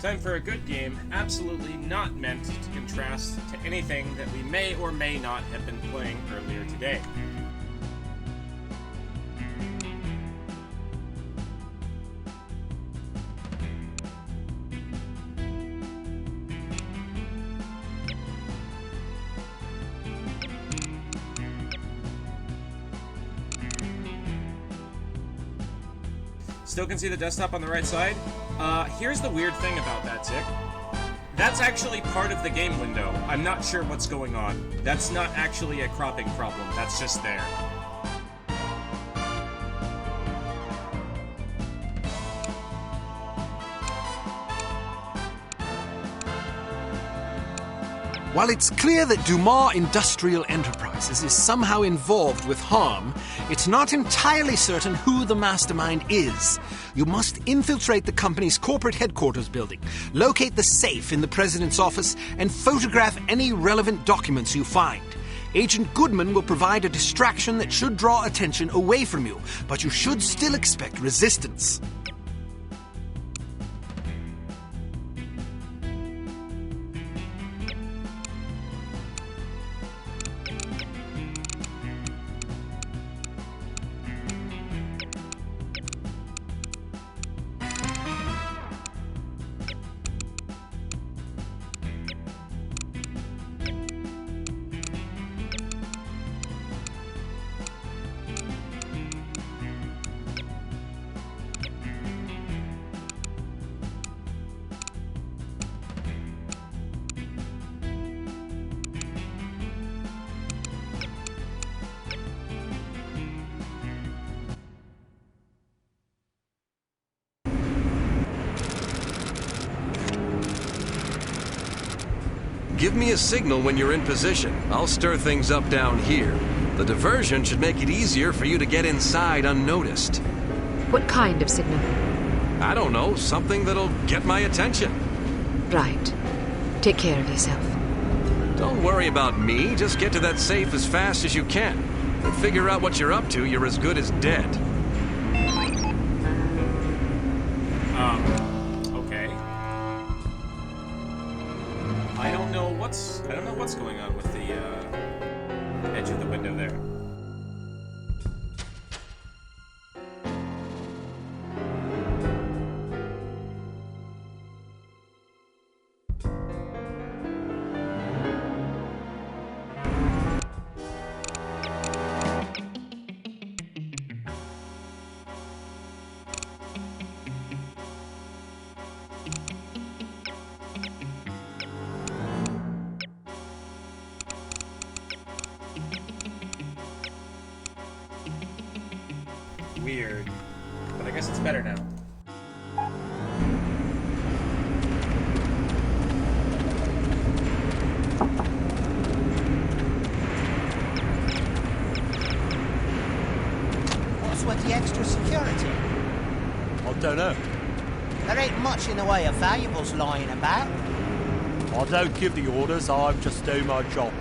Time for a good game, absolutely not meant to contrast to anything that we may or may not have been playing earlier today. Still can see the desktop on the right side. Here's the weird thing about that, Tick. That's actually part of the game window. I'm not sure what's going on. That's not actually a cropping problem. That's just there. While it's clear that Dumas Industrial Enterprises is somehow involved with harm, it's not entirely certain who the mastermind is. You must infiltrate the company's corporate headquarters building, locate the safe in the president's office, and photograph any relevant documents you find. Agent Goodman will provide a distraction that should draw attention away from you, but you should still expect resistance. Give me a signal when you're in position. I'll stir things up down here. The diversion should make it easier for you to get inside unnoticed. What kind of signal? I don't know, something that'll get my attention. Right. Take care of yourself. Don't worry about me, just get to that safe as fast as you can. If you figure out what you're up to, you're as good as dead. Okay. I don't know what's going on with the edge of the window there. Weird, but I guess it's better now. What's with the extra security? I don't know. There ain't much in the way of valuables lying about. I don't give the orders, I just do my job.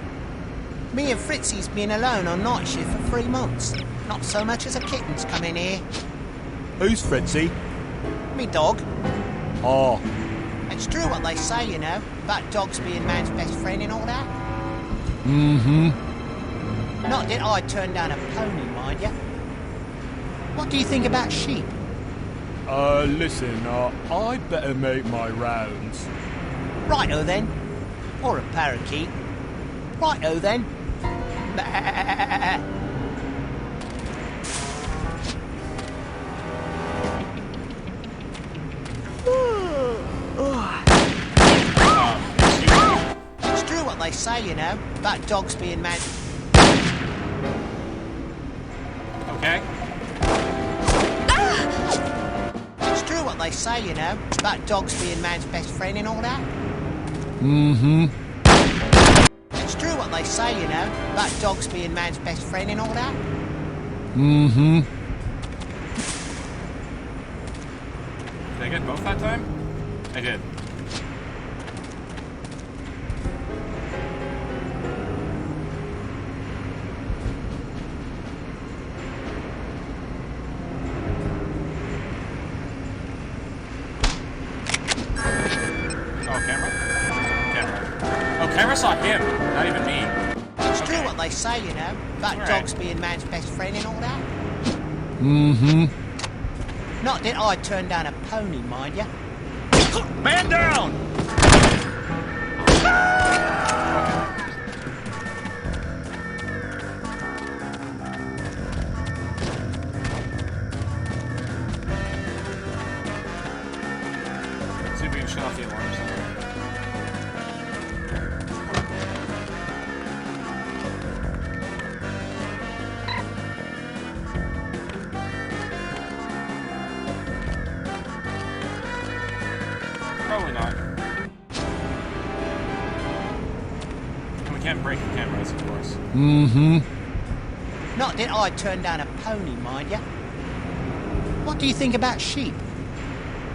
Me and Fritzy's been alone on night shift for 3 months. Not so much as a kitten's come in here. Who's Fritzy? Me dog. Oh, It's true what they say, you know, about dogs being man's best friend and all that. Not that I'd turn down a pony, mind ya. What do you think about sheep? listen, I'd better make my rounds. Righto then. Or a parakeet. Righto then. It's true what they say, you know, about dogs being mad. Okay. It's true what they say, you know, about dogs being man's best friend and all that. It's true what they say, you know, about dogs being man's best friend and all that. Did I get both that time? I did. never saw him. Not even me. It's true what they say, you know, about Right. dogs being man's best friend and all that. Mm-hmm. Not that I'd turn down a pony, mind ya. Man down! See if we can shut off the alarm or something. Probably not. And we can't break the cameras, of course. Mm-hmm. Not that I'd turn down a pony, mind ya. What do you think about sheep?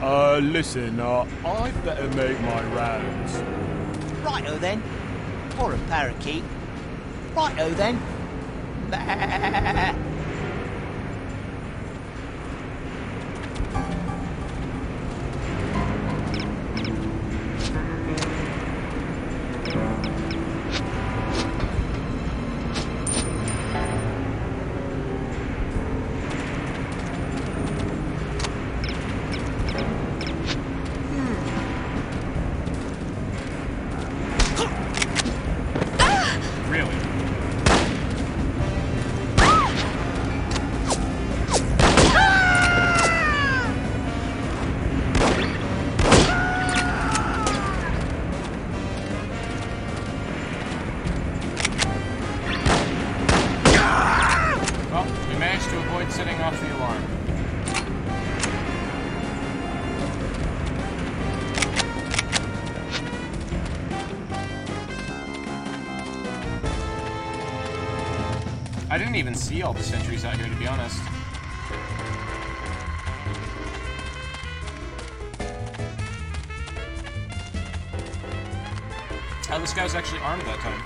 Listen, I'd better make my rounds. Righto then. Or a parakeet. Righto then. Bah. Really? Well, we managed to avoid setting off the alarm. I didn't even see all the sentries out here, to be honest. Oh, this guy was actually armed that time.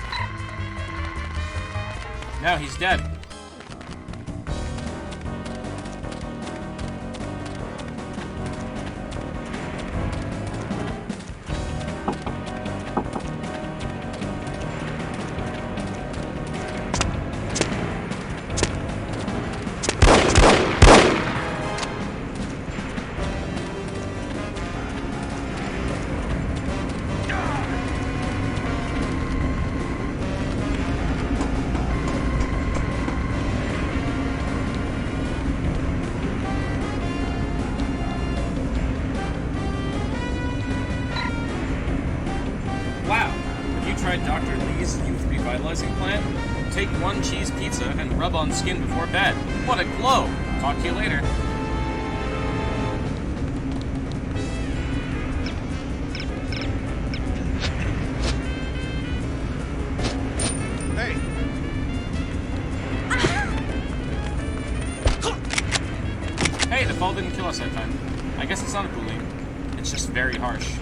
No, he's dead. Wow, have you tried Dr. Lee's Youth Revitalizing Plant? Take one cheese pizza and rub on skin before bed. What a glow! Talk to you later. Hey. Hey, the fall didn't kill us that time. I guess it's not a bully. It's just very harsh.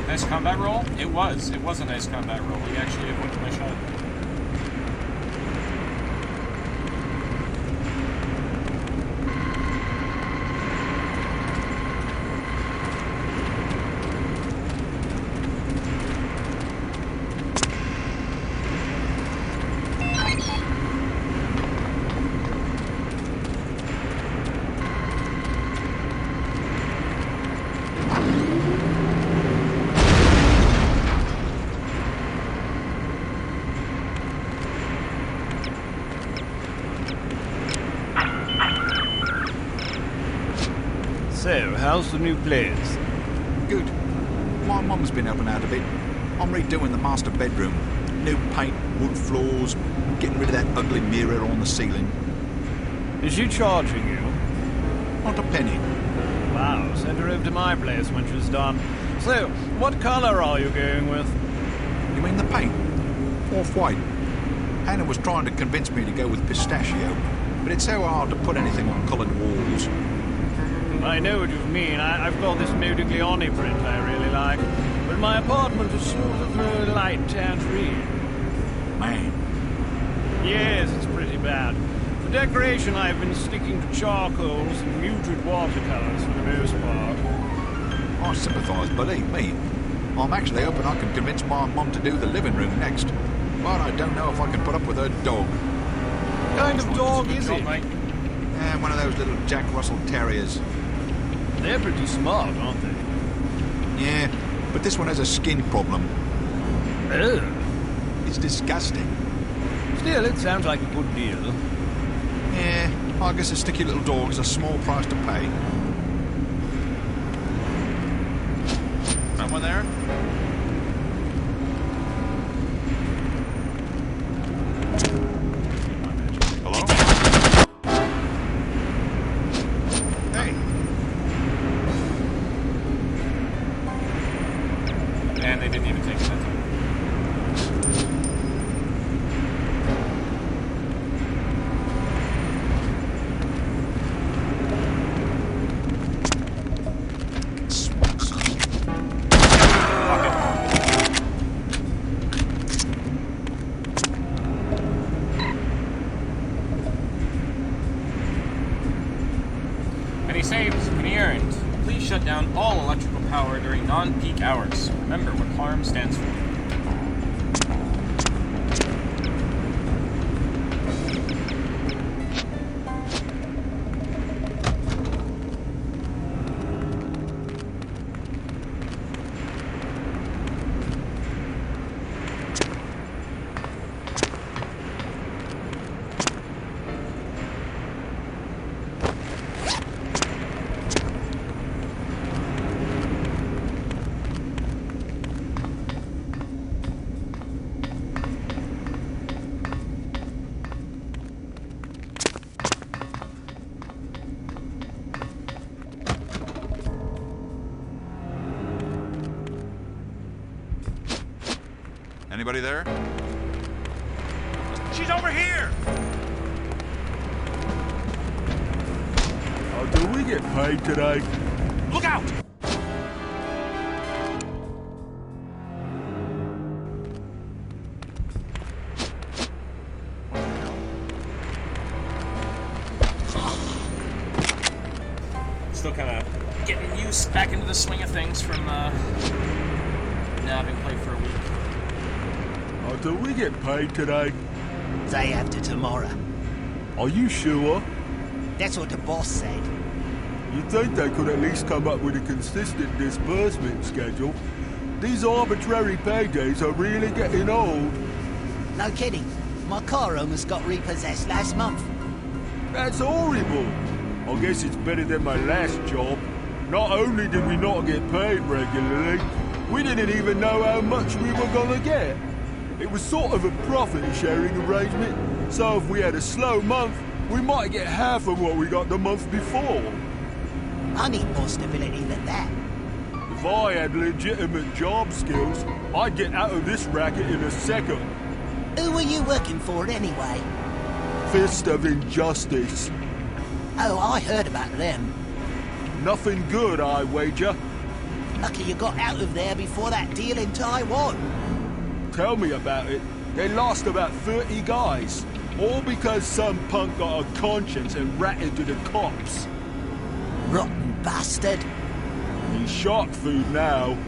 Nice combat roll? It was. It was a nice combat roll. He actually avoided my shot. how's the new place? Good. My mum's been helping out a bit. I'm redoing the master bedroom. New paint, wood floors, getting rid of that ugly mirror on the ceiling. Is she charging you? Not a penny. Wow, send her over to my place when she's done. So, what colour are you going with? You mean the paint? Off-white. Hannah was trying to convince me to go with pistachio, but it's so hard to put anything on coloured walls. I know what you mean. I've got this Modigliani print I really like, but my apartment is sort of a light tangerine. Man. Yes, it's pretty bad. For decoration, I've been sticking to charcoals and muted watercolours for the most part. I sympathise, believe me. I'm actually hoping I can convince my mum to do the living room next, but I don't know if I can put up with her dog. What kind of dog is it? One of those little Jack Russell Terriers. They're pretty smart, aren't they? Yeah, but this one has a skin problem. Oh. It's disgusting. Still, it sounds like a good deal. Yeah, I guess a sticky little dog is a small price to pay. Someone there? Hello? Hey. And they didn't even take that time. Any saves? Any earned? Please shut down all electrical power during non-peak hours. Remember what HARM stands for. Anybody there? She's over here! Oh, do we get paid today? Look out! Still kind of getting used back into the swing of things from now having played for a week. Oh, do we get paid today? Day after tomorrow. Are you sure? That's what the boss said. You'd think they could at least come up with a consistent disbursement schedule. These arbitrary paydays are really getting old. No kidding. My car almost got repossessed last month. That's horrible. I guess it's better than my last job. Not only did we not get paid regularly, we didn't even know how much we were gonna get. It was sort of a profit-sharing arrangement, so if we had a slow month, we might get half of what we got the month before. I need more stability than that. If I had legitimate job skills, I'd get out of this racket in a second. Who were you working for anyway? Fist of Injustice. Oh, I heard about them. Nothing good, I wager. Lucky you got out of there before that deal in Taiwan. Tell me about it. They lost about 30 guys. All because some punk got a conscience and ratted to the cops. Rotten bastard. He's shark food now.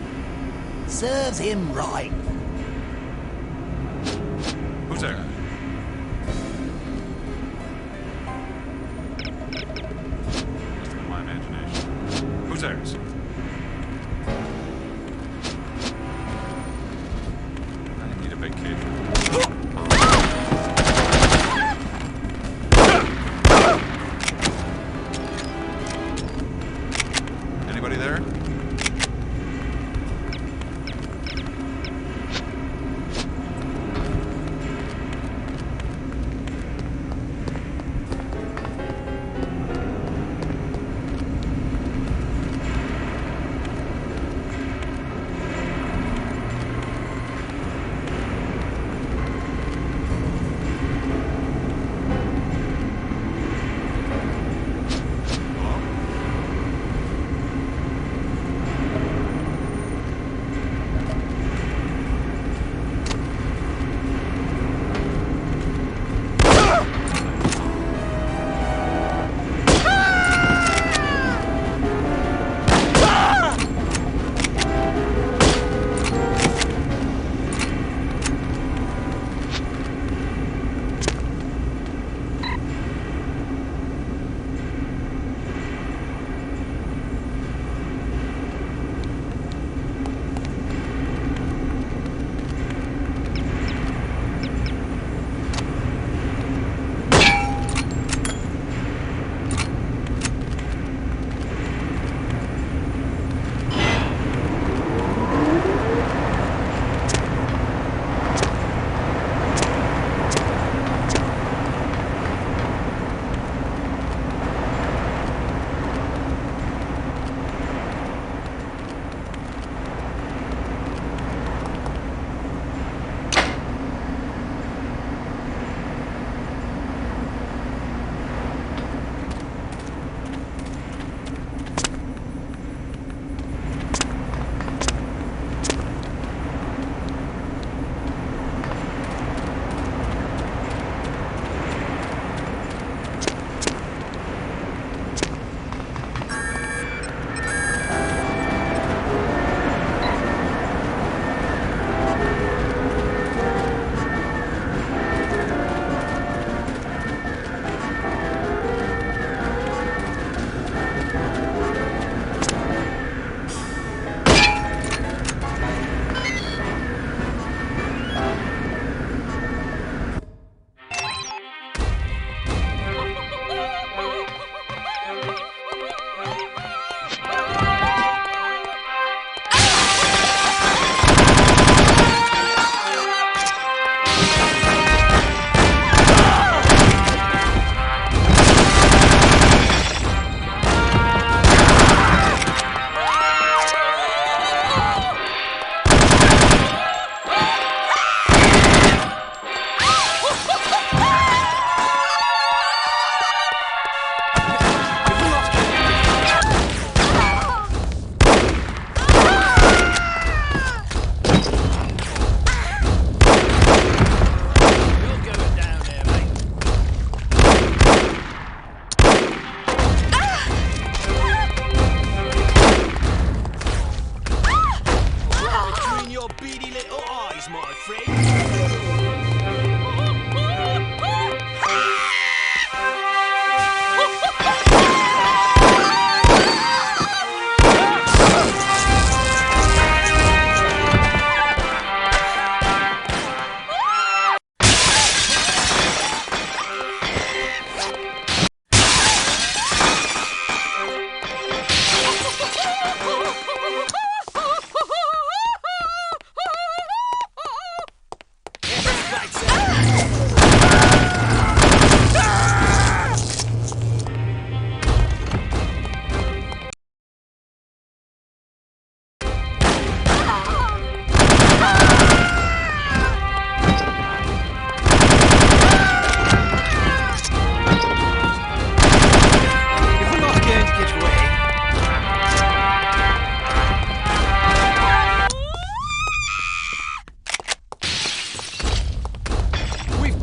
Serves him right. Who's there? My imagination. Who's there? I need a vacation.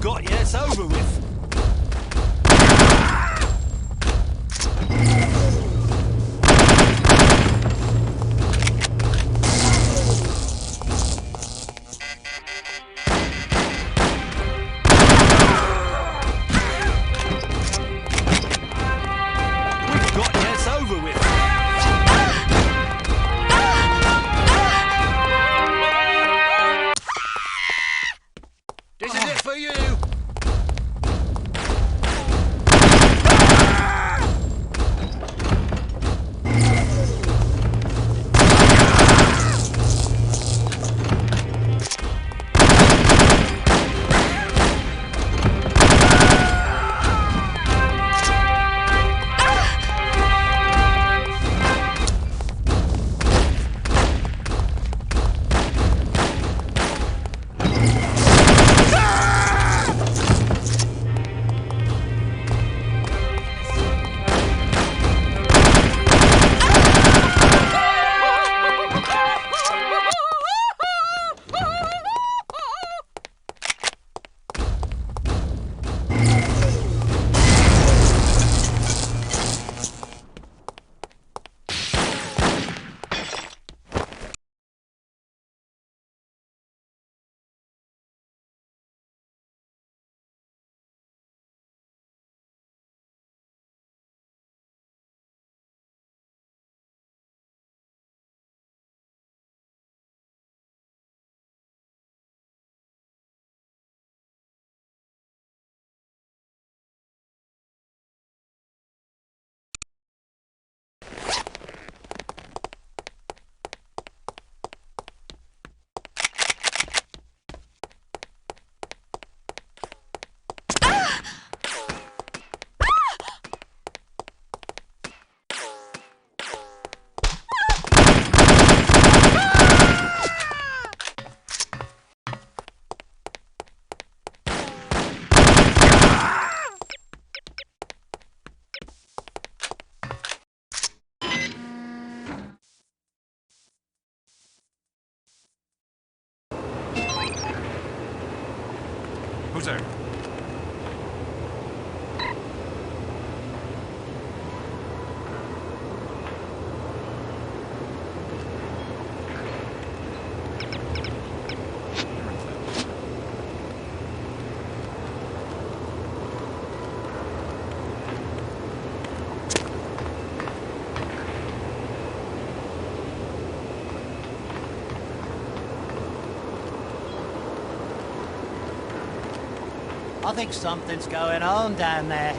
got you. It's over with. Who's there? I think something's going on down there.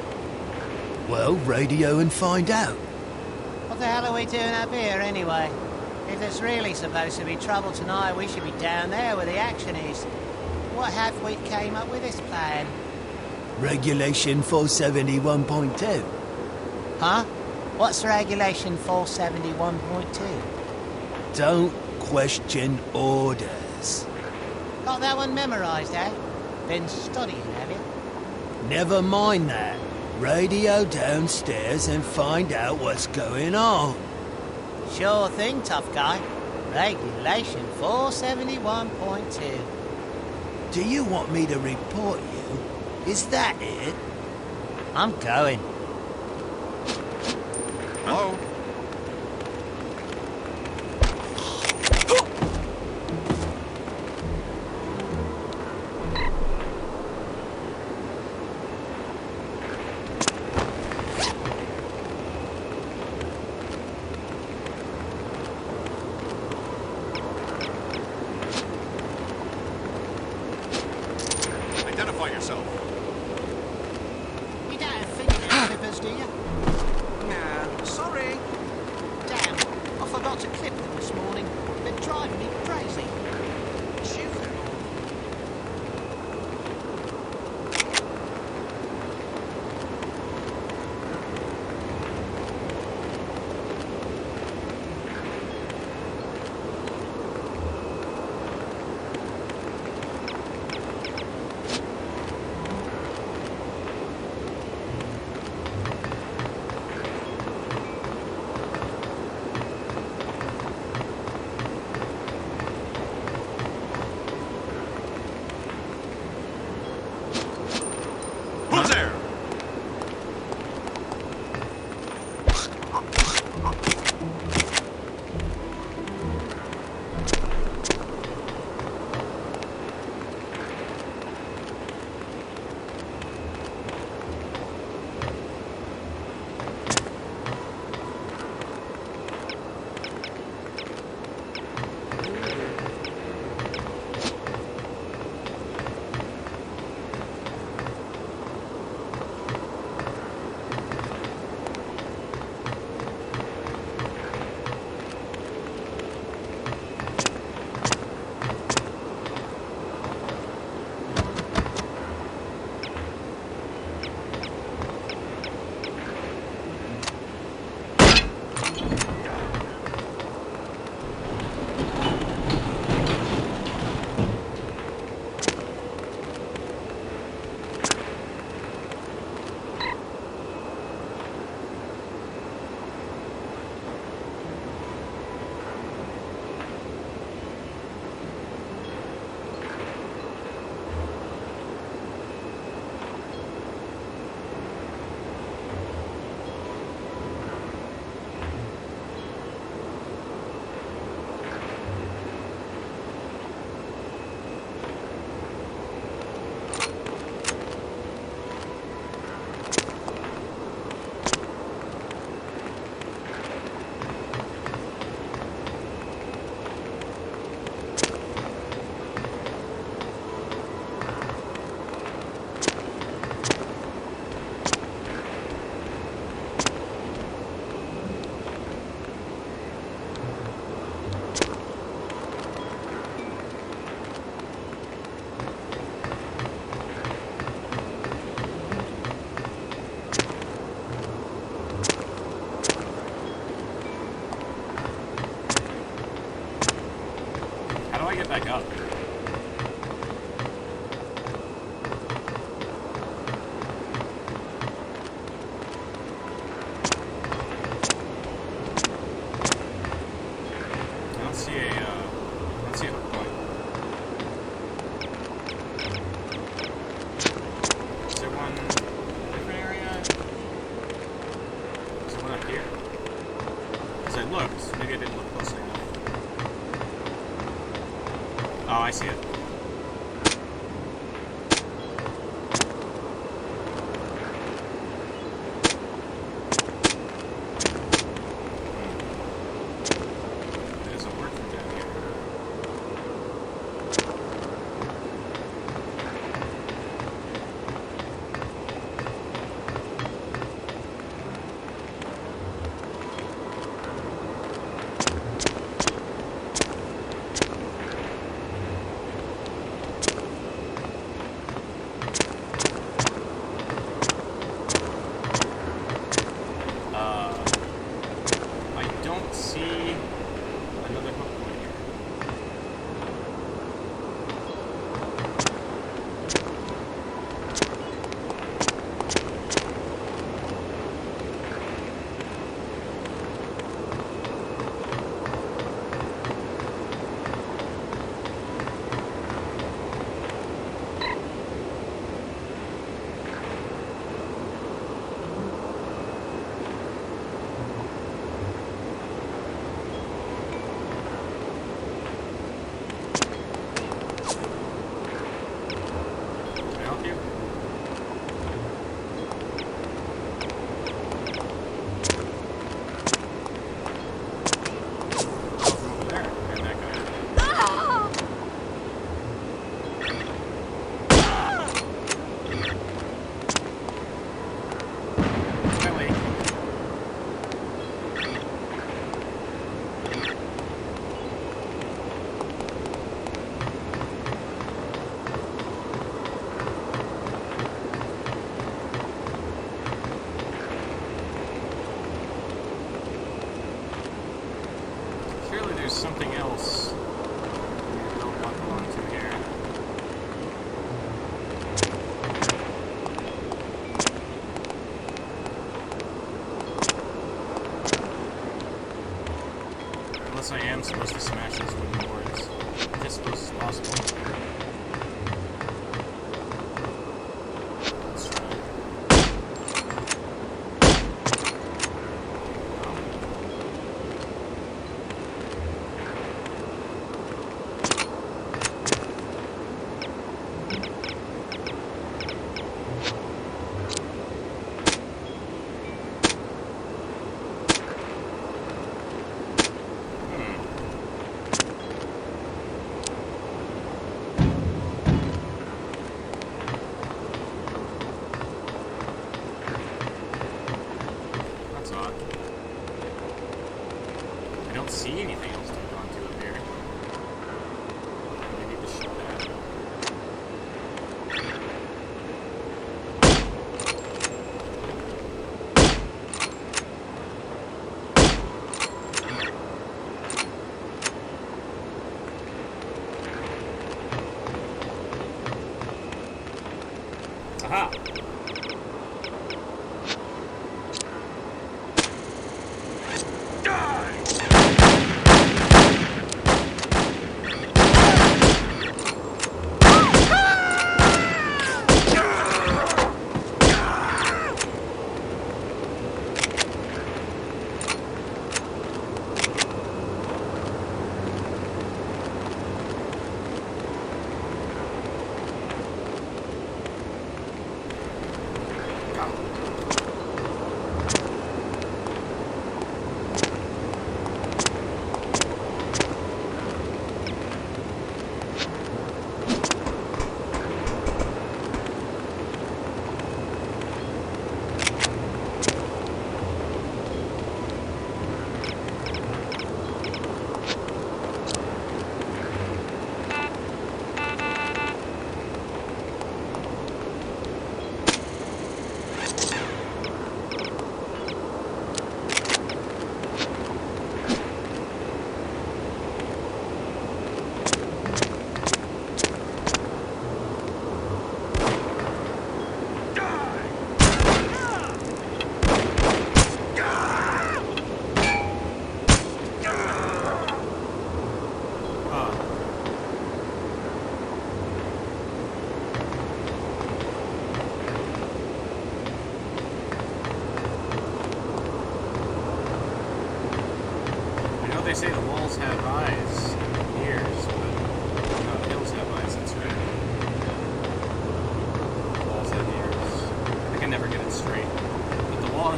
Well, radio and find out. What the hell are we doing up here, anyway? If there's really supposed to be trouble tonight, we should be down there where the action is. What have we came up with this plan? Regulation 471.2. Huh? What's Regulation 471.2? Don't question orders. Got that one memorised, eh? Been studying, have you? Never mind that. Radio downstairs and find out what's going on. Sure thing, tough guy. Regulation 471.2. Do you want me to report you? Is that it? I'm going. Hello? Identify yourself. You don't have fingernail clippers, do you? Nah, sorry. Damn, I forgot to clip them this morning. They're driving me crazy. see it. It doesn't work from down here. I don't see another hook point here. Can I help you? Oh, from over there. And that guy. Kelly. Clearly there's something else we don't want to go onto here. Unless I am supposed to smash these wooden boards. Just as close as possible. Let's try. That's odd. I don't see anything else to hook onto up here. I need to shoot that. Aha! Go.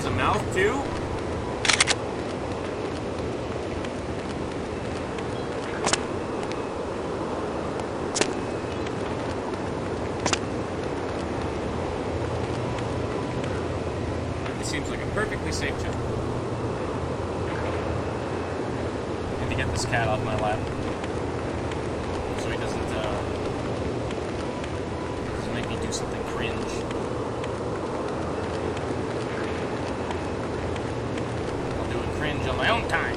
a mouth, too? This seems like a perfectly safe jump. I need to get this cat off my lap. So he doesn't make me do something cringe. I'll do a cringe on my own time.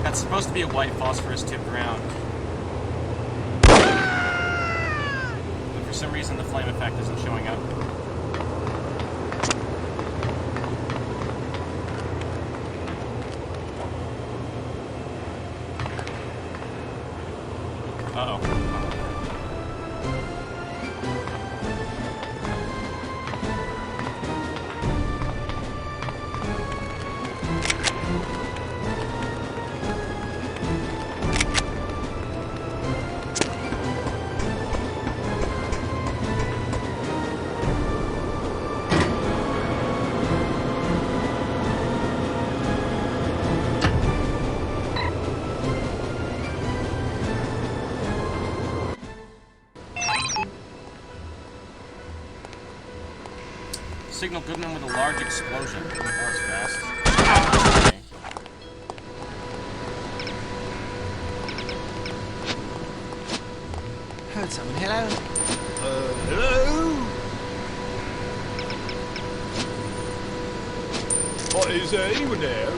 That's supposed to be a white phosphorus tipped round. But for some reason the flame effect isn't showing up. Uh-oh. Signal Goodman with a large explosion. That was fast. Heard someone. Hello? Hello? What, is there anyone there?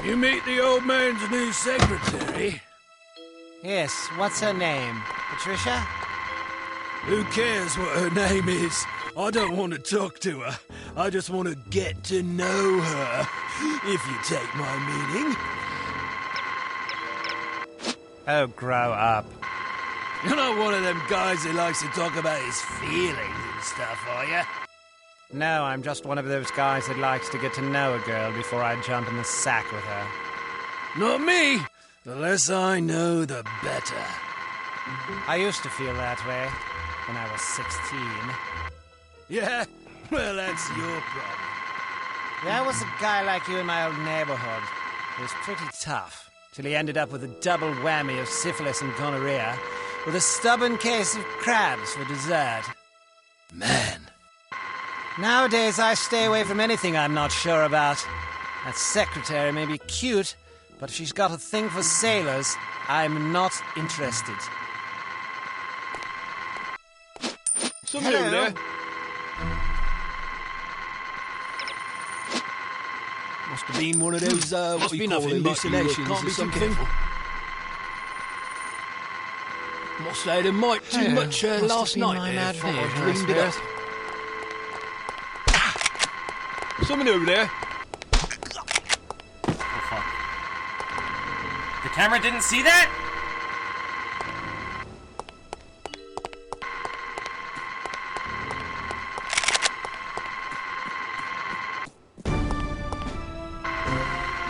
You meet the old man's new secretary? Yes, what's her name? Patricia? Who cares what her name is? I don't want to talk to her. I just want to get to know her, if you take my meaning. Oh, grow up. You're not one of them guys who likes to talk about his feelings and stuff, are you? No, I'm just one of those guys that likes to get to know a girl before I jump in the sack with her. Not me. The less I know, the better. I used to feel that way when I was 16. Yeah? Well, that's your problem. There was a guy like you in my old neighborhood. He was pretty tough, till he ended up with a double whammy of syphilis and gonorrhea, with a stubborn case of crabs for dessert. Man. Nowadays, I stay away from anything I'm not sure about. That secretary may be cute, but if she's got a thing for sailors, I'm not interested. Somebody over there. Must have been one of those, Must be nothing, hallucinations can't or be too something. careful. Must say there might too much last night there before I dreamed it up. Somebody over there. Oh, fuck. The camera didn't see that?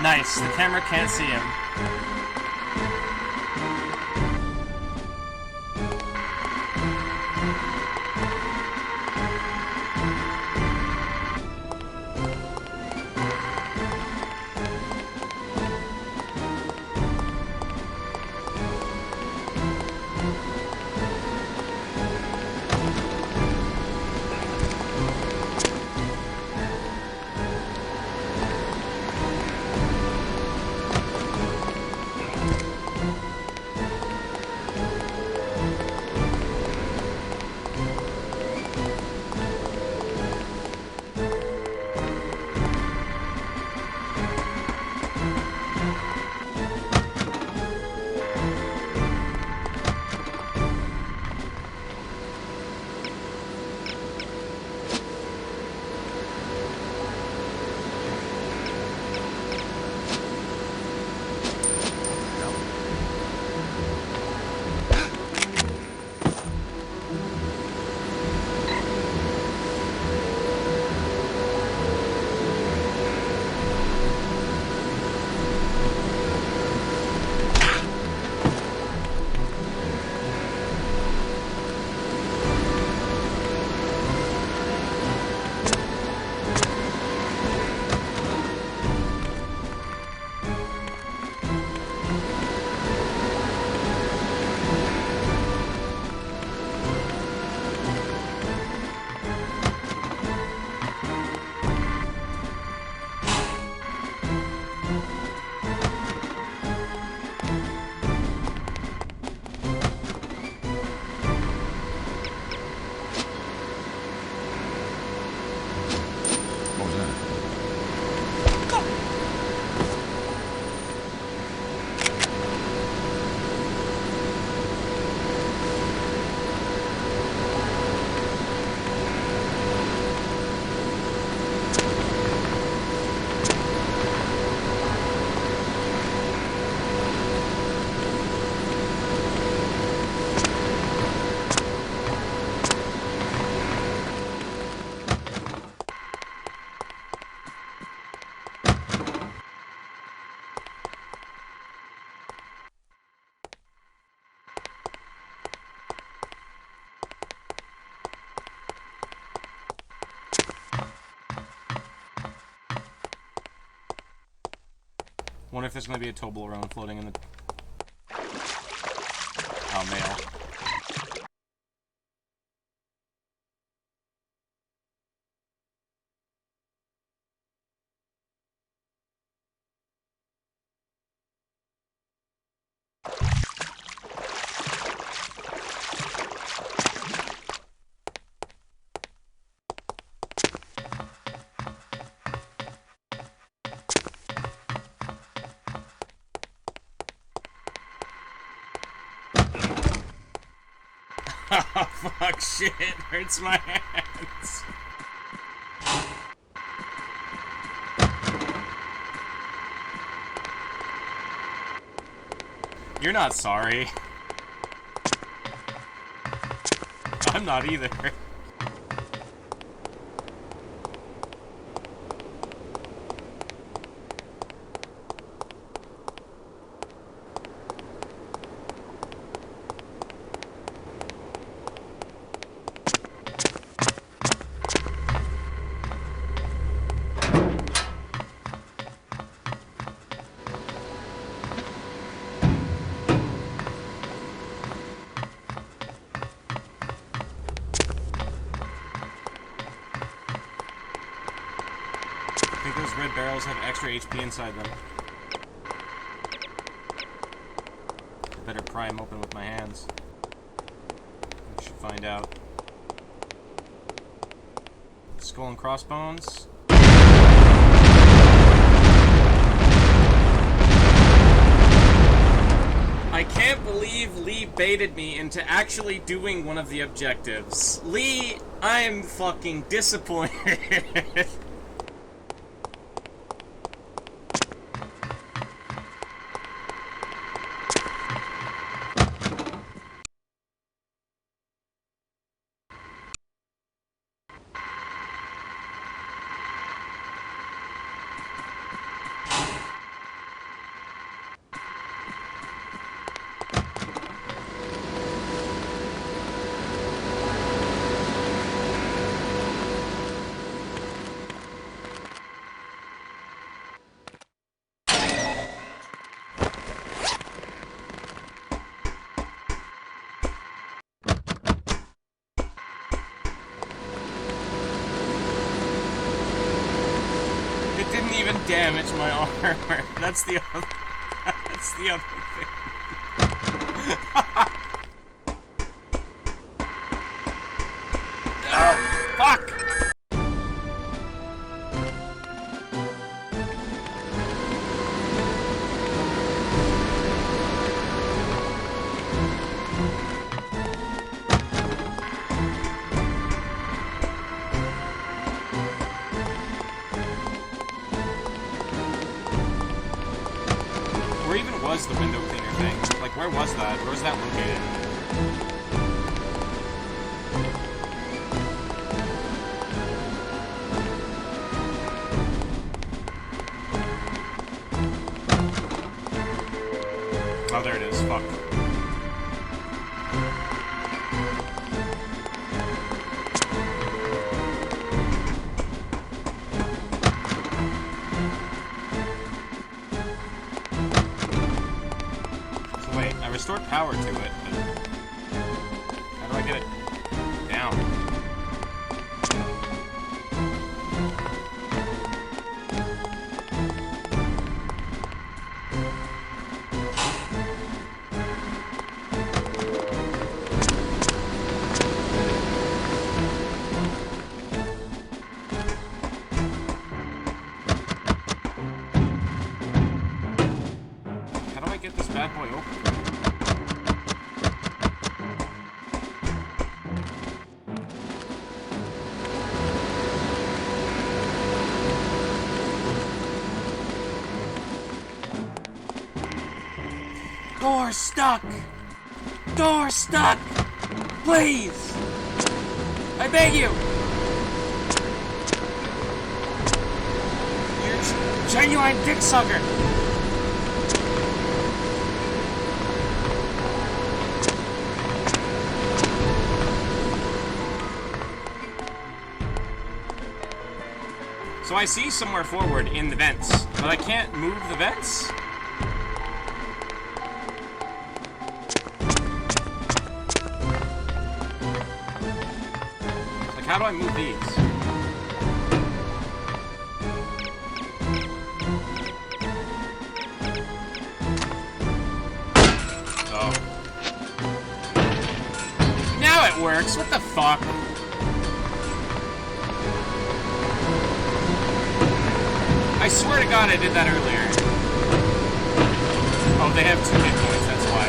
Nice, the camera can't see him. Wonder if there's gonna be a Toblerone floating in the... Oh, mail. Oh, fuck, shit. Hurts my hands. You're not sorry. I'm not either. I think those red barrels have extra HP inside them. I better pry them open with my hands. We should find out. Skull and crossbones. I can't believe Lee baited me into actually doing one of the objectives. Lee, I'm fucking disappointed. It didn't even damage my armor. That's the other thing. Oh, fuck! Where even was the window cleaner thing? Like, where was that? Where was that located? Oh, there it is. Fuck. So wait, I restored power to it, but how do I get it down? How do I get this bad boy open? Door stuck! Door stuck! Please! I beg you! You're a genuine dick sucker! So I see somewhere forward in the vents, but I can't move the vents? how do I move these? Oh. Now it works. What the fuck? I swear to God I did that earlier. Oh, they have 2 hit points, that's why.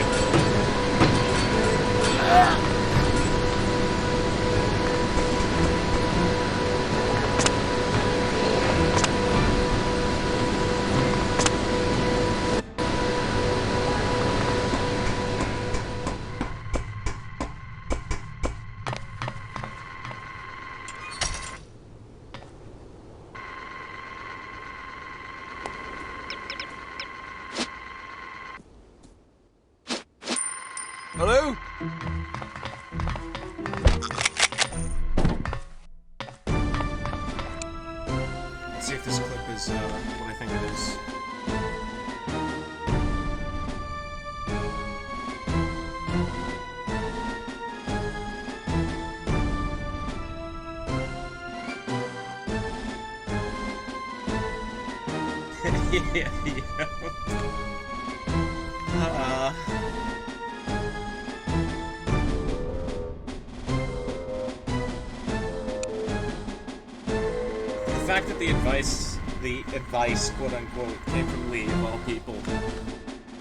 Hello? Let's see if this clip is what I think it is. Yeah. The fact that the advice, quote unquote, came from Lee of all people,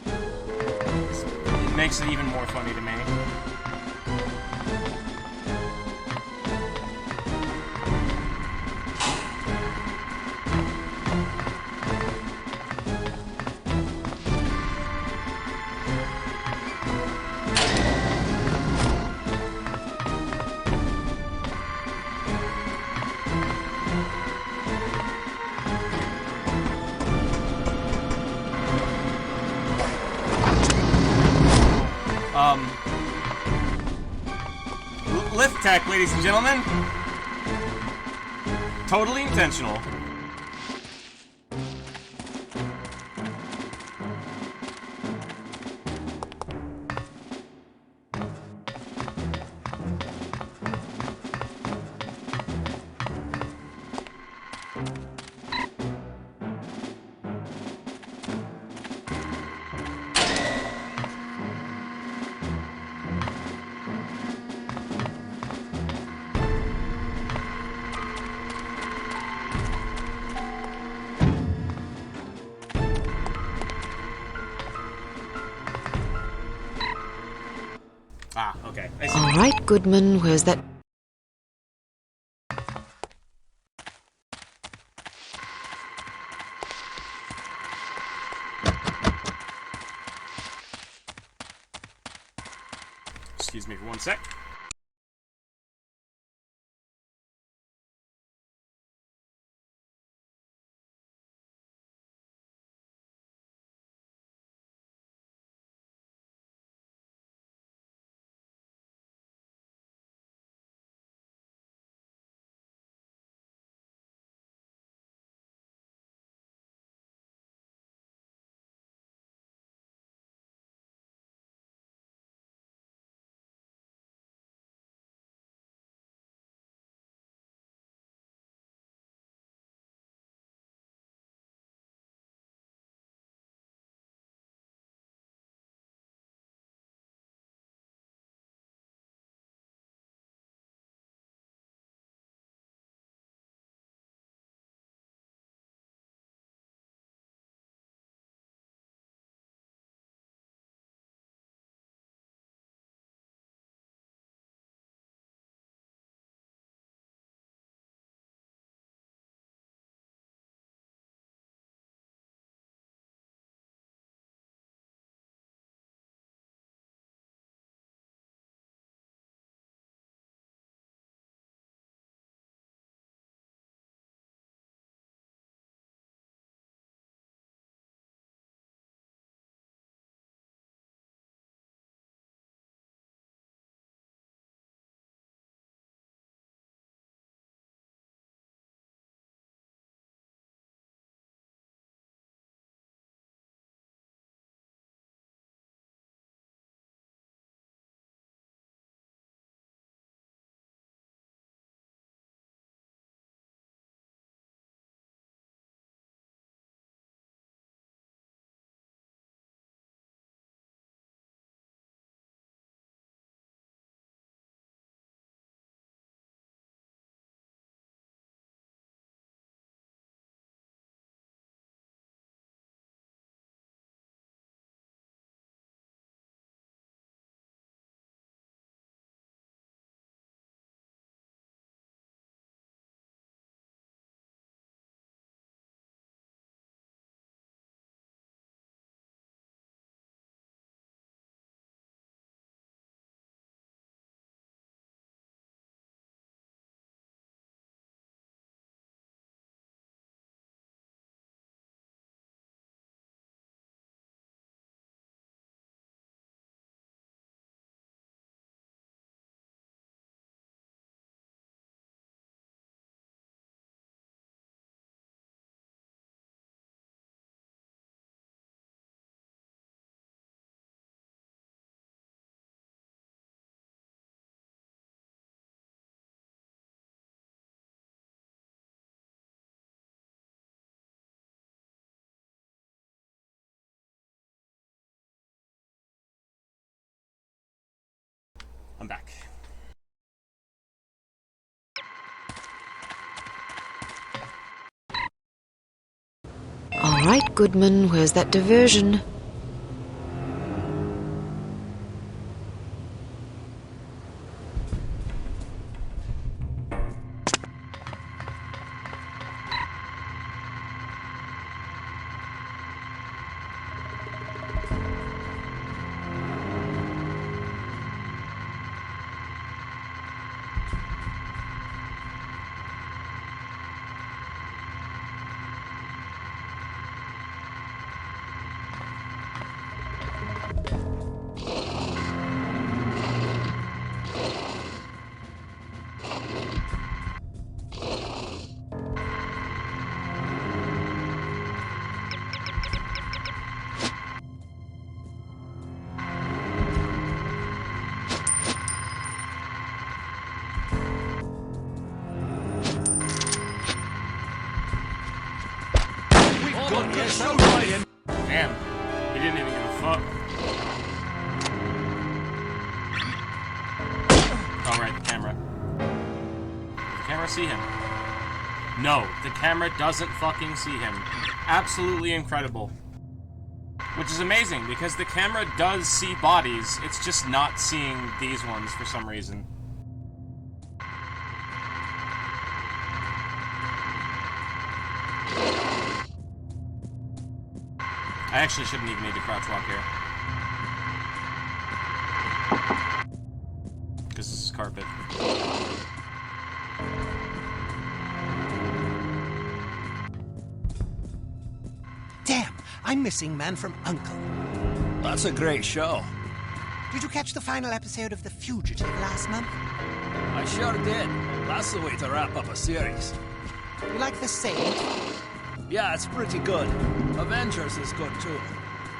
it makes it even more funny to me. Lift tech, ladies and gentlemen. Totally intentional. Ah, okay. I see. All right, Goodman, where's that... Excuse me for 1 sec. I'm back. All right, Goodman, where's that diversion? Damn, he didn't even give a fuck. Oh, right, the camera. Does the camera see him? No, the camera doesn't fucking see him. Absolutely incredible. Which is amazing, because the camera does see bodies, it's just not seeing these ones for some reason. I actually shouldn't even need to crouch walk here. Because this is carpet. Damn, I'm missing Man from U.N.C.L.E. That's a great show. Did you catch the final episode of The Fugitive last month? I sure did. That's the way to wrap up a series. You like The Saint? Yeah, it's pretty good. Avengers is good too.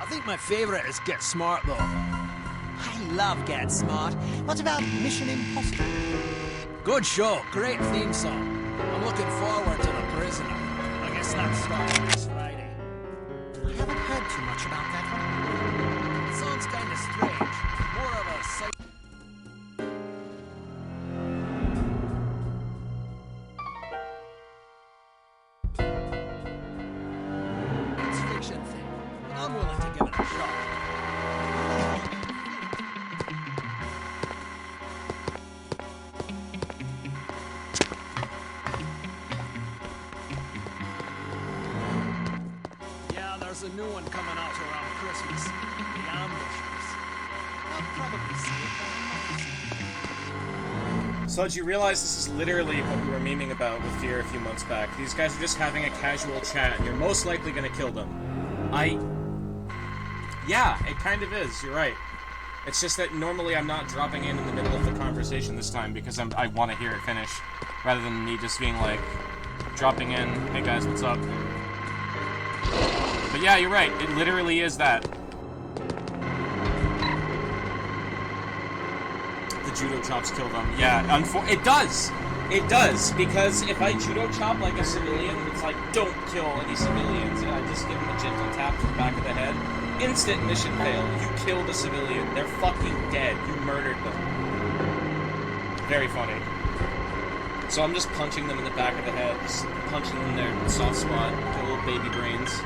I think my favorite is Get Smart though. I love Get Smart. What about Mission Impossible? Good show, great theme song. I'm looking forward to The Prisoner. I guess that starts this Friday. I haven't heard too much about that one. It sounds kind of strange. More of a psych. It's fiction thing, but I'm willing to give it a shot. Yeah, there's a new one coming out around Christmas. The Ambushers. I'll probably see it. So, did you realize this is literally what we were memeing about with Fear a few months back? These guys are just having a casual chat, and you're most likely gonna kill them. Yeah, it kind of is, you're right. It's just that normally I'm not dropping in the middle of the conversation this time, because I want to hear it finish, rather than me just being like, dropping in, hey guys, what's up? But yeah, you're right, it literally is that. The judo chops kill them. Yeah, it does! It does, because if I judo chop like a civilian, it's like, don't kill any civilians, and I just give them a gentle tap to the back of the head. Instant mission fail. You killed a civilian. They're fucking dead. You murdered them. Very funny. So I'm just punching them in the back of the head, just punching them in their soft spot, their little baby brains.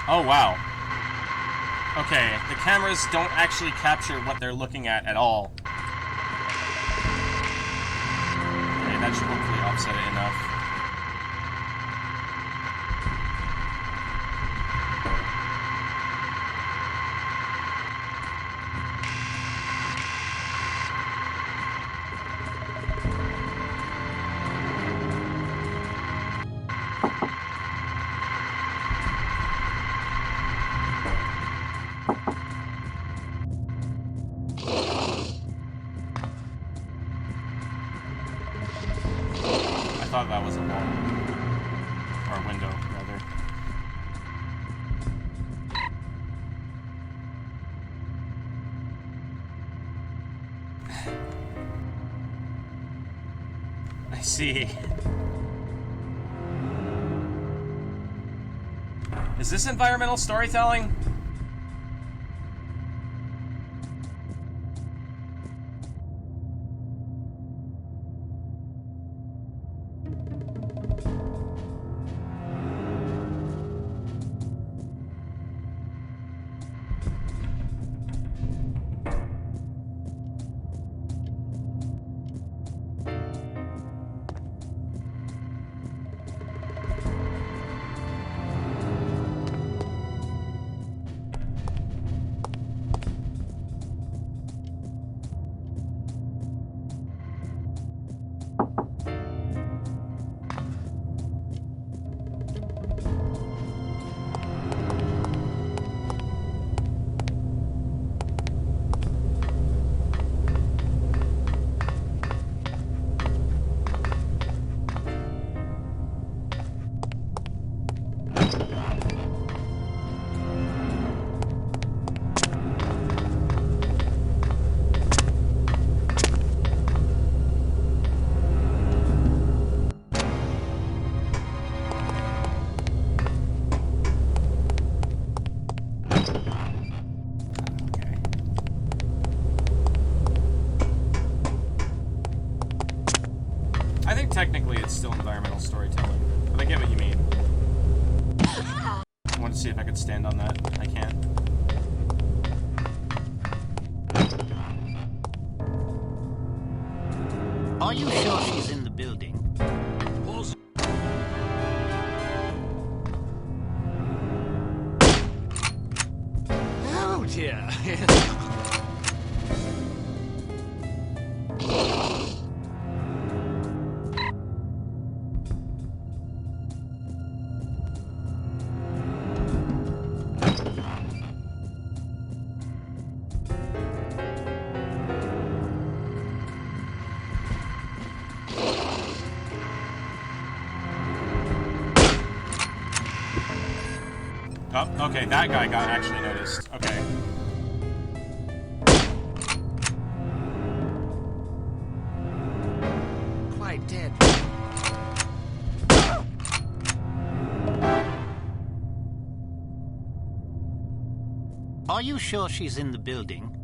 Oh, wow. Okay, the cameras don't actually capture what they're looking at all. Okay, that should hopefully offset it enough. I thought that was a wall. Or a window, rather. I see. Is this environmental storytelling? I think technically it's still environmental storytelling, but I get what you mean. I wanted to see if I could stand on that. I can't. Are you sure she's in the building? Pause. Oh dear. Oh, okay, that guy got actually noticed. Okay. Quite dead. Are you sure she's in the building?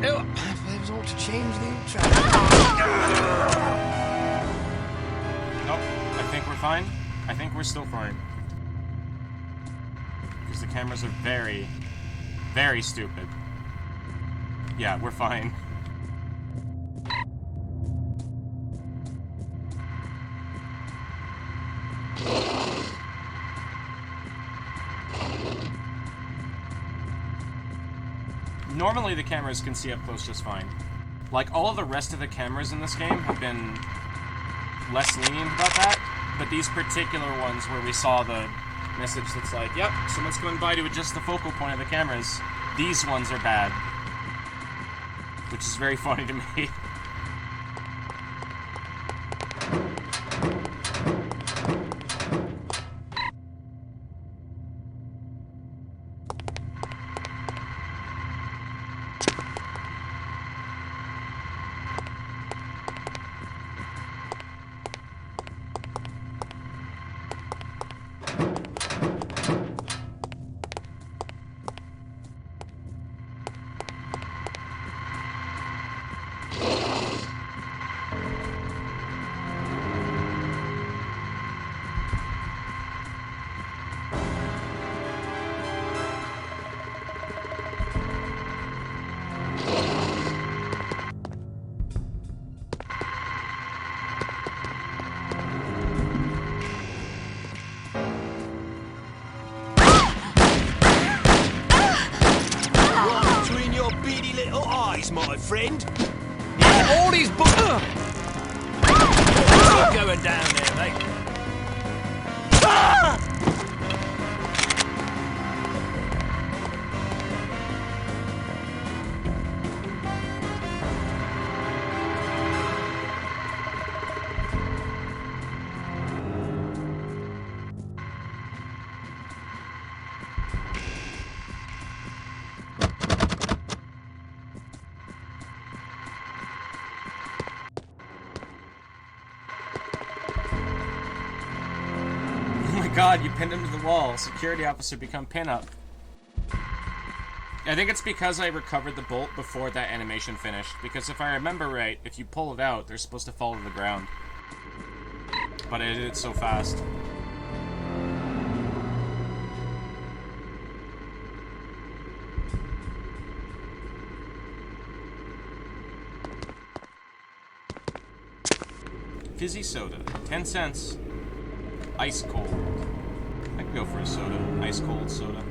Oh, I was all to change the track. Nope. I think we're fine. I think we're still fine. Because the cameras are very, very stupid. Yeah, we're fine. Normally the cameras can see up close just fine. Like, all of the rest of the cameras in this game have been less lenient about that, but these particular ones where we saw the message that's like, yep, someone's coming by to adjust the focal point of the cameras, these ones are bad. Which is very funny to me. All these Keep going down there, mate. God, you pinned him to the wall. Security officer become pin-up. I think it's because I recovered the bolt before that animation finished. Because if I remember right, if you pull it out, they're supposed to fall to the ground. But I did it so fast. Fizzy soda, 10 cents. Ice cold. I could go for a soda. Ice cold soda.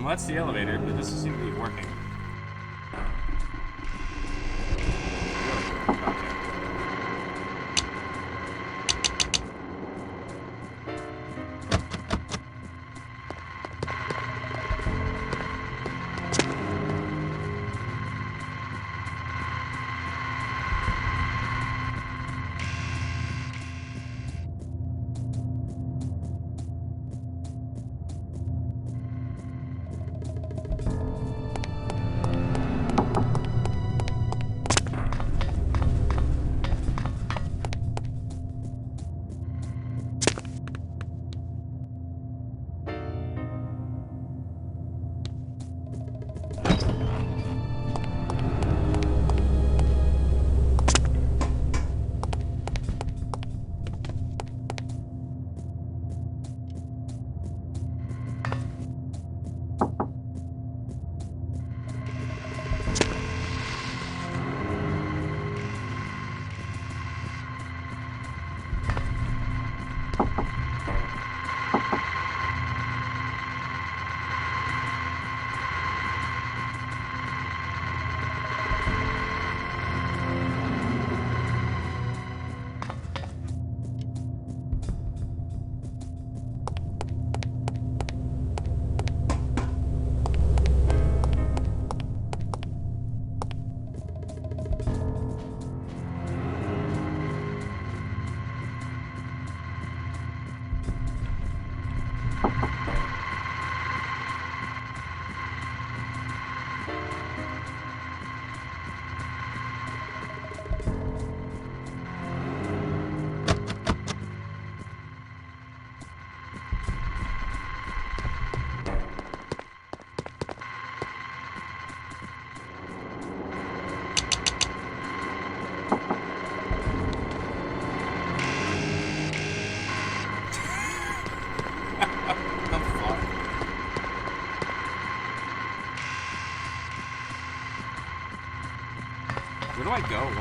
Well, that's the elevator, but it doesn't seem to be working. Where do I go?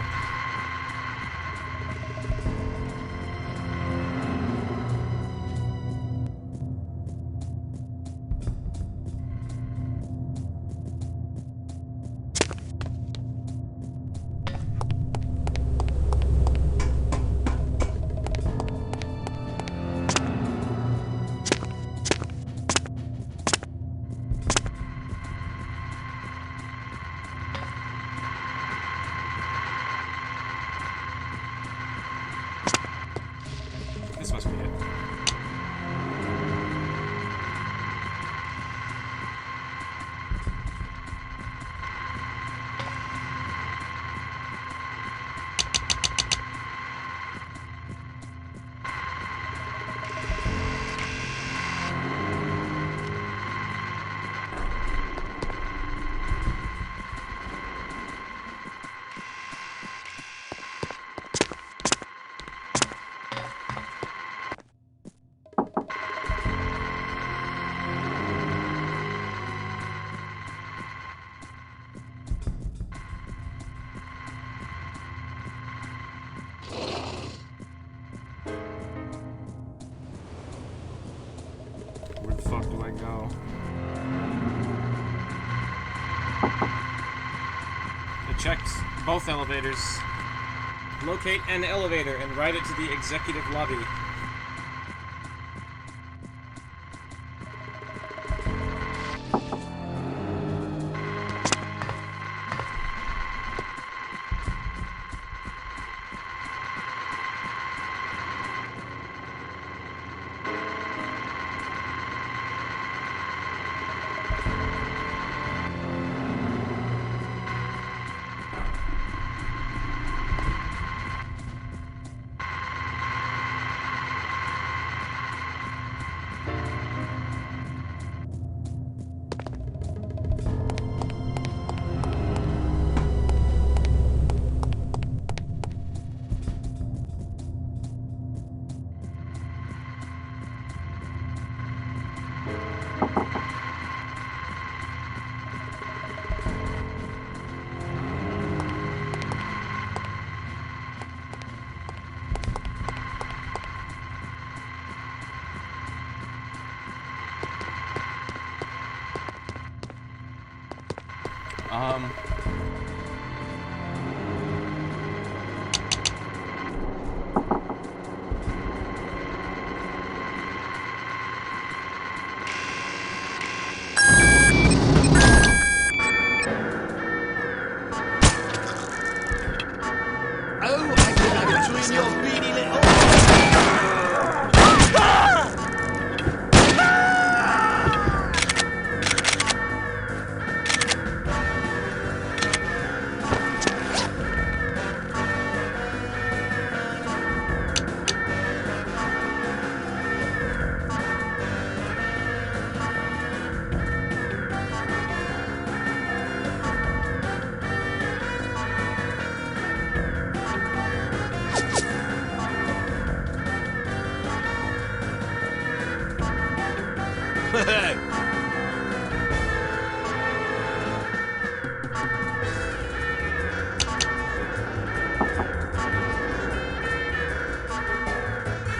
This must be it. Where the fuck do I go? I checked both elevators. Locate an elevator and ride it to the executive lobby.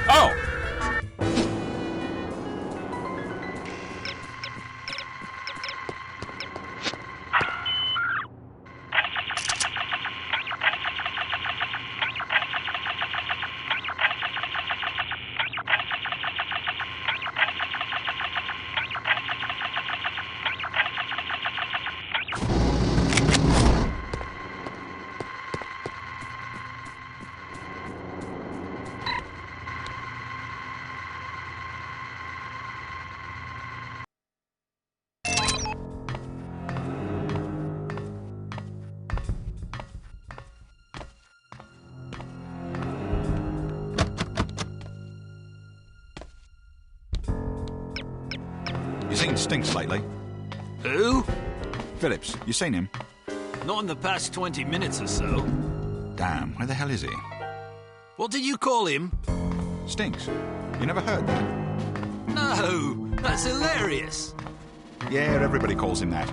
Oh! You seen Stinks lately? Who? Phillips, you seen him? Not in the past 20 minutes or so. Damn, where the hell is he? What did you call him? Stinks. You never heard that? No, that's hilarious. Yeah, everybody calls him that.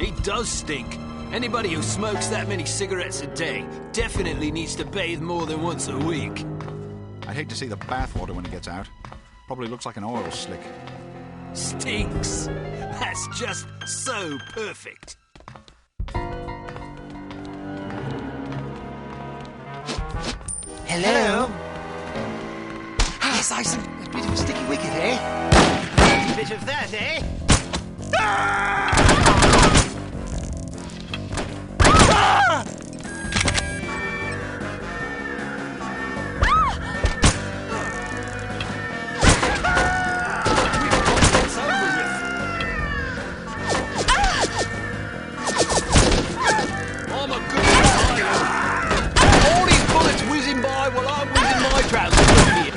He does stink. Anybody who smokes that many cigarettes a day definitely needs to bathe more than once a week. I'd hate to see the bathwater when it gets out. Probably looks like an oil slick. Stinks. That's just so perfect. Hello? Yes, Ison. A bit of a sticky wicket, eh? A bit of that, eh? I'm a good pilot. All these bullets whizzing by while I'm whizzing my trousers over here.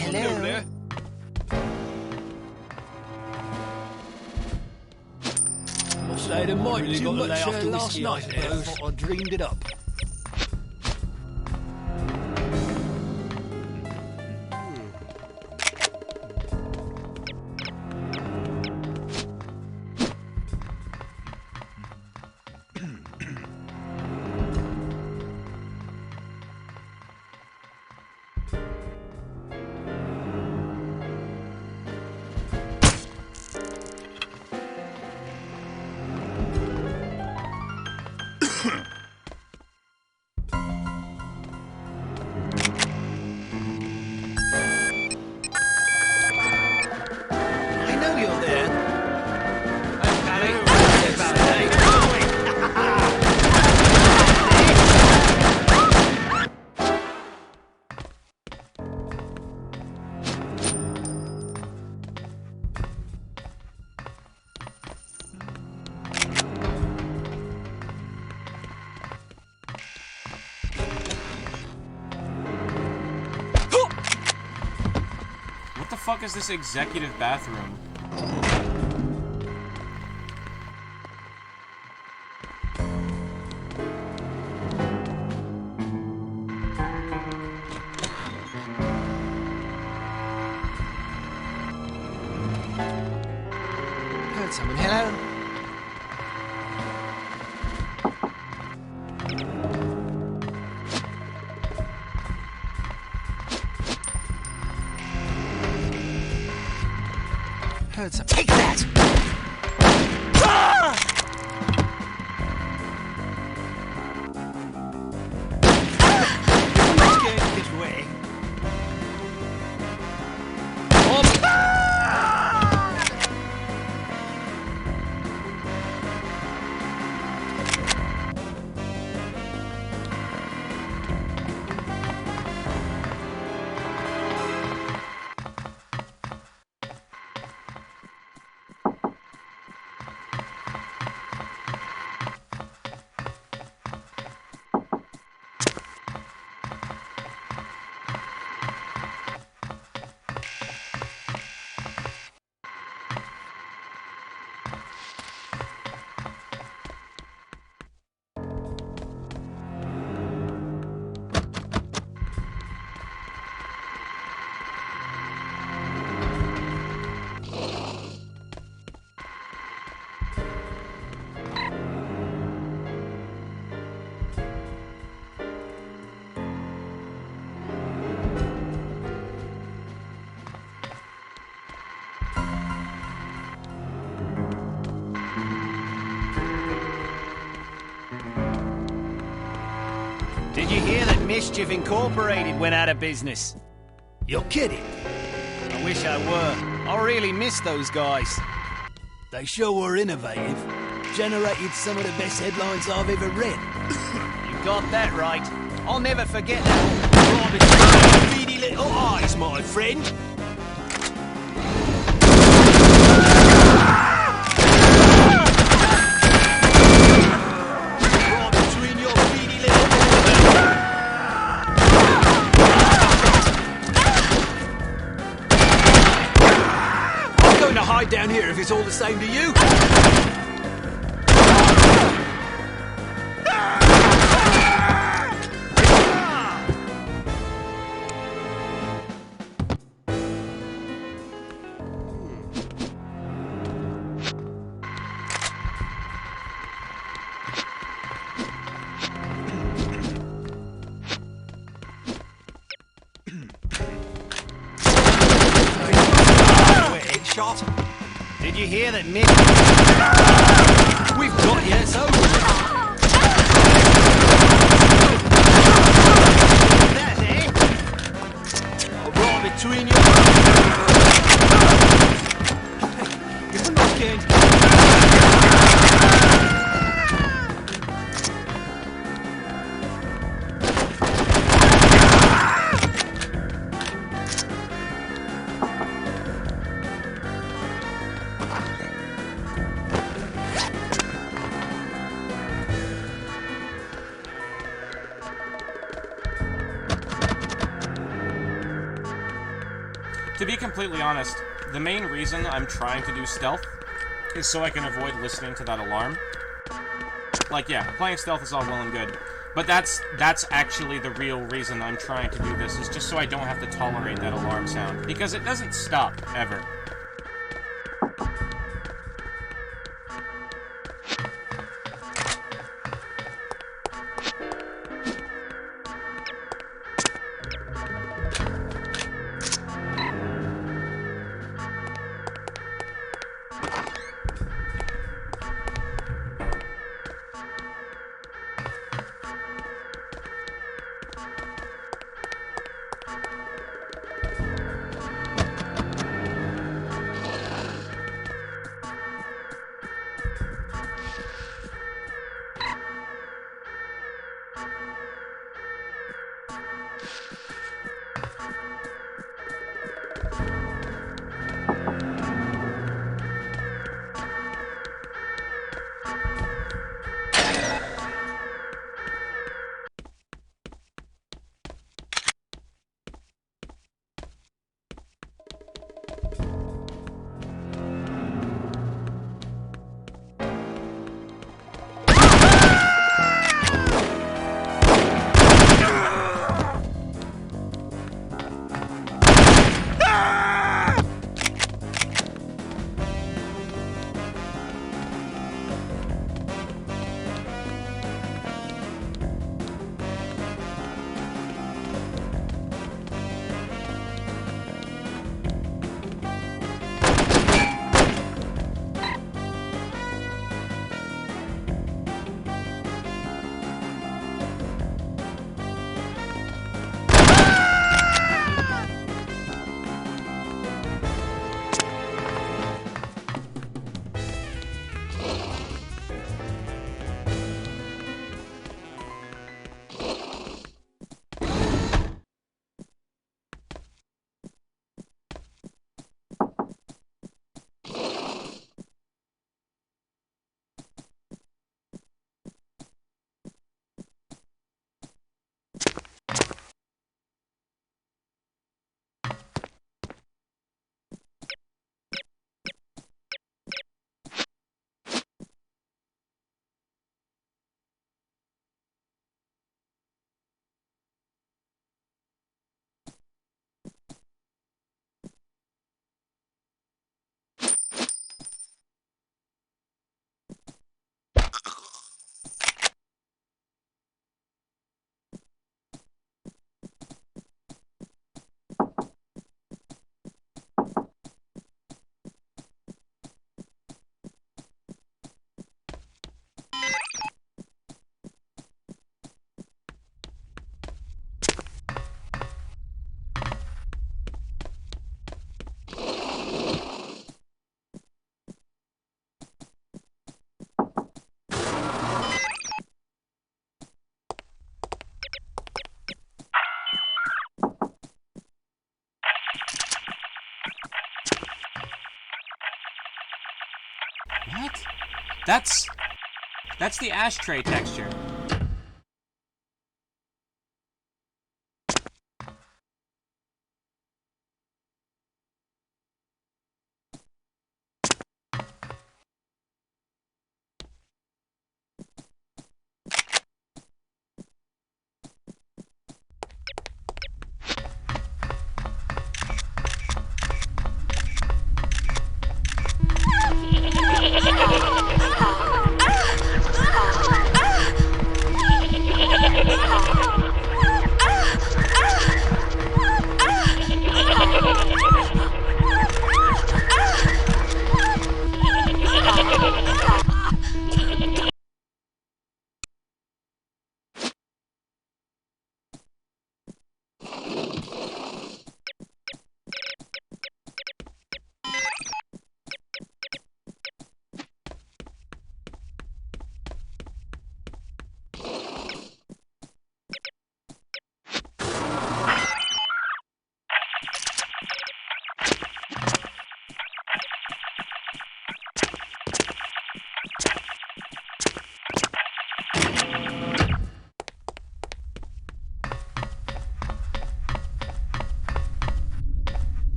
Hello? There. Must say there might Really too got to much lay off the last whiskey, night. I suppose. I thought I dreamed it up. I know you're there. What the fuck is this executive bathroom? Heard someone. Hello? Heard some. Take that! I'm scared to get away. Did you hear that Mischief Incorporated went out of business? You're kidding. I wish I were. I really miss those guys. They sure were innovative. Generated some of the best headlines I've ever read. You got that right. I'll never forget that. Beady little eyes, my friend. same to you. Shot. Did you hear that mid? We've got you, it's over with. That, eh? Right between you. You're not getting... To be completely honest, the main reason I'm trying to do stealth is so I can avoid listening to that alarm. Like, yeah, playing stealth is all well and good, but that's actually the real reason I'm trying to do this, is just so I don't have to tolerate that alarm sound, because it doesn't stop, ever. What? That's the ashtray texture.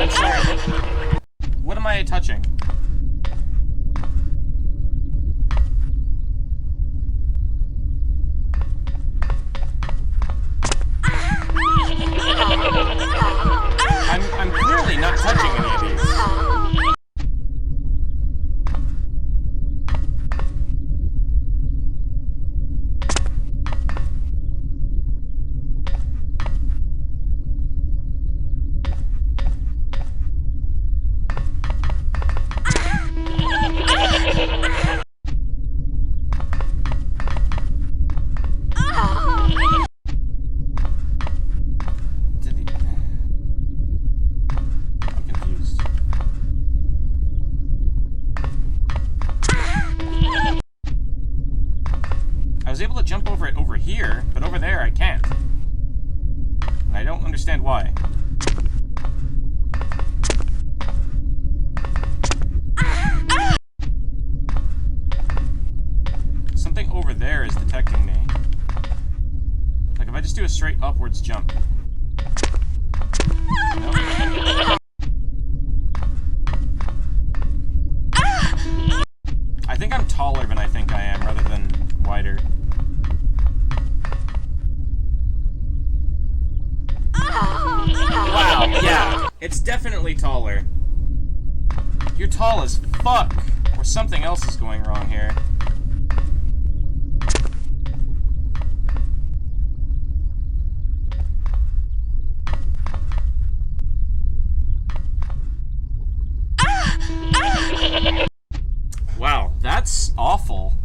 I'm sorry. What am I touching? I'm clearly not touching any of these. I was able to jump over it over here, but over there I can't. And I don't understand why. Something over there is detecting me. Like if I just do a straight upwards jump. Nope. I think I'm taller than I think I am, rather than wider. Wow, yeah, it's definitely taller. You're tall as fuck, or something else is going wrong here. Wow, that's awful.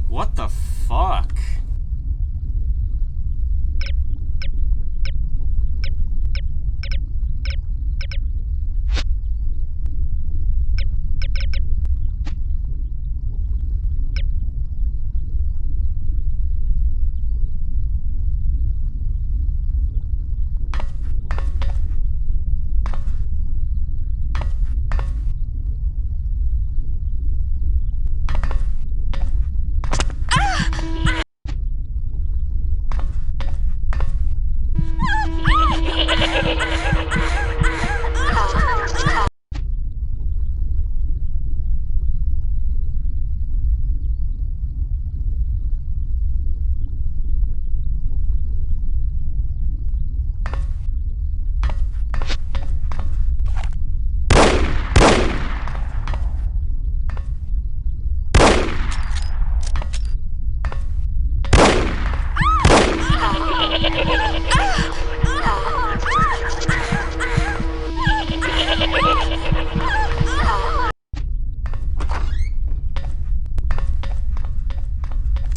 What the fuck?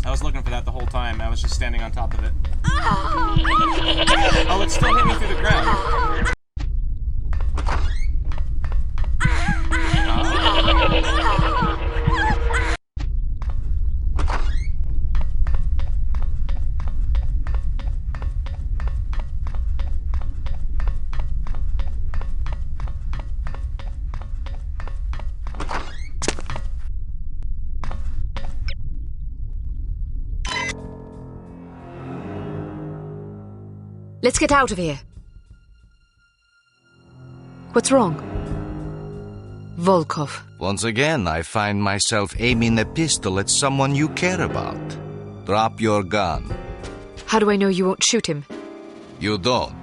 I was looking for that the whole time. I was just standing on top of it. Oh, it still hit me through the ground. Let's get out of here. What's wrong? Volkov. Once again, I find myself aiming a pistol at someone you care about. Drop your gun. How do I know you won't shoot him? You don't.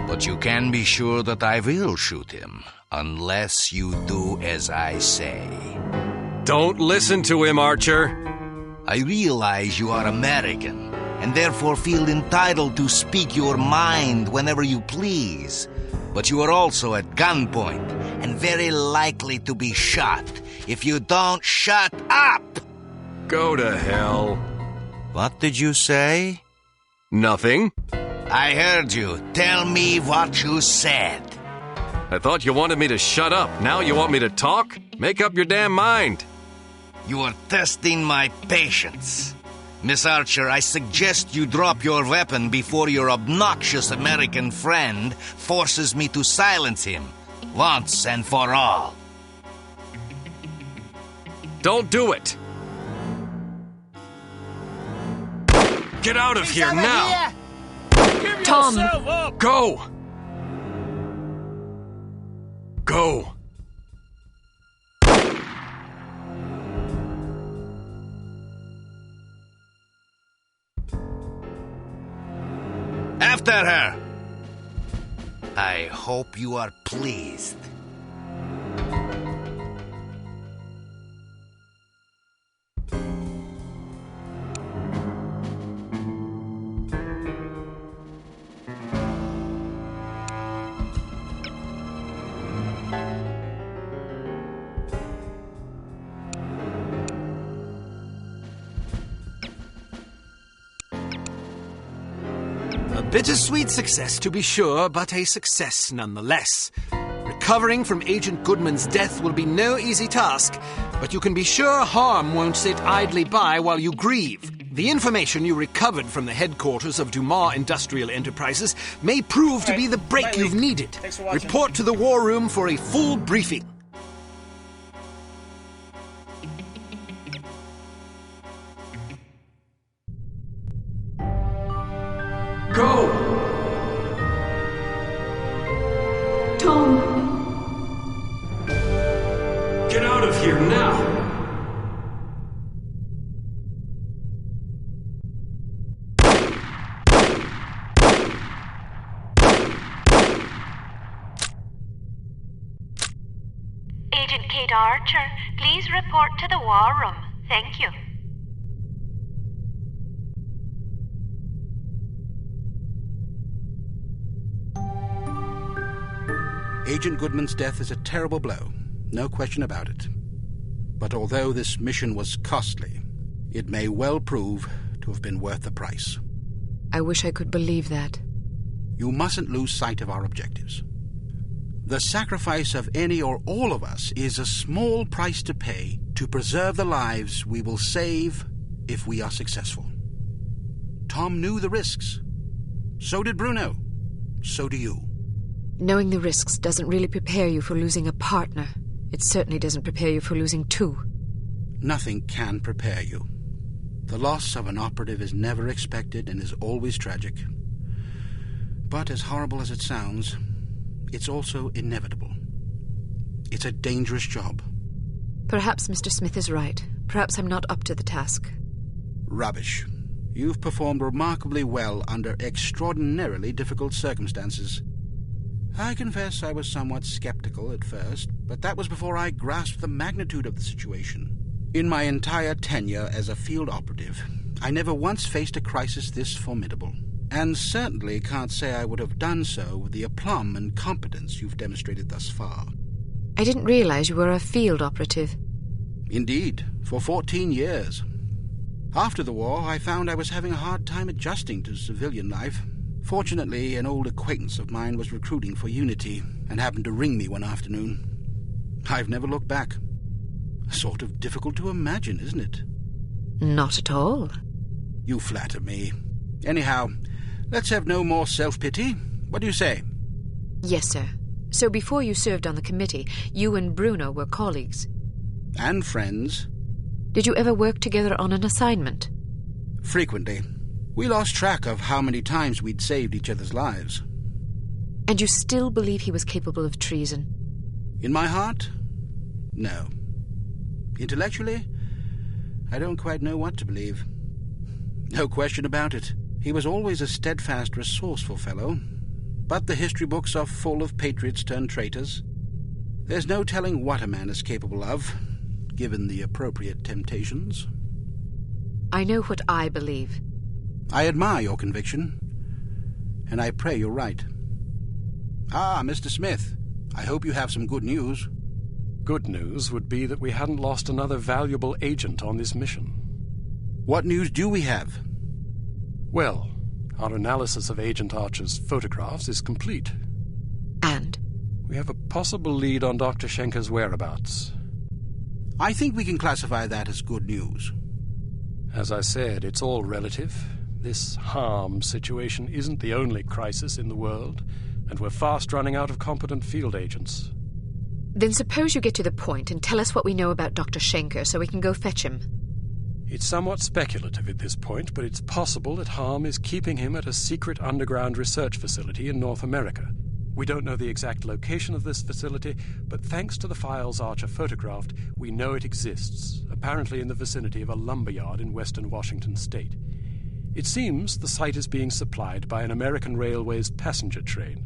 But you can be sure that I will shoot him, unless you do as I say. Don't listen to him, Archer. I realize you are American, and therefore feel entitled to speak your mind whenever you please. But you are also at gunpoint, and very likely to be shot if you don't shut up! Go to hell. What did you say? Nothing. I heard you. Tell me what you said. I thought you wanted me to shut up. Now you want me to talk? Make up your damn mind. You are testing my patience. Miss Archer, I suggest you drop your weapon before your obnoxious American friend forces me to silence him, once and for all. Don't do it! Get out of here now! Tom! Go! Go! After her! I hope you are pleased. Bittersweet success, to be sure, but a success nonetheless. Recovering from Agent Goodman's death will be no easy task, but you can be sure harm won't sit idly by while you grieve. The information you recovered from the headquarters of Dumas Industrial Enterprises may prove to be the break you've needed. Thanks for watching. Report to the war room for a full briefing. Go! Tom! Get out of here now! Agent Kate Archer, please report to the war room. Thank you. Agent Goodman's death is a terrible blow, no question about it. But although this mission was costly, it may well prove to have been worth the price. I wish I could believe that. You mustn't lose sight of our objectives. The sacrifice of any or all of us is a small price to pay to preserve the lives we will save if we are successful. Tom knew the risks. So did Bruno. So do you. Knowing the risks doesn't really prepare you for losing a partner. It certainly doesn't prepare you for losing two. Nothing can prepare you. The loss of an operative is never expected and is always tragic. But as horrible as it sounds, it's also inevitable. It's a dangerous job. Perhaps Mr. Smith is right. Perhaps I'm not up to the task. Rubbish. You've performed remarkably well under extraordinarily difficult circumstances. I confess I was somewhat skeptical at first, but that was before I grasped the magnitude of the situation. In my entire tenure as a field operative, I never once faced a crisis this formidable, and certainly can't say I would have done so with the aplomb and competence you've demonstrated thus far. I didn't realize you were a field operative. Indeed, for 14 years. After the war, I found I was having a hard time adjusting to civilian life. Fortunately, an old acquaintance of mine was recruiting for Unity and happened to ring me one afternoon. I've never looked back. Sort of difficult to imagine, isn't it? Not at all. You flatter me. Anyhow, let's have no more self-pity. What do you say? Yes, sir. So before you served on the committee, you and Bruno were colleagues. And friends. Did you ever work together on an assignment? Frequently. We lost track of how many times we'd saved each other's lives. And you still believe he was capable of treason? In my heart? No. Intellectually? I don't quite know what to believe. No question about it. He was always a steadfast, resourceful fellow. But the history books are full of patriots turned traitors. There's no telling what a man is capable of, given the appropriate temptations. I know what I believe. I admire your conviction, and I pray you're right. Ah, Mr. Smith, I hope you have some good news. Good news would be that we hadn't lost another valuable agent on this mission. What news do we have? Well, our analysis of Agent Archer's photographs is complete. And? We have a possible lead on Dr. Schenker's whereabouts. I think we can classify that as good news. As I said, it's all relative. This harm situation isn't the only crisis in the world, and we're fast running out of competent field agents. Then suppose you get to the point and tell us what we know about Dr. Schenker so we can go fetch him. It's somewhat speculative at this point, but it's possible that harm is keeping him at a secret underground research facility in North America. We don't know the exact location of this facility, but thanks to the files Archer photographed, we know it exists, apparently in the vicinity of a lumberyard in western Washington state. It seems the site is being supplied by an American Railways passenger train.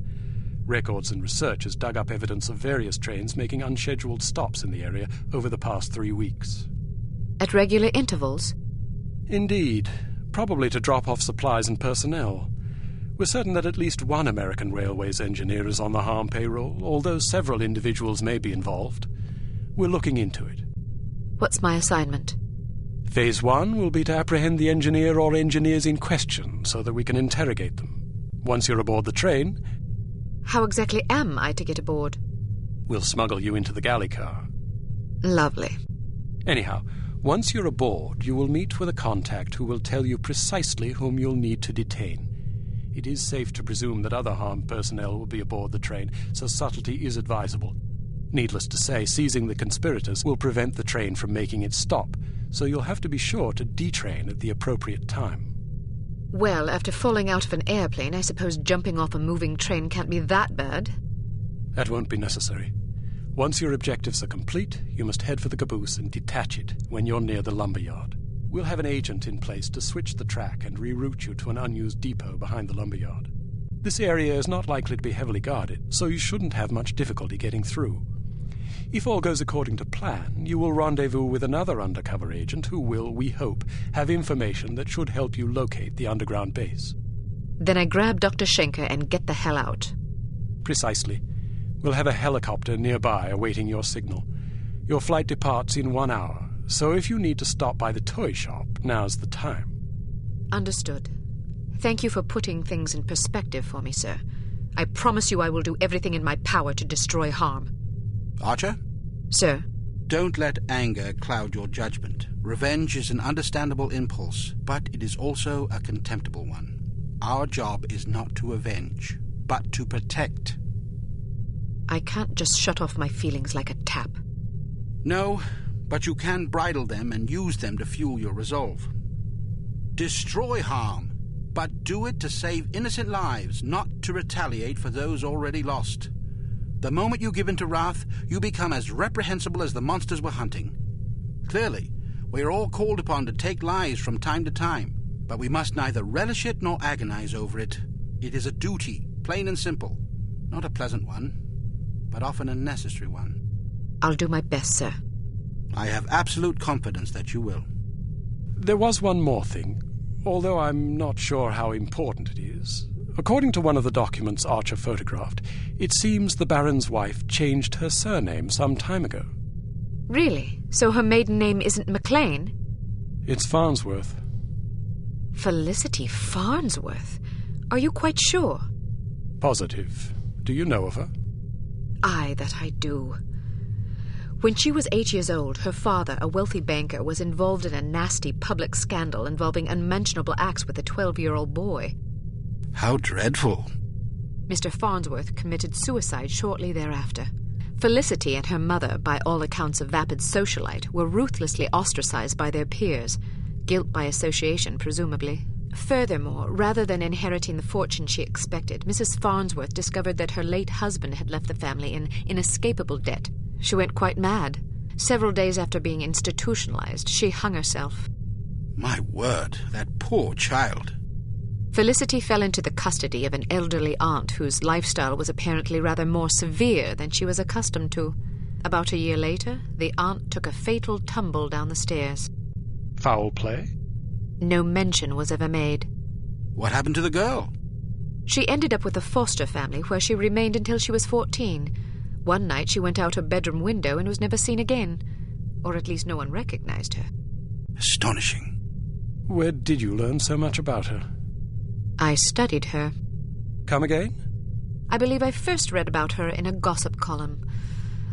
Records and research has dug up evidence of various trains making unscheduled stops in the area over the past 3 weeks. At regular intervals? Indeed. Probably to drop off supplies and personnel. We're certain that at least one American Railways engineer is on the harm payroll, although several individuals may be involved. We're looking into it. What's my assignment? Phase 1 will be to apprehend the engineer or engineers in question so that we can interrogate them. Once you're aboard the train... How exactly am I to get aboard? We'll smuggle you into the galley car. Lovely. Anyhow, once you're aboard, you will meet with a contact who will tell you precisely whom you'll need to detain. It is safe to presume that other harmed personnel will be aboard the train, so subtlety is advisable. Needless to say, seizing the conspirators will prevent the train from making its stop, so you'll have to be sure to detrain at the appropriate time. Well, after falling out of an airplane, I suppose jumping off a moving train can't be that bad. That won't be necessary. Once your objectives are complete, you must head for the caboose and detach it when you're near the lumberyard. We'll have an agent in place to switch the track and reroute you to an unused depot behind the lumberyard. This area is not likely to be heavily guarded, so you shouldn't have much difficulty getting through. If all goes according to plan, you will rendezvous with another undercover agent who will, we hope, have information that should help you locate the underground base. Then I grab Dr. Schenker and get the hell out. Precisely. We'll have a helicopter nearby awaiting your signal. Your flight departs in 1 hour, so if you need to stop by the toy shop, now's the time. Understood. Thank you for putting things in perspective for me, sir. I promise you I will do everything in my power to destroy harm. Archer? Sir? Don't let anger cloud your judgment. Revenge is an understandable impulse, but it is also a contemptible one. Our job is not to avenge, but to protect. I can't just shut off my feelings like a tap. No, but you can bridle them and use them to fuel your resolve. Destroy harm, but do it to save innocent lives, not to retaliate for those already lost. The moment you give in to wrath, you become as reprehensible as the monsters we're hunting. Clearly, we are all called upon to take lives from time to time, but we must neither relish it nor agonize over it. It is a duty, plain and simple. Not a pleasant one, but often a necessary one. I'll do my best, sir. I have absolute confidence that you will. There was one more thing, although I'm not sure how important it is. According to one of the documents Archer photographed, it seems the Baron's wife changed her surname some time ago. Really? So her maiden name isn't McLean? It's Farnsworth. Felicity Farnsworth? Are you quite sure? Positive. Do you know of her? Aye, that I do. When she was 8 years old, her father, a wealthy banker, was involved in a nasty public scandal involving unmentionable acts with a 12-year-old boy. How dreadful. Mr. Farnsworth committed suicide shortly thereafter. Felicity and her mother, by all accounts a vapid socialite, were ruthlessly ostracized by their peers. Guilt by association, presumably. Furthermore, rather than inheriting the fortune she expected, Mrs. Farnsworth discovered that her late husband had left the family in inescapable debt. She went quite mad. Several days after being institutionalized, she hung herself. My word, that poor child. Felicity fell into the custody of an elderly aunt whose lifestyle was apparently rather more severe than she was accustomed to. About a year later, the aunt took a fatal tumble down the stairs. Foul play? No mention was ever made. What happened to the girl? She ended up with a foster family where she remained until she was 14. One night she went out her bedroom window and was never seen again. Or at least no one recognized her. Astonishing. Where did you learn so much about her? I studied her. Come again? I believe I first read about her in a gossip column.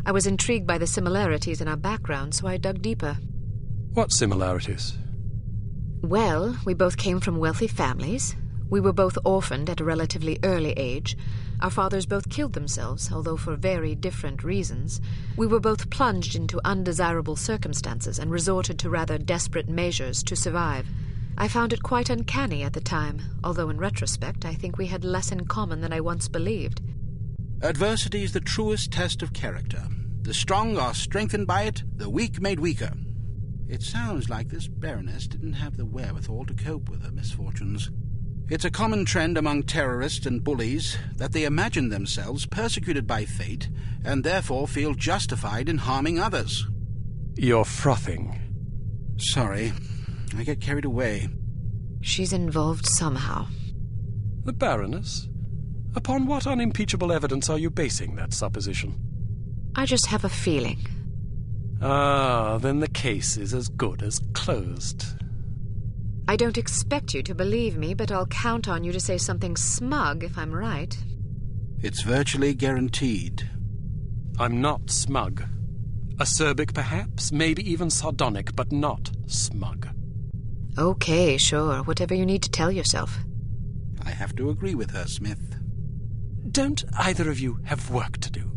I was intrigued by the similarities in our background, so I dug deeper. What similarities? Well, we both came from wealthy families. We were both orphaned at a relatively early age. Our fathers both killed themselves, although for very different reasons. We were both plunged into undesirable circumstances and resorted to rather desperate measures to survive. I found it quite uncanny at the time, although in retrospect I think we had less in common than I once believed. Adversity is the truest test of character. The strong are strengthened by it, the weak made weaker. It sounds like this Baroness didn't have the wherewithal to cope with her misfortunes. It's a common trend among terrorists and bullies that they imagine themselves persecuted by fate and therefore feel justified in harming others. You're frothing. Sorry, I get carried away. She's involved somehow. The Baroness? Upon what unimpeachable evidence are you basing that supposition? I just have a feeling. Ah, then the case is as good as closed. I don't expect you to believe me, but I'll count on you to say something smug if I'm right. It's virtually guaranteed. I'm not smug. Acerbic, perhaps, maybe even sardonic, but not smug. Okay, sure. Whatever you need to tell yourself. I have to agree with her, Smith. Don't either of you have work to do?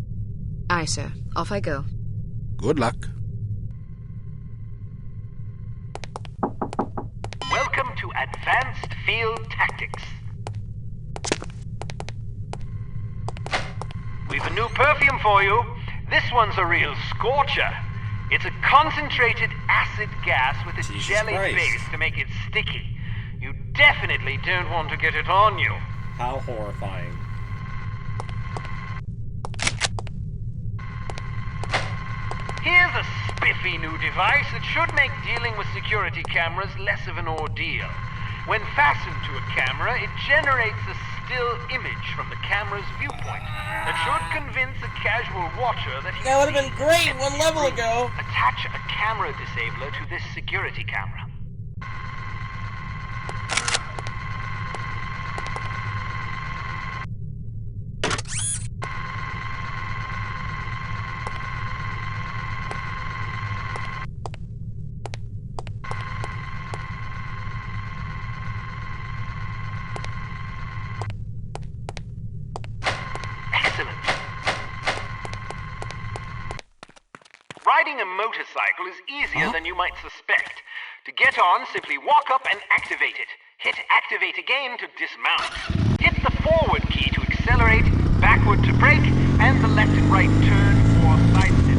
Aye, sir. Off I go. Good luck. Welcome to Advanced Field Tactics. We've a new perfume for you. This one's a real scorcher. It's a concentrated acid gas with a Jesus jelly Christ. base to make it sticky. You definitely don't want to get it on you. How horrifying. Here's a spiffy new device that should make dealing with security cameras less of an ordeal. When fastened to a camera, it generates a still image from the camera's viewpoint that should convince a casual watcher that he... That would have been great one level ago! Attach a camera disabler to this security camera. Riding a motorcycle is easier than you might suspect. To get on, simply walk up and activate it. Hit activate again to dismount. Hit the forward key to accelerate, backward to brake, and the left and right turn or side step.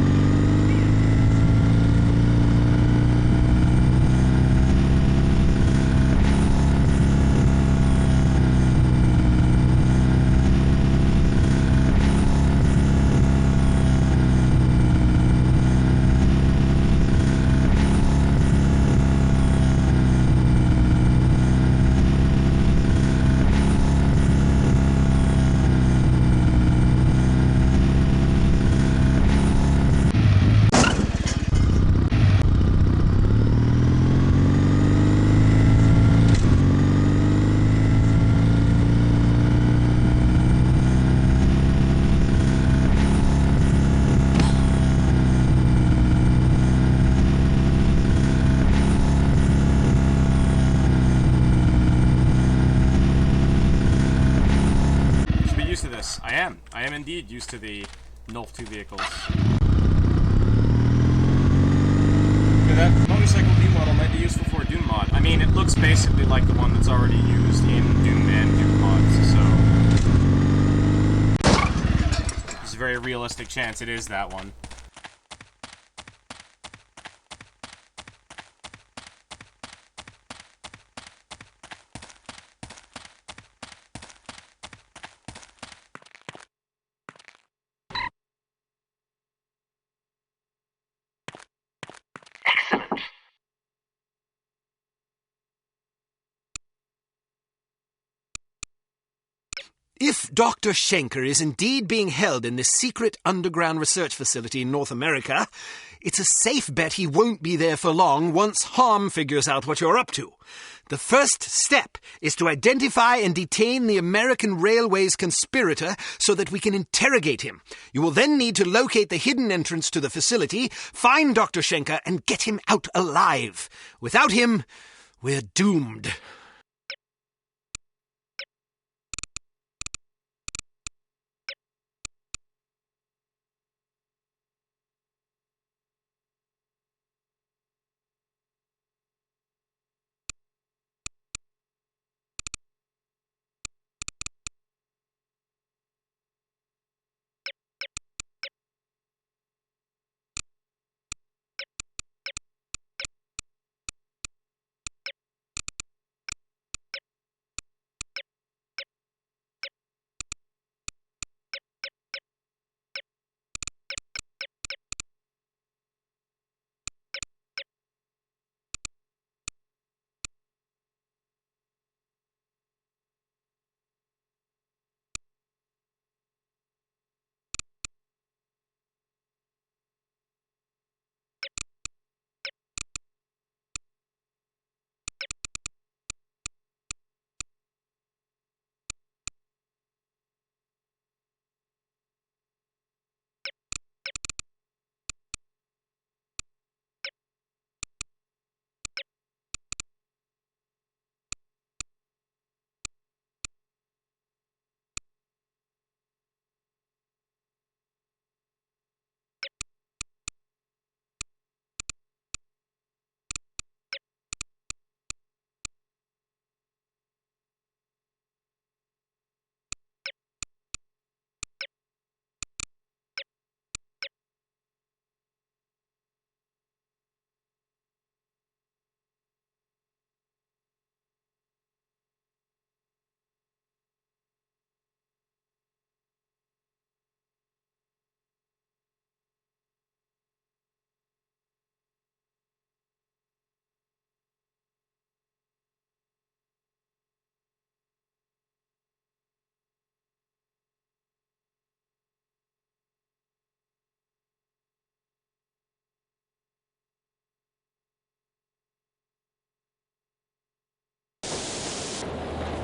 I am indeed used to the NOLF 2 vehicles. Yeah, that motorcycle Doom model might be useful for a Doom mod. I mean, it looks basically like the one that's already used in Doom and Doom mods, so... There's a very realistic chance it is that one. If Dr. Schenker is indeed being held in this secret underground research facility in North America, it's a safe bet he won't be there for long once Harm figures out what you're up to. The first step is to identify and detain the American Railways conspirator so that we can interrogate him. You will then need to locate the hidden entrance to the facility, find Dr. Schenker, and get him out alive. Without him, We're doomed.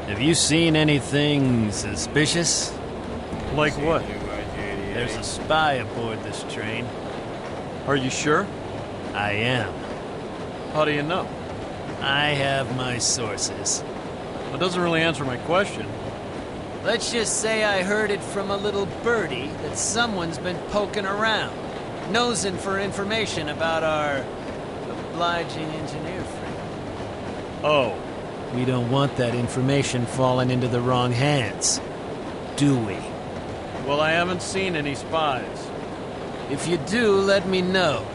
Have you seen anything suspicious? Like what? There's a spy aboard this train. Are you sure? I am. How do you know? I have my sources. That doesn't really answer my question. Let's just say I heard it from a little birdie that someone's been poking around, nosing for information about our obliging engineer friend. Oh. We don't want that information falling into the wrong hands, do we? Well, I haven't seen any spies. If you do, let me know.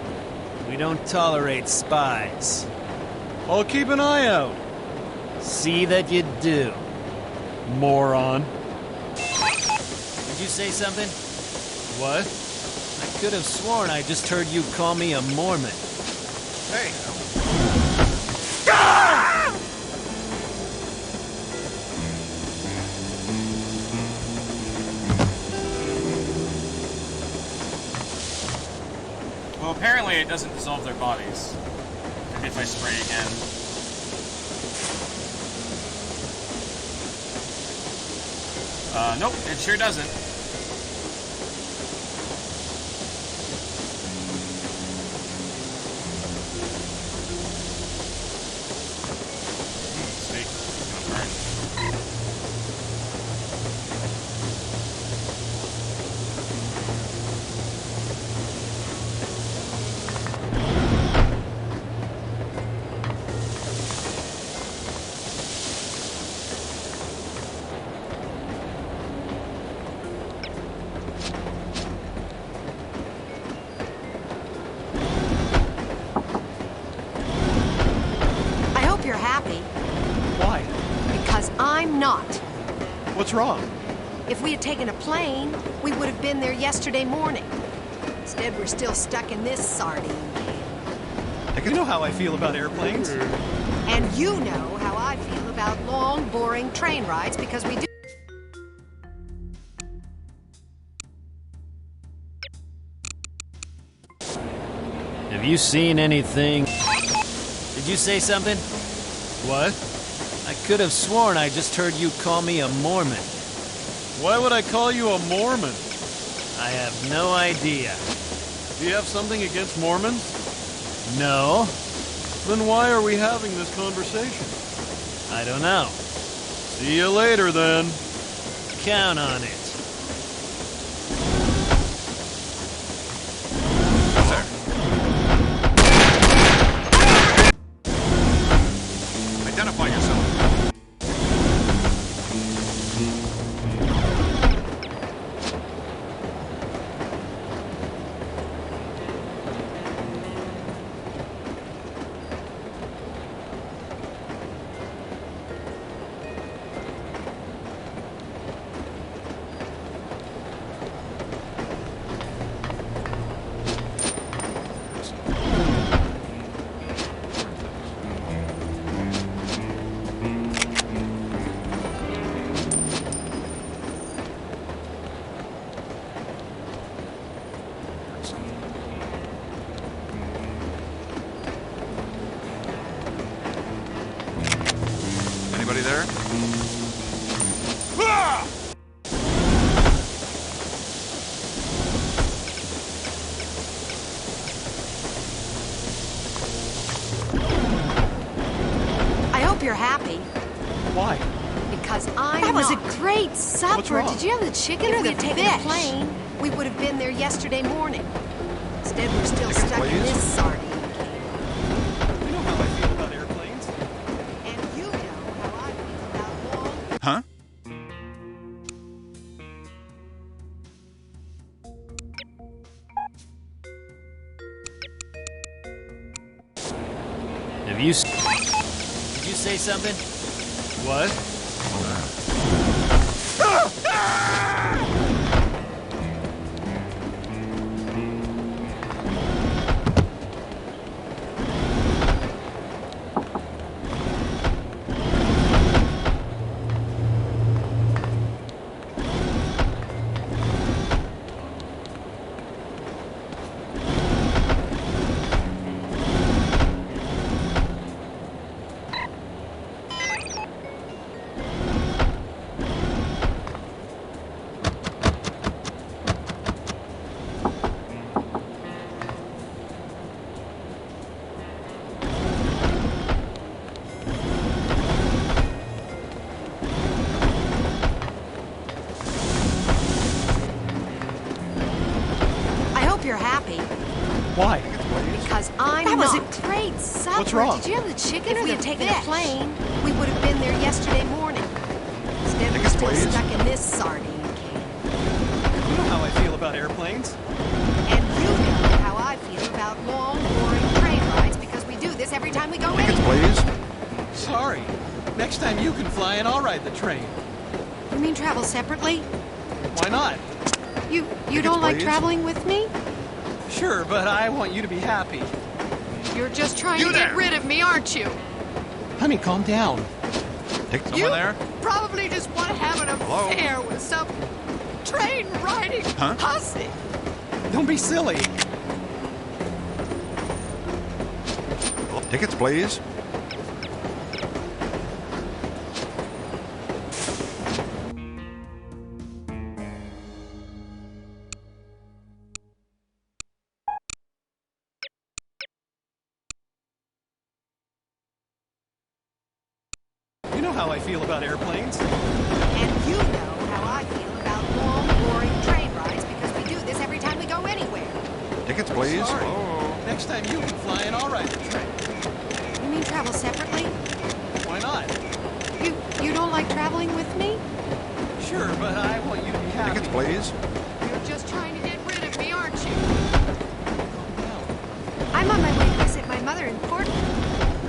We don't tolerate spies. I'll keep an eye out. See that you do. Moron. Did you say something? What? I could have sworn I just heard you call me a Mormon. Hey. Well, apparently it doesn't dissolve their bodies. If I spray again. Nope, it sure doesn't. Steak is gonna burn. I'm not. What's wrong? If we had taken a plane, we would have been there yesterday morning. Instead, we're still stuck in this sardine can. You know how I feel about airplanes. And you know how I feel about long, boring train rides because we do. Have you seen anything? Did you say something? What? I could have sworn I just heard you call me a Mormon. Why would I call you a Mormon? I have no idea. Do you have something against Mormons? No. Then why are we having this conversation? I don't know. See you later, then. Count on it. Identify yourself. Anybody there? I hope you're happy. Why? Because I'm That was a not. great supper. What's wrong? Did you have the chicken If or we the had taken a fish? plane, we would have been there yesterday morning. Instead, we're still stuck in this sardine can. You know how I feel about airplanes. And you know how I feel about long. Huh? Did you say something? What? I hope you're happy. Why? Because I'm That was not. a great supper. What's wrong? Did you have the chicken If or we the had taken fish? a plane, we would have been there yesterday morning. Instead, we're Tickets, still please. stuck in this sardine can. You know how I feel about airplanes. And you know how I feel about long, boring train rides because we do this every time we go Tickets, anywhere. please. Sorry. Next time you can fly and I'll ride the train. You mean travel separately? Why not? You Tickets, don't like please. traveling with me? Sure, but I want you to be happy. You're just trying You to get there. rid of me, aren't you? Honey, calm down. Someone You there? probably just want to have an Hello? affair with some train riding Huh? hussy. Don't be silly. Tickets, please. You know how I feel about airplanes. And you know how I feel about long, boring train rides because we do this every time we go anywhere. Tickets, please. Sorry. Oh. Next time you can fly and I'll ride the train. You mean travel separately? Why not? You don't like traveling with me? Sure, but I want you to be happy. Tickets, please. You're just trying to get rid of me, aren't you? I'm on my way to visit my mother in Portland.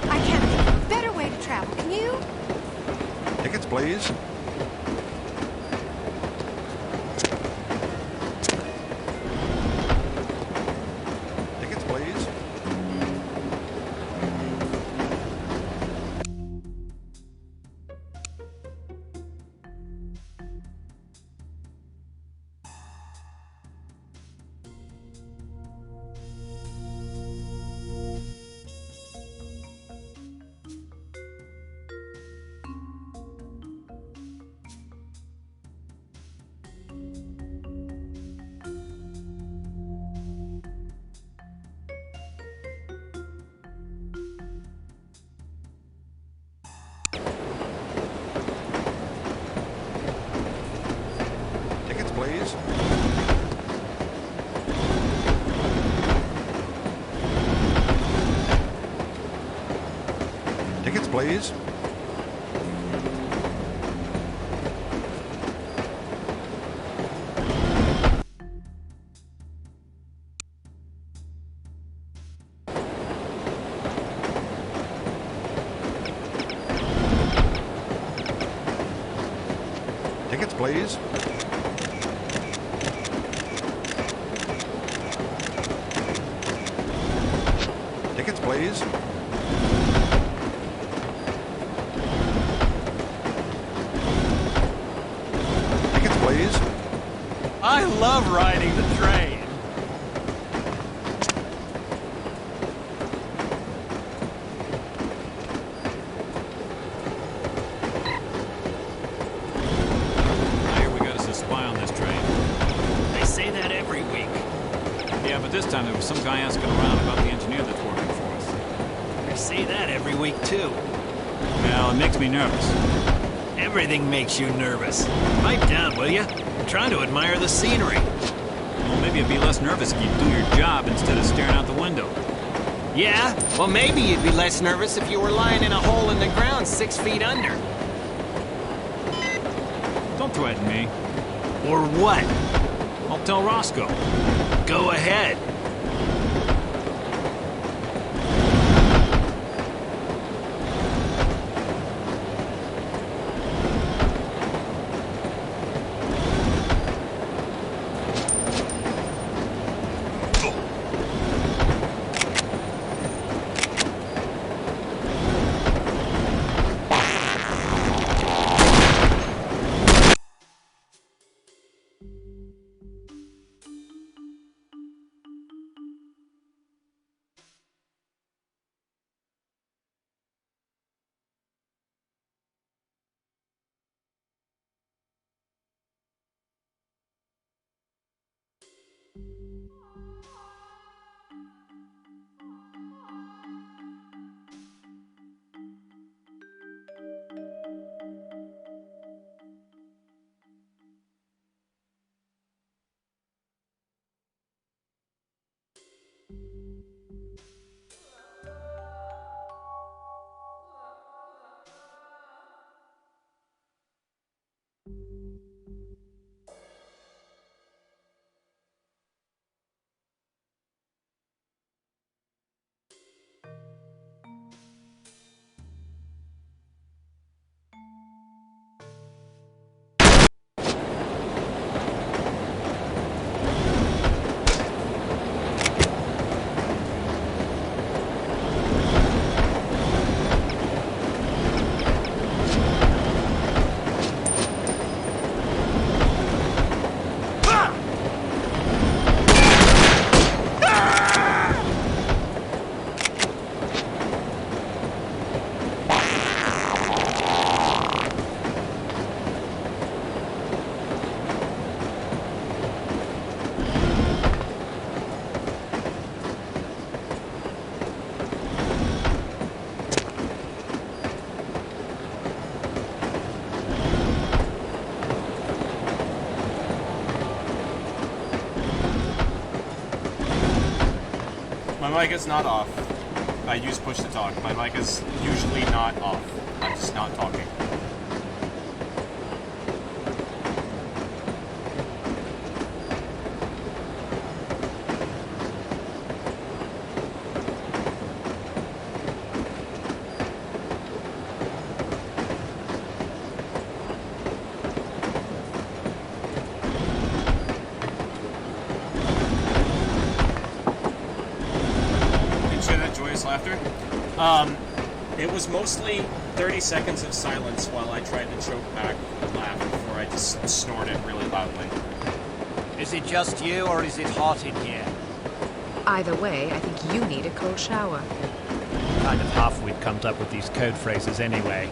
I can't think of a better way to travel, can you? Tickets, please. Tickets, please. please. Tickets, please. Tickets, please. Tickets, please. Tickets, please. I love riding the train. This time there was some guy asking around about the engineer that's working for us. I say that every week, too. Well, it makes me nervous. Everything makes you nervous. Pipe down, will you? I'm trying to admire the scenery. Well, maybe you'd be less nervous if you'd do your job instead of staring out the window. Yeah? Well, maybe you'd be less nervous if you were lying in a hole in the ground 6 feet under. Don't threaten me. Or what? I'll tell Roscoe. Go ahead. My mic is not off. I use push to talk. My mic is usually not off. I'm just not talking. Laughter. It was mostly 30 seconds of silence while I tried to choke back a laugh before I just snorted really loudly. Is it just you, or is it hot in here? Either way, I think you need a cold shower. Kind of half-wit comes up with these code phrases anyway.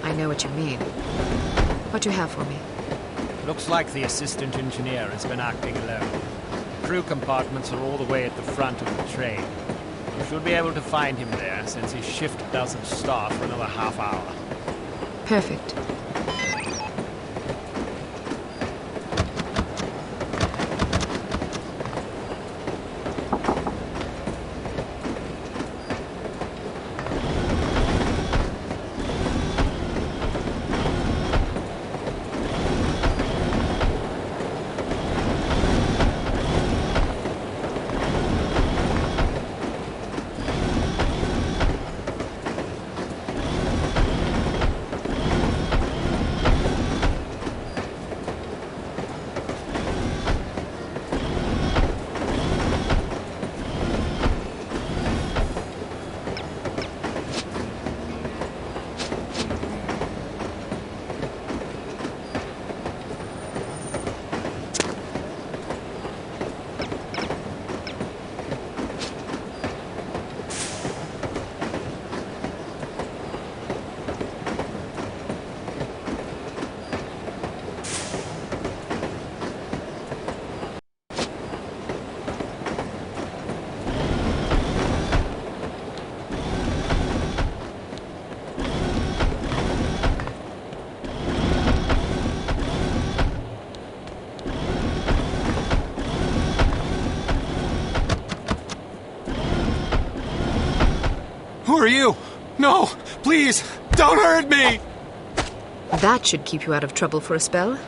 I know what you mean. What do you have for me? Looks like the assistant engineer has been acting alone. Crew compartments are all the way at the front of the train. You should be able to find him there, since his shift doesn't start for another half hour. Perfect. are you? No, please, don't hurt me! That should keep you out of trouble for a spell.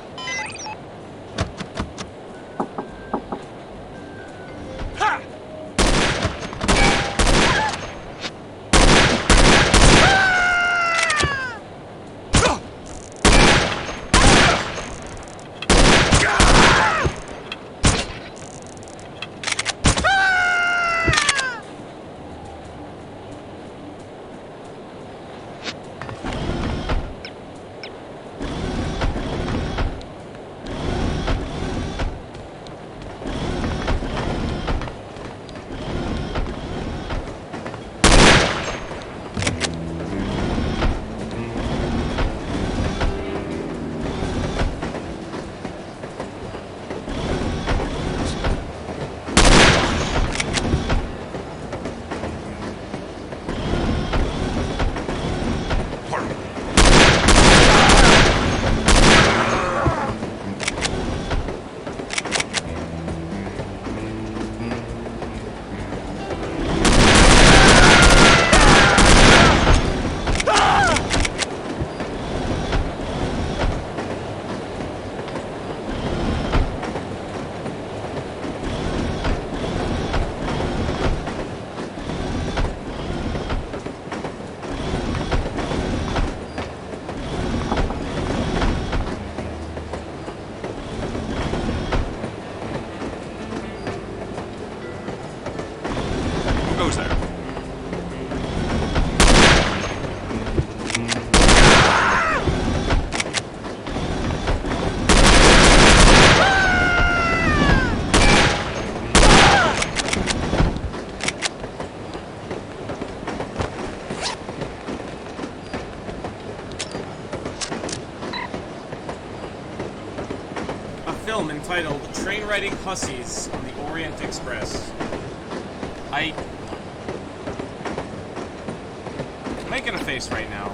Entitled Train Riding Hussies on the Orient Express. I'm making a face right now.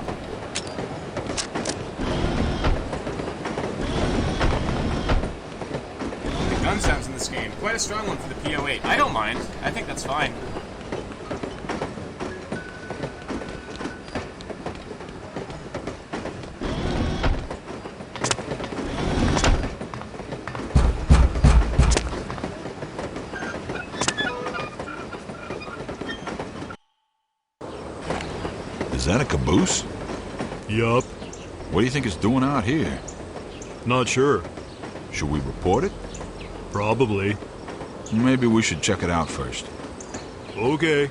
The gun sounds in this game. Quite a strong one for the PO8. I don't mind. I think that's fine. Is that a caboose? Yup. What do you think it's doing out here? Not sure. Should we report it? Probably. Maybe we should check it out first. Okay.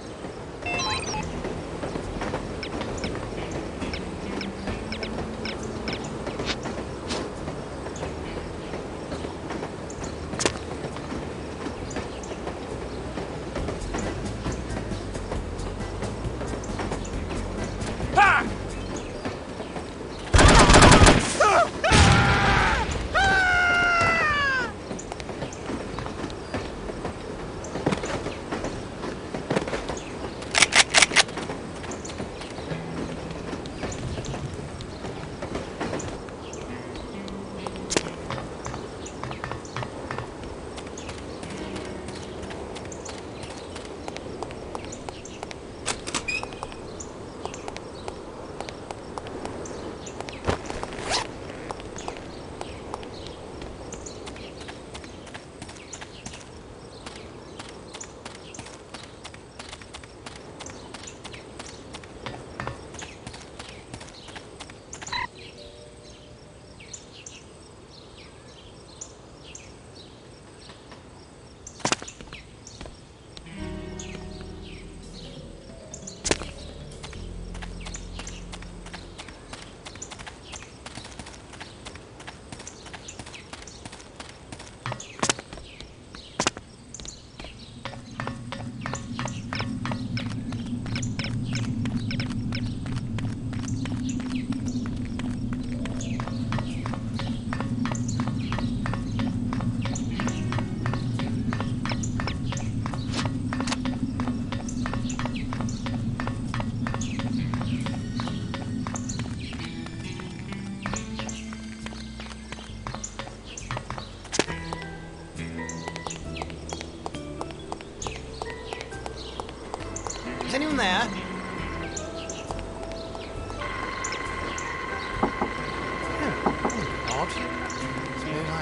Is anyone there?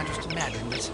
just imagined it.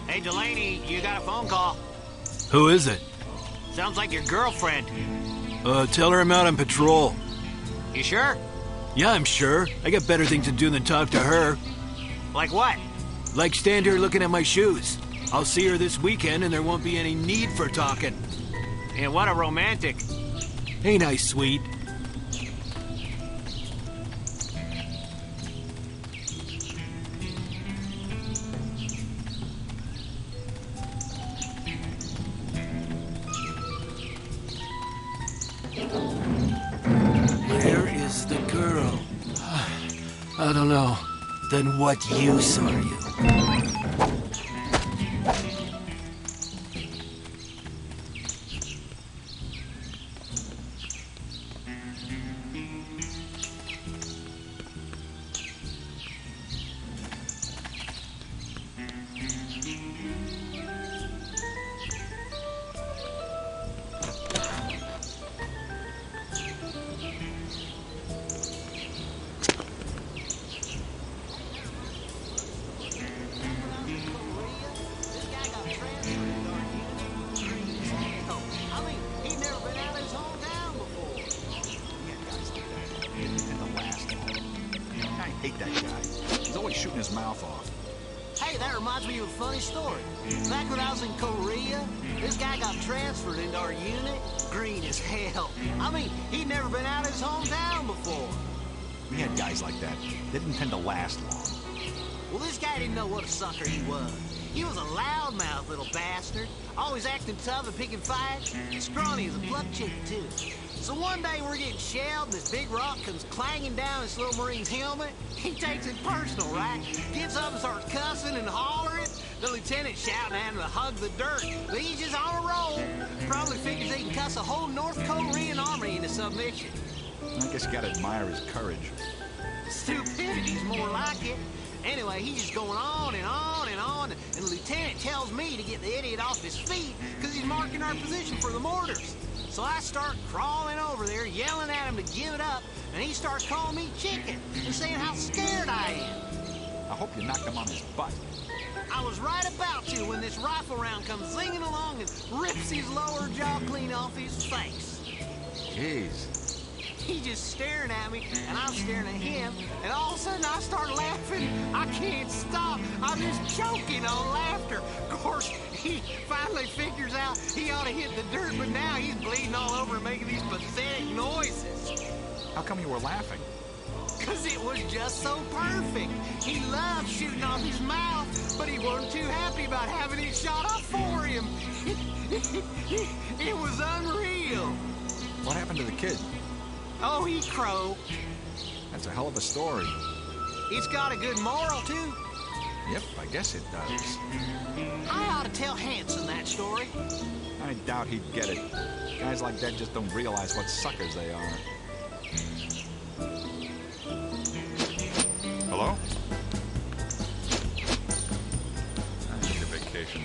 Hey, Delaney, you got a phone call. Who is it? Sounds like your girlfriend. Tell her I'm out on patrol. You sure? Yeah, I'm sure. I got better things to do than talk to her. Like what? Like stand here looking at my shoes. I'll see her this weekend and there won't be any need for talking. And what a romantic. Ain't I sweet? Where is the girl? I don't know. Then what use are you? Hate that guy. He's always shooting his mouth off. Hey, that reminds me of a funny story. Back when I was in Korea, this guy got transferred into our unit. Green as hell. I mean, he'd never been out of his hometown before. We had guys like that. They didn't tend to last long. Well, this guy didn't know what a sucker he was. He was a loudmouth little bastard, always acting tough and picking fights. Scrawny as a pluck chicken, too. So one day we're getting shelled and this big rock comes clanging down this little Marine's helmet. He takes it personal, right? Gets up and starts cussing and hollering. The lieutenant shouting at him to hug the dirt. But he's just on a roll. Probably figures he can cuss a whole North Korean army into submission. I guess you gotta admire his courage. Stupidity's more like it. Anyway, he's just going on and on and on, and the lieutenant tells me to get the idiot off his feet because he's marking our position for the mortars. So I start crawling over there, yelling at him to give it up, and he starts calling me chicken and saying how scared I am. I hope you knocked him on his butt. I was right about to when this rifle round comes zinging along and rips his lower jaw clean off his face. Jeez. He's just staring at me, and I'm staring at him, and all of a sudden I start laughing. I can't stop. I'm just choking on laughter. Of course, he finally figures out he ought to hit the dirt, but now he's bleeding all over and making these pathetic noises. How come you were laughing? Because it was just so perfect. He loved shooting off his mouth, but he wasn't too happy about having it shot off for him. It was unreal. What happened to the kid? Oh, he croaked. That's a hell of a story. It's got a good moral, too. Yep, I guess it does. I ought to tell Hanson that story. I doubt he'd get it. Guys like that just don't realize what suckers they are. Hello? I need a vacation.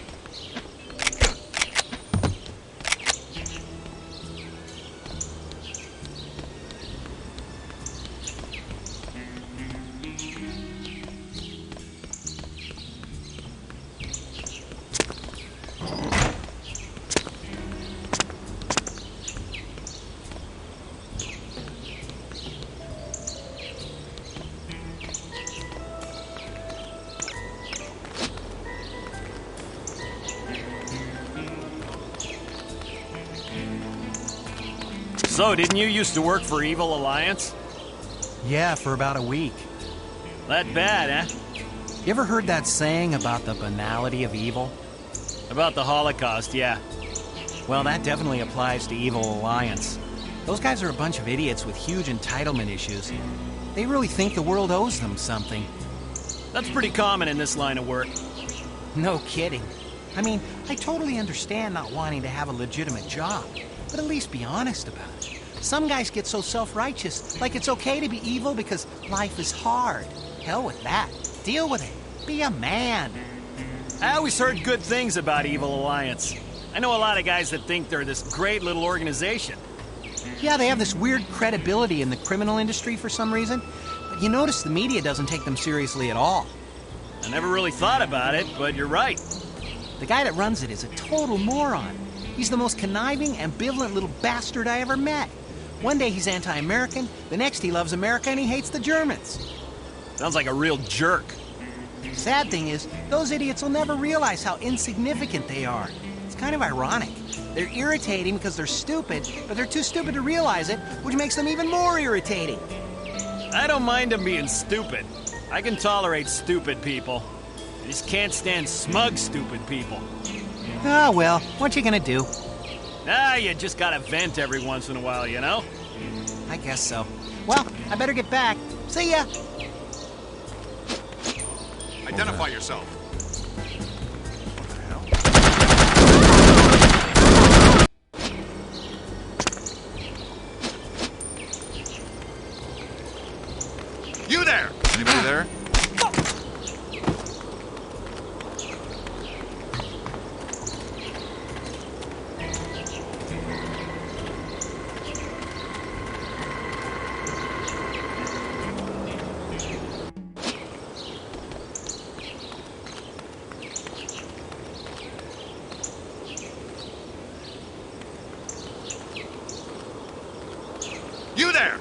So, didn't you used to work for Evil Alliance? Yeah, for about a week. That bad, eh? You ever heard that saying about the banality of evil? About the Holocaust, yeah. Well, that definitely applies to Evil Alliance. Those guys are a bunch of idiots with huge entitlement issues. They really think the world owes them something. That's pretty common in this line of work. No kidding. I mean, I totally understand not wanting to have a legitimate job, but at least be honest about it. Some guys get so self-righteous, like it's okay to be evil because life is hard. Hell with that. Deal with it. Be a man. I always heard good things about Evil Alliance. I know a lot of guys that think they're this great little organization. Yeah, they have this weird credibility in the criminal industry for some reason, but you notice the media doesn't take them seriously at all. I never really thought about it, but you're right. The guy that runs it is a total moron. He's the most conniving, ambivalent little bastard I ever met. One day he's anti-American, the next he loves America and he hates the Germans. Sounds like a real jerk. Sad thing is, those idiots will never realize how insignificant they are. It's kind of ironic. They're irritating because they're stupid, but they're too stupid to realize it, which makes them even more irritating. I don't mind them being stupid. I can tolerate stupid people. I just can't stand smug, stupid people. Ah, well, what you gonna do? You just gotta vent every once in a while, you know? I guess so. Well, I better get back. See ya! Identify yourself. You there! Anybody there? You there!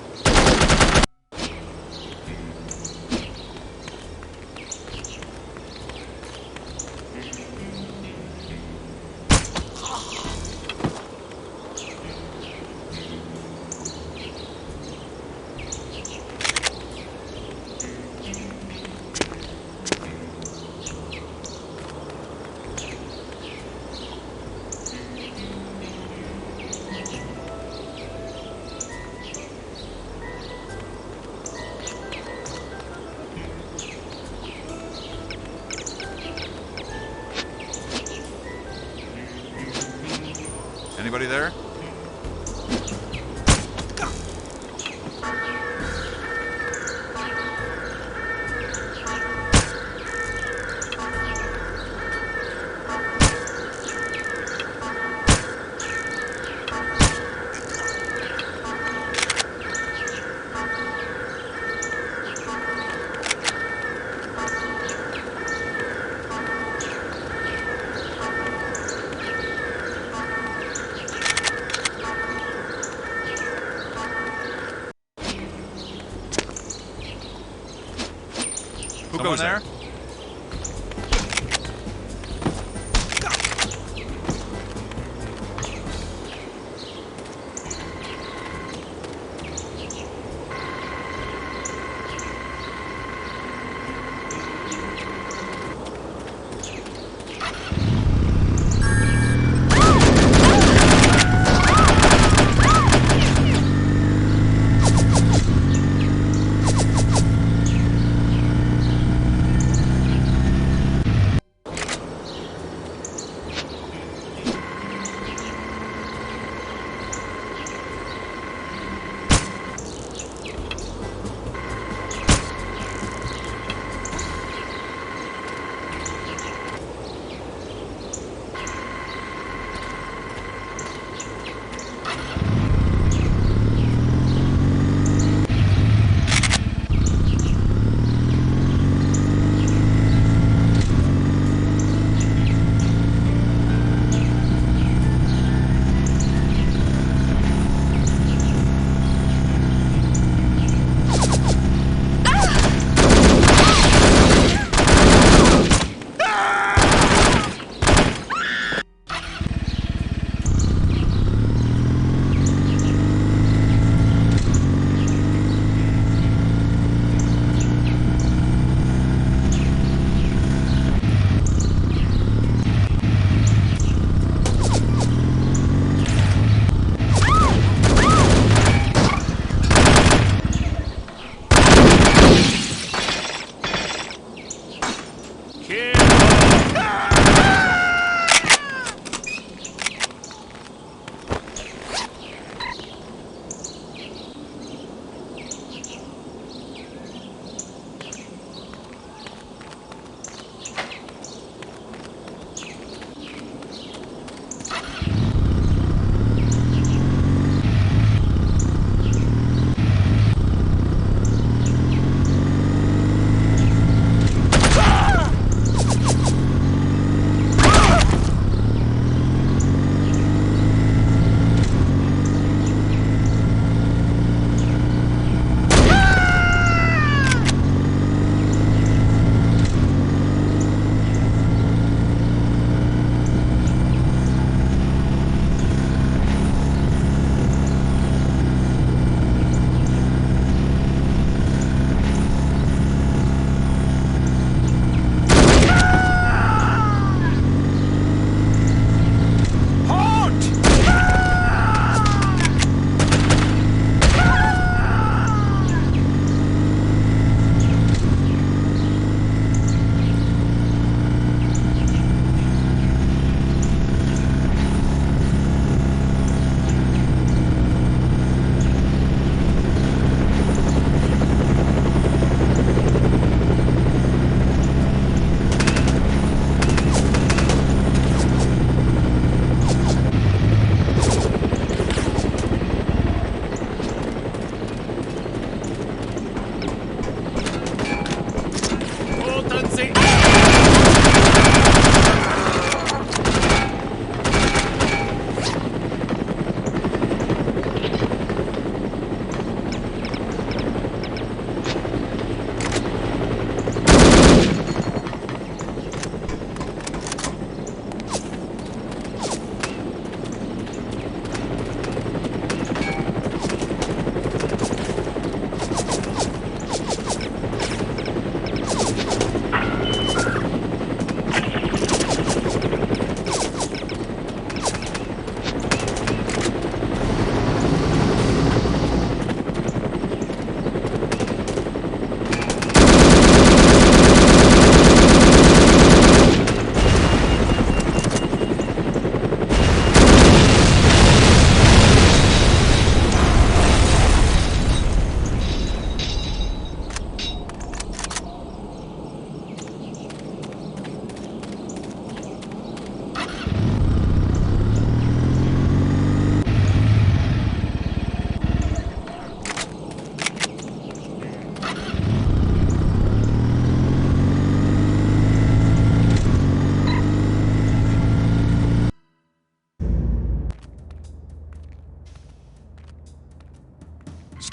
Anybody there? Who goes there?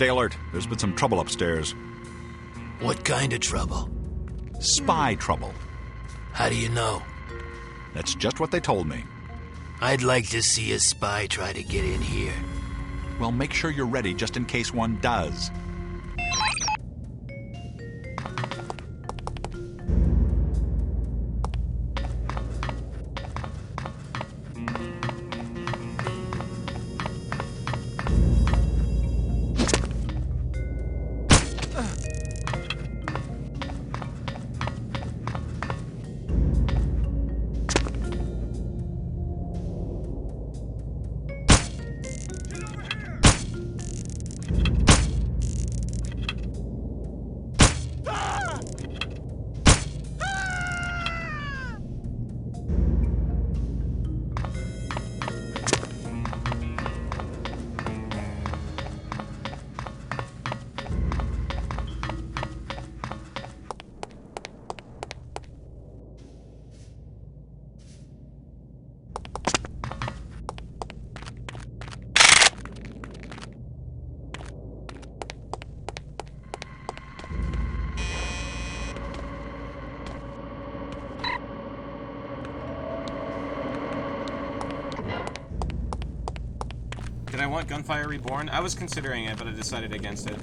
Stay alert. There's been some trouble upstairs. What kind of trouble? Spy trouble. How do you know? That's just what they told me. I'd like to see a spy try to get in here. Well, make sure you're ready just in case one does. Did I want Gunfire Reborn? I was considering it, but I decided against it.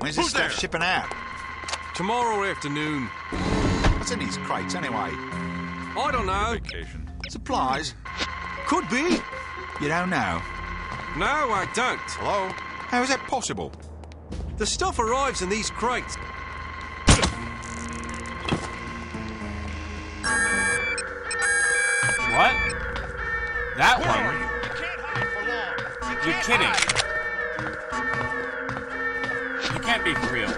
When's this stuff shipping out? Tomorrow afternoon. What's in these crates, anyway? I don't know. Vacation. Supplies? Could be. You don't know? No, I don't. Hello? How is that possible? The stuff arrives in these crates. What? That one? You're kidding. You can't be for real.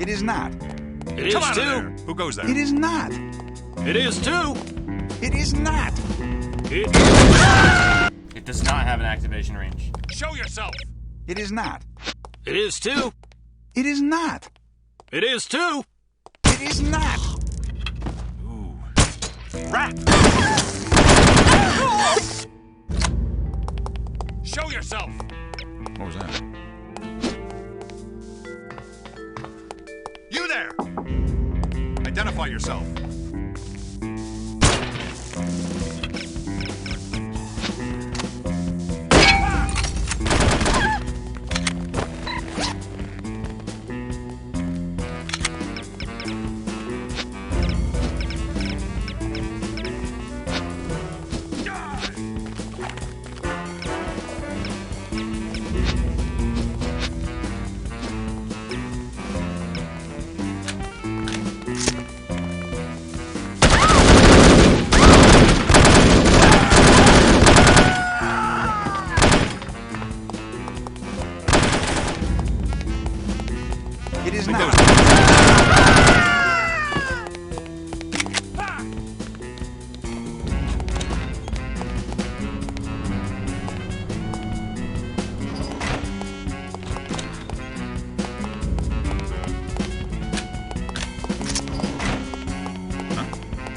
It is not. It is too. Who goes there? It is not. It is too. It is not. It is. It does not have an activation range. Show yourself. It is not. It is too. It is not. It is too. It is not. Ooh. Rat! Show yourself. What was that? You there! Identify yourself. It is not.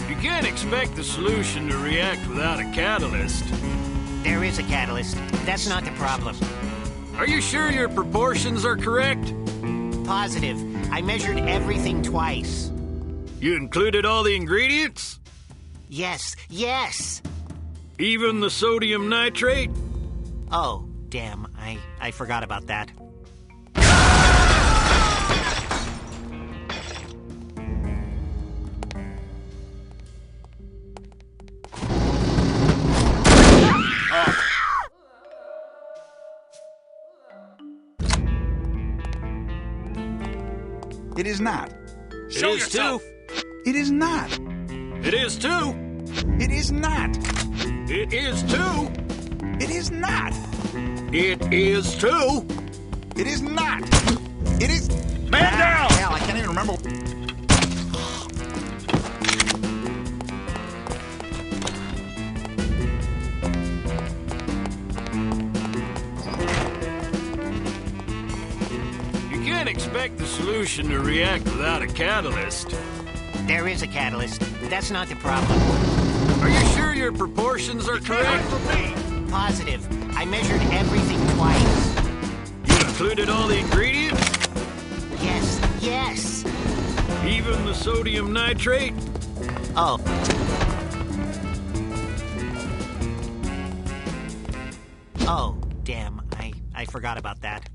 You can't expect the solution to react without a catalyst. There is a catalyst. That's not the problem. Are you sure your proportions are correct? Positive. I measured everything twice. You included all the ingredients? Yes, yes. Even the sodium nitrate? Oh, damn. I forgot about that. It is not. Show yourself. It is not. It is too. It is not. It is too. It is not. It is too. It is not. It is. Man down! Hell, I can't even remember. You can't expect the solution to react without a catalyst. There is a catalyst. That's not the problem. Are you sure your proportions are correct? Positive. I measured everything twice. You included all the ingredients? Yes, yes. Even the sodium nitrate? Oh. Oh, damn. I forgot about that.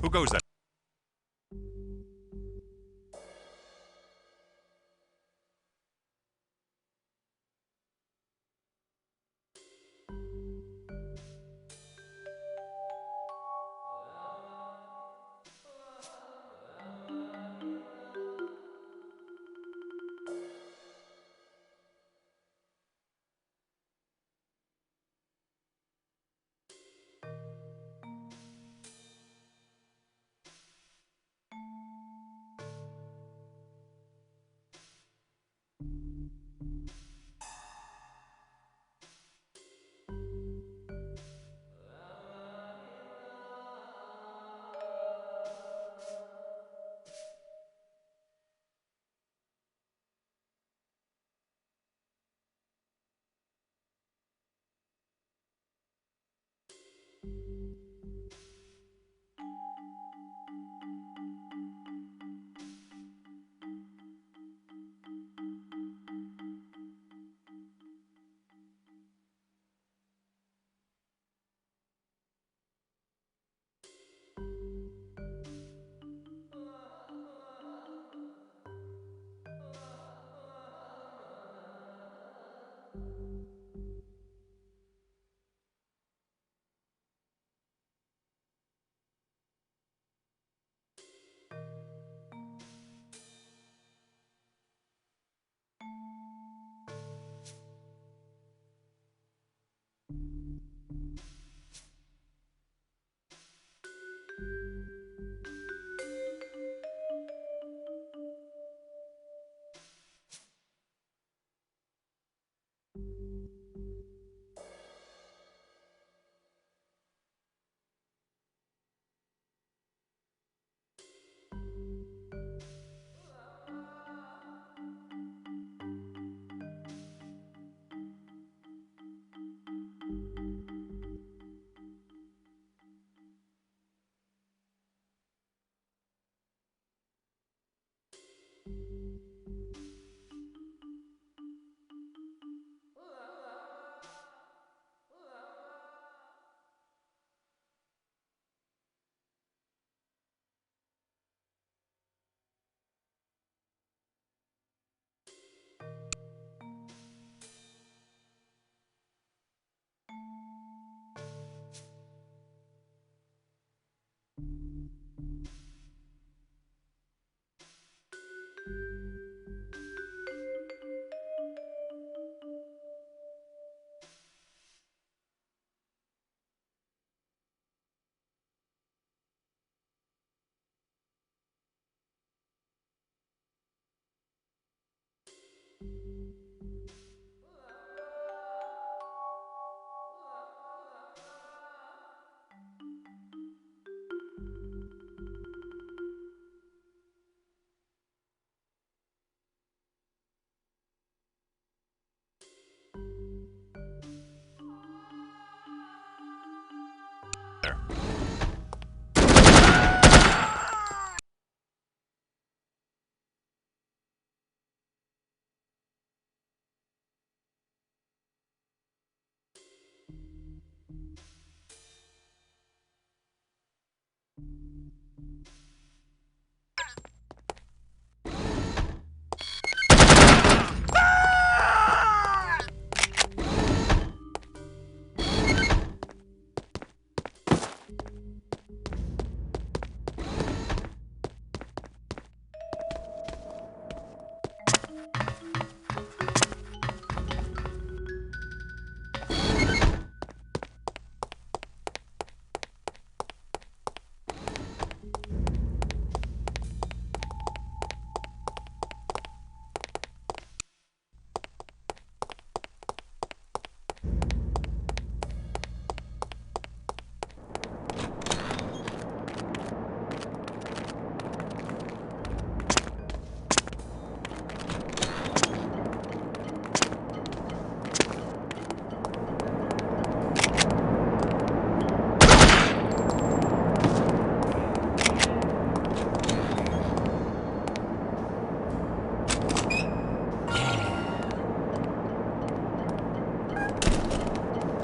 Who goes there?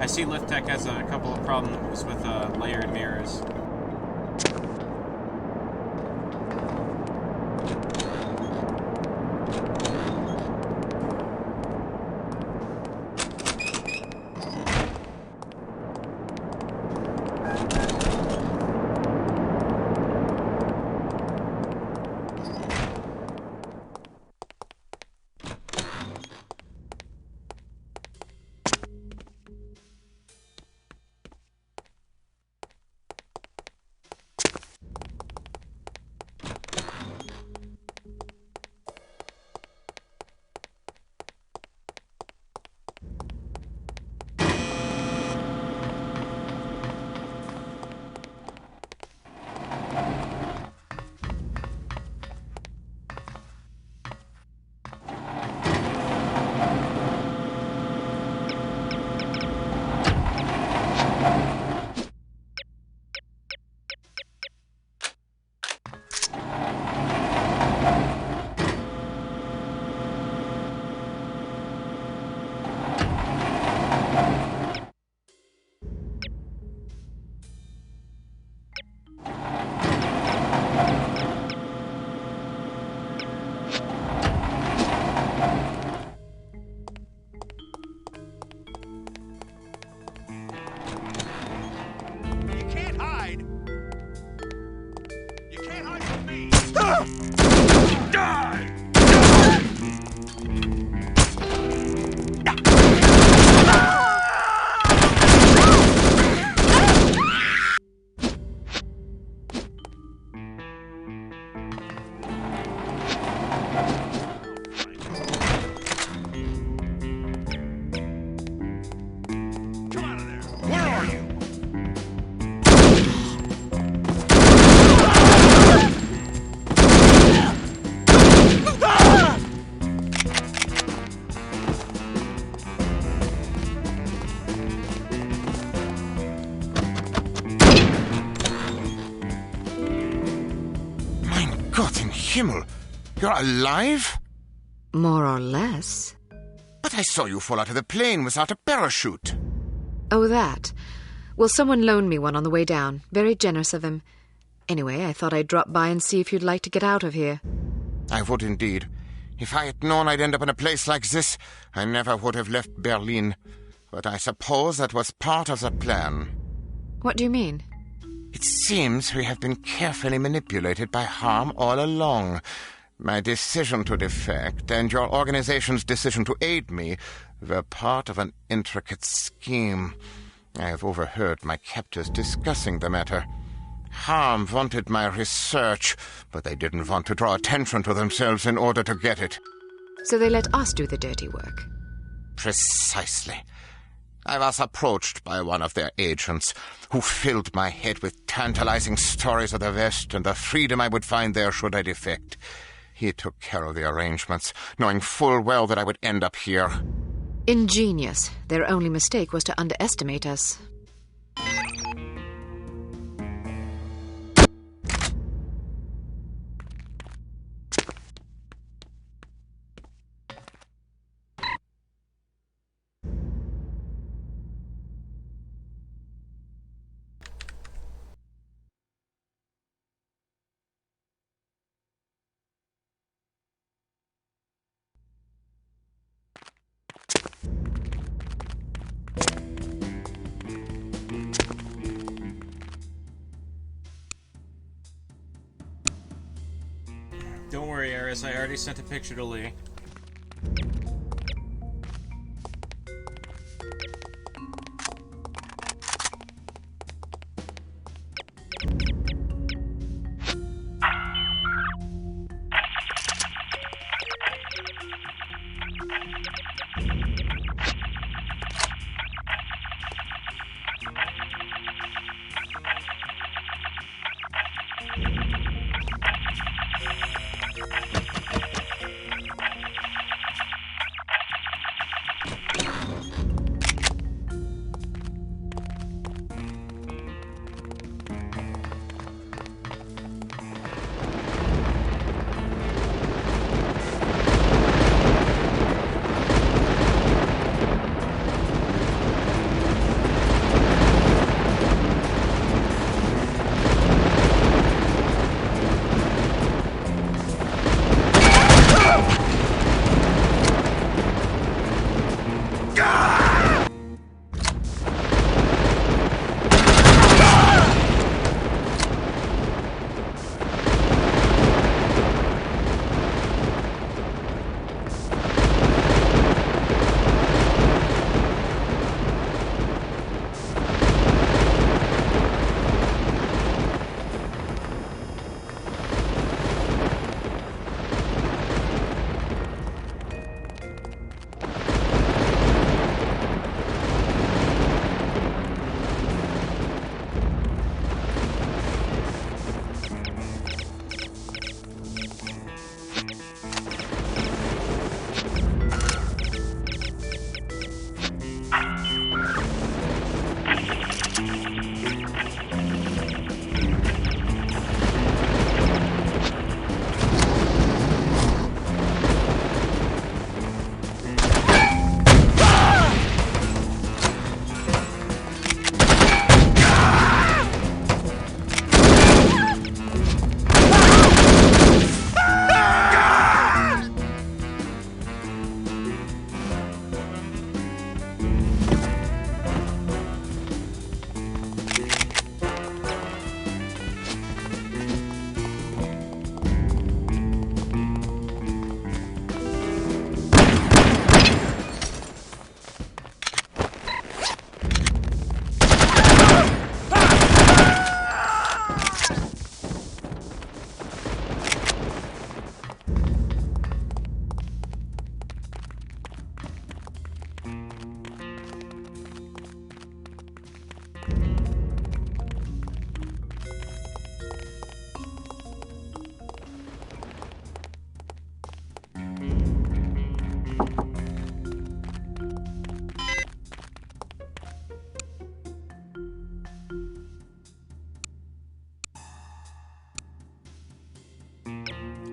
I see Lift Tech has a couple of problems with layered mirrors. Himmel! You're alive? More or less. But I saw you fall out of the plane without a parachute. Oh, that. Well, someone loaned me one on the way down. Very generous of him. Anyway, I thought I'd drop by and see if you'd like to get out of here. I would indeed. If I had known I'd end up in a place like this, I never would have left Berlin. But I suppose that was part of the plan. What do you mean? It seems we have been carefully manipulated by Harm all along. My decision to defect and your organization's decision to aid me were part of an intricate scheme. I have overheard my captors discussing the matter. Harm wanted my research, but they didn't want to draw attention to themselves in order to get it. So they let us do the dirty work. Precisely. I was approached by one of their agents, who filled my head with tantalizing stories of the West and the freedom I would find there should I defect. He took care of the arrangements, knowing full well that I would end up here. Ingenious. Their only mistake was to underestimate us. Don't worry, Eris, I already sent a picture to Lee.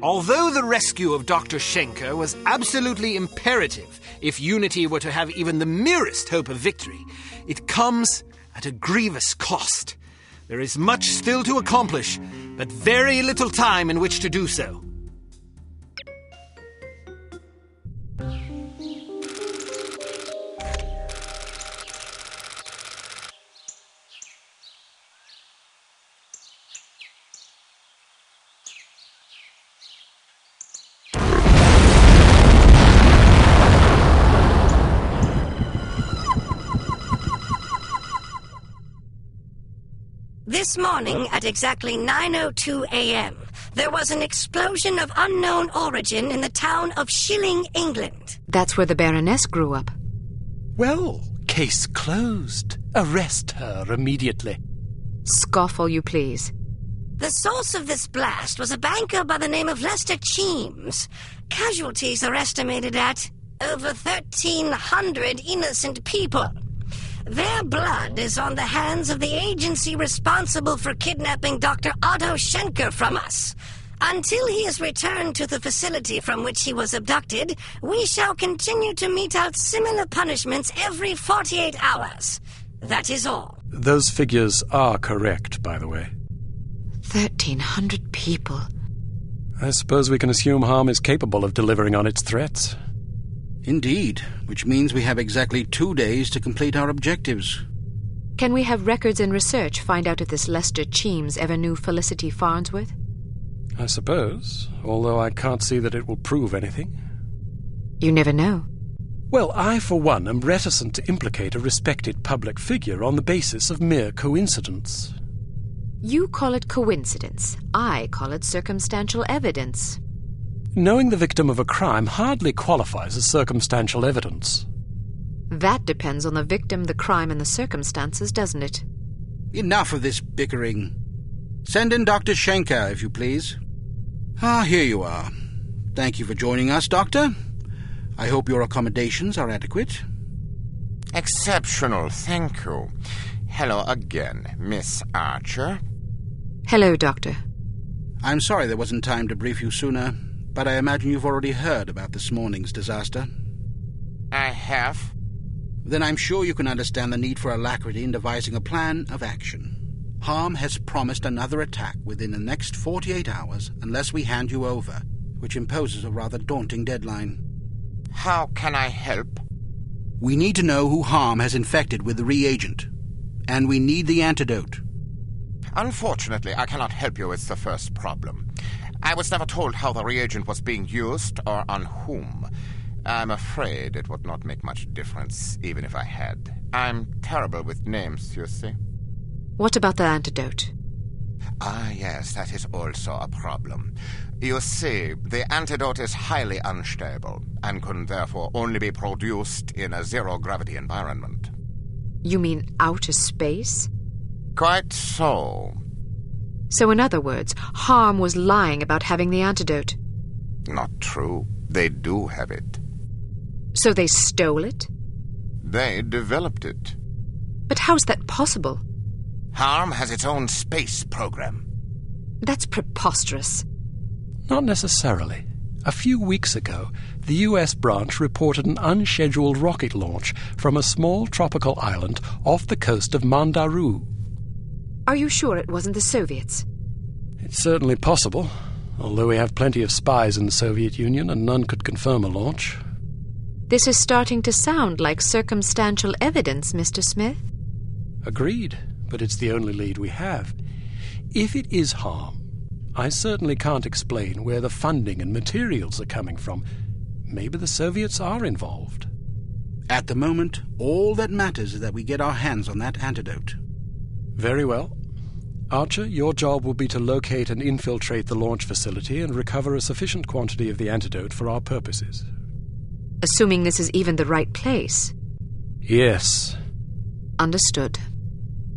Although the rescue of Dr. Schenker was absolutely imperative if Unity were to have even the merest hope of victory, it comes at a grievous cost. There is much still to accomplish, but very little time in which to do so. This morning at exactly 9:02 a.m., there was an explosion of unknown origin in the town of Shilling, England. That's where the Baroness grew up. Well, case closed. Arrest her immediately. Scoff all you please. The source of this blast was a banker by the name of Lester Cheems. Casualties are estimated at over 1,300 innocent people. Their blood is on the hands of the agency responsible for kidnapping Dr. Otto Schenker from us. Until he is returned to the facility from which he was abducted, we shall continue to mete out similar punishments every 48 hours. That is all. Those figures are correct, by the way. 1,300 people. I suppose we can assume Harm is capable of delivering on its threats. Indeed, which means we have exactly 2 days to complete our objectives. Can we have records and research find out if this Lester Cheems ever knew Felicity Farnsworth? I suppose, although I can't see that it will prove anything. You never know. Well, I, for one, am reticent to implicate a respected public figure on the basis of mere coincidence. You call it coincidence. I call it circumstantial evidence. Knowing the victim of a crime hardly qualifies as circumstantial evidence. That depends on the victim, the crime, and the circumstances, doesn't it? Enough of this bickering. Send in Dr. Schenker, if you please. Ah, here you are. Thank you for joining us, Doctor. I hope your accommodations are adequate. Exceptional, thank you. Hello again, Miss Archer. Hello, Doctor. I'm sorry there wasn't time to brief you sooner, but I imagine you've already heard about this morning's disaster. I have. Then I'm sure you can understand the need for alacrity in devising a plan of action. Harm has promised another attack within the next 48 hours unless we hand you over, which imposes a rather daunting deadline. How can I help? We need to know who Harm has infected with the reagent, and we need the antidote. Unfortunately, I cannot help you with the first problem. I was never told how the reagent was being used or on whom. I'm afraid it would not make much difference, even if I had. I'm terrible with names, you see. What about the antidote? Ah, yes, that is also a problem. You see, the antidote is highly unstable and can therefore only be produced in a zero-gravity environment. You mean outer space? Quite so. So in other words, Harm was lying about having the antidote. Not true. They do have it. So they stole it? They developed it. But how's that possible? Harm has its own space program. That's preposterous. Not necessarily. A few weeks ago, the U.S. branch reported an unscheduled rocket launch from a small tropical island off the coast of Mandaru. Are you sure it wasn't the Soviets? It's certainly possible, although we have plenty of spies in the Soviet Union and none could confirm a launch. This is starting to sound like circumstantial evidence, Mr. Smith. Agreed, but it's the only lead we have. If it is Harm, I certainly can't explain where the funding and materials are coming from. Maybe the Soviets are involved. At the moment, all that matters is that we get our hands on that antidote. Very well. Archer, your job will be to locate and infiltrate the launch facility and recover a sufficient quantity of the antidote for our purposes. Assuming this is even the right place. Yes. Understood.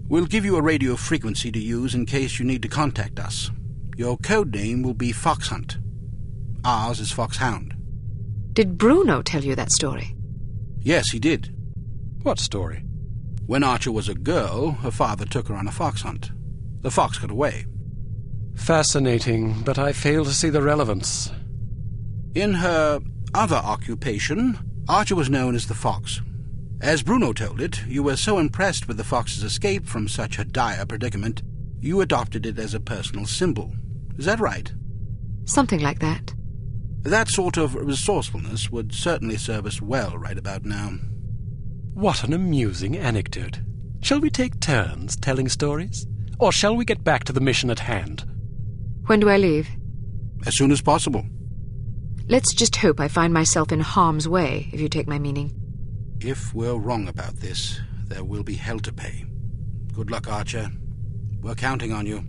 We'll give you a radio frequency to use in case you need to contact us. Your code name will be Foxhunt. Ours is Foxhound. Did Bruno tell you that story? Yes, he did. What story? When Archer was a girl, her father took her on a fox hunt. The fox got away. Fascinating, but I fail to see the relevance. In her other occupation, Archer was known as the Fox. As Bruno told it, you were so impressed with the Fox's escape from such a dire predicament, you adopted it as a personal symbol. Is that right? Something like that. That sort of resourcefulness would certainly serve us well right about now. What an amusing anecdote. Shall we take turns telling stories? Or shall we get back to the mission at hand? When do I leave? As soon as possible. Let's just hope I find myself in harm's way, if you take my meaning. If we're wrong about this, there will be hell to pay. Good luck, Archer. We're counting on you.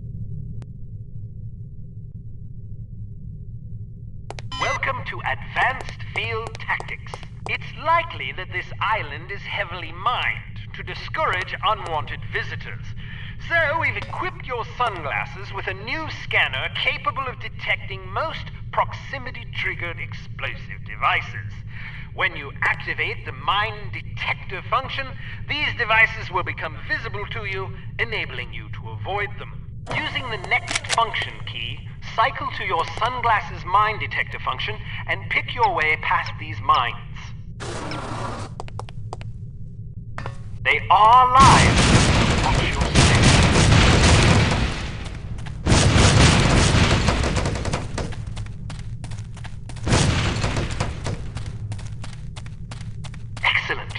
Welcome to Advanced Field Tactics. It's likely that this island is heavily mined to discourage unwanted visitors. So we've equipped your sunglasses with a new scanner capable of detecting most proximity-triggered explosive devices. When you activate the mine detector function, these devices will become visible to you, enabling you to avoid them. Using the next function key, cycle to your sunglasses mine detector function and pick your way past these mines. They are live. Watch your step. Excellent.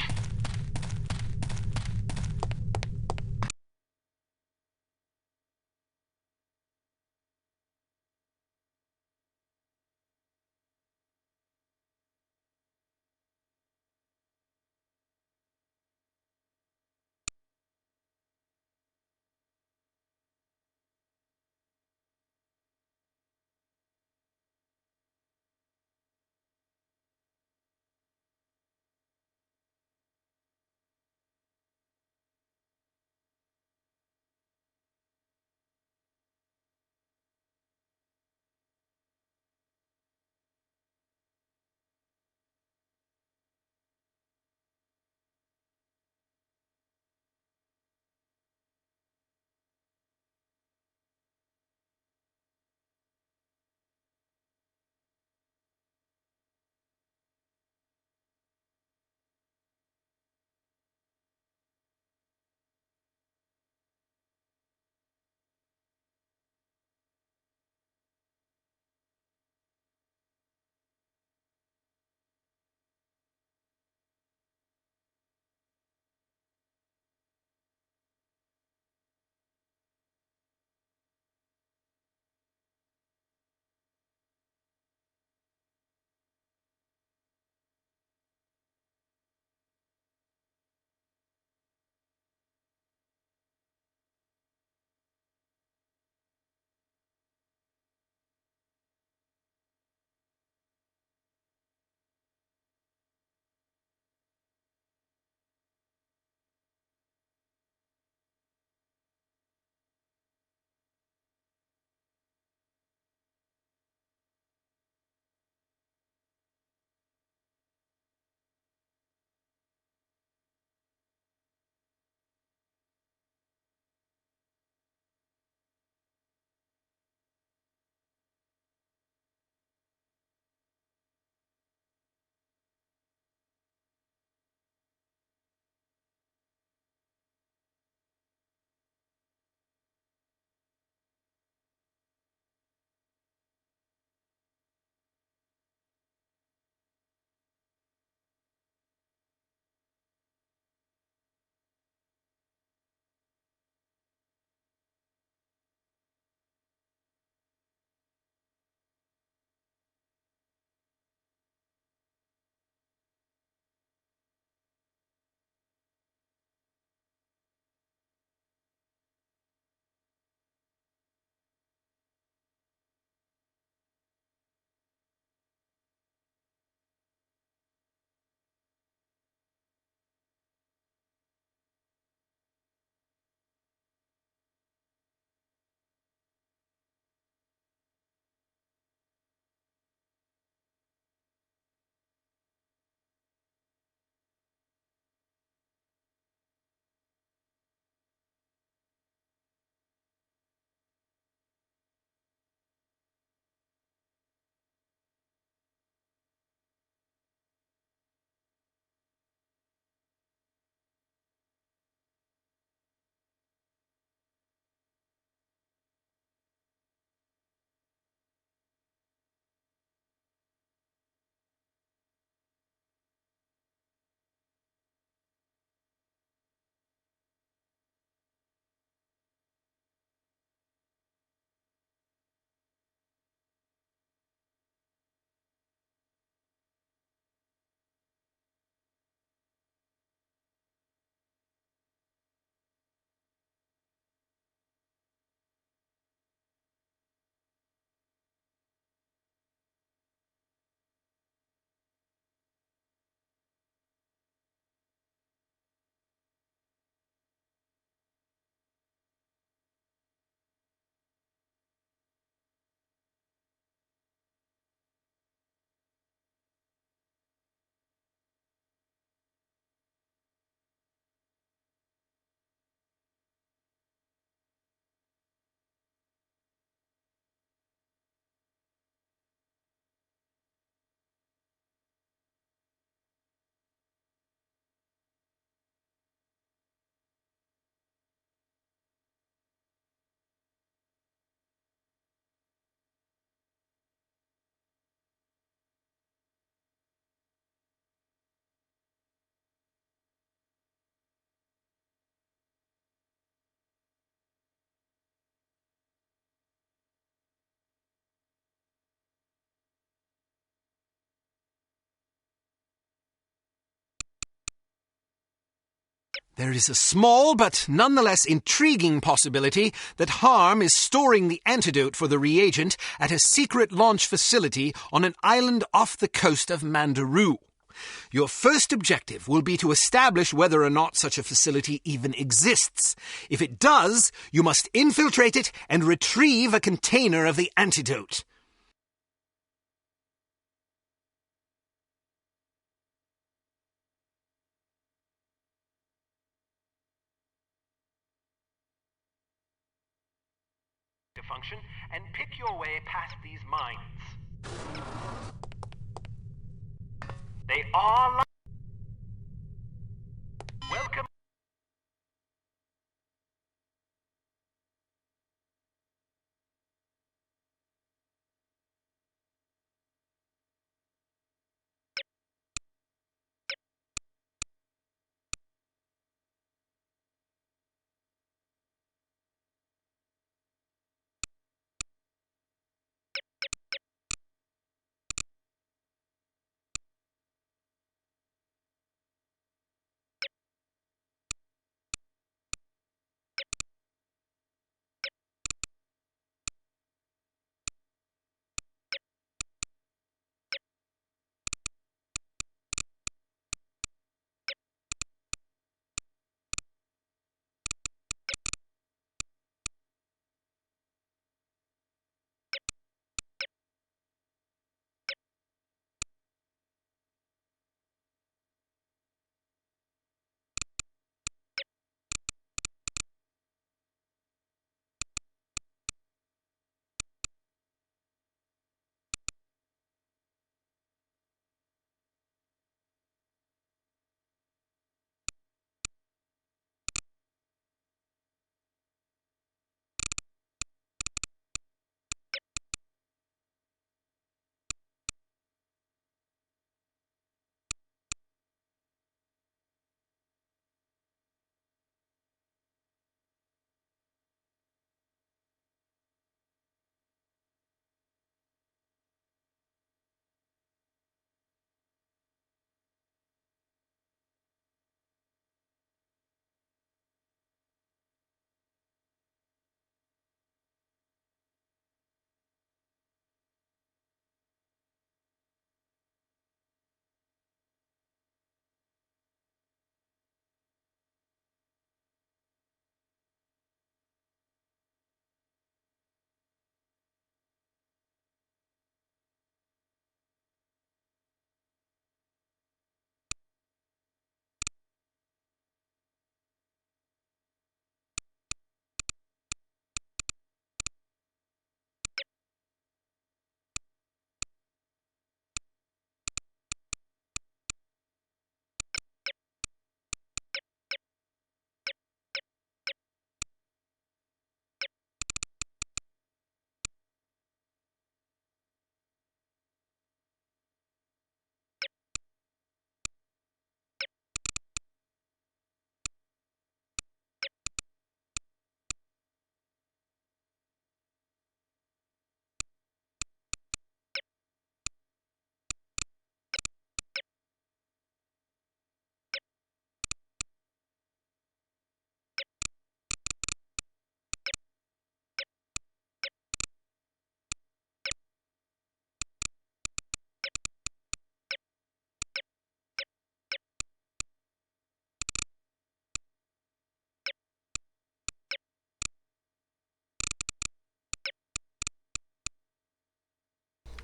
There is a small but nonetheless intriguing possibility that Harm is storing the antidote for the reagent at a secret launch facility on an island off the coast of Mandaroo. Your first objective will be to establish whether or not such a facility even exists. If it does, you must infiltrate it and retrieve a container of the antidote. Function and pick your way past these mines. They are welcome.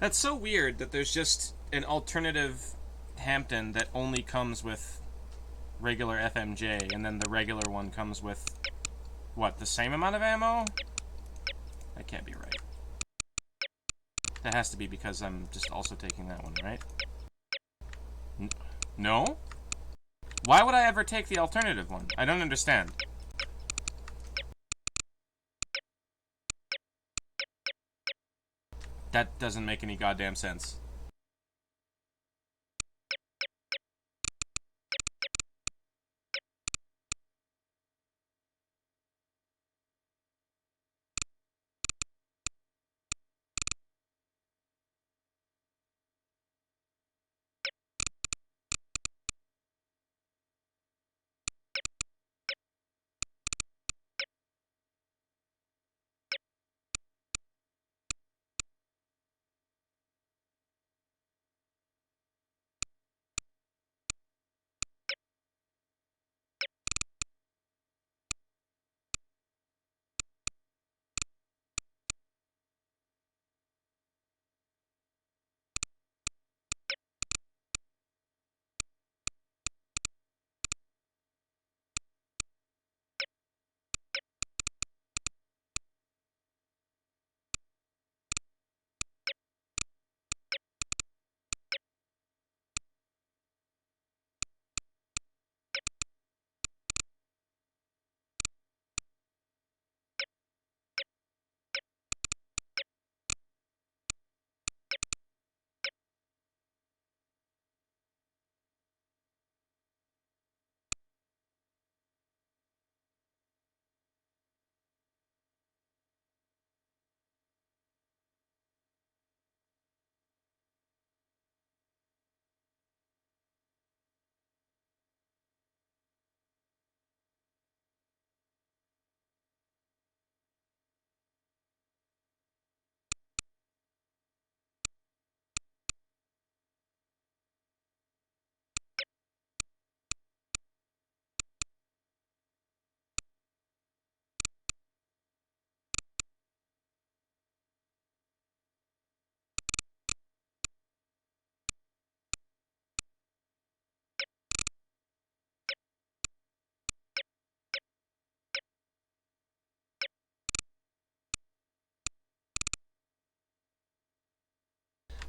That's so weird that there's just an alternative Hampton that only comes with regular FMJ, and then the regular one comes with, what, the same amount of ammo? That can't be right. That has to be because I'm just also taking that one, right? No? Why would I ever take the alternative one? I don't understand. That doesn't make any goddamn sense.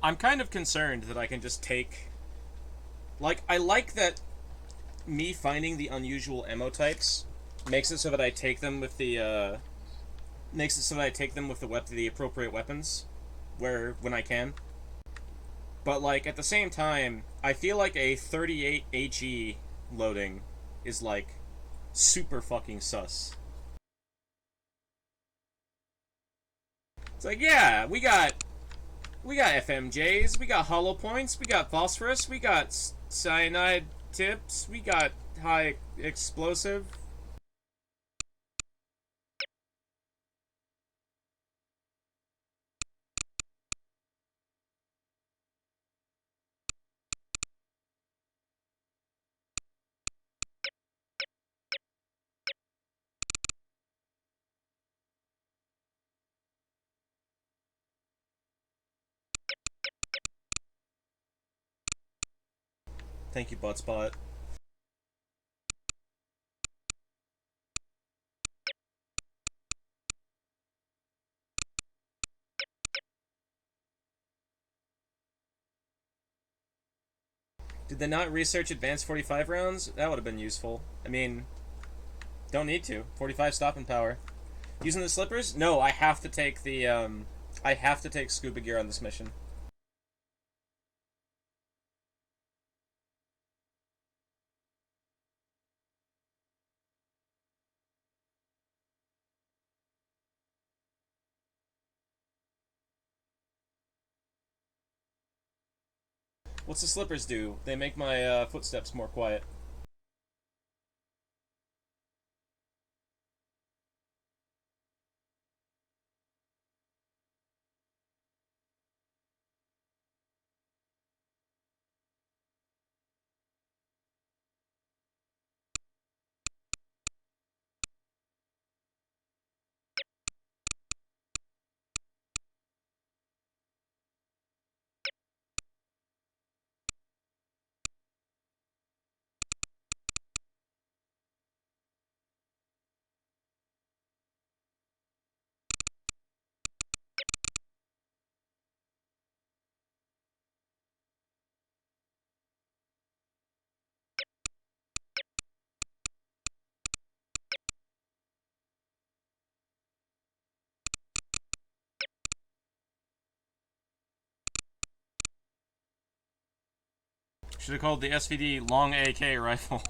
I'm kind of concerned that I can just take... Like, I like that me finding the unusual ammo types makes it so that I take them with the, the appropriate weapons, when I can. But, like, at the same time, I feel like a 38 HE loading is, like, super fucking sus. It's like, yeah, we got FMJs, we got hollow points, we got phosphorus, we got cyanide tips, we got high explosive. Thank you, Buttspot. Did they not research advanced 45 rounds? That would have been useful. I mean, don't need to. 45 stopping power. Using the slippers? No, I have to take the, I have to take scuba gear on this mission. What's the slippers do? They make my footsteps more quiet. Should have called the SVD long AK rifle.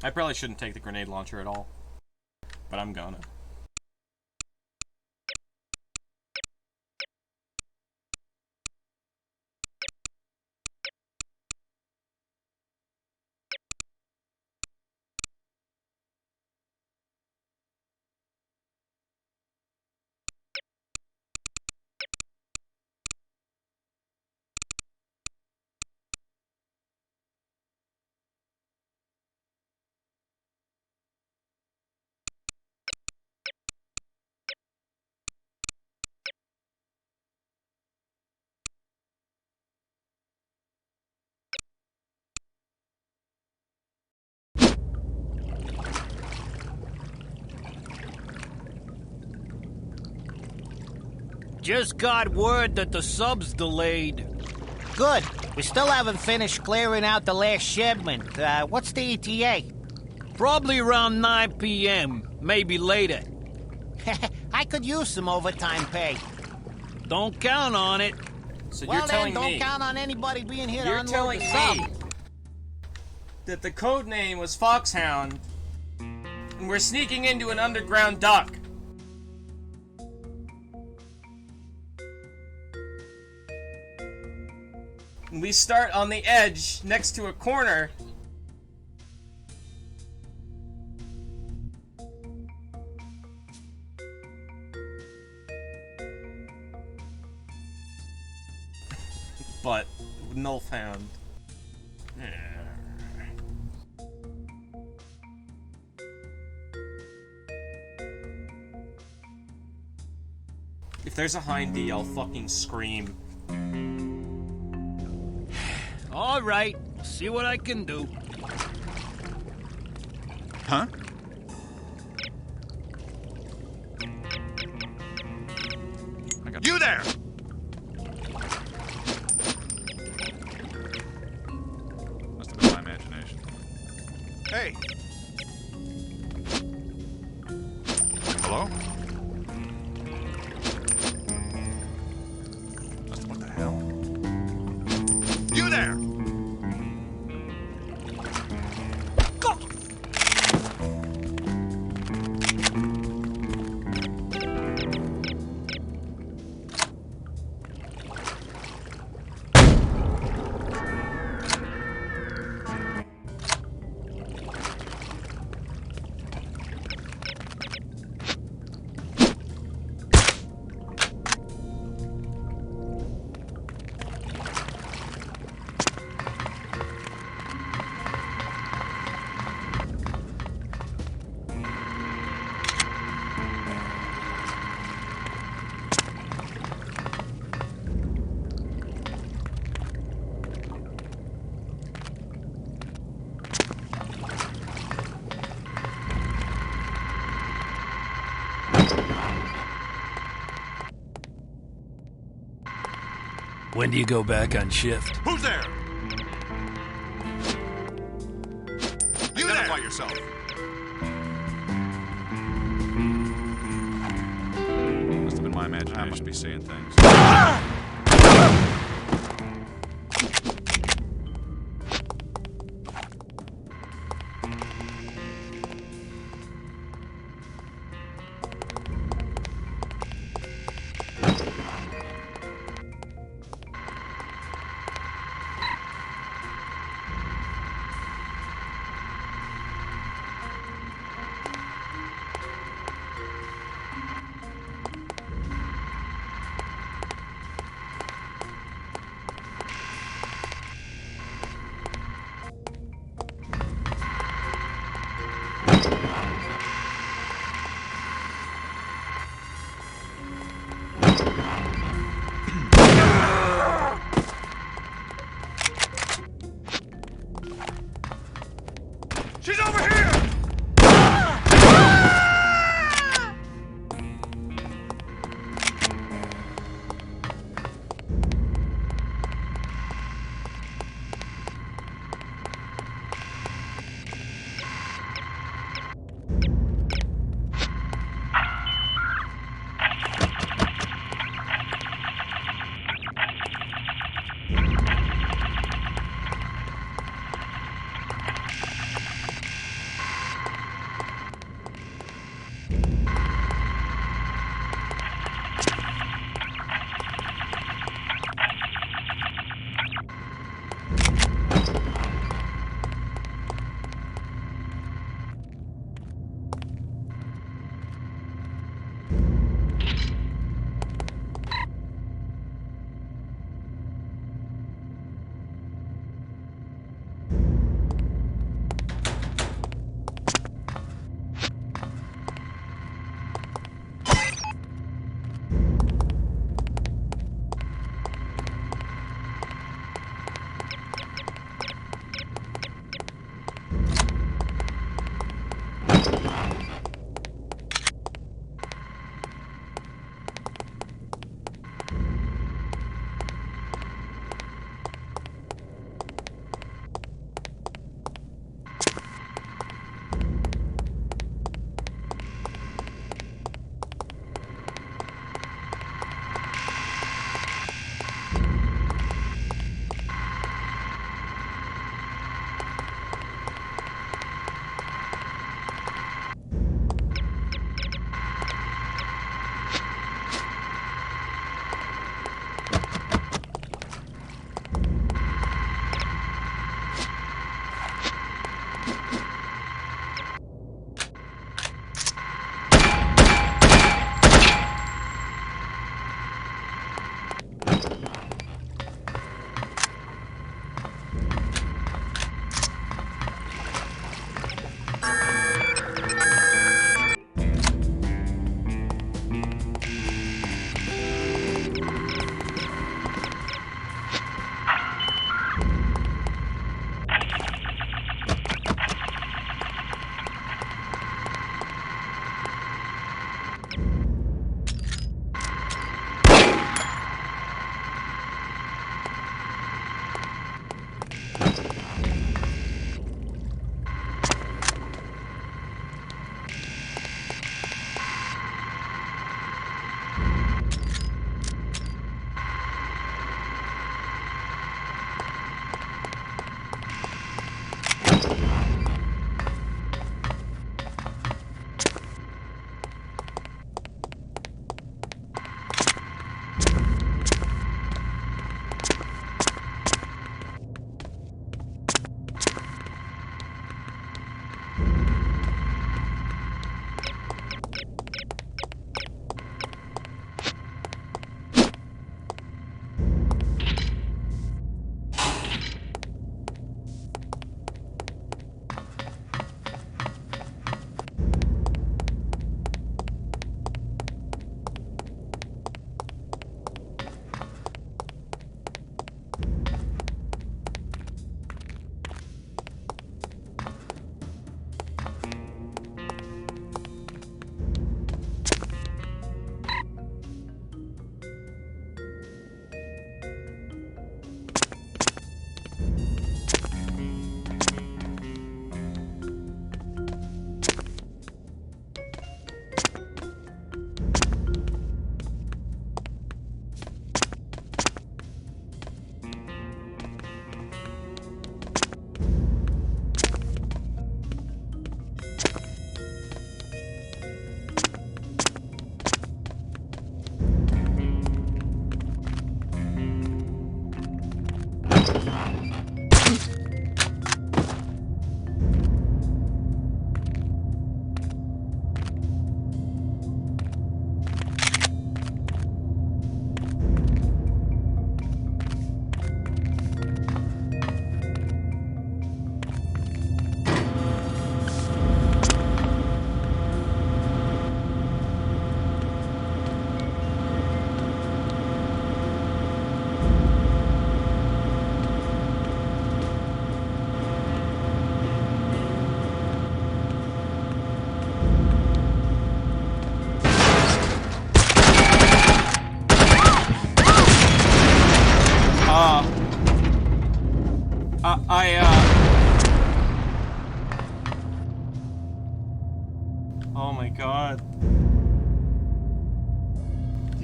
I probably shouldn't take the grenade launcher at all, but I'm gonna. Just got word that the sub's delayed. Good. We still haven't finished clearing out the last shipment. What's the ETA? Probably around 9 p.m., maybe later. I could use some overtime pay. Don't count on it. So well, you're telling then, me... don't count on anybody being here to You're unload telling the sub. me that the code name was Foxhound, and we're sneaking into an underground dock. And we start on the edge, next to a corner. But, NOLF Hound. If there's a Hind D, I'll fucking scream. All right, see what I can do. Huh? I got You there! Hello? What the hell? You there! When do you go back on shift? Who's there? You identify yourself. Must have been my imagination. I must be seeing things.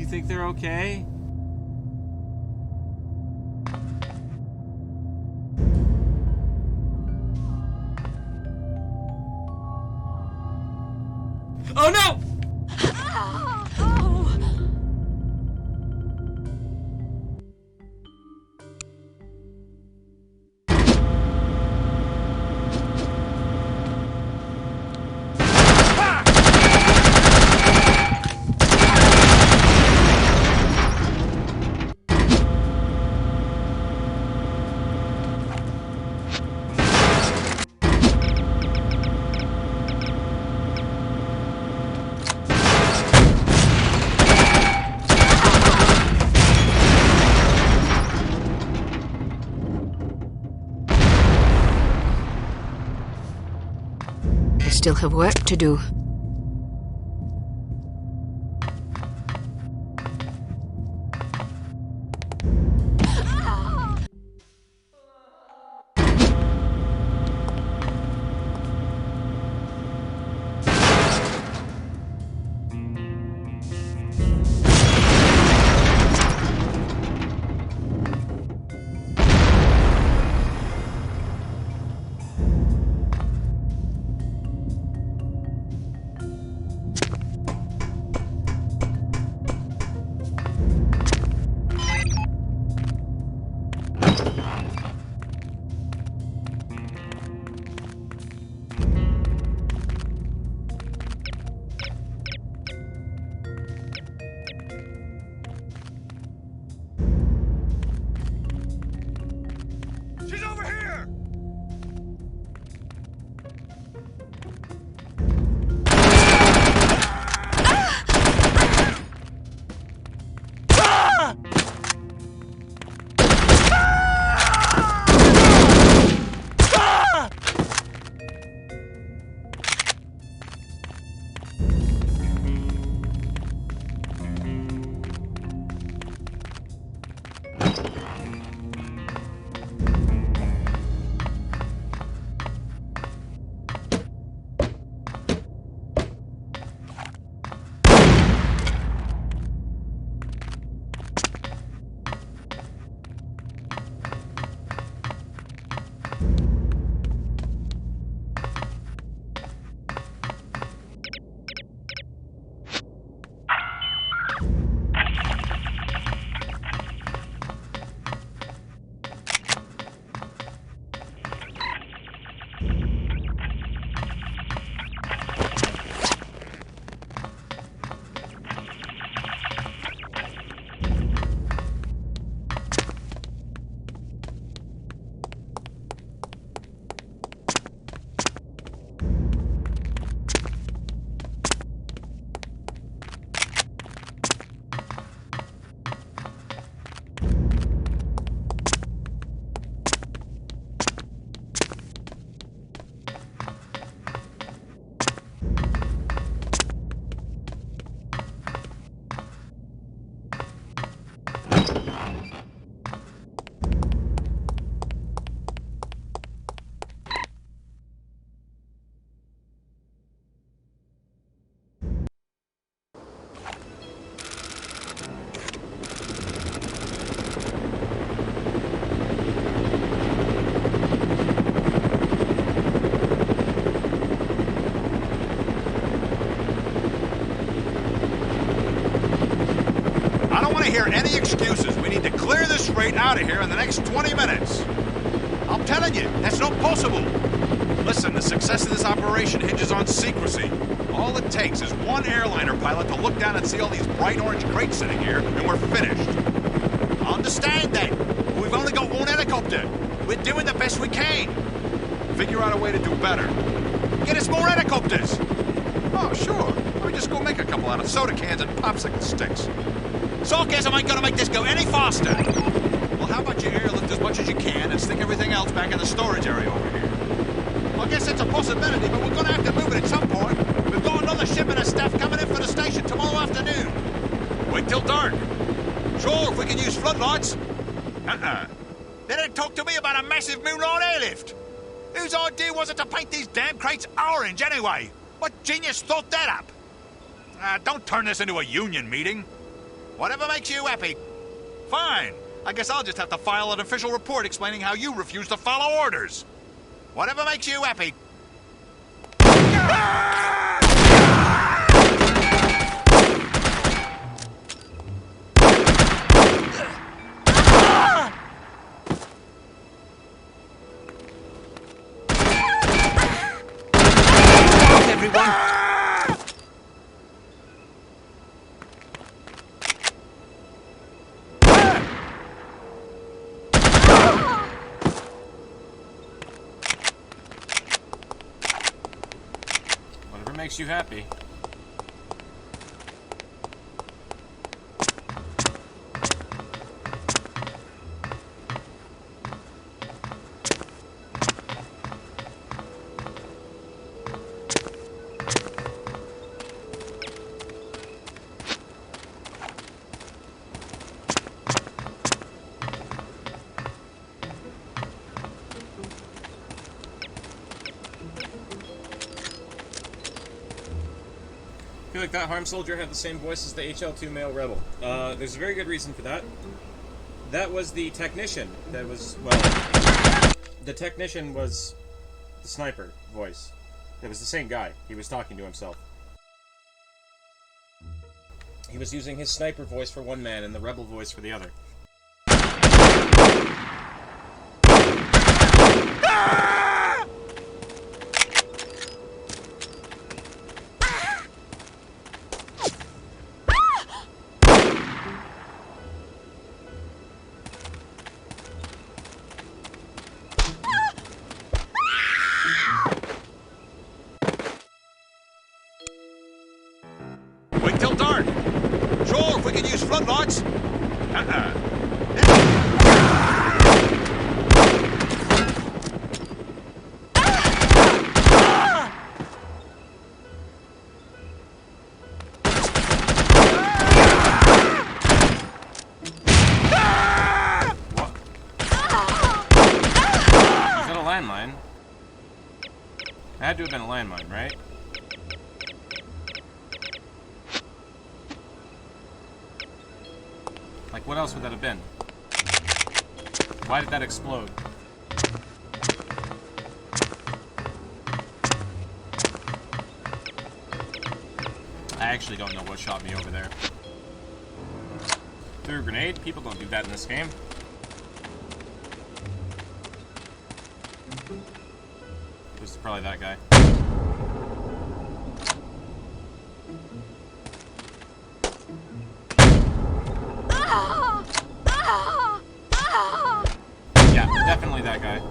think they're okay? Oh no! We still have work to do. She's over here! Hear any excuses. We need to clear this freight out of here in the next 20 minutes. I'm telling you, that's not possible. Listen, the success of this operation hinges on secrecy. All it takes is one airliner pilot to look down and see all these bright orange crates sitting here, and we're finished. I understand that. We've only got one helicopter. We're doing the best we can. Figure out a way to do better. Get us more helicopters. Oh, sure. Let me just go make a couple out of soda cans and popsicle sticks. Sarcasm ain't gonna make this go any faster. Well, how about you airlift as much as you can and stick everything else back in the storage area over here? Well, I guess it's a possibility, but we're gonna have to move it at some point. We've got another shipment of stuff coming in for the station tomorrow afternoon. Wait till dark. Sure, if we can use floodlights. They didn't talk to me about a massive moonlight airlift. Whose idea was it to paint these damn crates orange anyway? What genius thought that up? Don't turn this into a union meeting. Whatever makes you happy. Fine. I guess I'll just have to file an official report explaining how you refuse to follow orders. Whatever makes you happy. Everyone. Whatever makes you happy. I feel like that Harm Soldier had the same voice as the HL2 male rebel. There's a very good reason for that. That was the technician that was, well, the technician was the sniper voice. It was the same guy. He was talking to himself. He was using his sniper voice for one man and the rebel voice for the other. Wait till dark. Sure, if we can use floodlights. Landmine. It had to have been a landmine, right? Like, what else would that have been? Why did that explode? I actually don't know what shot me over there. Threw a grenade? People don't do that in this game. This is probably that guy. Yeah, definitely that guy.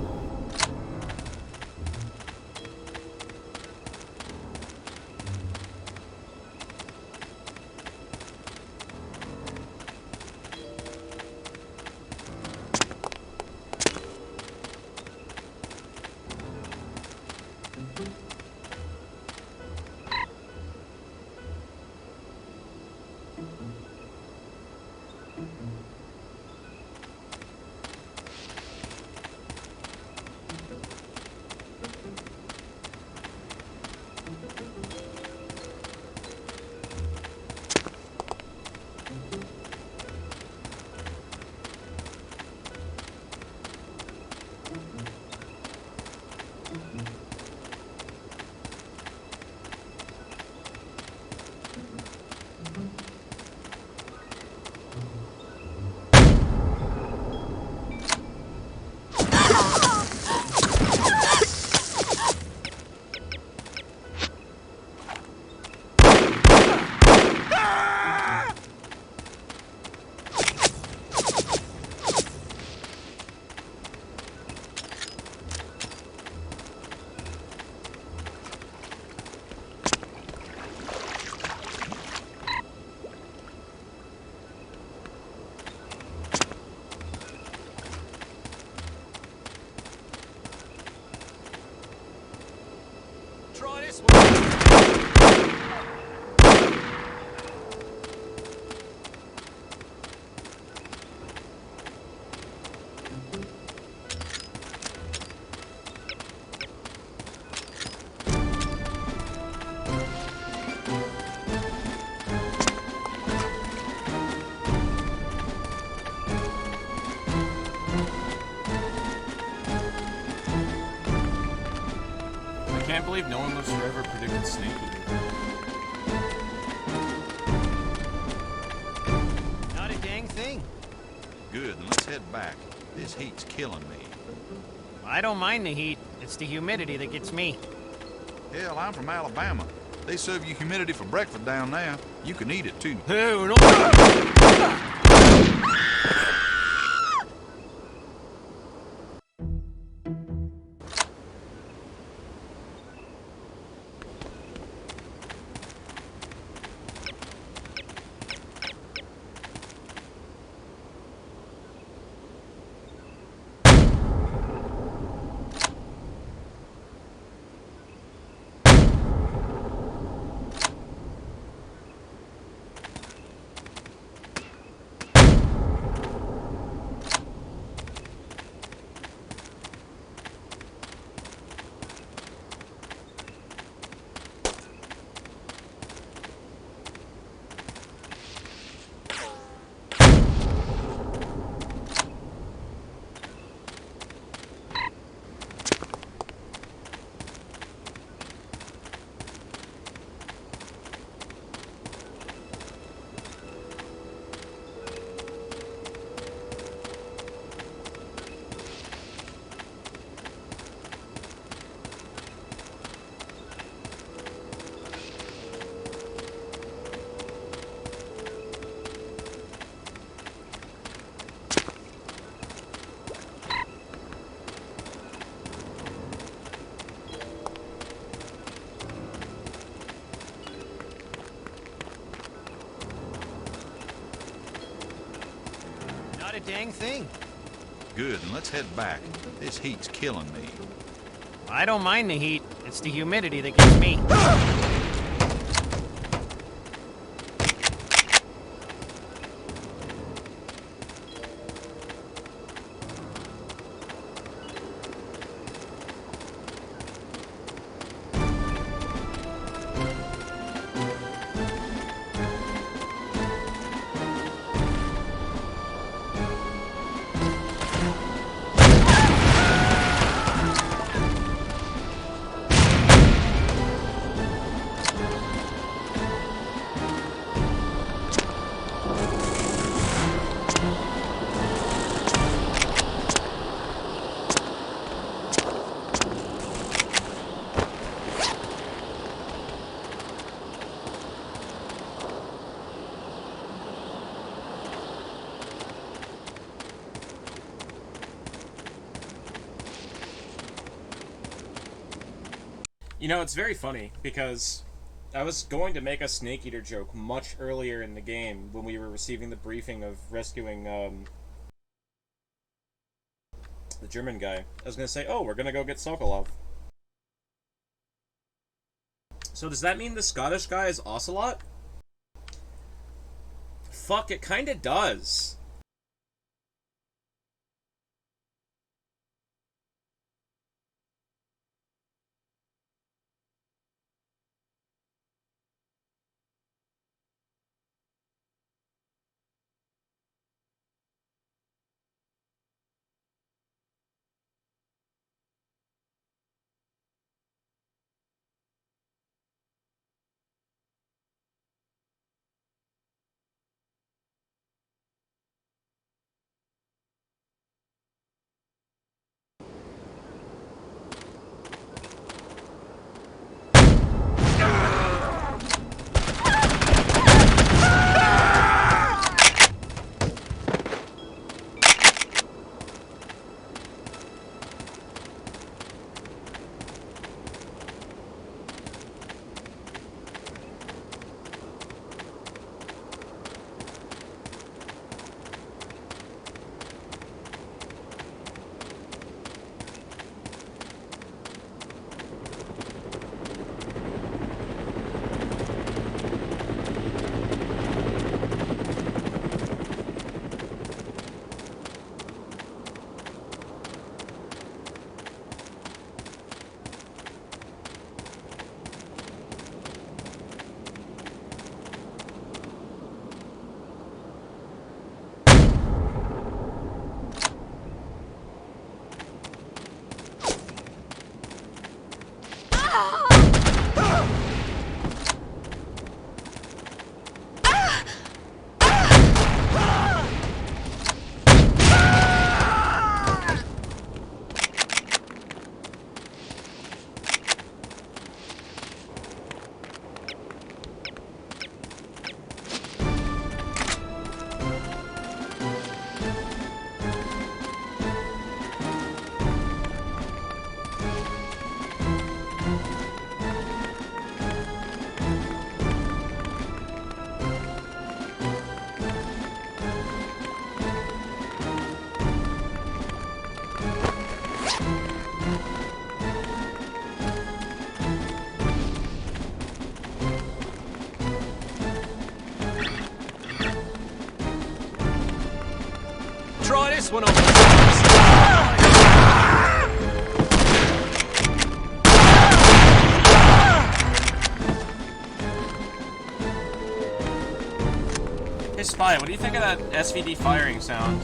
believe no one lives forever predicted Snake Eater. Not a dang thing. Good, then let's head back. This heat's killing me. I don't mind the heat. It's the humidity that gets me. Hell, I'm from Alabama. They serve you humidity for breakfast down there. You can eat it, too. Hey, we're not a dang thing. Good, then let's head back. This heat's killing me. I don't mind the heat. It's the humidity that gets me. You know, it's very funny, because I was going to make a Snake Eater joke much earlier in the game when we were receiving the briefing of rescuing, the German guy. I was gonna say, oh, we're gonna go get Sokolov. So does that mean the Scottish guy is Ocelot? Fuck, it kinda does. this one over. Hey Spy, what do you think of that SVD firing sound?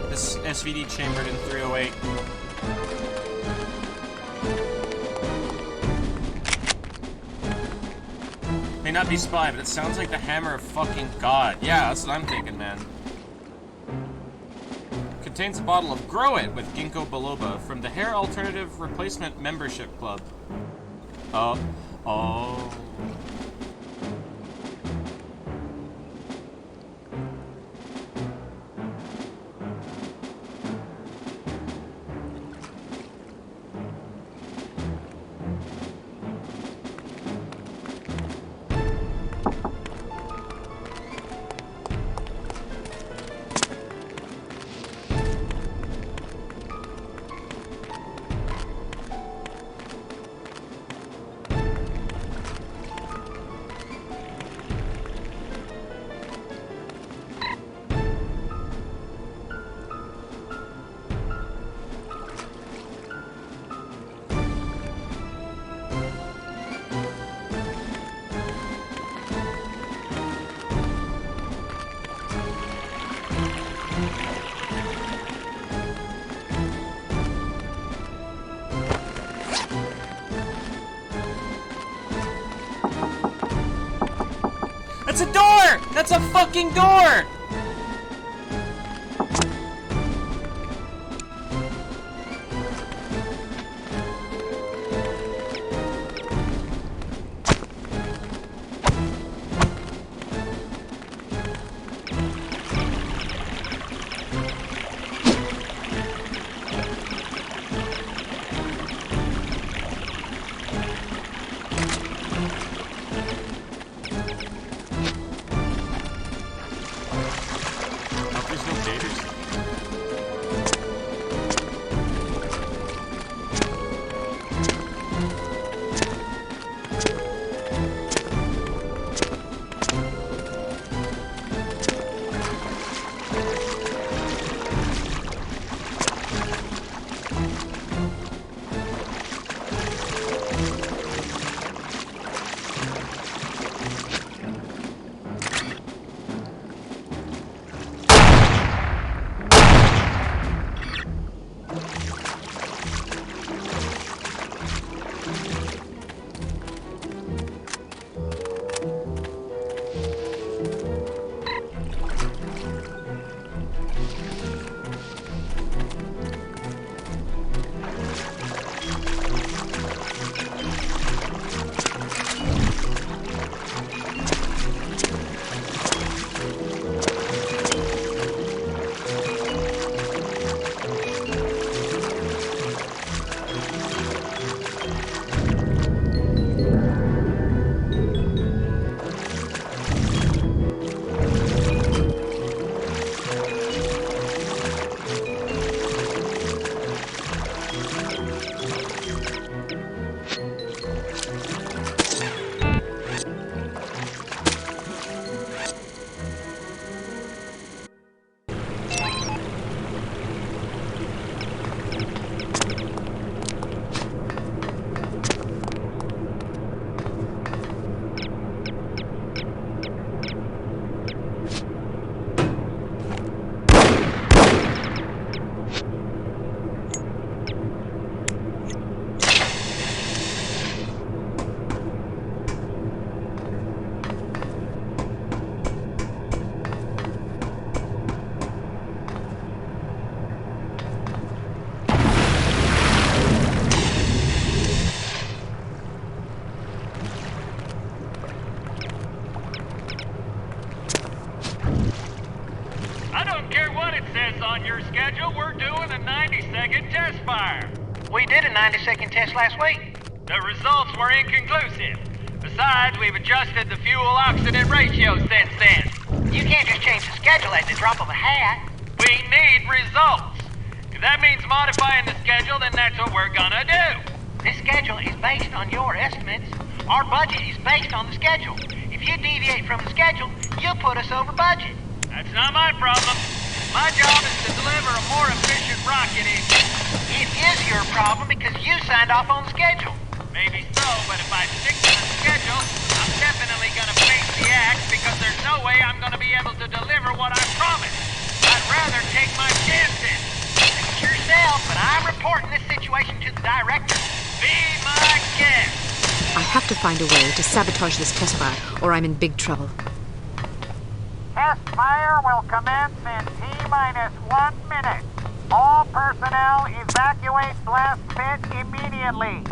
This SVD chambered in 308. May not be Spy, but it sounds like the hammer of fucking God. Yeah, that's what I'm thinking, man. Contains a bottle of Grow It with Ginkgo biloba from the Hair Alternative Replacement Membership Club. Oh. That's a door! That's a fucking door! on your schedule, we're doing a 90-second test fire. We did a 90-second test last week. The results were inconclusive. Besides, we've adjusted the fuel-oxidant ratio since then. You can't just change the schedule at the drop of a hat. We need results. If that means modifying the schedule, then that's what we're gonna do. This schedule is based on your estimates. Our budget is based on the schedule. If you deviate from the schedule, you'll put us over budget. That's not my problem. My job is to deliver a more efficient rocket engine. It is your problem because you signed off on the schedule. Maybe so, but if I stick to the schedule, I'm definitely gonna face the axe because there's no way I'm gonna be able to deliver what I promised. I'd rather take my chances. Suit yourself, but I'm reporting this situation to the director. Be my guest. I have to find a way to sabotage this test fire, or I'm in big trouble. Test fire will commence in T-minus 1 minute. All personnel evacuate blast pit immediately.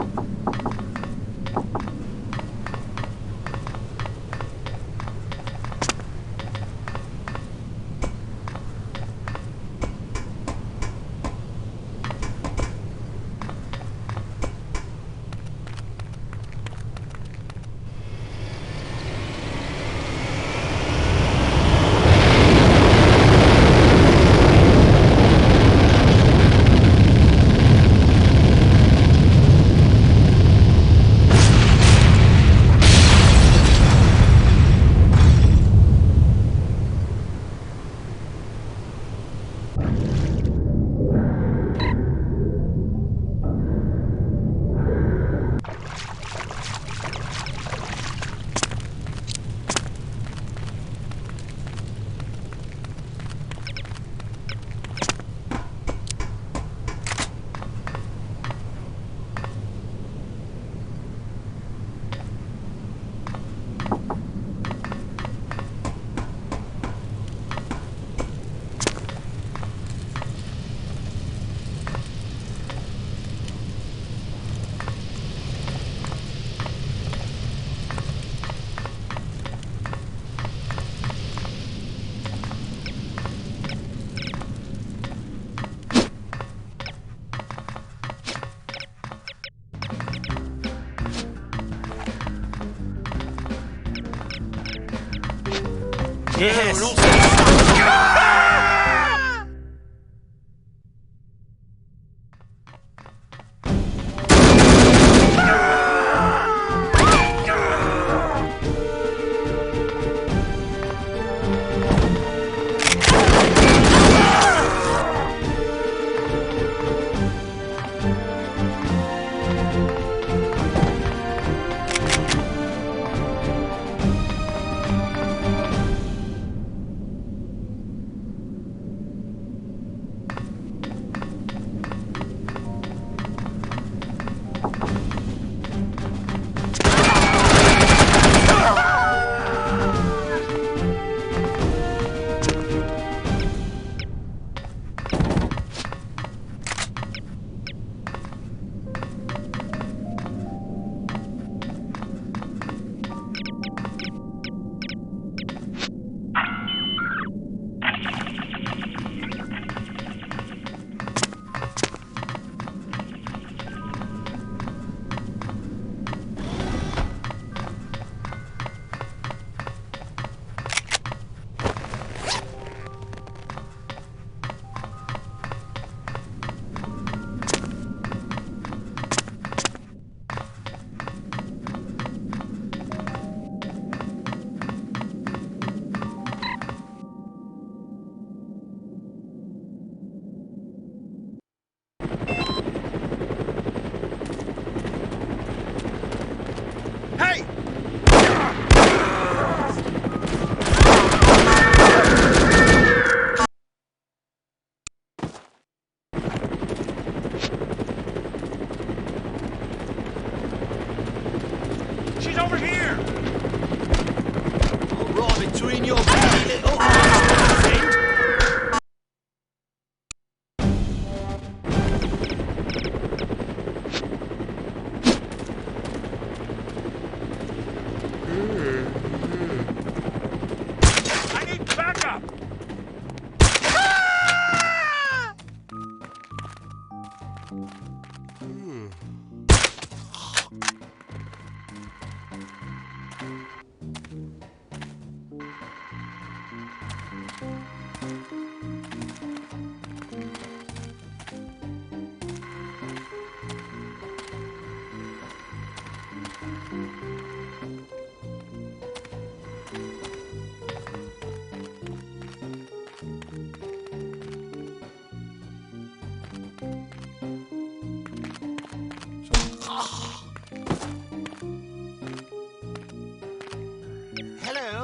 Yes.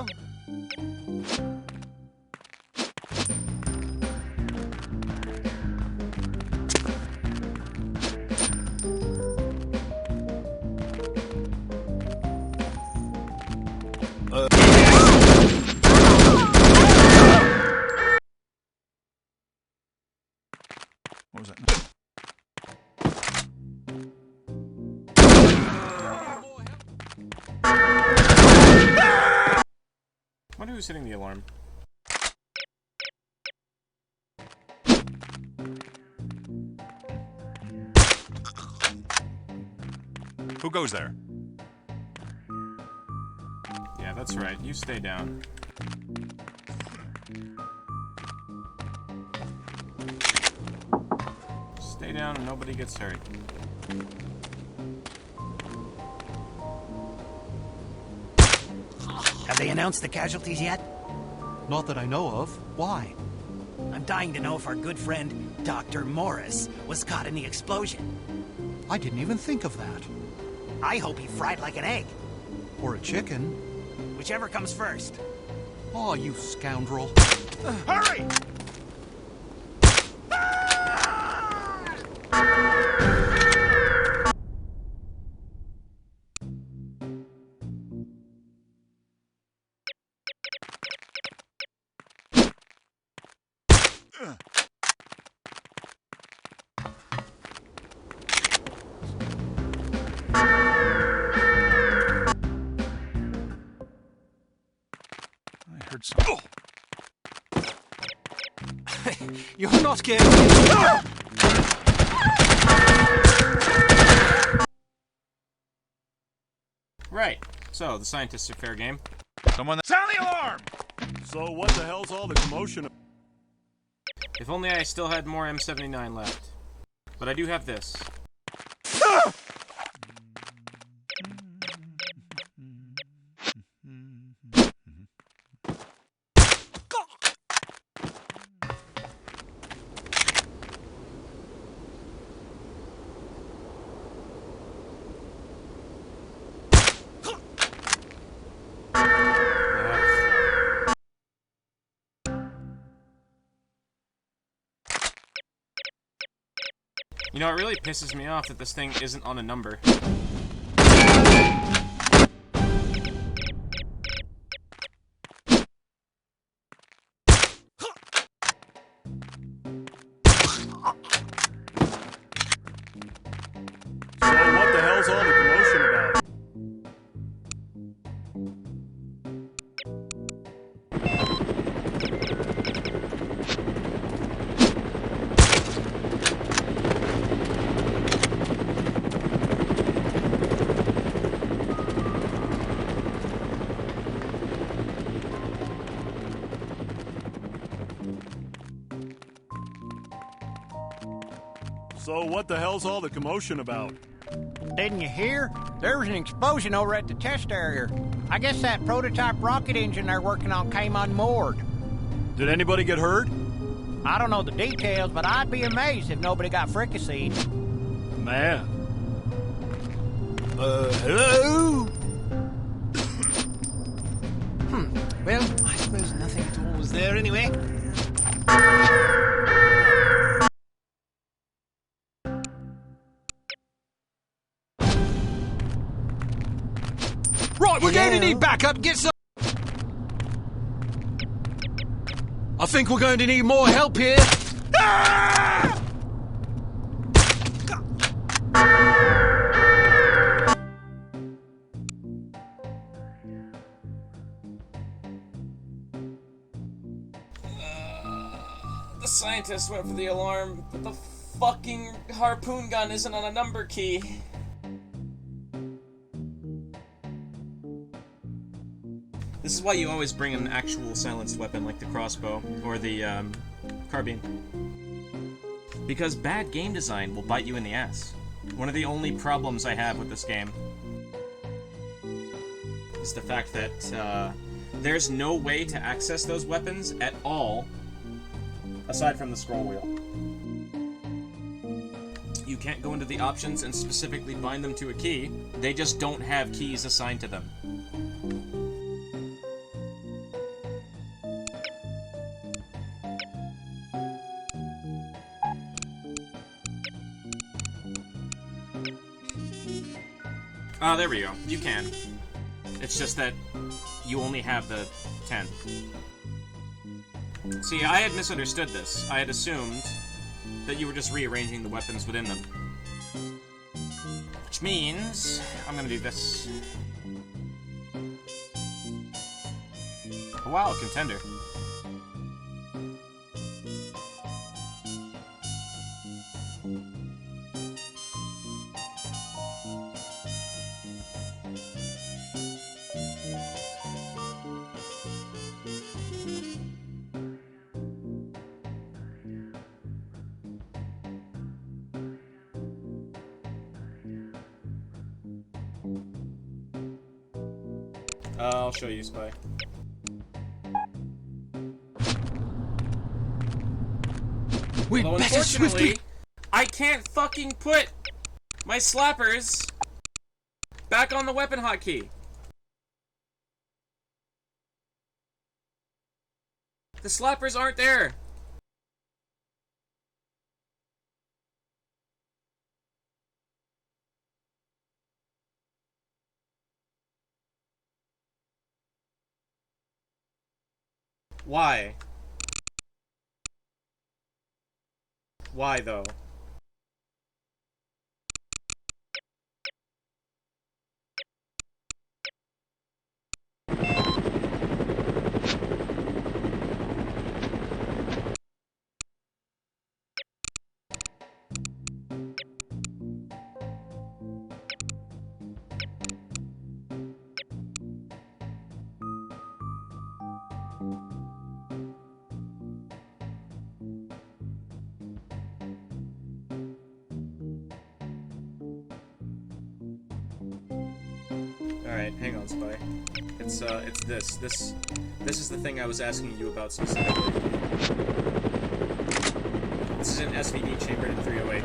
do. What was that? I wonder who's hitting the alarm. Who goes there? Yeah, that's right. You stay down. Stay down and nobody gets hurt. Have they announced the casualties yet? Not that I know of. Why? I'm dying to know if our good friend, Dr. Morris, was caught in the explosion. I didn't even think of that. I hope he fried like an egg. Or a chicken. Whichever comes first. Oh, you scoundrel. Hurry! I heard something. You're not getting... Right. So, the scientists are fair game. Someone sound the alarm! So what the hell's all the commotion? If only I still had more M79 left. But I do have this. You know, it really pisses me off that this thing isn't on a number. So what the hell's all the commotion about? So what the hell's all the commotion about? Didn't you hear? There was an explosion over at the test area. I guess that prototype rocket engine they're working on came unmoored. Did anybody get hurt? I don't know the details, but I'd be amazed if nobody got fricasseed. Man. Hello? Well, I suppose nothing at all was there anyway. Right, we're going to need backup. Get some... I think we're going to need more help here. The scientists went for the alarm, but the fucking harpoon gun isn't on a number key. This is why you always bring an actual silenced weapon like the crossbow or the carbine. Because bad game design will bite you in the ass. One of the only problems I have with this game is the fact that there's no way to access those weapons at all aside from the scroll wheel. You can't go into the options and specifically bind them to a key. They just don't have keys assigned to them. Oh, there we go. You can. It's just that you only have the 10. See, I had misunderstood this. I had assumed that you were just rearranging the weapons within them. Which means I'm gonna do this. Oh, wow, a contender. I'll show you, Spy. We Although, better unfortunately, swiftly... I can't fucking put my slappers back on the weapon hotkey. The slappers aren't there. Why? Why, though? Alright, hang on, Spy. It's this. This is the thing I was asking you about specifically. This is an SVD chambered in 308.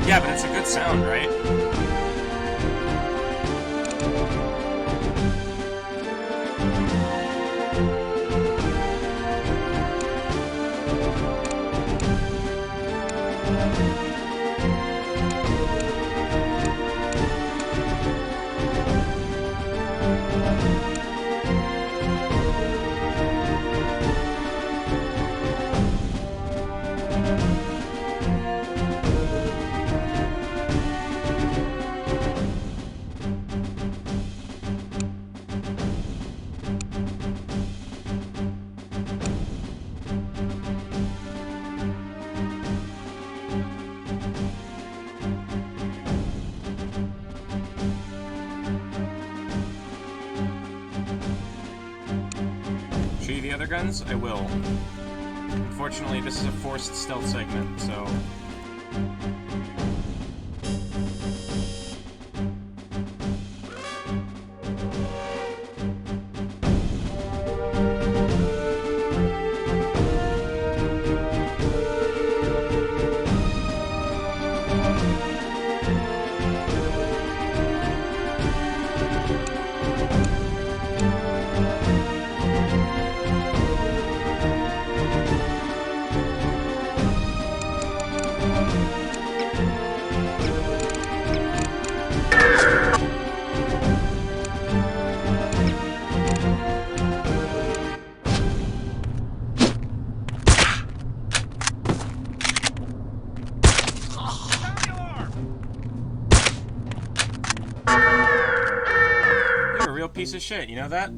Yeah, but it's a good sound, right? Show you the other guns? I will. Unfortunately, this is a forced stealth segment, so... real piece of shit, you know that?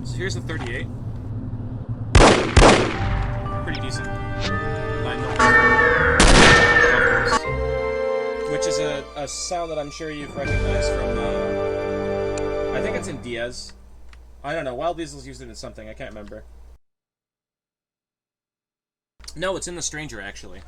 So here's the 38. Pretty decent. 9mm. Of course. Which is a sound that I'm sure you've recognized from, I think it's in Diaz. I don't know, Wild Diesel's used it in something, I can't remember. No, it's in The Stranger, actually.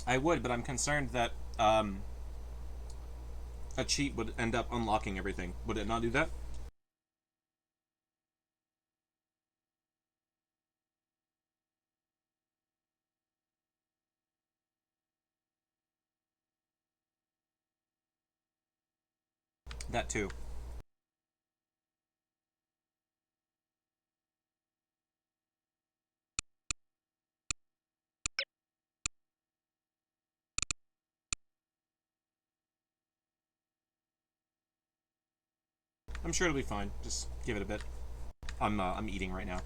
I would, but I'm concerned that, a cheat would end up unlocking everything. Would it not do that? That too. I'm sure it'll be fine. Just give it a bit. I'm eating right now.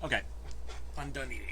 Okay. I'm done eating.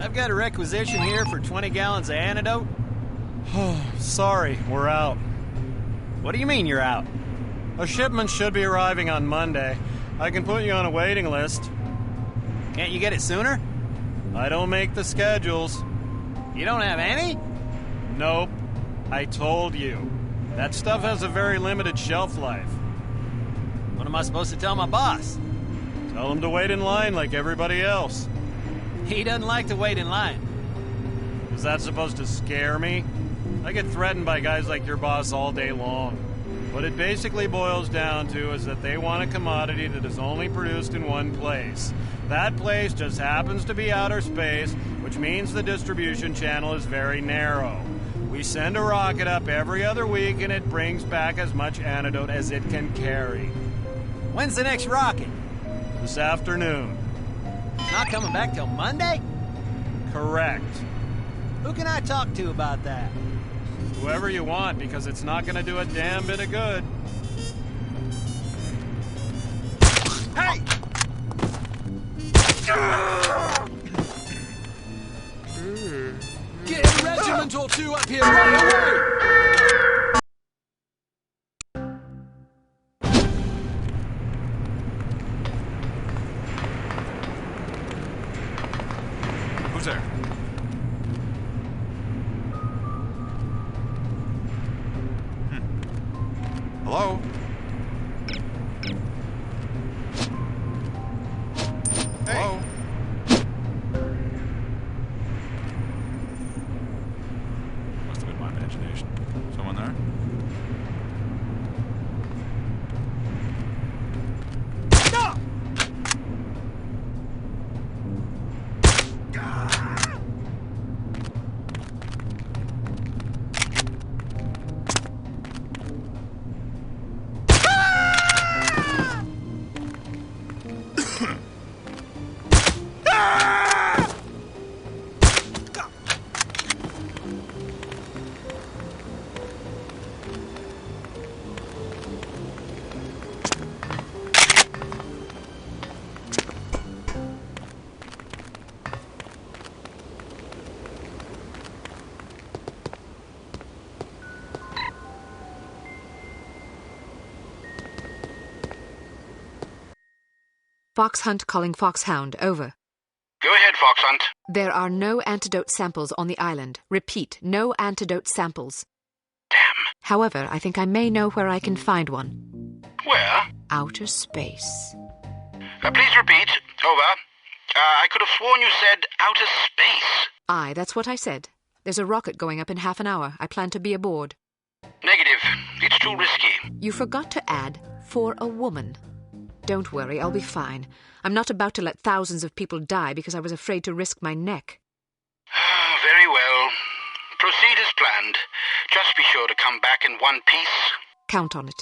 I've got a requisition here for 20 gallons of antidote. Sorry, we're out. What do you mean you're out? A shipment should be arriving on Monday. I can put you on a waiting list. Can't you get it sooner? I don't make the schedules. You don't have any? Nope. I told you. That stuff has a very limited shelf life. What am I supposed to tell my boss? Tell him to wait in line like everybody else. He doesn't like to wait in line. Is that supposed to scare me? I get threatened by guys like your boss all day long. What it basically boils down to is that they want a commodity that is only produced in one place. That place just happens to be outer space, which means the distribution channel is very narrow. We send a rocket up every other week and it brings back as much antidote as it can carry. When's the next rocket? This afternoon. It's not coming back till Monday? Correct. Who can I talk to about that? Whoever you want, because it's not going to do a damn bit of good. Hey! Get a regiment or two up here right away! Who's there? Hello? Hello? Must have been my imagination. Someone there? Fox Hunt calling Foxhound, over. Go ahead, Fox Hunt. There are no antidote samples on the island. Repeat, no antidote samples. Damn. However, I think I may know where I can find one. Where? Outer space. Please repeat. Over. I could have sworn you said outer space. Aye, that's what I said. There's a rocket going up in half an hour. I plan to be aboard. Negative. It's too risky. You forgot to add, for a woman. Don't worry, I'll be fine. I'm not about to let thousands of people die because I was afraid to risk my neck. Very well. Proceed as planned. Just be sure to come back in one piece. Count on it.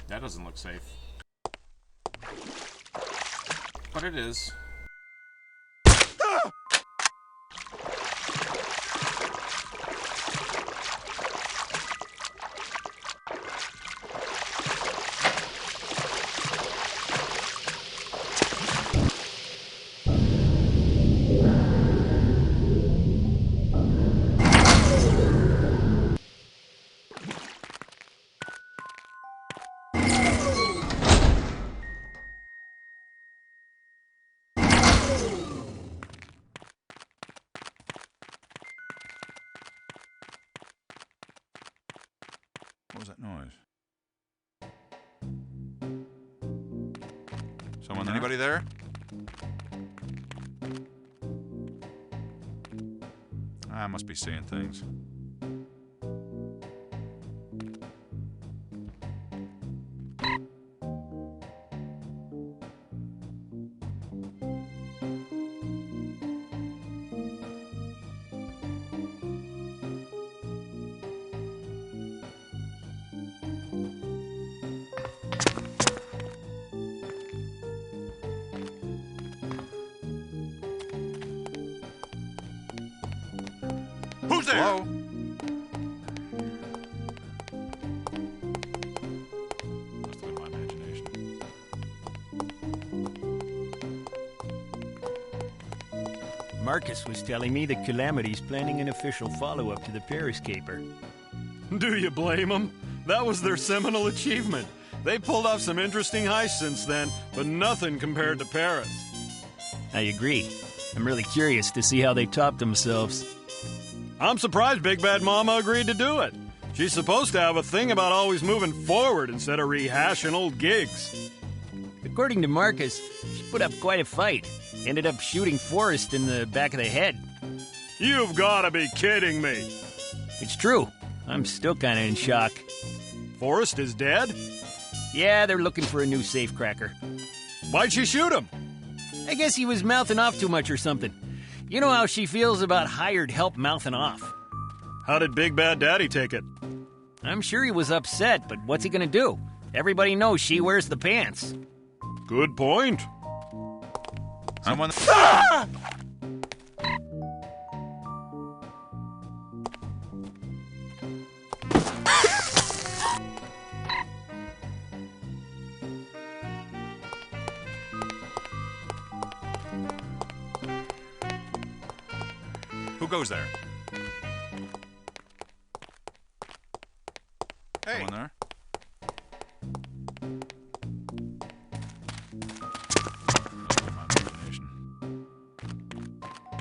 That doesn't look safe. But it is. What was that noise? Someone there? Anybody there? I must be seeing things. Who's there? Hello? Must have been my imagination. Marcus was telling me that Calamity's planning an official follow-up to the Paris caper. Do you blame them? That was their seminal achievement. They pulled off some interesting heists since then, but nothing compared to Paris. I agree. I'm really curious to see how they top themselves. I'm surprised Big Bad Mama agreed to do it. She's supposed to have a thing about always moving forward instead of rehashing old gigs. According to Marcus, she put up quite a fight. Ended up shooting Forrest in the back of the head. You've got to be kidding me. It's true. I'm still kind of in shock. Forrest is dead? Yeah, they're looking for a new safecracker. Why'd she shoot him? I guess he was mouthing off too much or something. You know how she feels about hired help mouthing off. How did Big Bad Daddy take it? I'm sure he was upset, but what's he gonna do? Everybody knows she wears the pants. Good point. Someone... Who goes there? Hey. Someone there?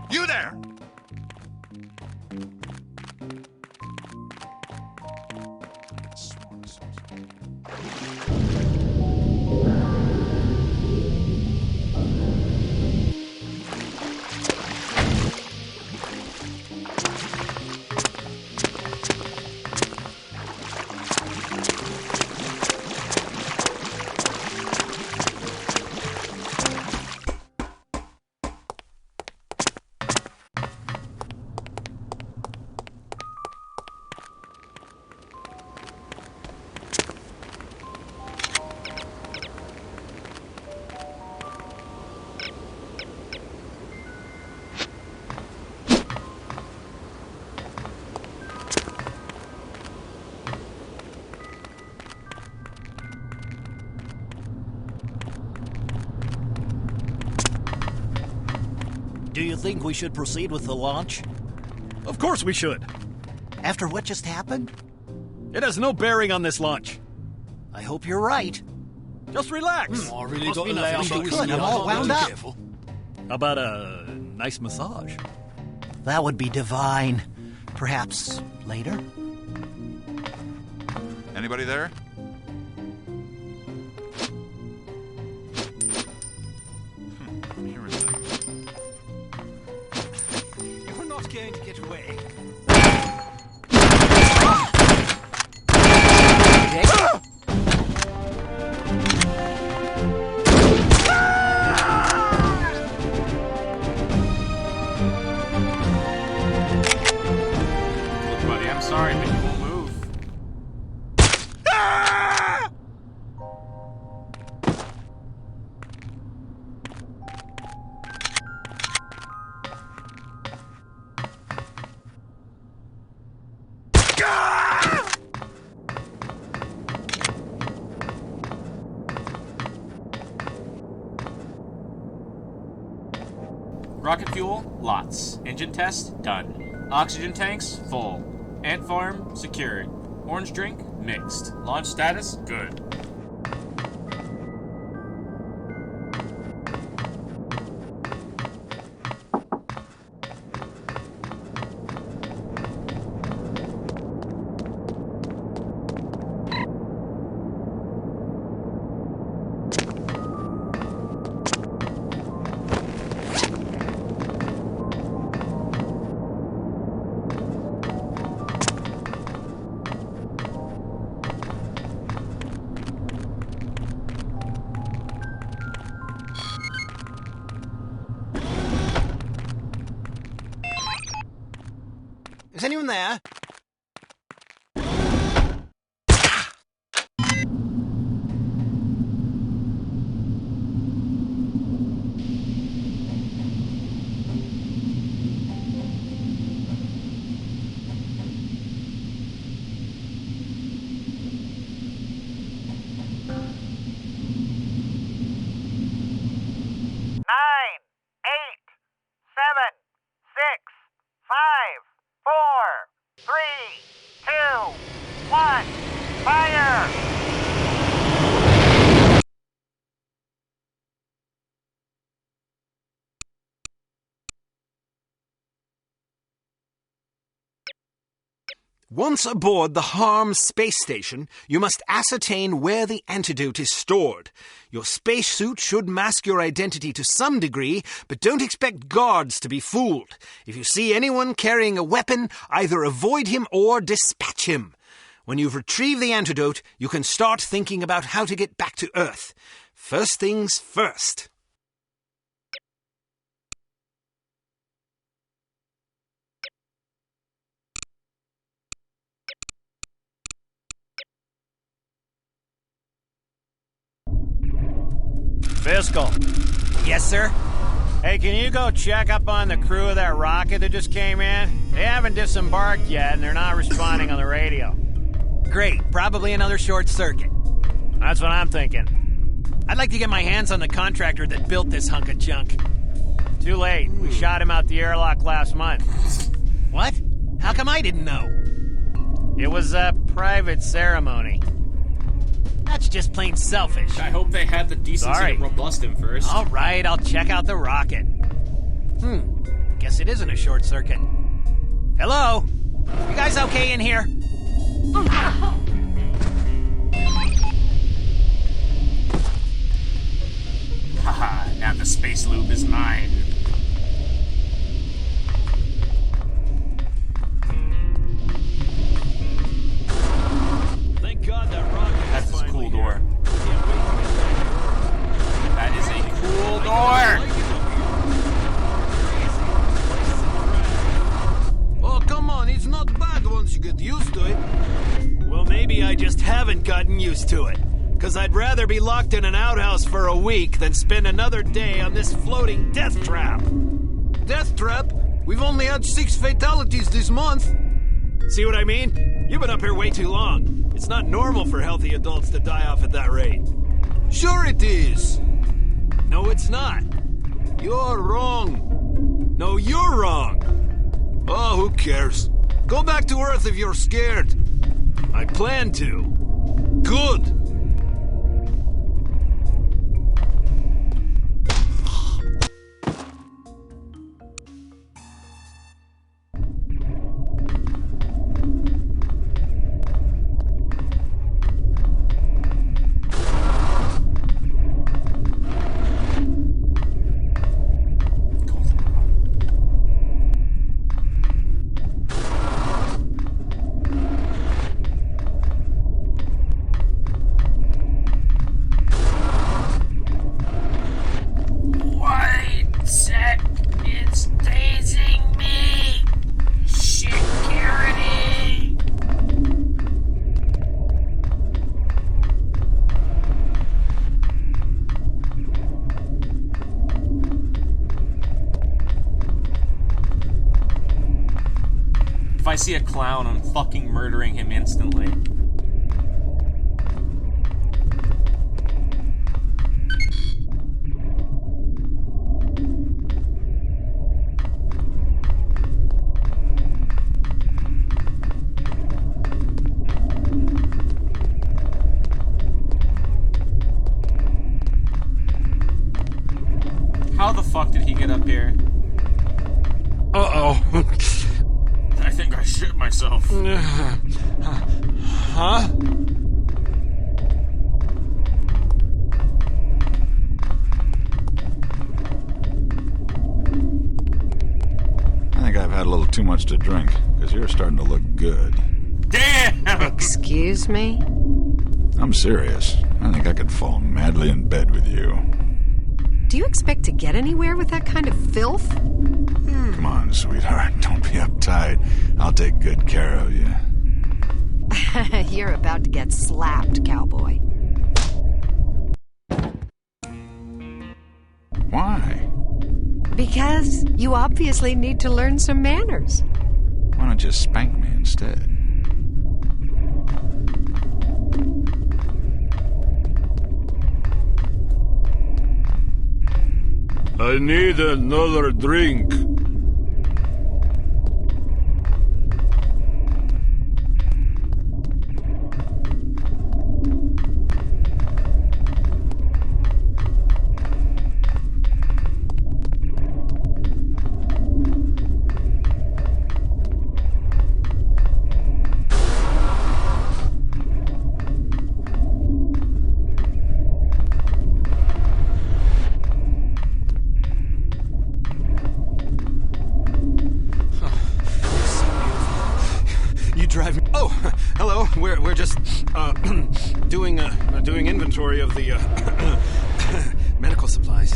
You there? Do you think we should proceed with the launch? Of course we should. After what just happened? It has no bearing on this launch. I hope you're right. Just relax. I really got to lay off. I'm all wound up. How about a nice massage? That would be divine. Perhaps later? Anybody there? I'm hearing things. You're not going to get away. Look, buddy, I'm sorry, but you won't move. Rocket fuel, lots. Engine test, done. Oxygen tanks, full. Ant farm, secured. Orange drink, mixed. Launch status, good. Is anyone there? Nine, 8, 7, 6, 5, 4, 3, 2, 1, fire! Once aboard the Harm space station, you must ascertain where the antidote is stored. Your spacesuit should mask your identity to some degree, but don't expect guards to be fooled. If you see anyone carrying a weapon, either avoid him or dispatch him. When you've retrieved the antidote, you can start thinking about how to get back to Earth. First things first. Fiscal. Yes, sir? Hey, can you go check up on the crew of that rocket that just came in? They haven't disembarked yet, and they're not responding on the radio. Great. Probably another short circuit. That's what I'm thinking. I'd like to get my hands on the contractor that built this hunk of junk. Too late. We shot him out the airlock last month. What? How come I didn't know? It was a private ceremony. That's just plain selfish. I hope they had the decency to robust him first. All right, I'll check out the rocket. Guess it isn't a short circuit. Hello? You guys okay in here? Haha, now the space lube is mine. Thank God that rocket. That's a cool door. That is a cool door! Oh, come on, it's not bad once you get used to it. Well, maybe I just haven't gotten used to it. 'Cause I'd rather be locked in an outhouse for a week than spend another day on this floating death trap. Death trap? We've only had 6 fatalities this month. See what I mean? You've been up here way too long. It's not normal for healthy adults to die off at that rate. Sure it is. No, it's not. You're wrong. No, you're wrong. Oh, who cares? Go back to Earth if you're scared. I plan to. Good. see a clown, I'm fucking murdering him instantly. How the fuck did he get up here? Uh-oh. I think I shit myself. Huh? I think I've had a little too much to drink, because you're starting to look good. Damn! Excuse me? I'm serious. I think I could fall madly in bed with you. Do you expect to get anywhere with that kind of filth? Come on, sweetheart. Don't be uptight. I'll take good care of you. You're about to get slapped, cowboy. Why? Because you obviously need to learn some manners. Why don't you spank me instead? I need another drink. Oh, hello. We're just doing inventory of the medical supplies.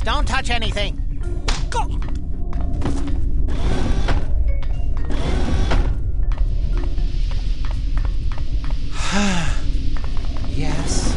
Don't touch anything. Yes.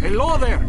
Hello there!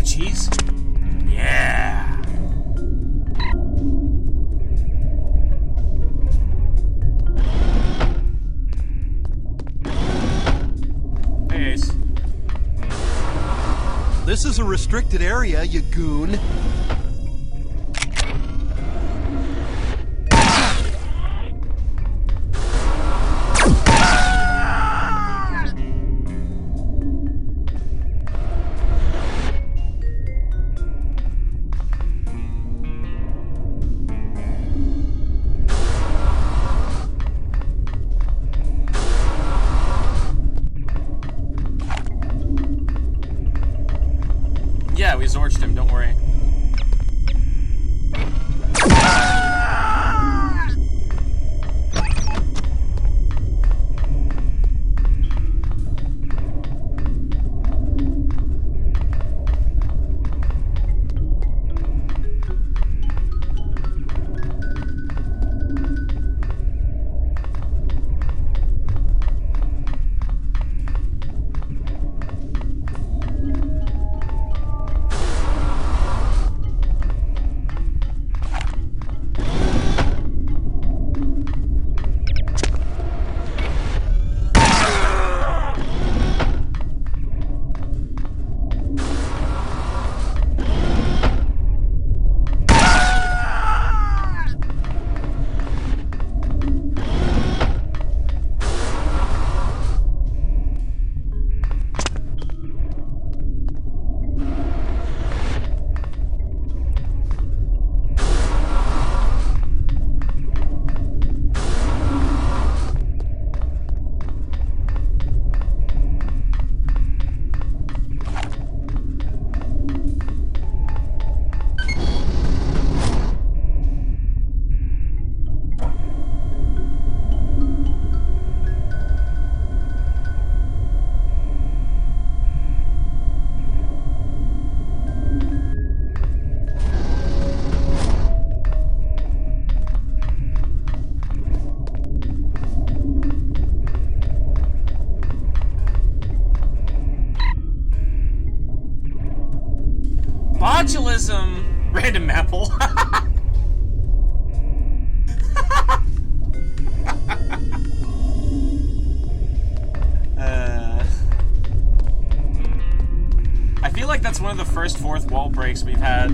Cheese? Yeah! Hey, Ace. This is a restricted area, you goon. Yeah, we zorched him, don't worry. botulism. Random apple. I feel like that's one of the first fourth wall breaks we've had.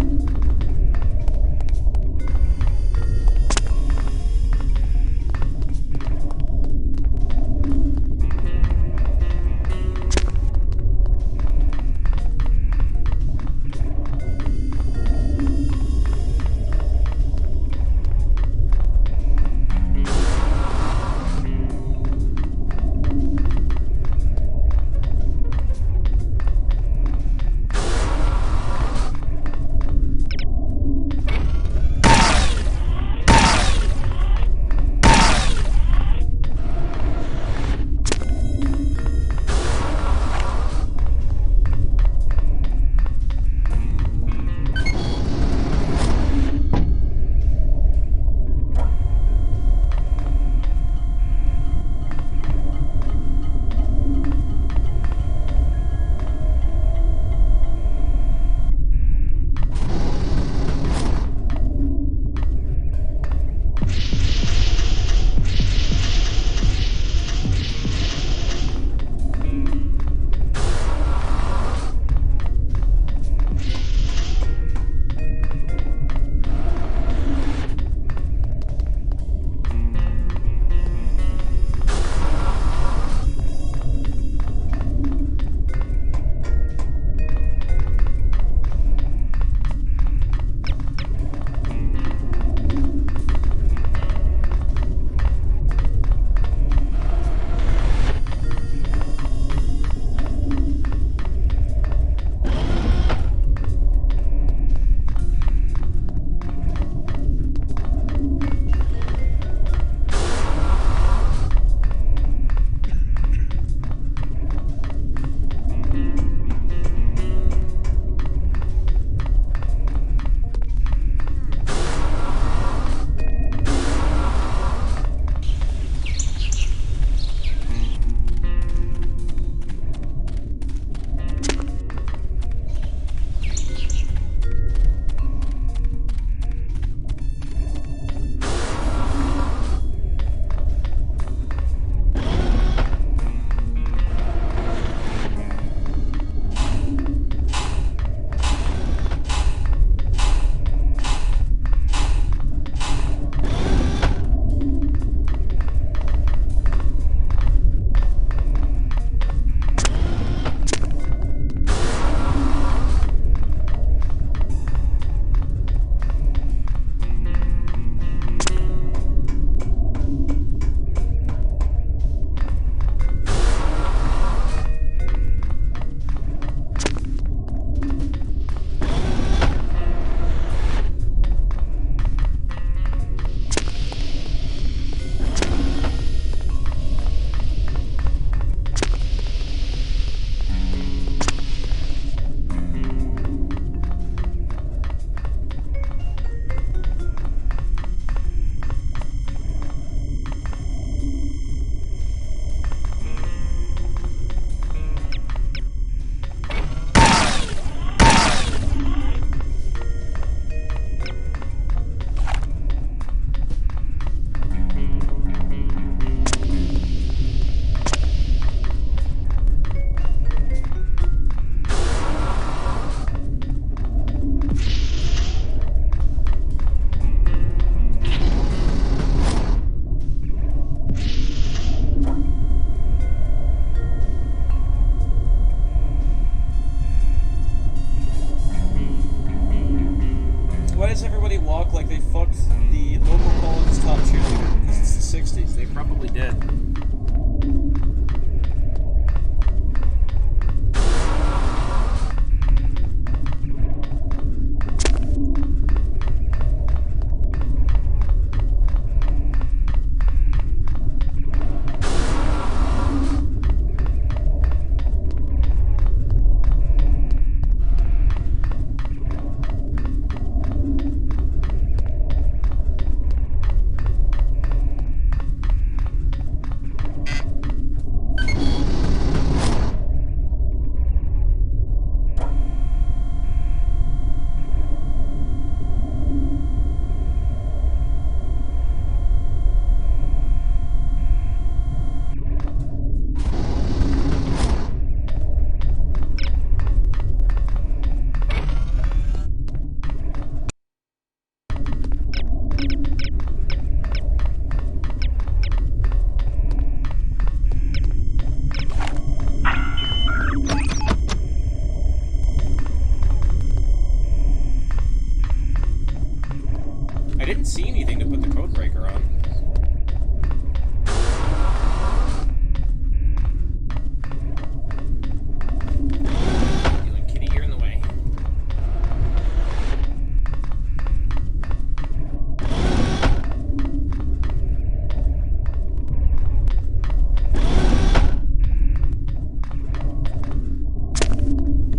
didn't see anything to put the code breaker on. Kitty, you're in the way.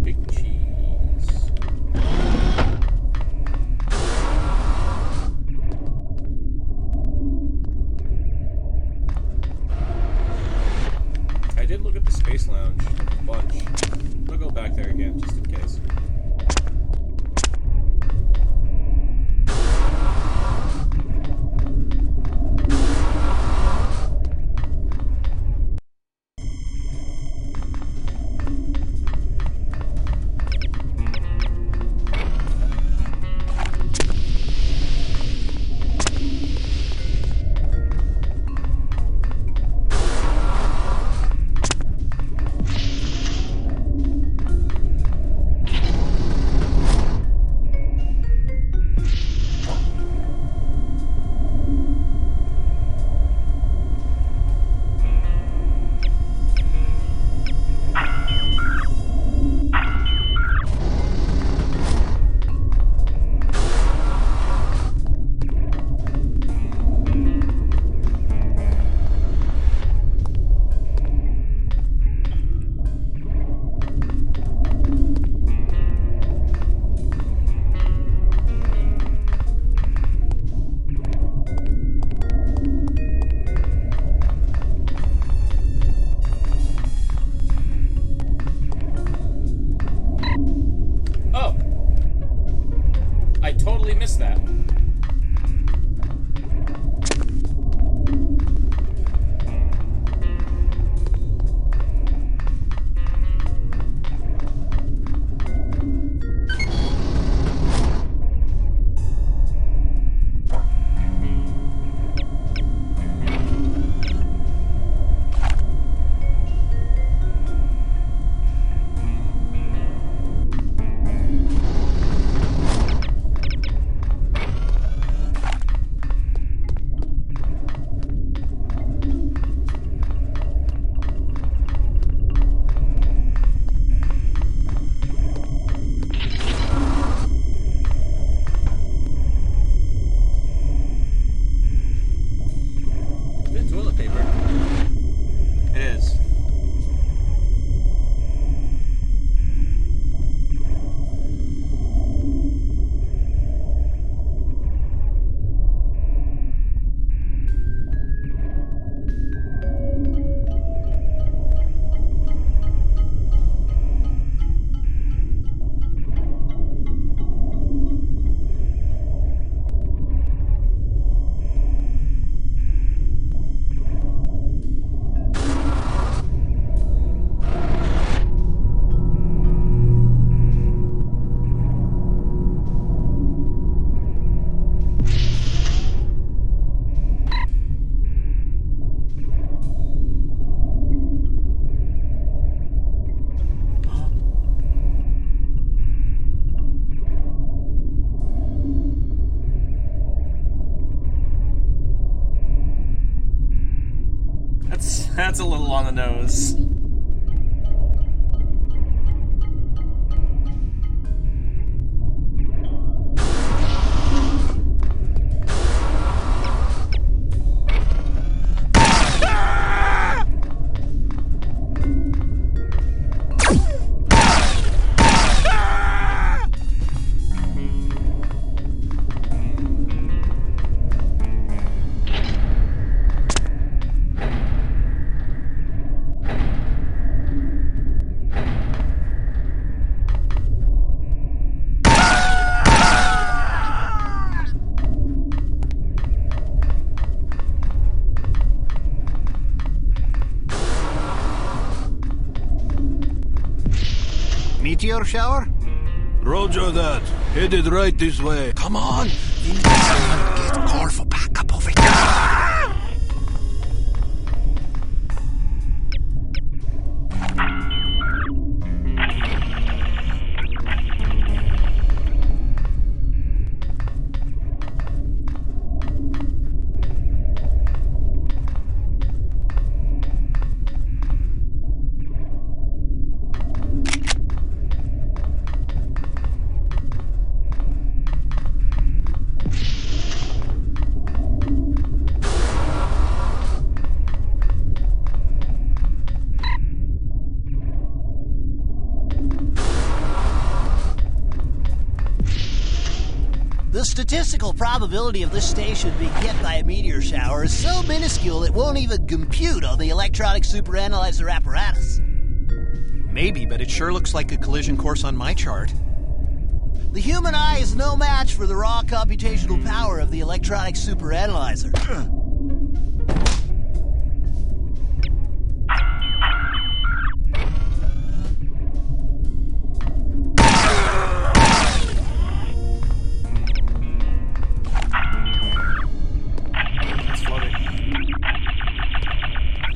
Big cheese. I did look at the Space Lounge a bunch. I'll go back there again, just in case. Oh! I totally missed that. Toilet paper. It is. That's a little on the nose. Meteor shower? Roger that. Headed right this way. Come on! You need someone to get call for backup over here. The statistical probability of this station being hit by a meteor shower is so minuscule it won't even compute on the electronic superanalyzer apparatus. Maybe, but it sure looks like a collision course on my chart. The human eye is no match for the raw computational power of the electronic superanalyzer. It's floating.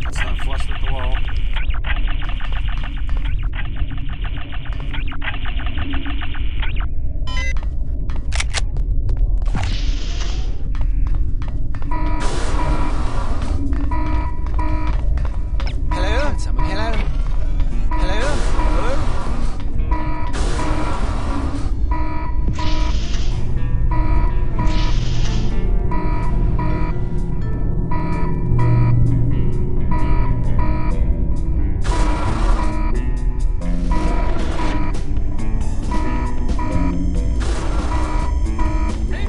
It's not flush with the wall. Hello? Someone, hello? Hello? Hello?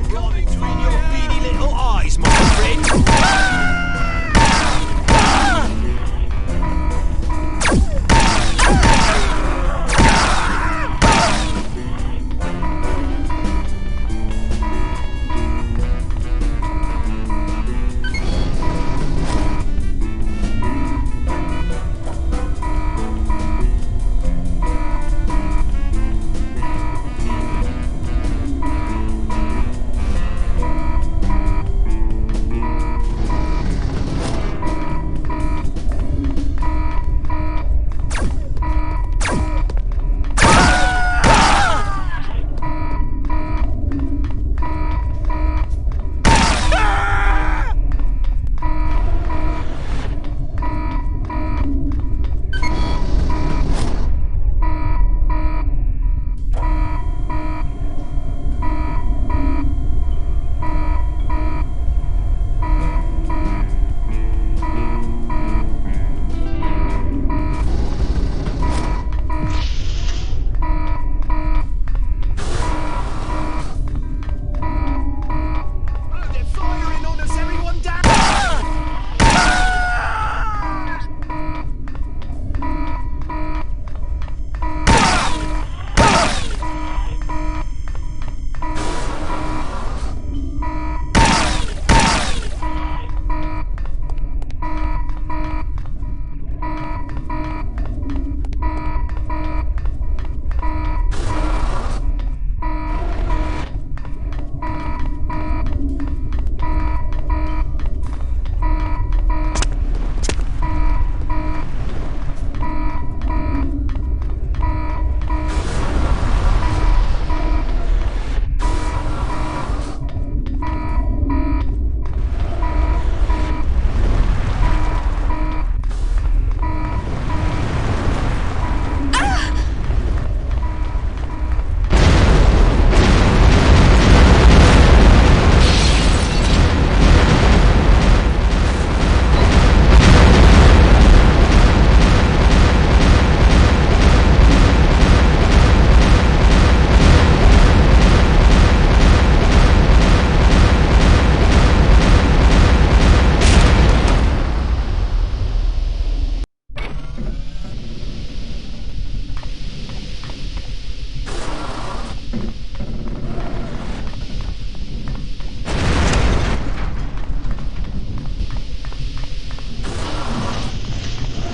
Coming between your beady little eyes, my friend.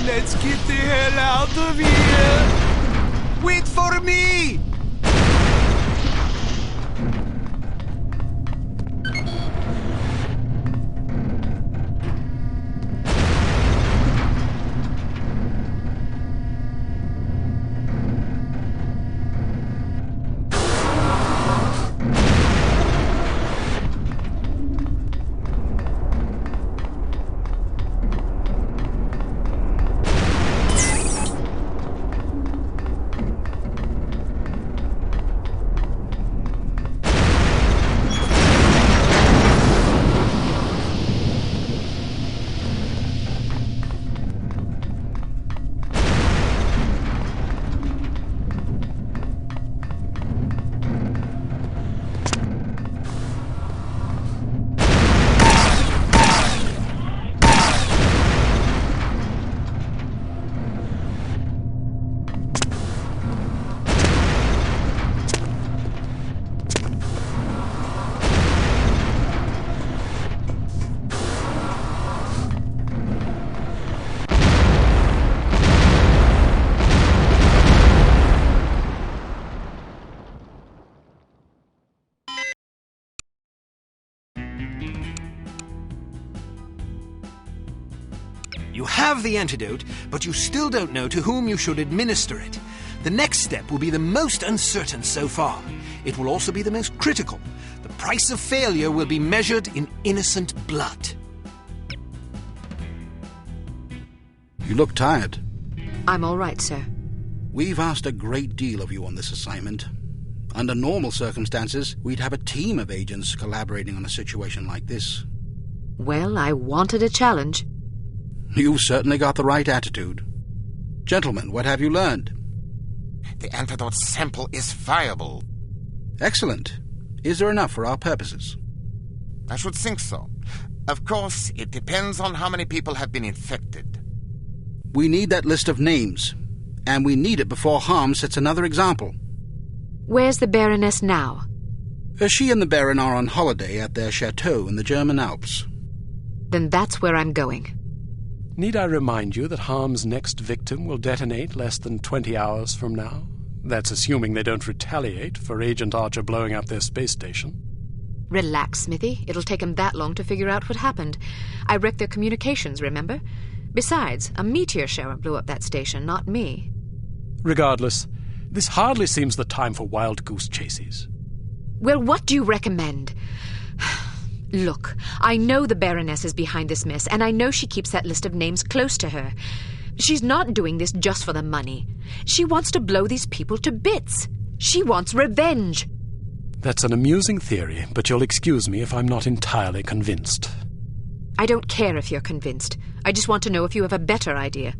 Let's get the hell out of here! Wait for me! You have the antidote, but you still don't know to whom you should administer it. The next step will be the most uncertain so far. It will also be the most critical. The price of failure will be measured in innocent blood. You look tired. I'm all right, sir. We've asked a great deal of you on this assignment. Under normal circumstances, we'd have a team of agents collaborating on a situation like this. Well, I wanted a challenge. You've certainly got the right attitude. Gentlemen, what have you learned? The antidote sample is viable. Excellent. Is there enough for our purposes? I should think so. Of course, it depends on how many people have been infected. We need that list of names, and we need it before Harm sets another example. Where's the Baroness now? She and the Baron are on holiday at their chateau in the German Alps. Then that's where I'm going. Need I remind you that Harm's next victim will detonate less than 20 hours from now? That's assuming they don't retaliate for Agent Archer blowing up their space station. Relax, Smithy. It'll take him that long to figure out what happened. I wrecked their communications, remember? Besides, a meteor shower blew up that station, not me. Regardless, this hardly seems the time for wild goose chases. Well, what do you recommend? Look, I know the Baroness is behind this mess, and I know she keeps that list of names close to her. She's not doing this just for the money. She wants to blow these people to bits. She wants revenge. That's an amusing theory, but you'll excuse me if I'm not entirely convinced. I don't care if you're convinced. I just want to know if you have a better idea.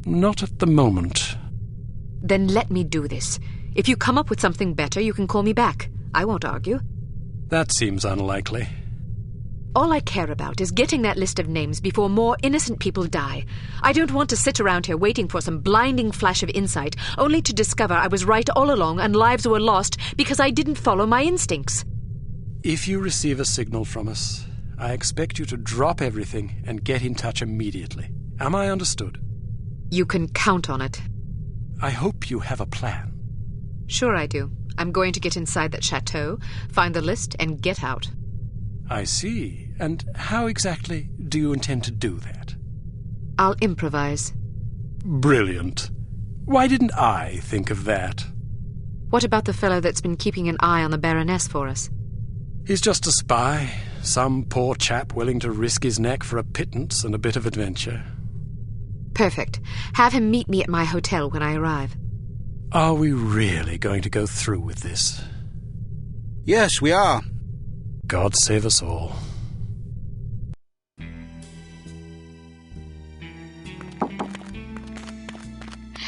Not at the moment. Then let me do this. If you come up with something better, you can call me back. I won't argue. That seems unlikely. All I care about is getting that list of names before more innocent people die. I don't want to sit around here waiting for some blinding flash of insight, only to discover I was right all along and lives were lost because I didn't follow my instincts. If you receive a signal from us, I expect you to drop everything and get in touch immediately. Am I understood? You can count on it. I hope you have a plan. Sure I do. I'm going to get inside that chateau, find the list, and get out. I see. And how exactly do you intend to do that? I'll improvise. Brilliant. Why didn't I think of that? What about the fellow that's been keeping an eye on the Baroness for us? He's just a spy. Some poor chap willing to risk his neck for a pittance and a bit of adventure. Perfect. Have him meet me at my hotel when I arrive. Are we really going to go through with this? Yes, we are. God save us all.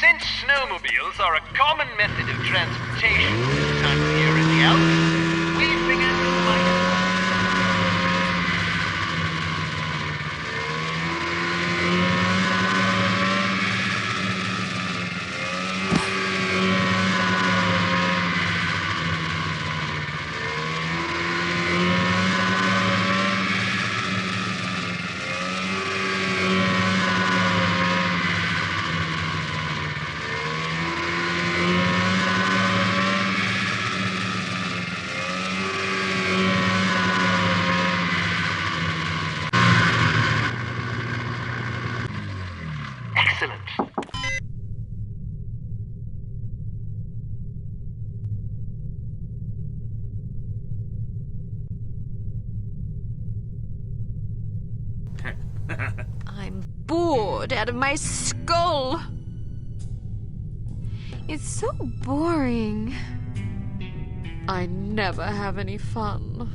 Since snowmobiles are a common method of transportation this time of year in the Alps, we figured we might. I'm bored out of my skull. It's so boring. I never have any fun.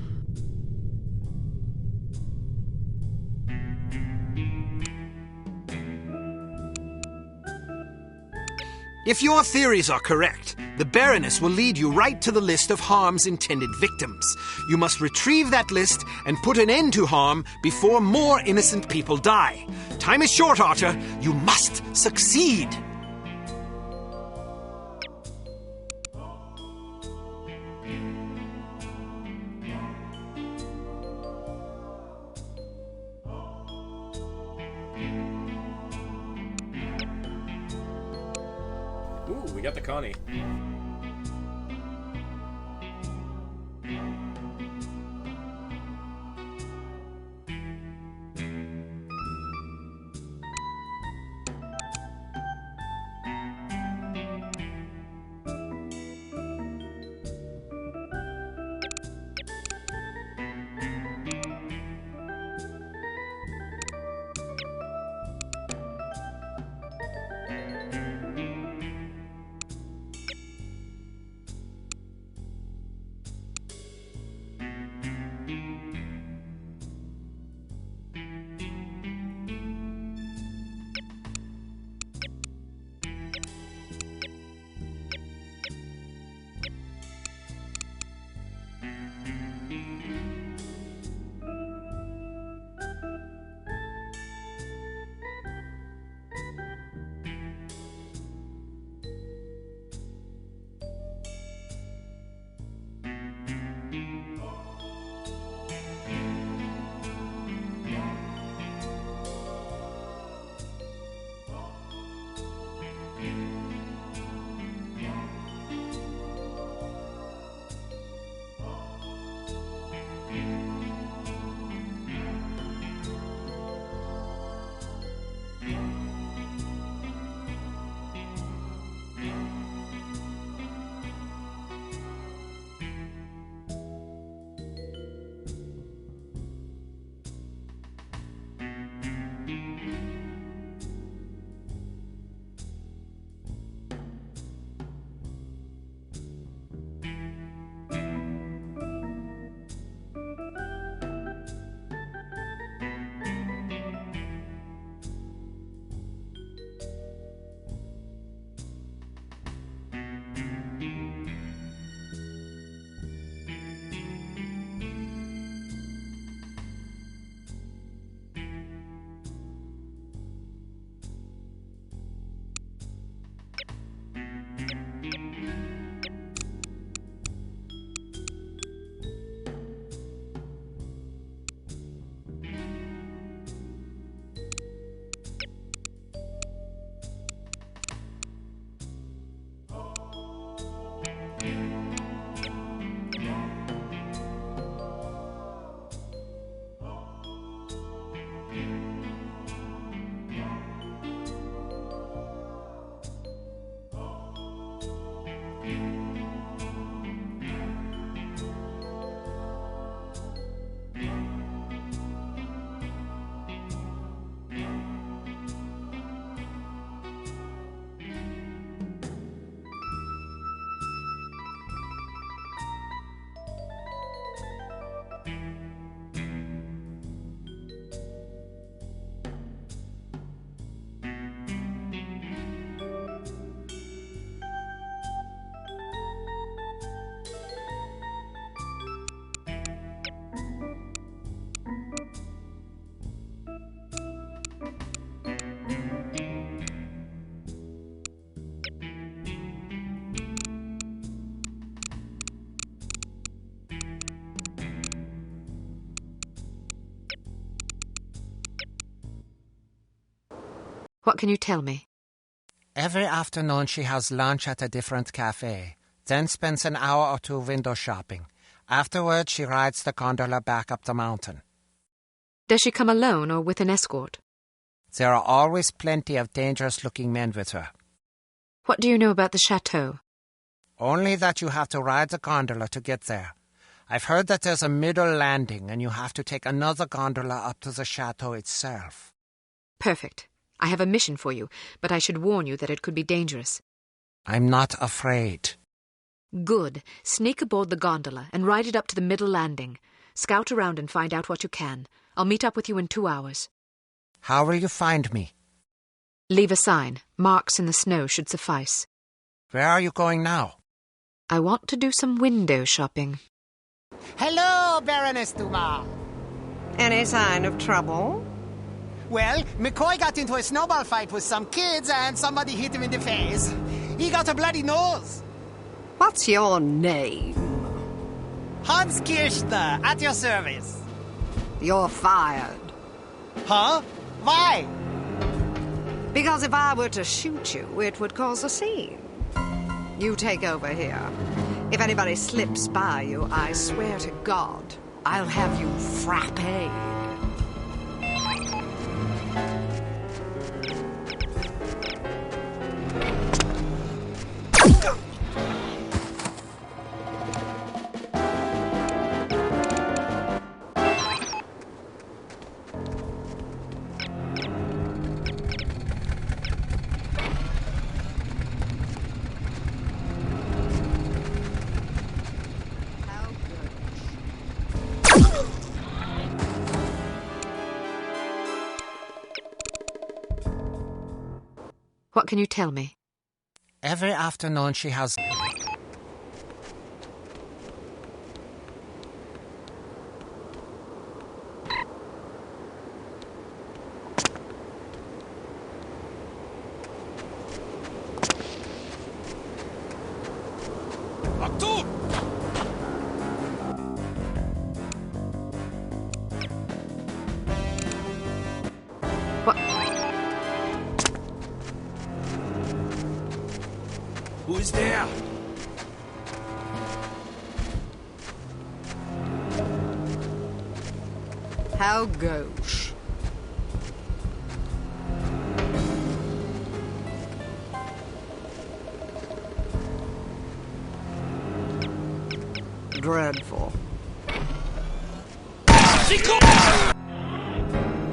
If your theories are correct, the Baroness will lead you right to the list of Harm's intended victims. You must retrieve that list and put an end to Harm before more innocent people die. Time is short, Archer. You must succeed. Ooh, we got the Connie. What can you tell me? Every afternoon she has lunch at a different cafe, then spends an hour or two window shopping. Afterwards, she rides the gondola back up the mountain. Does she come alone or with an escort? There are always plenty of dangerous-looking men with her. What do you know about the chateau? Only that you have to ride the gondola to get there. I've heard that there's a middle landing and you have to take another gondola up to the chateau itself. Perfect. I have a mission for you, but I should warn you that it could be dangerous. I'm not afraid. Good. Sneak aboard the gondola and ride it up to the middle landing. Scout around and find out what you can. I'll meet up with you in 2 hours. How will you find me? Leave a sign. Marks in the snow should suffice. Where are you going now? I want to do some window shopping. Hello, Baroness Dumas. Any sign of trouble? Well, McCoy got into a snowball fight with some kids and somebody hit him in the face. He got a bloody nose. What's your name? Hans Kirchner, at your service. You're fired. Huh? Why? Because if I were to shoot you, it would cause a scene. You take over here. If anybody slips by you, I swear to God, I'll have you frappéed. What can you tell me? Every afternoon she has... How gauche. Dreadful.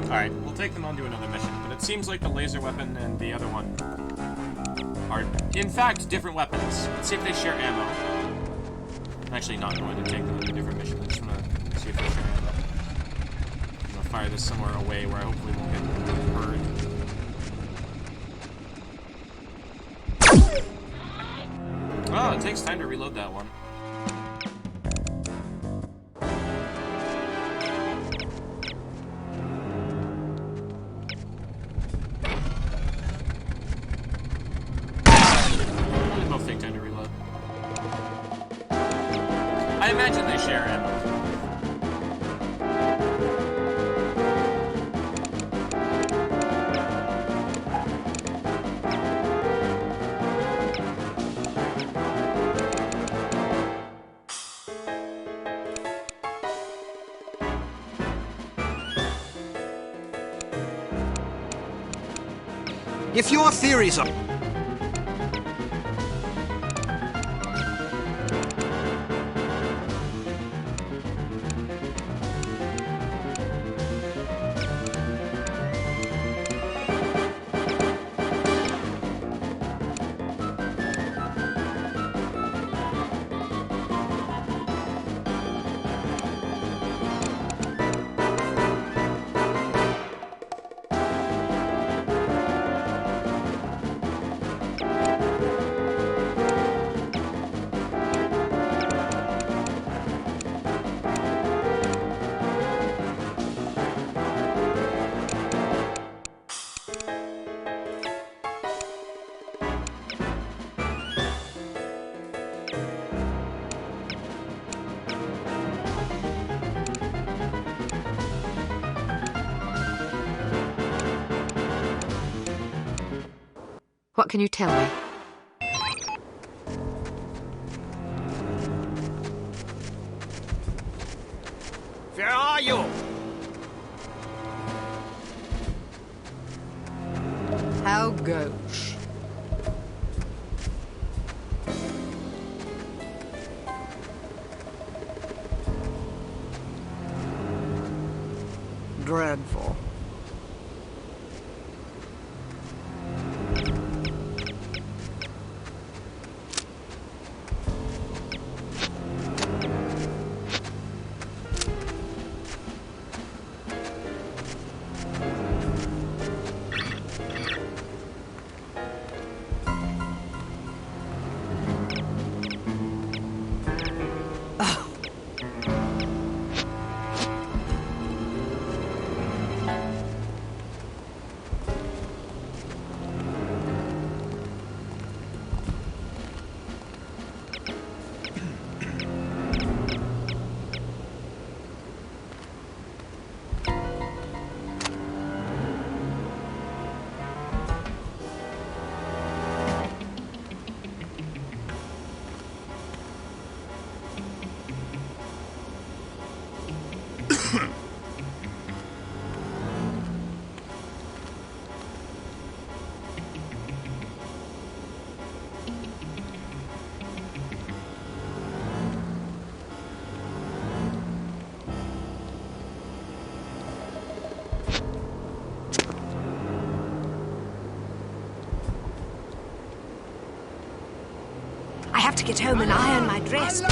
Alright, we'll take them on to another mission, but it seems like the laser weapon and the other one are, in fact, different weapons. Let's see if they share ammo. I'm actually not going to take them on a different mission. I just want to see if they share ammo. I'm going to fire this somewhere away where I hopefully won't get hurt. Oh, it takes time to reload that one. I imagine they share ammo. If your theories are... What can you tell me? Where are you? How gauche. Dreadful. I have to get home and iron my dress.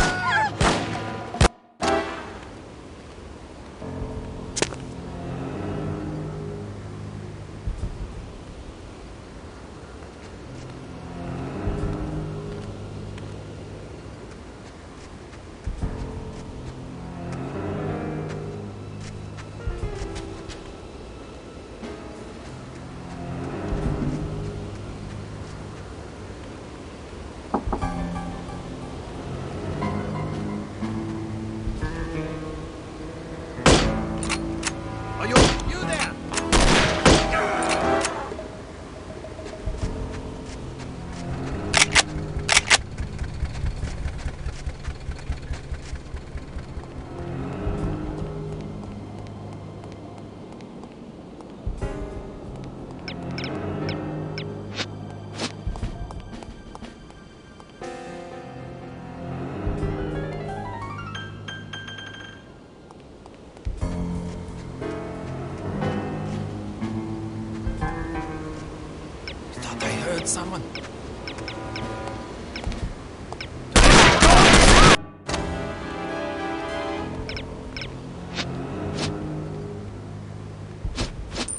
That's someone.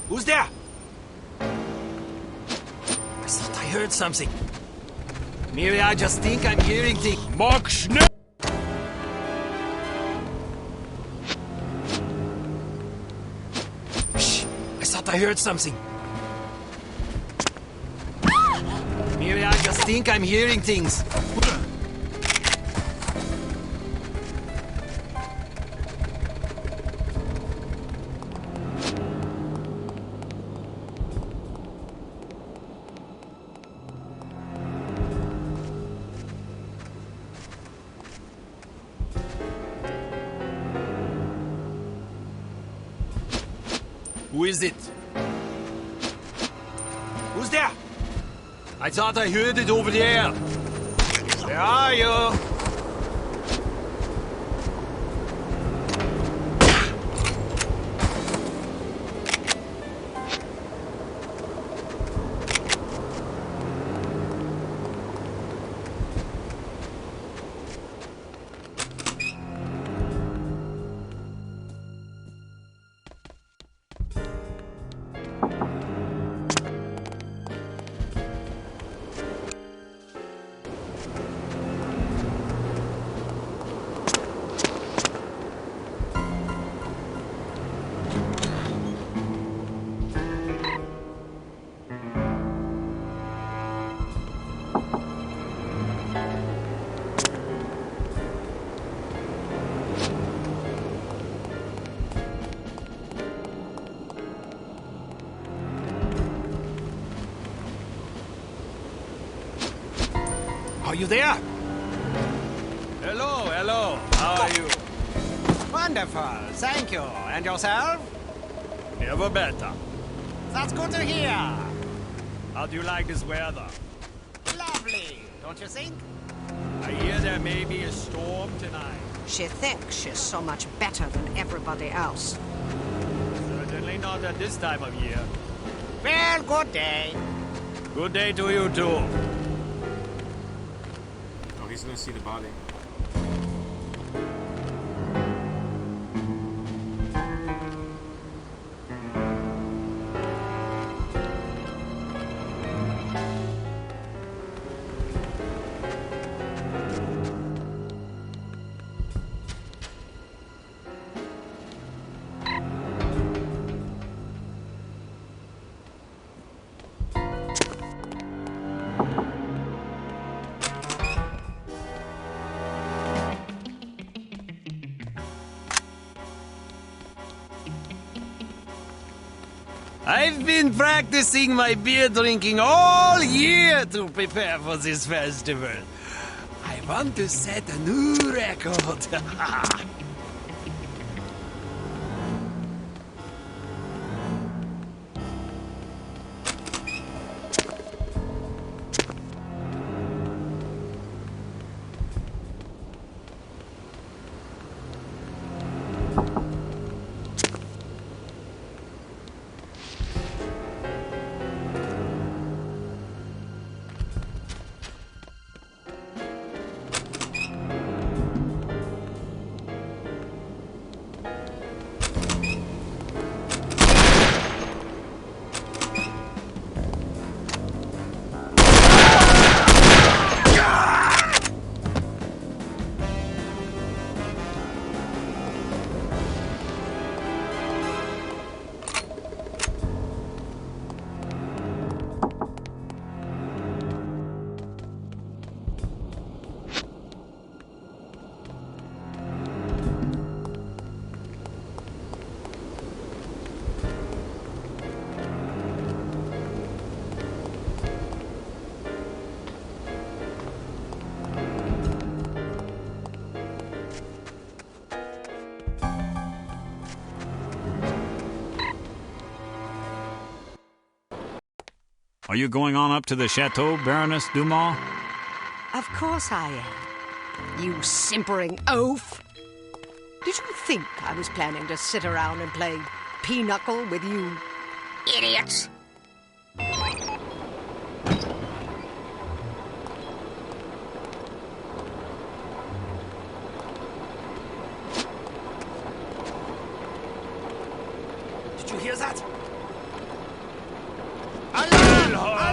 Who's there? I thought I heard something. Maybe I just think I'm hearing things. Mark Schnell! Shh! I thought I heard something. Maybe I just think I'm hearing things. Who is it? Who's there? I thought I heard it over there. Where are you? Are you there? Hello, hello. How are you? Wonderful, thank you. And yourself? Never better. That's good to hear. How do you like this weather? Lovely, don't you think? I hear there may be a storm tonight. She thinks she's so much better than everybody else. Certainly not at this time of year. Well, good day. Good day to you too. Oh, he's gonna see the body. I've been practicing my beer drinking all year to prepare for this festival. I want to set a new record. Are you going on up to the chateau, Baroness Dumas? Of course I am. You simpering oaf. Did you think I was planning to sit around and play pinochle with you idiots? Did you hear that? Alarm!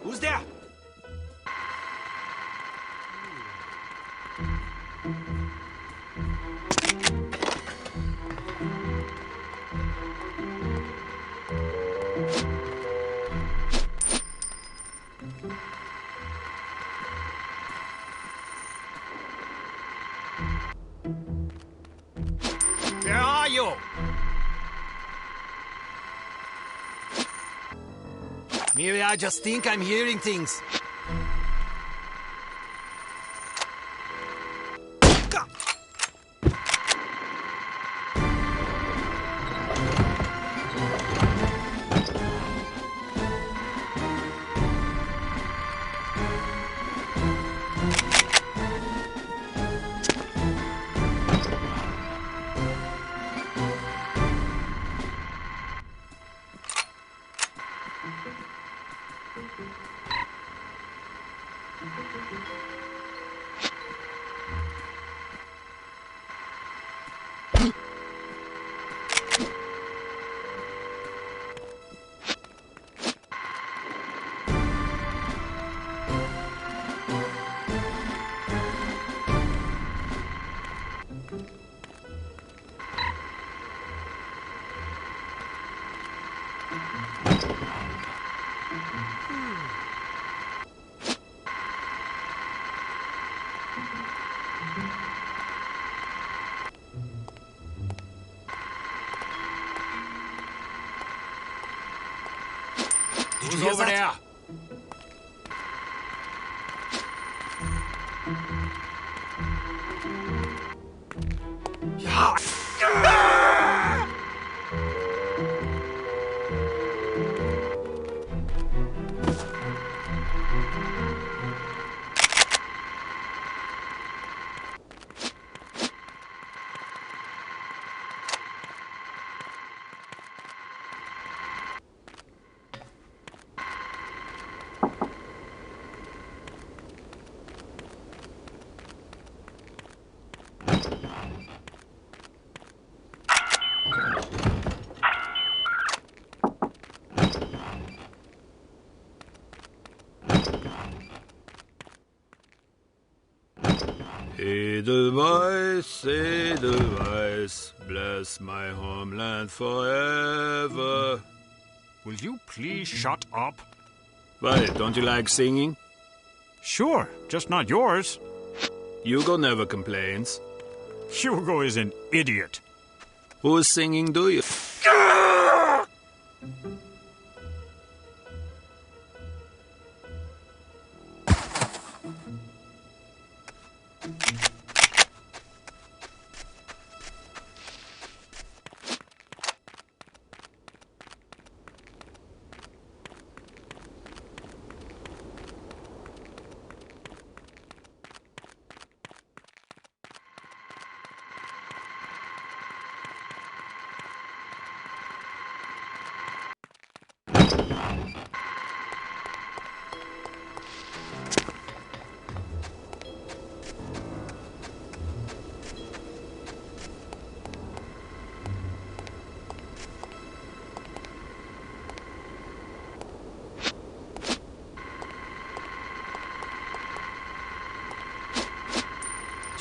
Who's there? Where are you? Maybe I just think I'm hearing things. Who's over there? Edelweiss, bless my homeland forever. Will you please shut up? Why, don't you like singing? Sure, just not yours. Hugo never complains. Hugo is an idiot. Whose singing do you?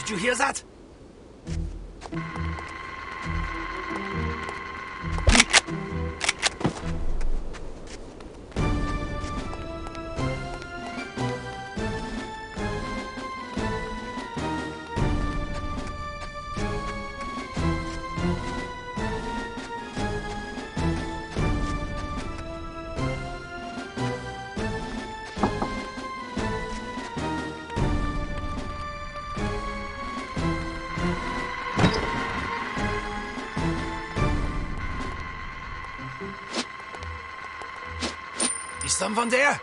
Did you hear that? Is someone there?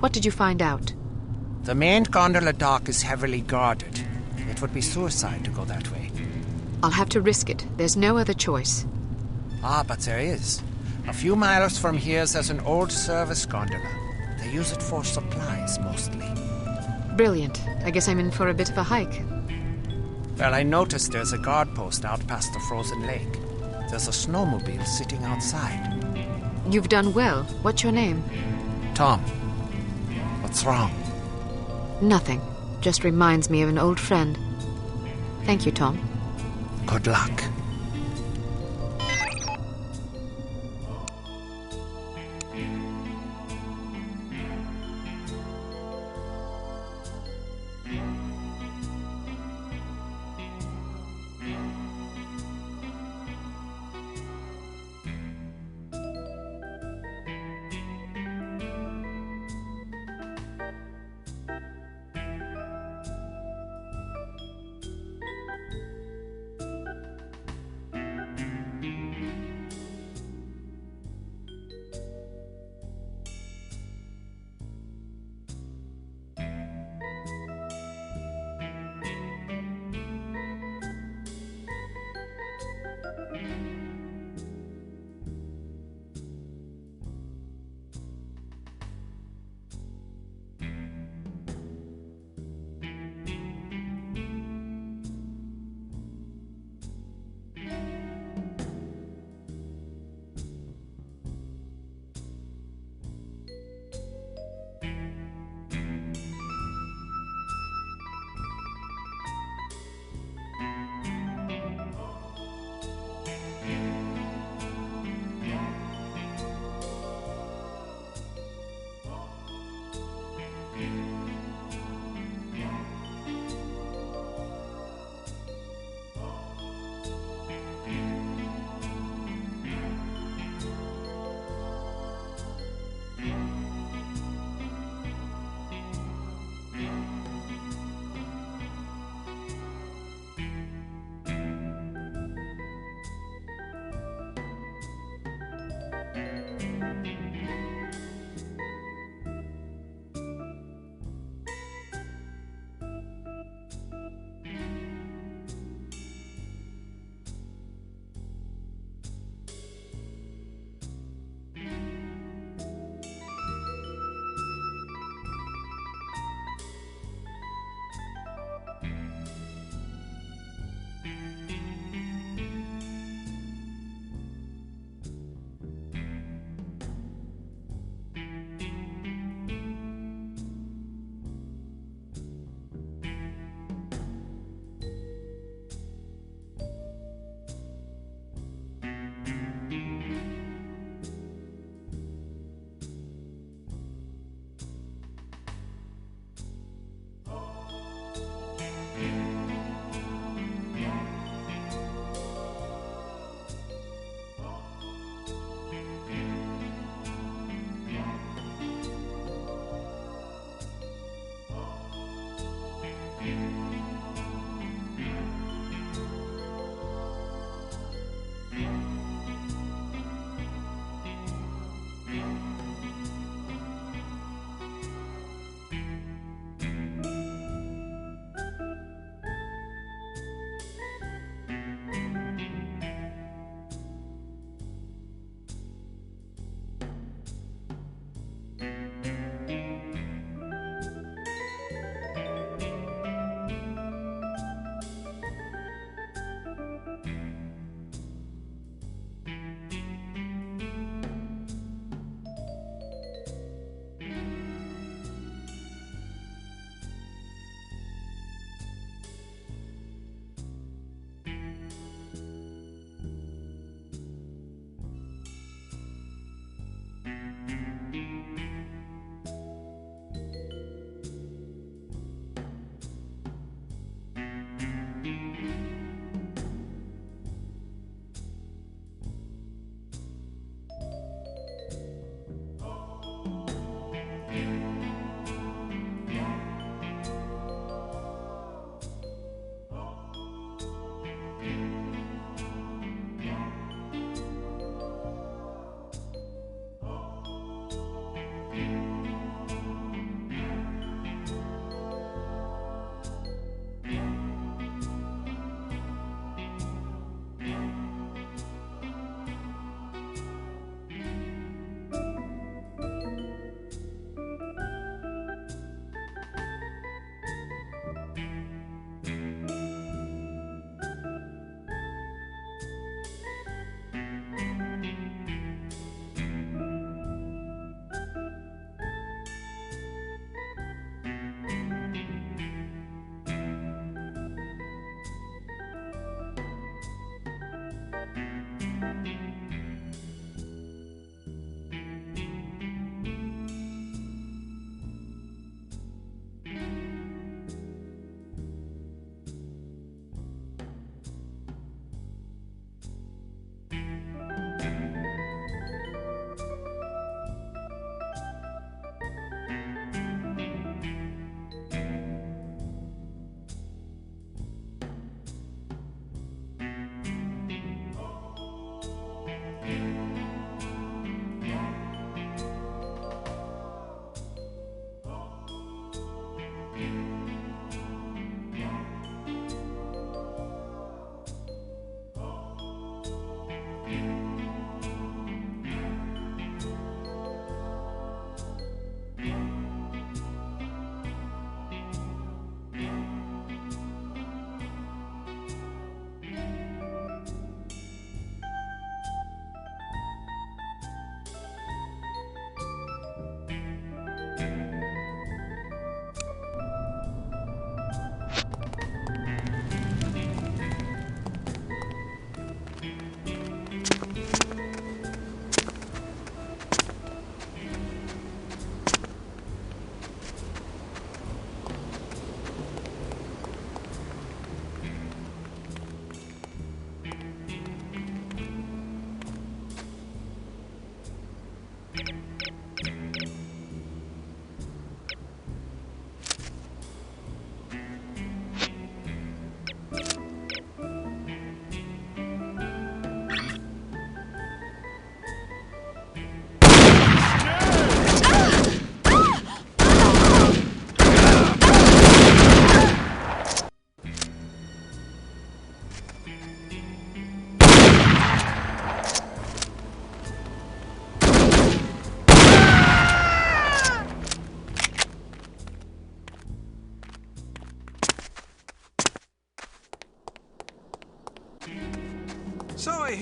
What did you find out? The main gondola dock is heavily guarded. It would be suicide to go that way. I'll have to risk it. There's no other choice. Ah, but there is. A few miles from here there's an old service gondola. They use it for supplies, mostly. Brilliant. I guess I'm in for a bit of a hike. Well, I noticed there's a guard post out past the frozen lake. There's a snowmobile sitting outside. You've done well. What's your name? Tom. What's wrong? Nothing. Just reminds me of an old friend. Thank you, Tom. Good luck.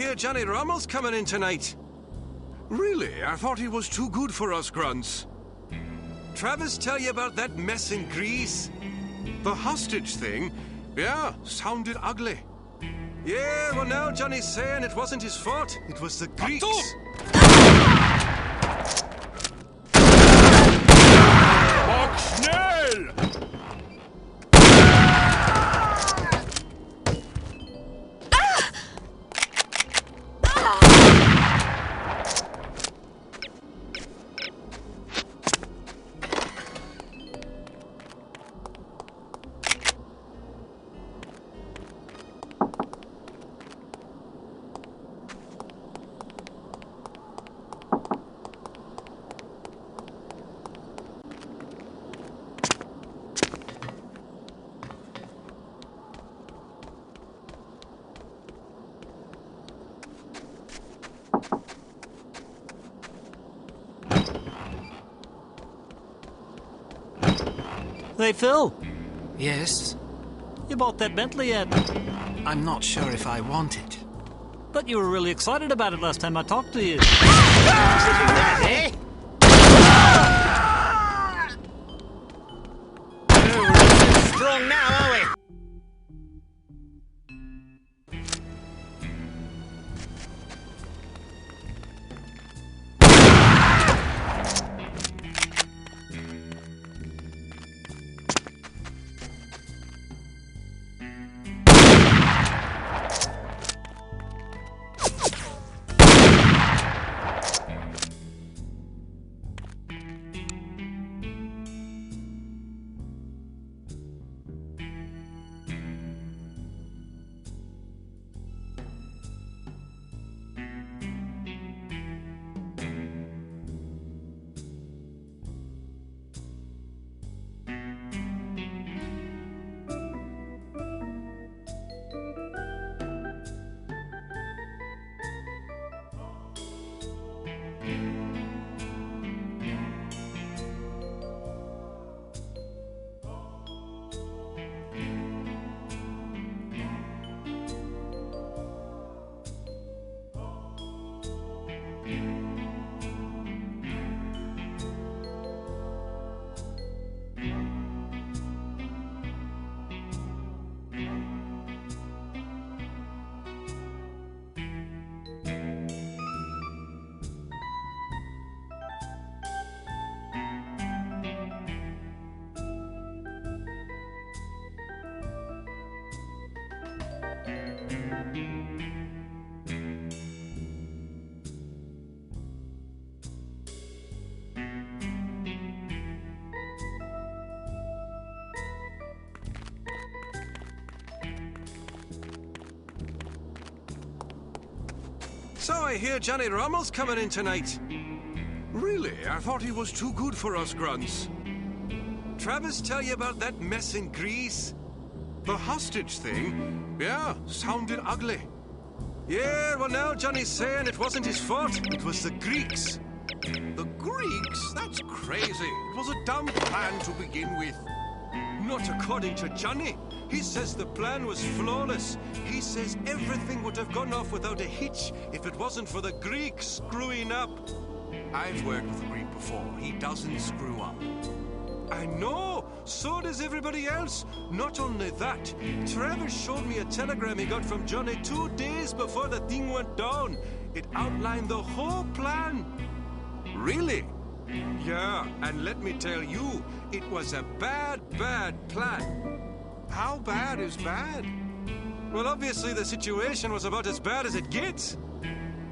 hear Johnny Rommel's coming in tonight. Really? I thought he was too good for us grunts. Travis tell you about that mess in Greece? The hostage thing? Yeah, sounded ugly. Yeah, well now Johnny's saying it wasn't his fault. It was the Greeks. Mach schnell! Hey, Phil. Yes? You bought that Bentley yet? I'm not sure if I want it. But you were really excited about it last time I talked to you. Eh? Strong now, are we? So I hear Johnny Rommel's coming in tonight. Really? I thought he was too good for us grunts. Travis tell you about that mess in Greece? The hostage thing? Yeah, sounded ugly. Yeah, well now Johnny's saying it wasn't his fault. It was the Greeks. The Greeks? That's crazy. It was a dumb plan to begin with. Not according to Johnny. He says the plan was flawless. He says everything would have gone off without a hitch if it wasn't for the Greeks screwing up. I've worked with a Greek before. He doesn't screw up. I know. So does everybody else. Not only that, Travis showed me a telegram he got from Johnny 2 days before the thing went down. It outlined the whole plan. Really? Yeah, and let me tell you, it was a bad plan. How bad is bad? Well, obviously the situation was about as bad as it gets.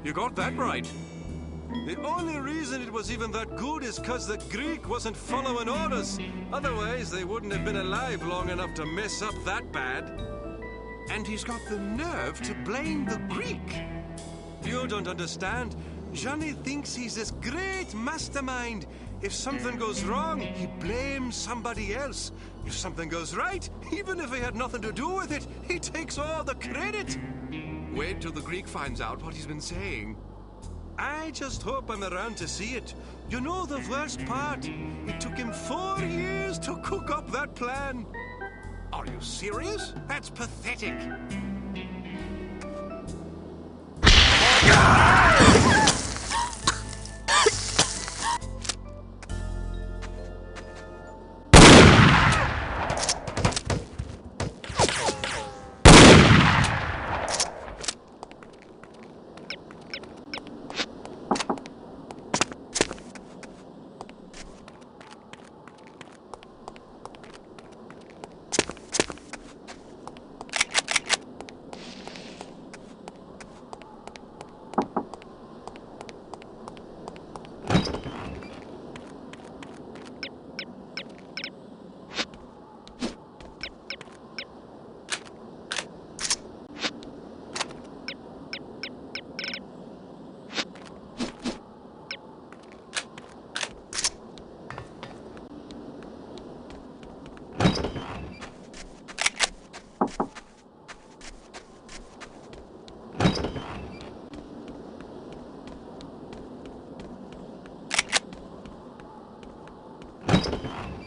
You got that right. The only reason it was even that good is because the Greek wasn't following orders. Otherwise, they wouldn't have been alive long enough to mess up that bad. And he's got the nerve to blame the Greek. You don't understand. Johnny thinks he's this great mastermind. If something goes wrong, he blames somebody else. If something goes right, even if he had nothing to do with it, he takes all the credit. Wait till the Greek finds out what he's been saying. I just hope I'm around to see it. You know the worst part? It took him 4 years to cook up that plan. Are you serious? That's pathetic.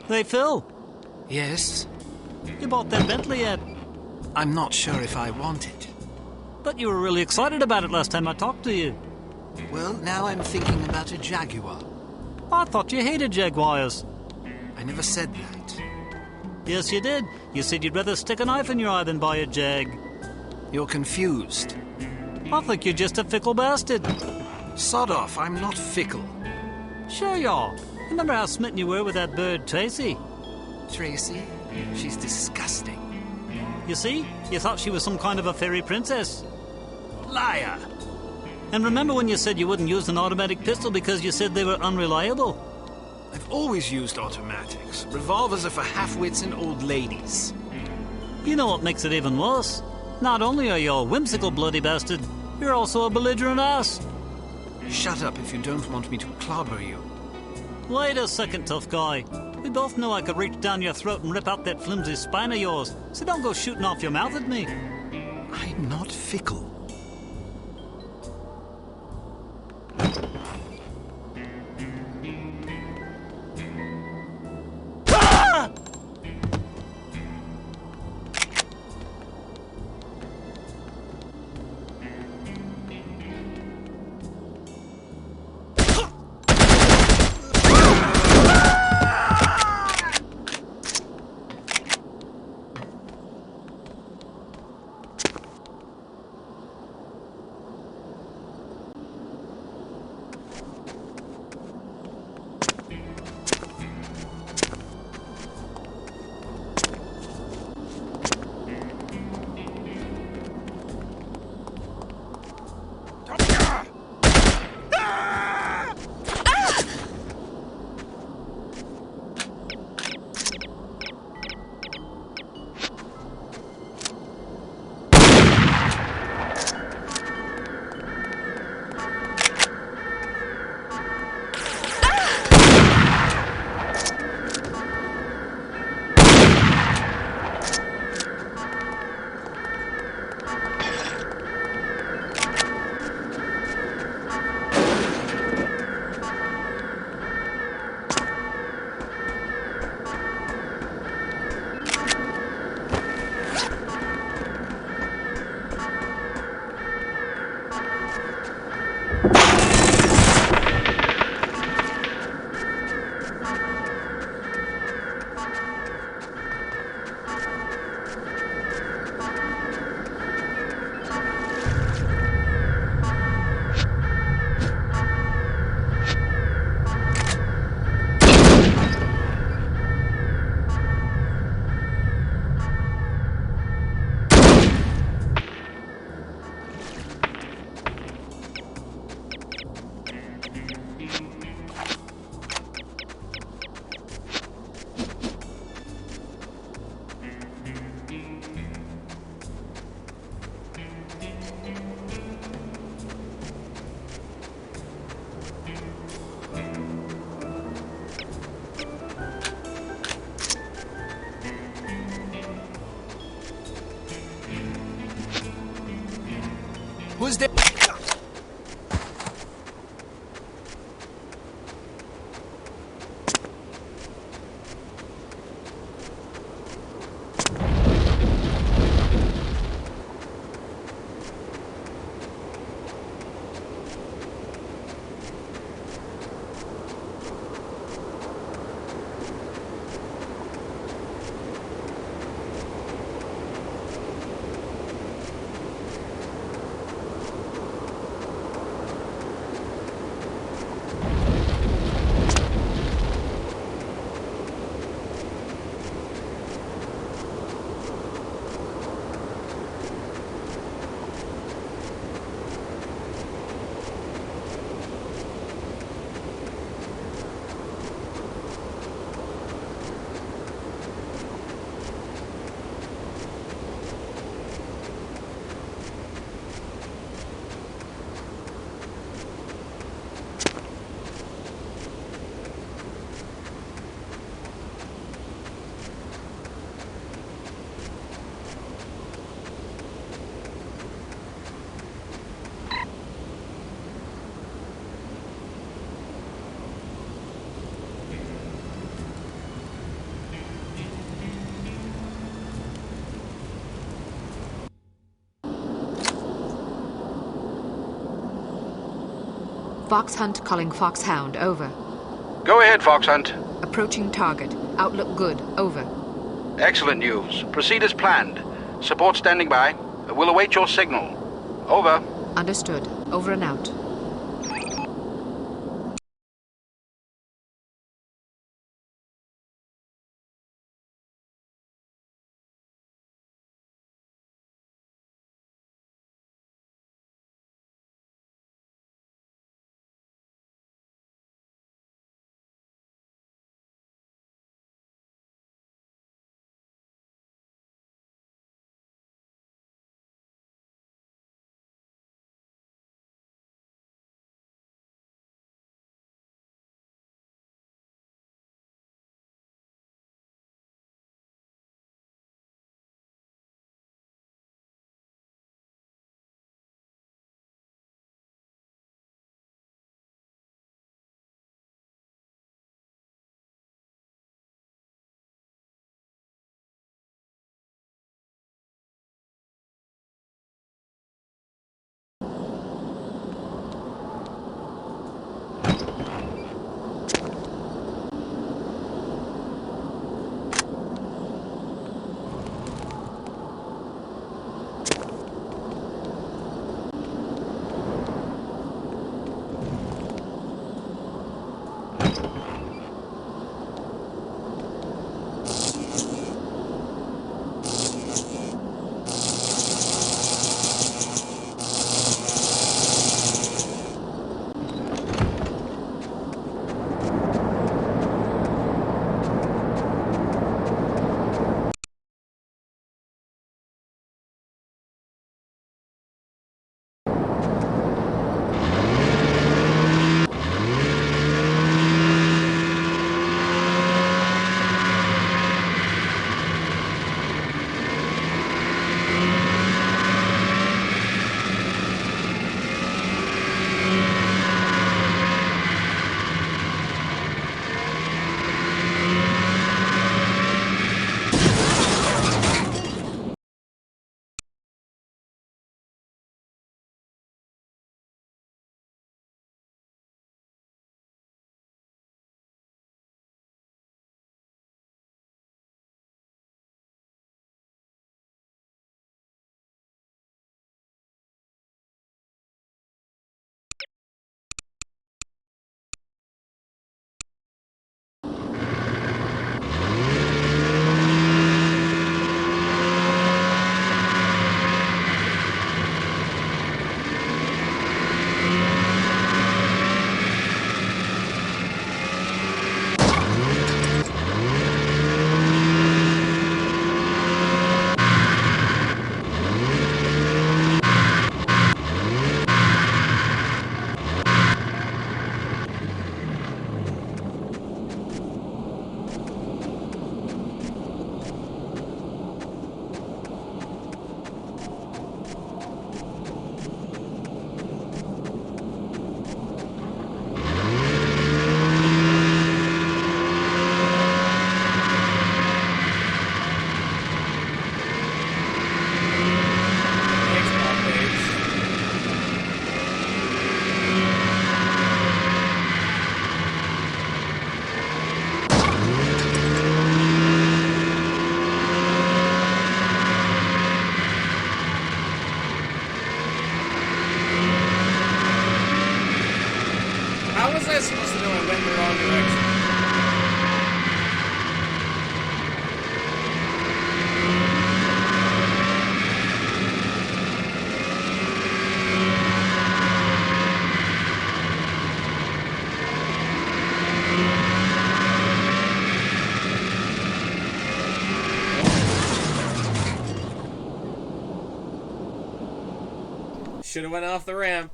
Hey, Phil. Yes? You bought that Bentley yet? I'm not sure if I want it. But you were really excited about it last time I talked to you. Well, now I'm thinking about a Jaguar. I thought you hated Jaguars. I never said that. Yes, you did. You said you'd rather stick a knife in your eye than buy a Jag. You're confused. I think you're just a fickle bastard. Sod off, I'm not fickle. Sure you are. Remember how smitten you were with that bird, Tracy? Tracy? She's disgusting. You see? You thought she was some kind of a fairy princess. Liar! And remember when you said you wouldn't use an automatic pistol because you said they were unreliable? I've always used automatics. Revolvers are for half-wits and old ladies. You know what makes it even worse? Not only are you a whimsical bloody bastard, you're also a belligerent ass. Shut up if you don't want me to clobber you. Wait a second, tough guy. We both know I could reach down your throat and rip out that flimsy spine of yours, so don't go shooting off your mouth at me. I'm not fickle. Who's there? Fox Hunt calling Fox Hound, over. Go ahead, Fox Hunt. Approaching target. Outlook good, over. Excellent news. Proceed as planned. Support standing by. We'll await your signal. Over. Understood. Over and out. Should have went off the ramp.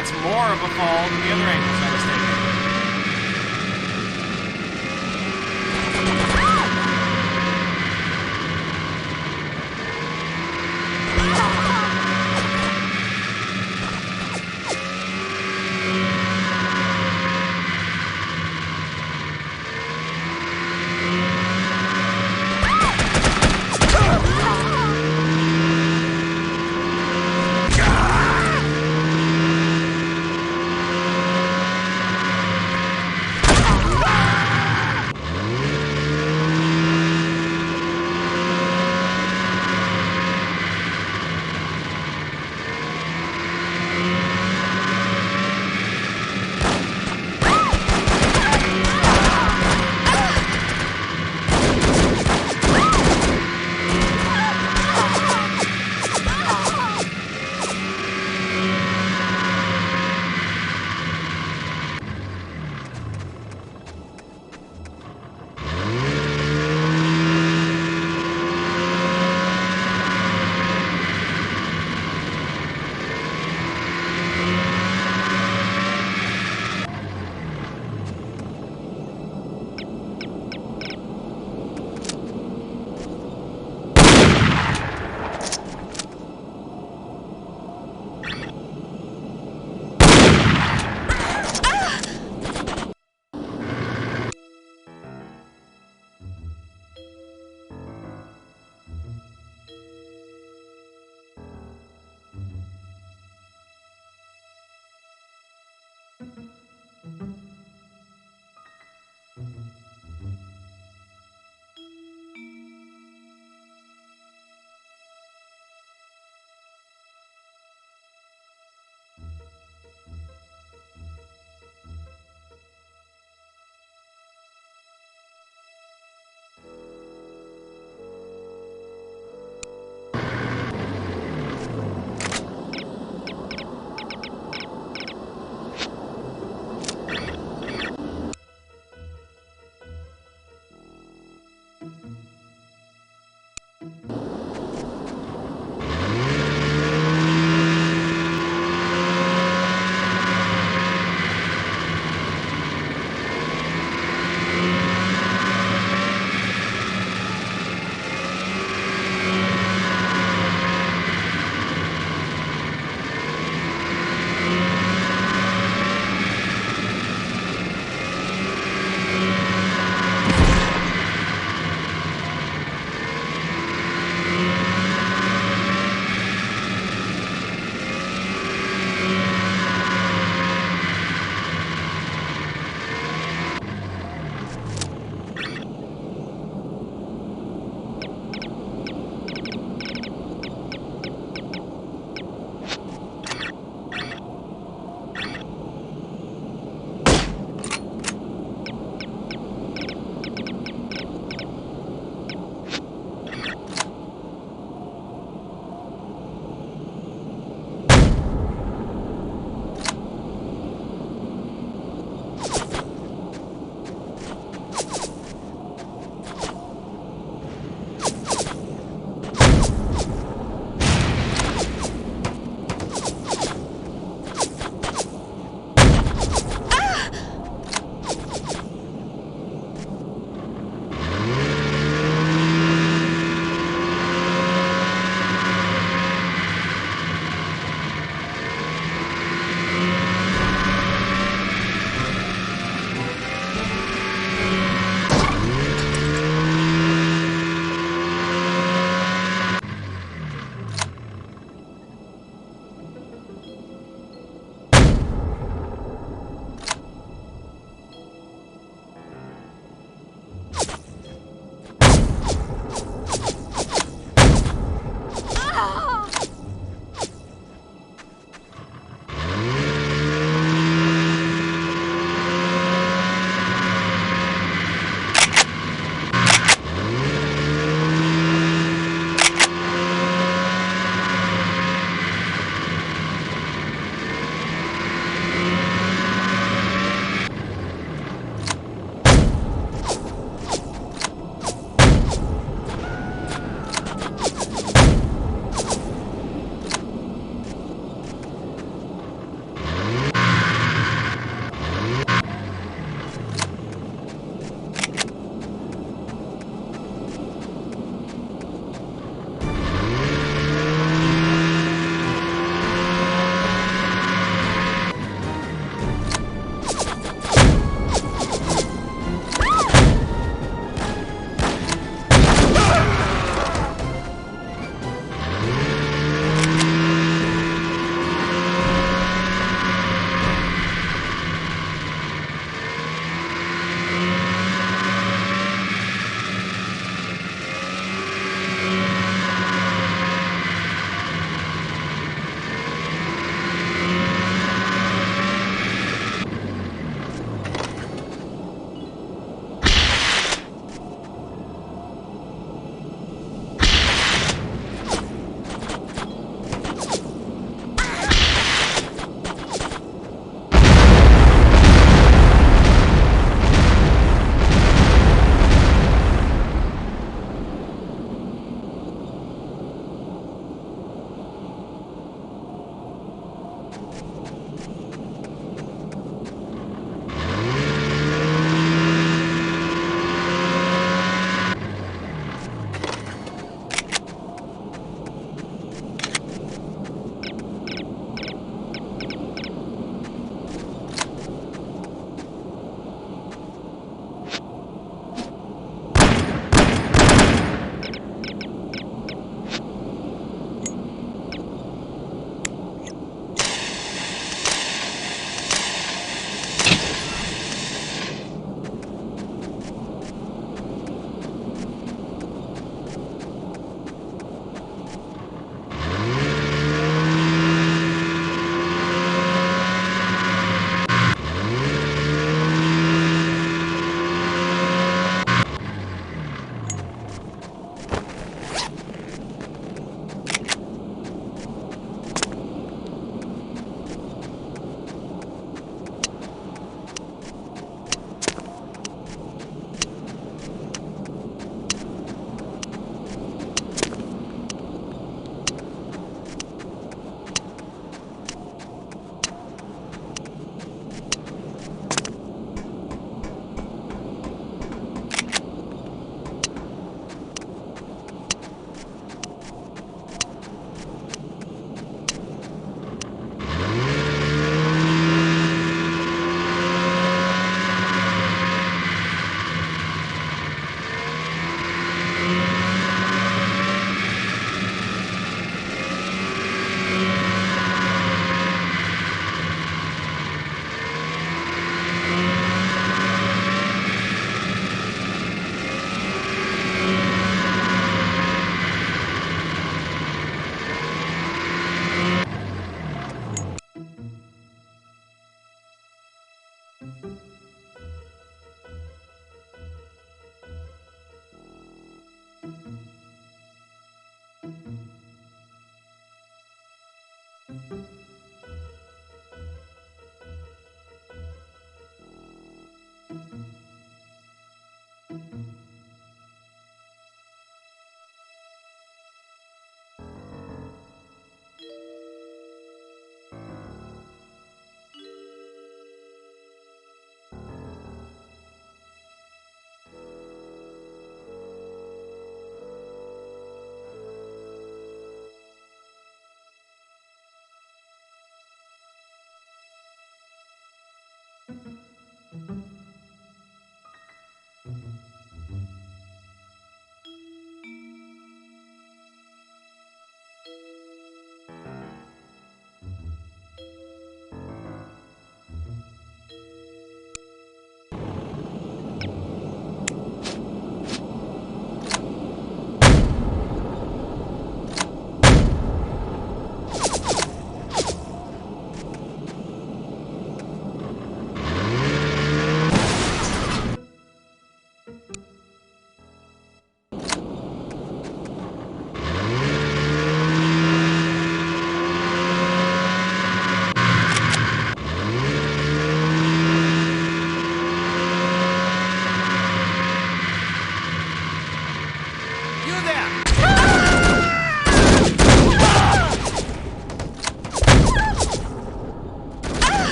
That's more of a fall than the other angles I was taking.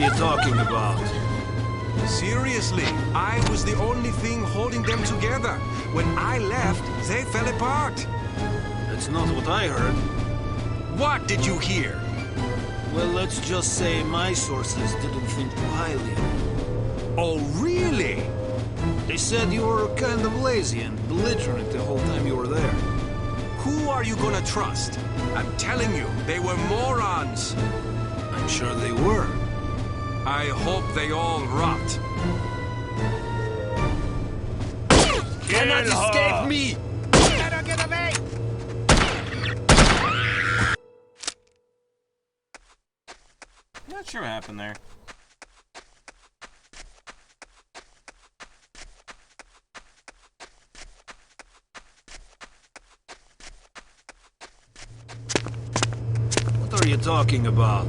you talking about? Seriously, I was the only thing holding them together. When I left, they fell apart. That's not what I heard. What did you hear? Well, let's just say my sources didn't think too highly of you. Oh, really? They said you were kind of lazy and belligerent the whole time you were there. Who are you gonna trust? I'm telling you, they were morons. I'm sure they were. I hope they all rot. Cannot escape me! Get away! Not sure what happened there. What are you talking about?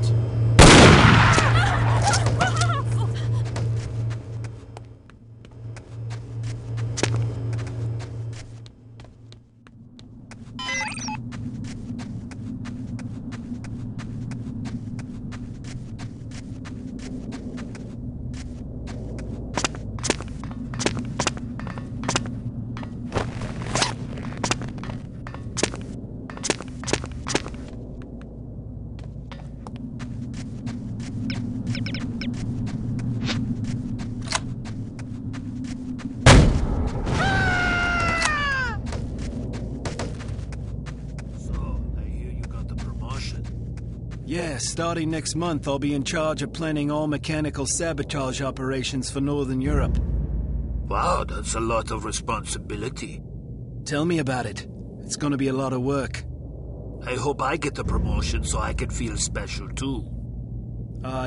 Yeah, starting next month, I'll be in charge of planning all mechanical sabotage operations for Northern Europe. Wow, that's a lot of responsibility. Tell me about it. It's gonna be a lot of work. I hope I get the promotion so I can feel special too.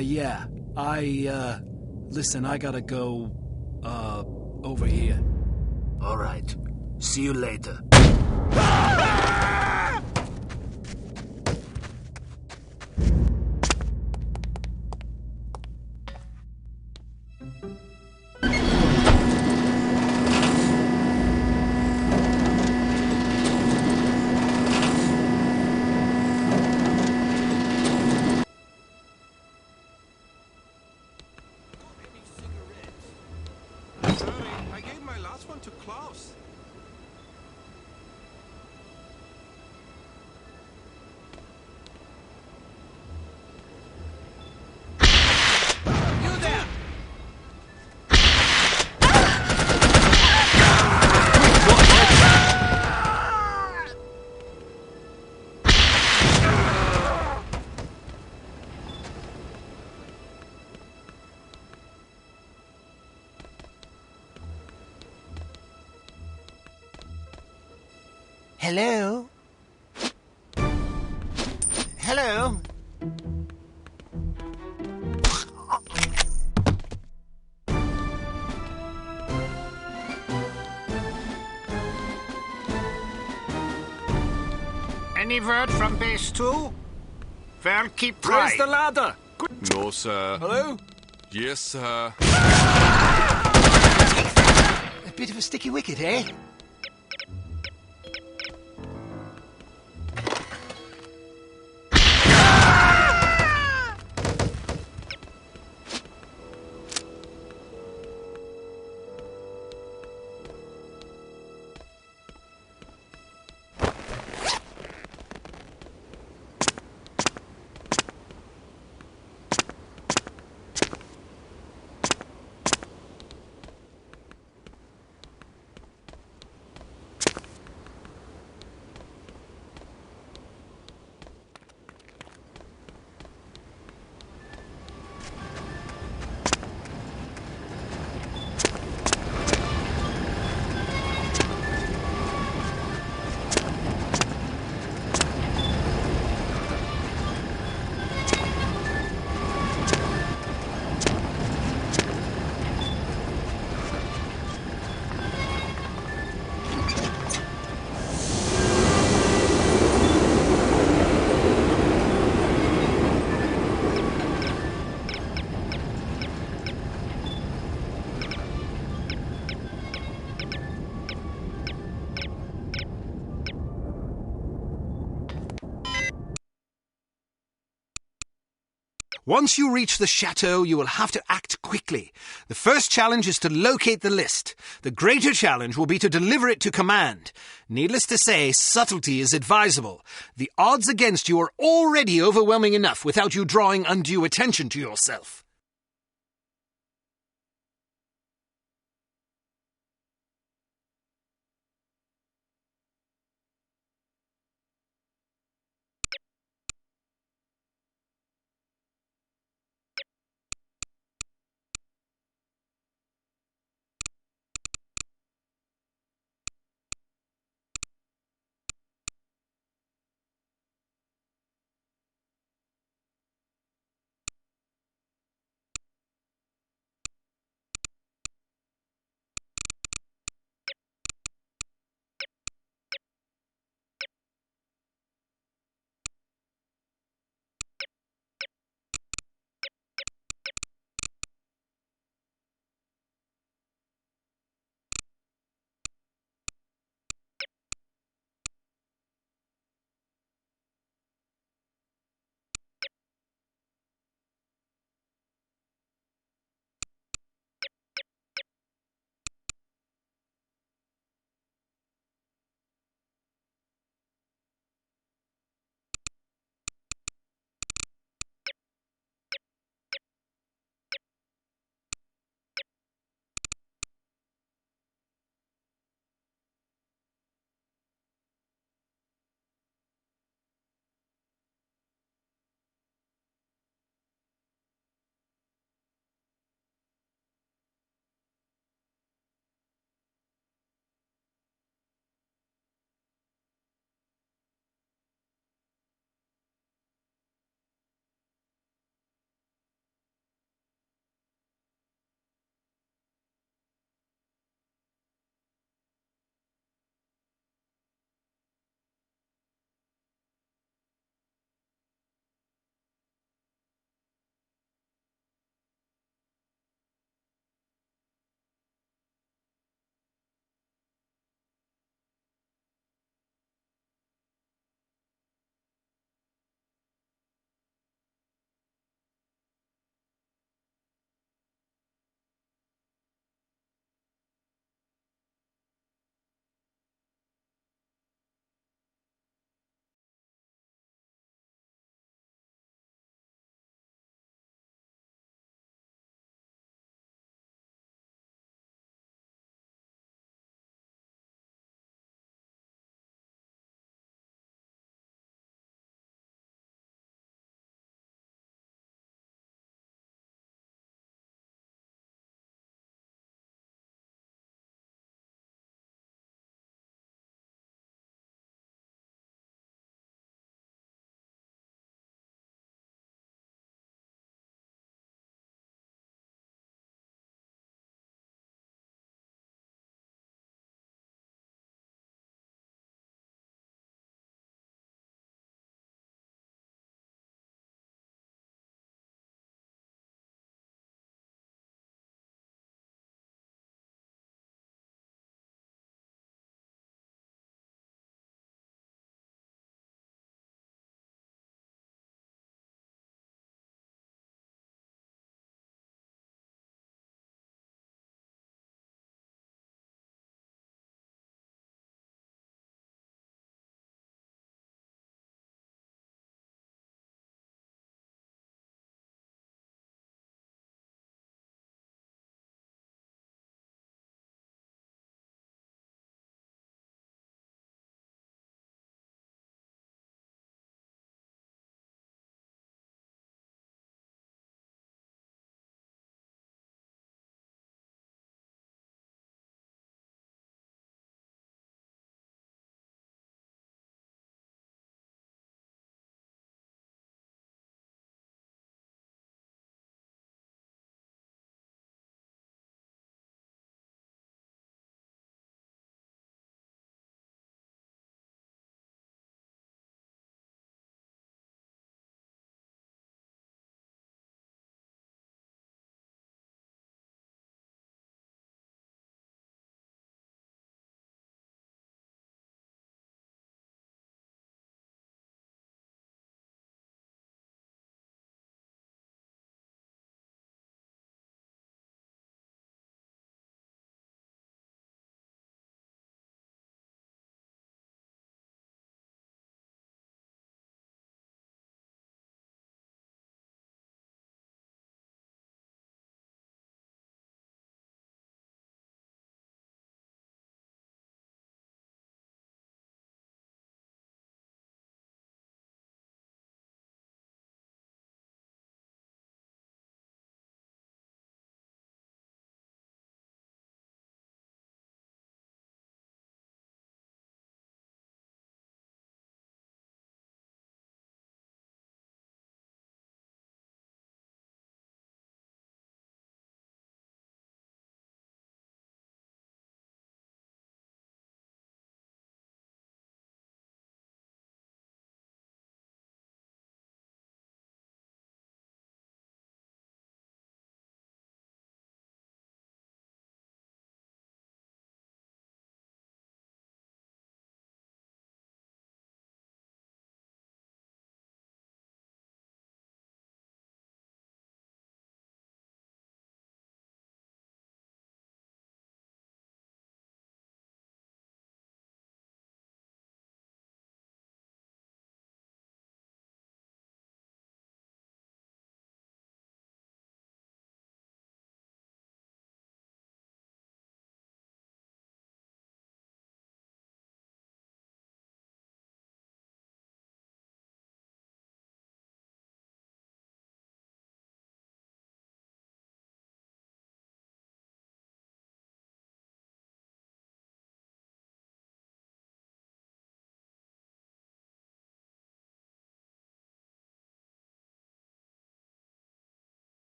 Yeah. Listen, I gotta go, over here. All right. See you later. I gave my last one to Klaus. You there! Hello? Hello? Any word from base 2? Well, keep Where's trying. the ladder? No, sir. Hello? Yes, sir. A bit of a sticky wicket, eh? Once you reach the chateau, you will have to act quickly. The first challenge is to locate the list. The greater challenge will be to deliver it to command. Needless to say, subtlety is advisable. The odds against you are already overwhelming enough without you drawing undue attention to yourself.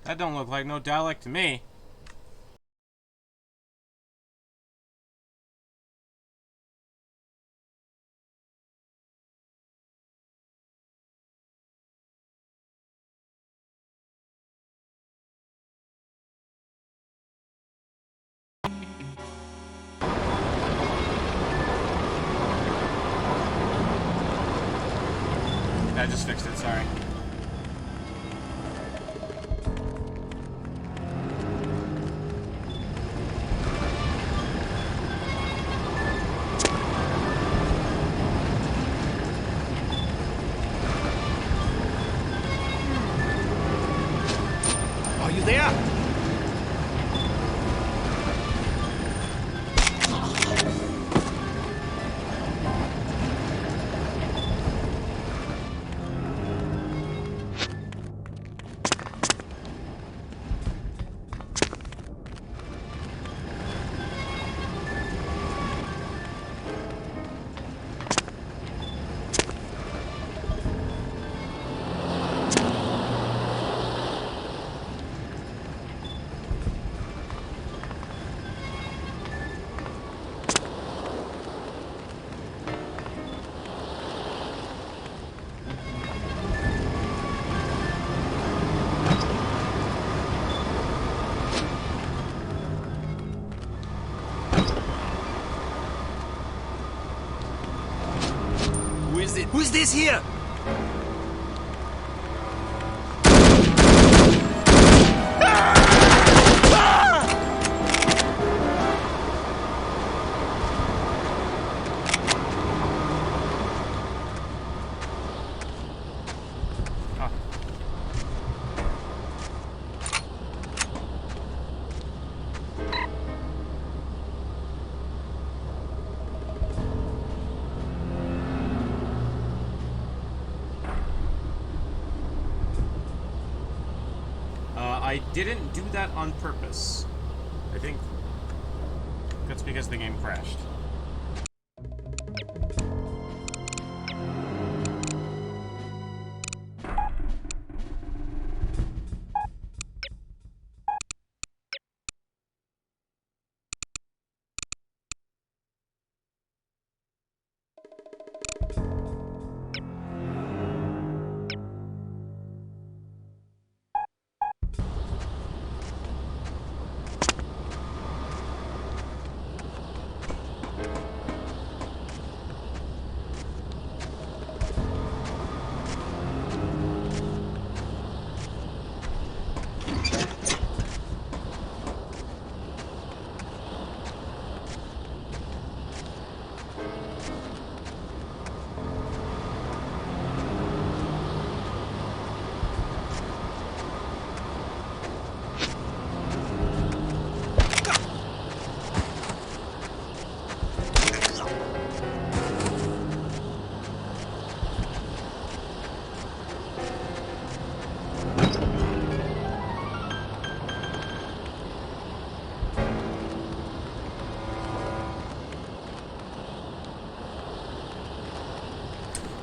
That don't look like no Dalek to me. I just fixed it, sorry. Are you there? Who's this here? I didn't do that on purpose. I think that's because the game crashed.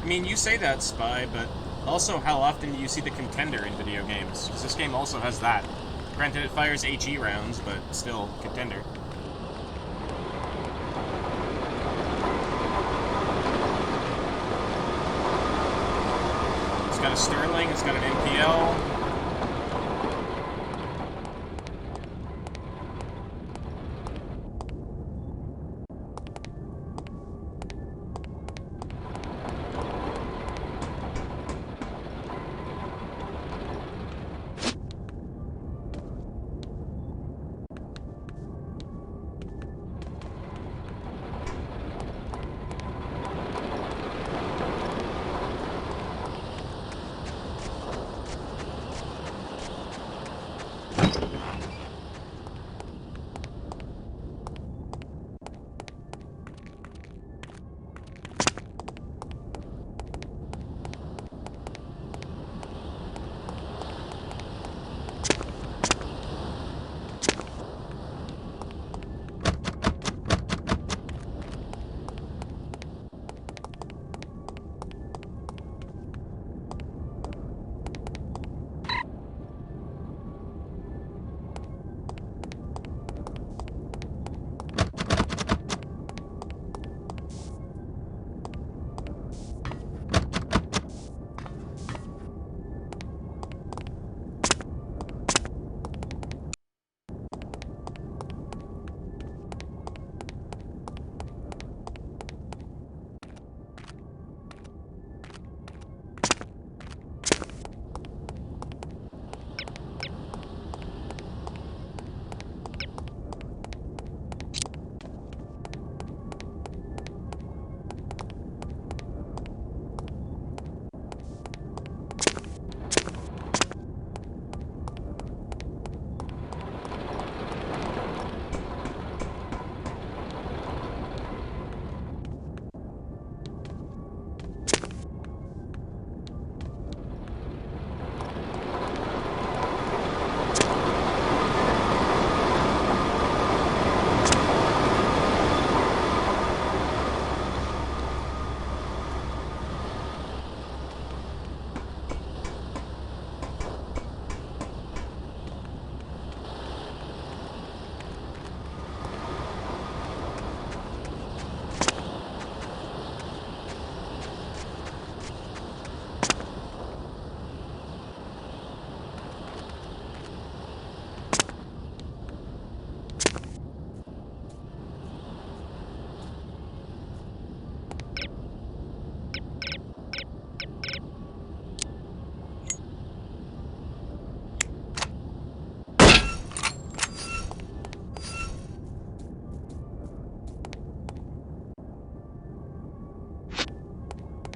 I mean, you say that, Spy, but also how often do you see the contender in video games? Because this game also has that. Granted, it fires HE rounds, but still, contender. It's got a Sterling, it's got an NPL.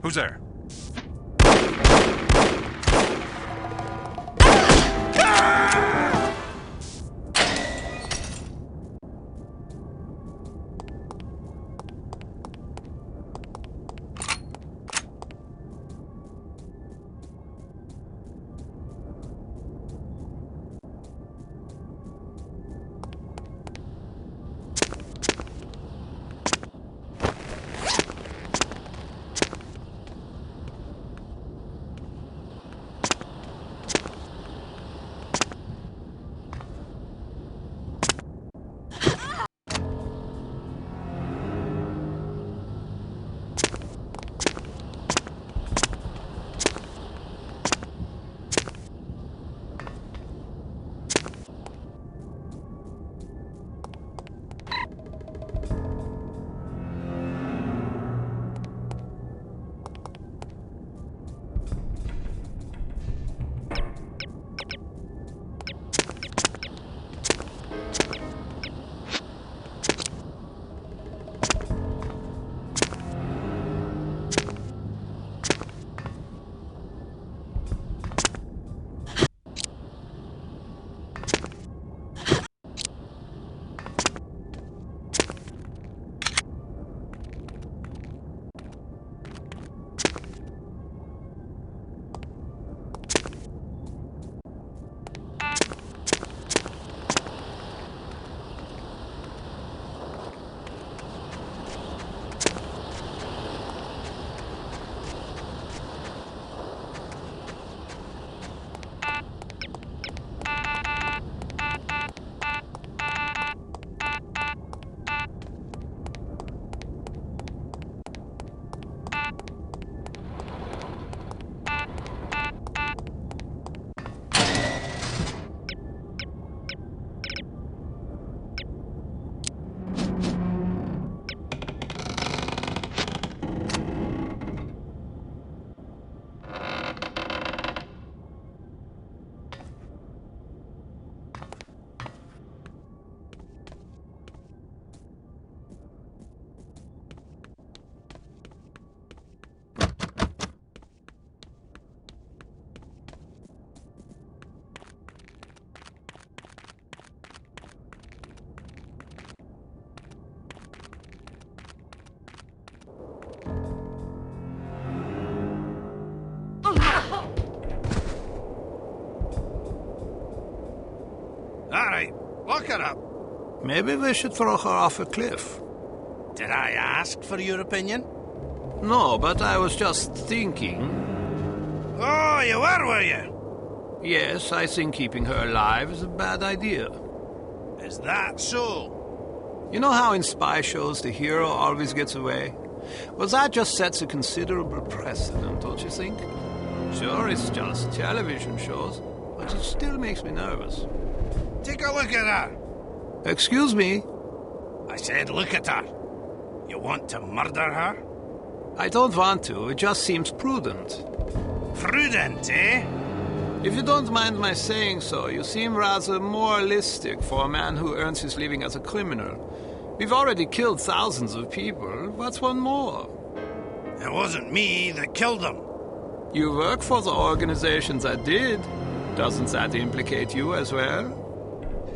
Who's there? Alright, lock her up. Maybe we should throw her off a cliff. Did I ask for your opinion? No, but I was just thinking. Oh, you were you? Yes, I think keeping her alive is a bad idea. Is that so? You know how in spy shows the hero always gets away? Well, that just sets a considerable precedent, don't you think? Sure, it's just television shows, but it still makes me nervous. Take a look at her. Excuse me? I said look at her. You want to murder her? I don't want to. It just seems prudent. Prudent, eh? If you don't mind my saying so, you seem rather moralistic for a man who earns his living as a criminal. We've already killed thousands of people. What's one more? It wasn't me that killed them. You work for the organizations that did. Doesn't that implicate you as well?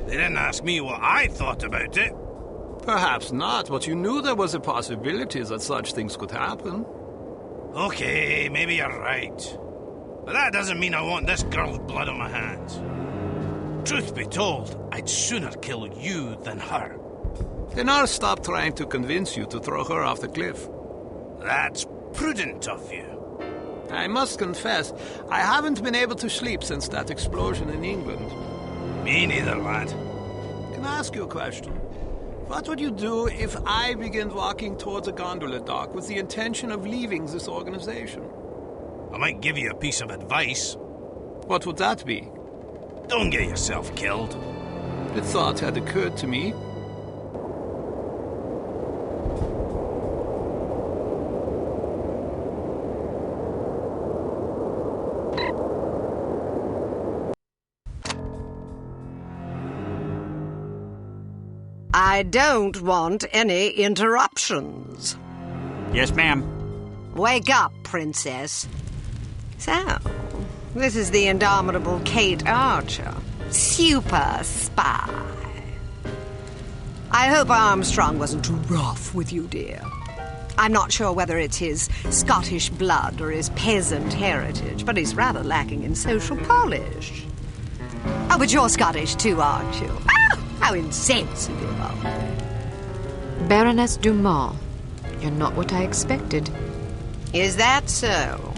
They didn't ask me what I thought about it. Perhaps not, but you knew there was a possibility that such things could happen. Okay, maybe you're right. But that doesn't mean I want this girl's blood on my hands. Truth be told, I'd sooner kill you than her. Then I'll stop trying to convince you to throw her off the cliff. That's prudent of you. I must confess, I haven't been able to sleep since that explosion in England. Me neither, lad. Can I ask you a question? What would you do if I began walking towards a gondola dock with the intention of leaving this organization? I might give you a piece of advice. What would that be? Don't get yourself killed. The thought had occurred to me. I don't want any interruptions. Yes, ma'am. Wake up, princess. So, this is the indomitable Kate Archer, super spy. I hope Armstrong wasn't too rough with you, dear. I'm not sure whether it's his Scottish blood or his peasant heritage, but he's rather lacking in social polish. Oh, but you're Scottish too, aren't you? Ah, how insensitive of me. Baroness Dumont, you're not what I expected. Is that so?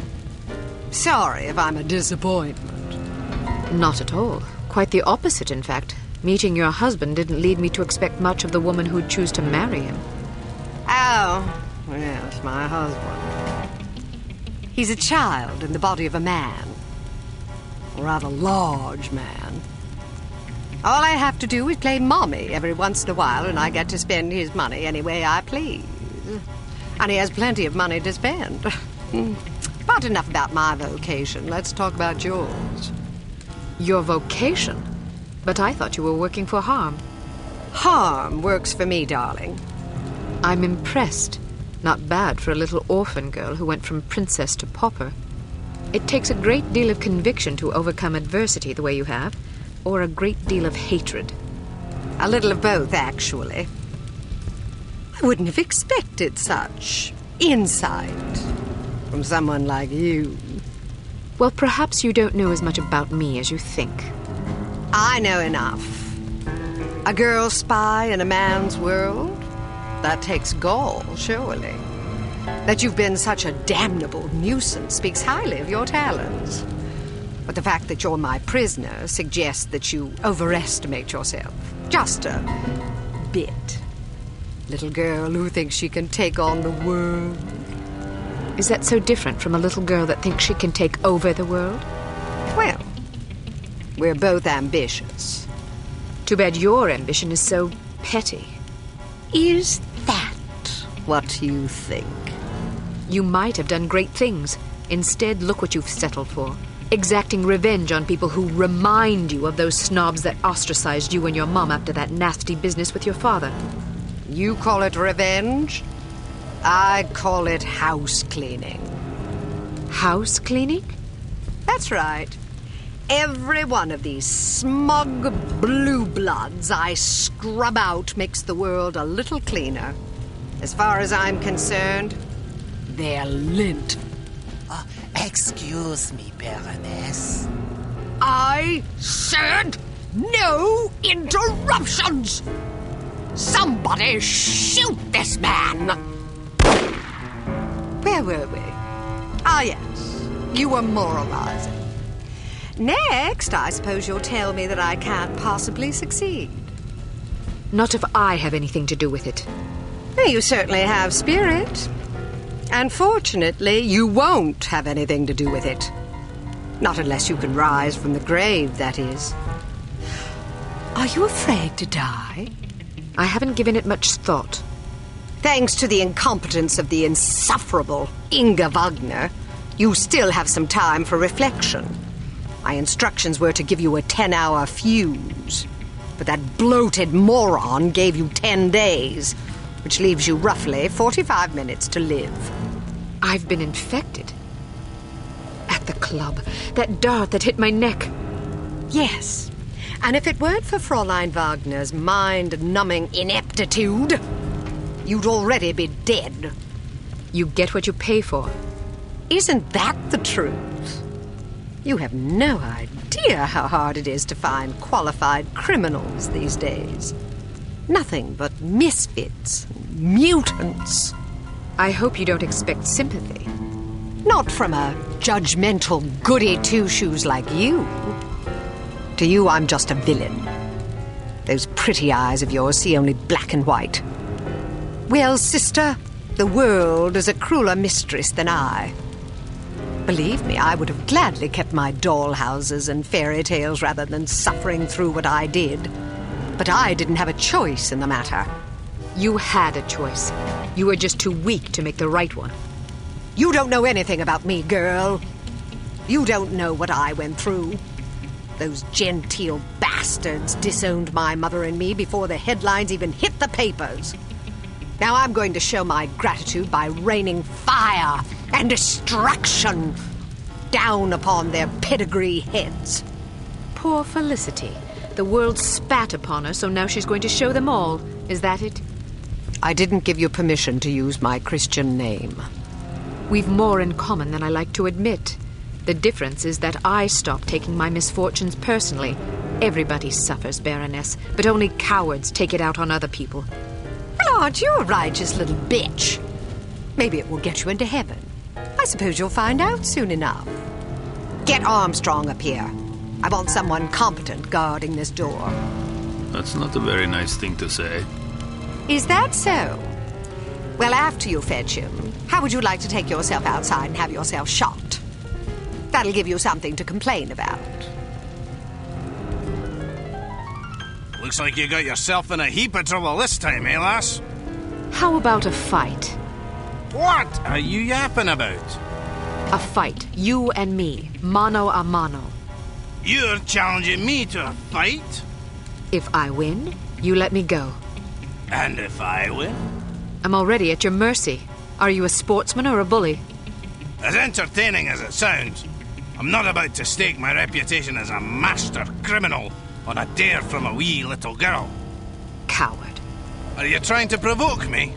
Sorry if I'm a disappointment. Not at all. Quite the opposite, in fact. Meeting your husband didn't lead me to expect much of the woman who'd choose to marry him. Oh, yes, my husband. He's a child in the body of a man. A rather large man. All I have to do is play mommy every once in a while, and I get to spend his money any way I please. And he has plenty of money to spend. But enough about my vocation. Let's talk about yours. Your vocation? But I thought you were working for Harm. Harm works for me, darling. I'm impressed. Not bad for a little orphan girl who went from princess to pauper. It takes a great deal of conviction to overcome adversity the way you have, or a great deal of hatred. A little of both, actually. I wouldn't have expected such insight from someone like you. Well, perhaps you don't know as much about me as you think. I know enough. A girl spy in a man's world? That takes gall, surely. That you've been such a damnable nuisance speaks highly of your talents. But the fact that you're my prisoner suggests that you overestimate yourself. Just a bit. Little girl who thinks she can take on the world. Is that so different from a little girl that thinks she can take over the world? Well, we're both ambitious. Too bad your ambition is so petty. Is that what you think? You might have done great things. Instead, look what you've settled for. Exacting revenge on people who remind you of those snobs that ostracized you and your mom after that nasty business with your father. You call it revenge? I call it house cleaning. House cleaning? That's right. Every one of these smug blue bloods I scrub out makes the world a little cleaner. As far as I'm concerned, they're lint. Excuse me, Baroness. I said no interruptions! Somebody shoot this man! Where were we? Ah, yes. You were moralizing. Next, I suppose you'll tell me that I can't possibly succeed. Not if I have anything to do with it. Well, you certainly have spirit. Unfortunately, you won't have anything to do with it. Not unless you can rise from the grave, that is. Are you afraid to die? I haven't given it much thought. Thanks to the incompetence of the insufferable Inga Wagner, you still have some time for reflection. My instructions were to give you a 10-hour fuse, but that bloated moron gave you 10 days, which leaves you roughly 45 minutes to live. I've been infected. At the club, that dart that hit my neck. Yes, and if it weren't for Fräulein Wagner's mind-numbing ineptitude, you'd already be dead. You get what you pay for. Isn't that the truth? You have no idea how hard it is to find qualified criminals these days. Nothing but misfits, mutants. I hope you don't expect sympathy. Not from a judgmental goody-two-shoes like you. To you, I'm just a villain. Those pretty eyes of yours see only black and white. Well, sister, the world is a crueler mistress than I. Believe me, I would have gladly kept my dollhouses and fairy tales rather than suffering through what I did. But I didn't have a choice in the matter. You had a choice. You were just too weak to make the right one. You don't know anything about me, girl. You don't know what I went through. Those genteel bastards disowned my mother and me before the headlines even hit the papers. Now I'm going to show my gratitude by raining fire and destruction down upon their pedigree heads. Poor Felicity. The world spat upon her, so now she's going to show them all. Is that it? I didn't give you permission to use my Christian name. We've more in common than I like to admit. The difference is that I stopped taking my misfortunes personally. Everybody suffers, Baroness, but only cowards take it out on other people. Well, aren't you a righteous little bitch? Maybe it will get you into heaven. I suppose you'll find out soon enough. Get Armstrong up here. I want someone competent guarding this door. That's not a very nice thing to say. Is that so? Well, after you fetch him, how would you like to take yourself outside and have yourself shot? That'll give you something to complain about. Looks like you got yourself in a heap of trouble this time, eh, lass? How about a fight? What are you yapping about? A fight. You and me. Mano a mano. You're challenging me to a fight? If I win, you let me go. And if I win? I'm already at your mercy. Are you a sportsman or a bully? As entertaining as it sounds, I'm not about to stake my reputation as a master criminal on a dare from a wee little girl. Coward. Are you trying to provoke me?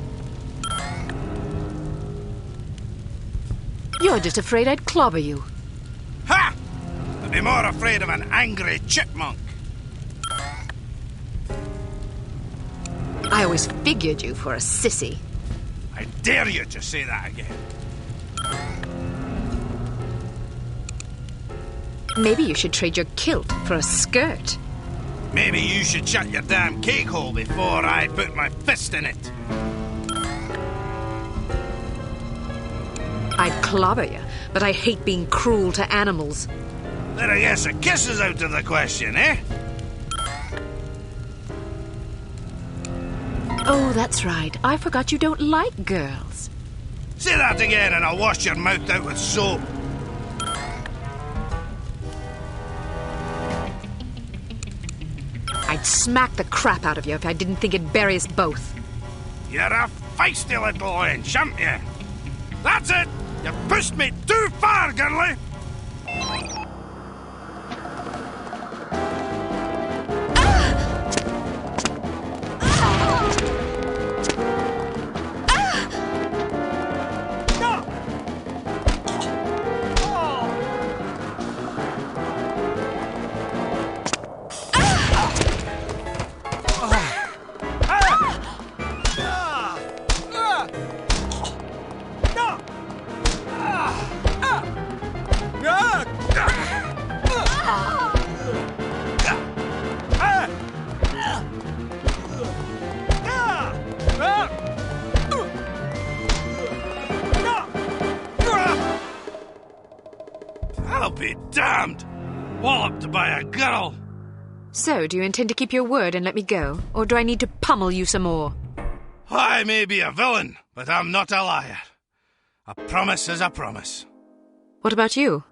You're just afraid I'd clobber you. Ha! I'd be more afraid of an angry chipmunk. I always figured you for a sissy. I dare you to say that again. Maybe you should trade your kilt for a skirt. Maybe you should shut your damn cake hole before I put my fist in it. I'd clobber you, but I hate being cruel to animals. Then I guess a kiss is out of the question, eh? Oh, that's right. I forgot you don't like girls. Say that again and I'll wash your mouth out with soap. I'd smack the crap out of you if I didn't think it'd bury us both. You're a feisty little wench, aren't you? That's it! You pushed me too far, girlie! I'll be damned! Walloped by a girl! So, do you intend to keep your word and let me go? Or do I need to pummel you some more? I may be a villain, but I'm not a liar. A promise is a promise. What about you?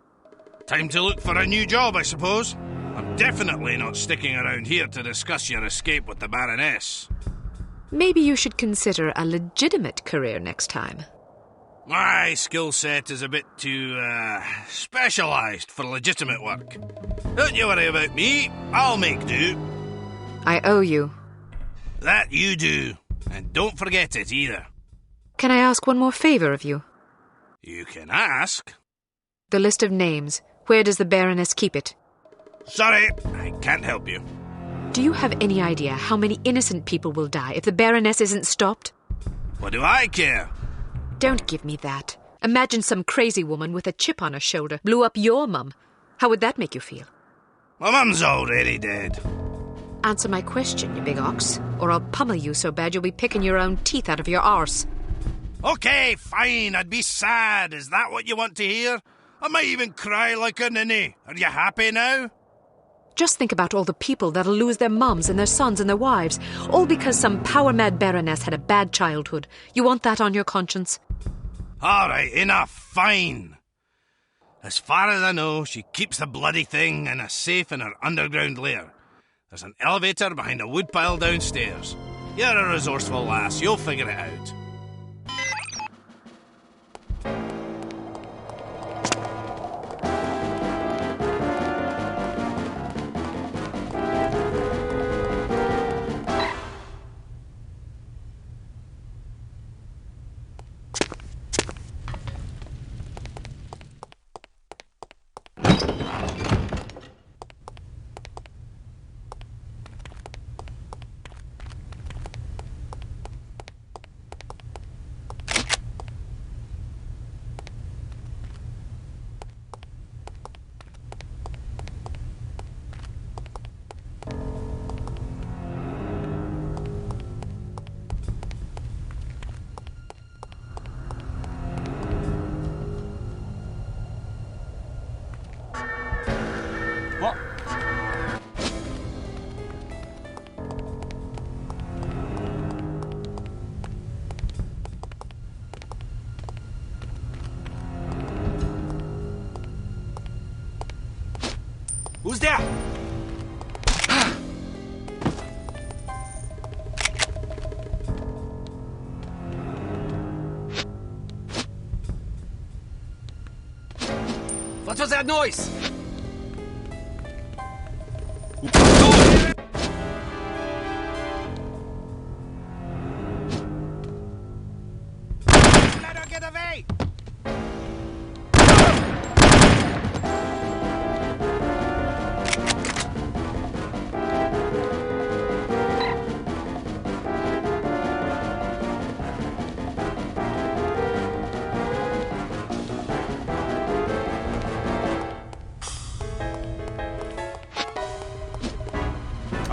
Time to look for a new job, I suppose. I'm definitely not sticking around here to discuss your escape with the Baroness. Maybe you should consider a legitimate career next time. My skill set is a bit too, specialised for legitimate work. Don't you worry about me, I'll make do. I owe you. That you do. And don't forget it either. Can I ask one more favour of you? You can ask. The list of names. Where does the Baroness keep it? Sorry, I can't help you. Do you have any idea how many innocent people will die if the Baroness isn't stopped? What do I care? Don't give me that. Imagine some crazy woman with a chip on her shoulder blew up your mum. How would that make you feel? My mum's already dead. Answer my question, you big ox, or I'll pummel you so bad you'll be picking your own teeth out of your arse. Okay, fine, I'd be sad. Is that what you want to hear? I might even cry like a ninny. Are you happy now? Just think about all the people that'll lose their mums and their sons and their wives, all because some power-mad Baroness had a bad childhood. You want that on your conscience? All right, enough, fine. As far as I know, she keeps the bloody thing in a safe in her underground lair. There's an elevator behind a woodpile downstairs. You're a resourceful lass. You'll figure it out. What? Who's there? What was that noise? Let her get away!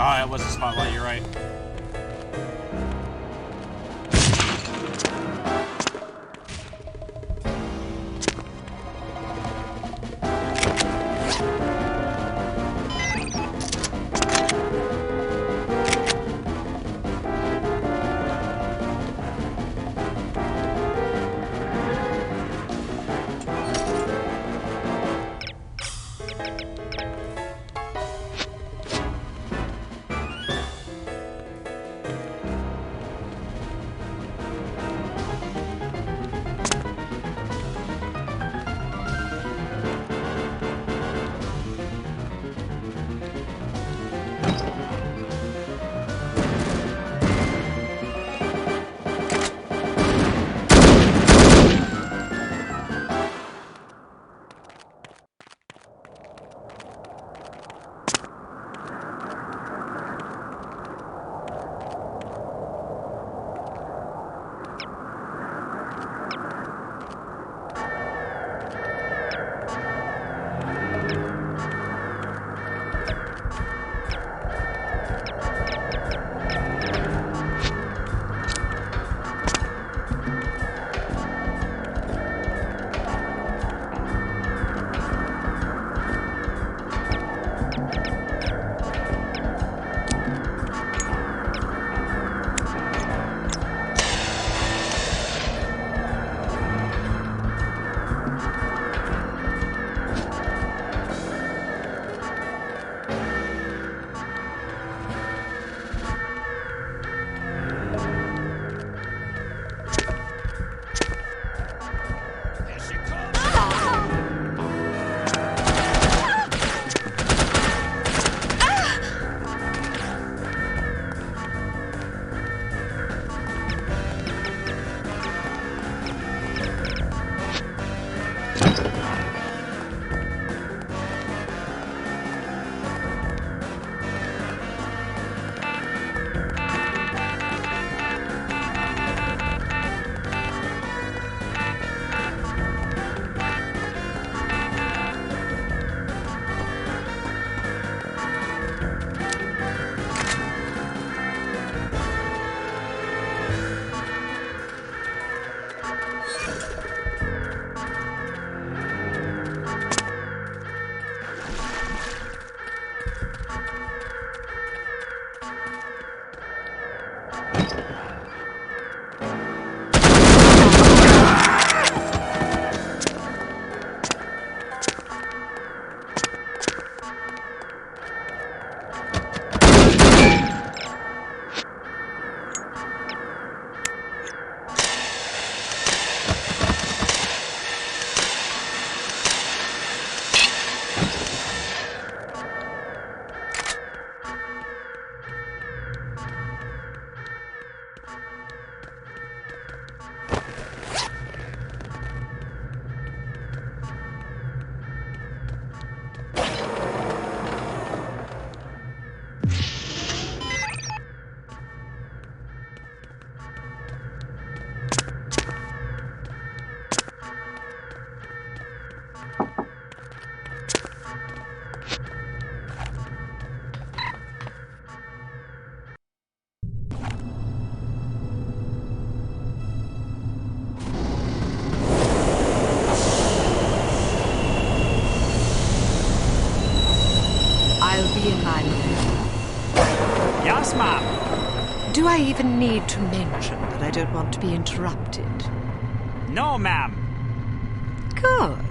Oh, it was a spotlight, you're right. Do I even need to mention that I don't want to be interrupted? No, ma'am. Good.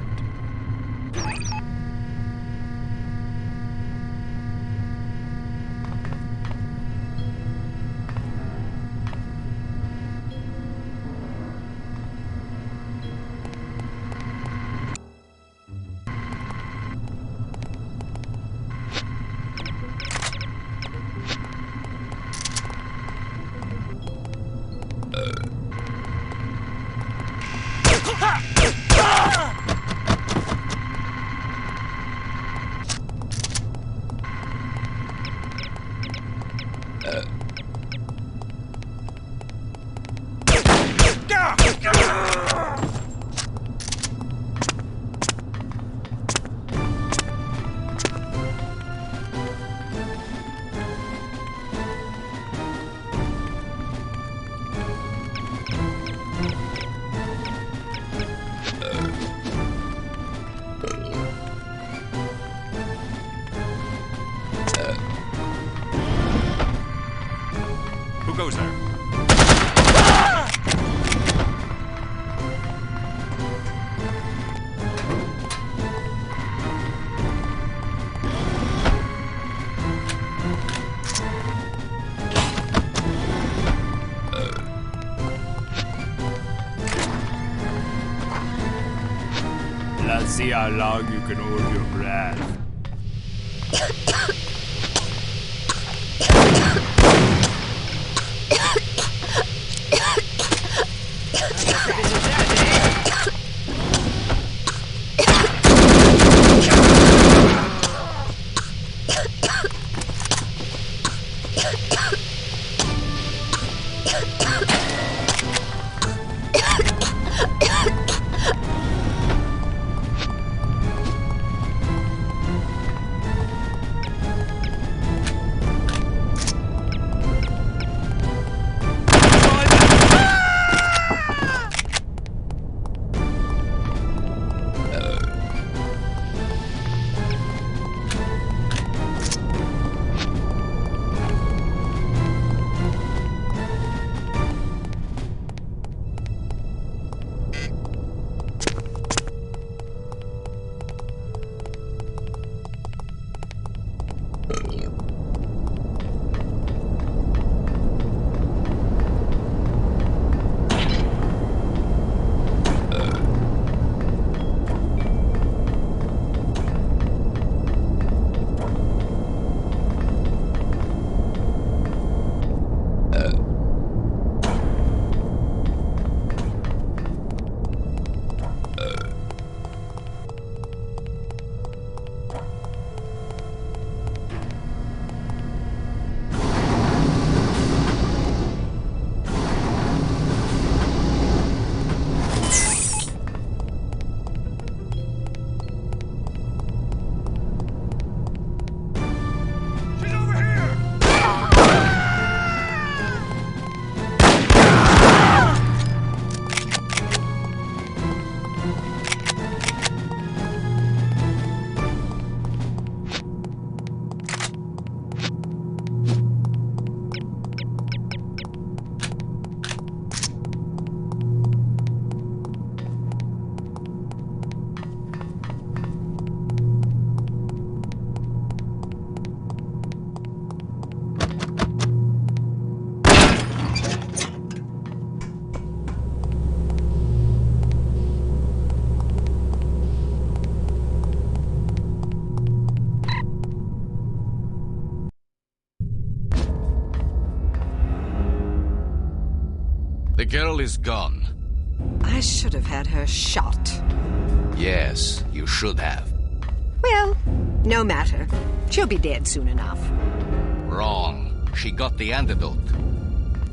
Who goes there? Let's see how long you can hold your breath. The girl is gone. I should have had her shot. Yes, you should have. Well, no matter. She'll be dead soon enough. Wrong. She got the antidote.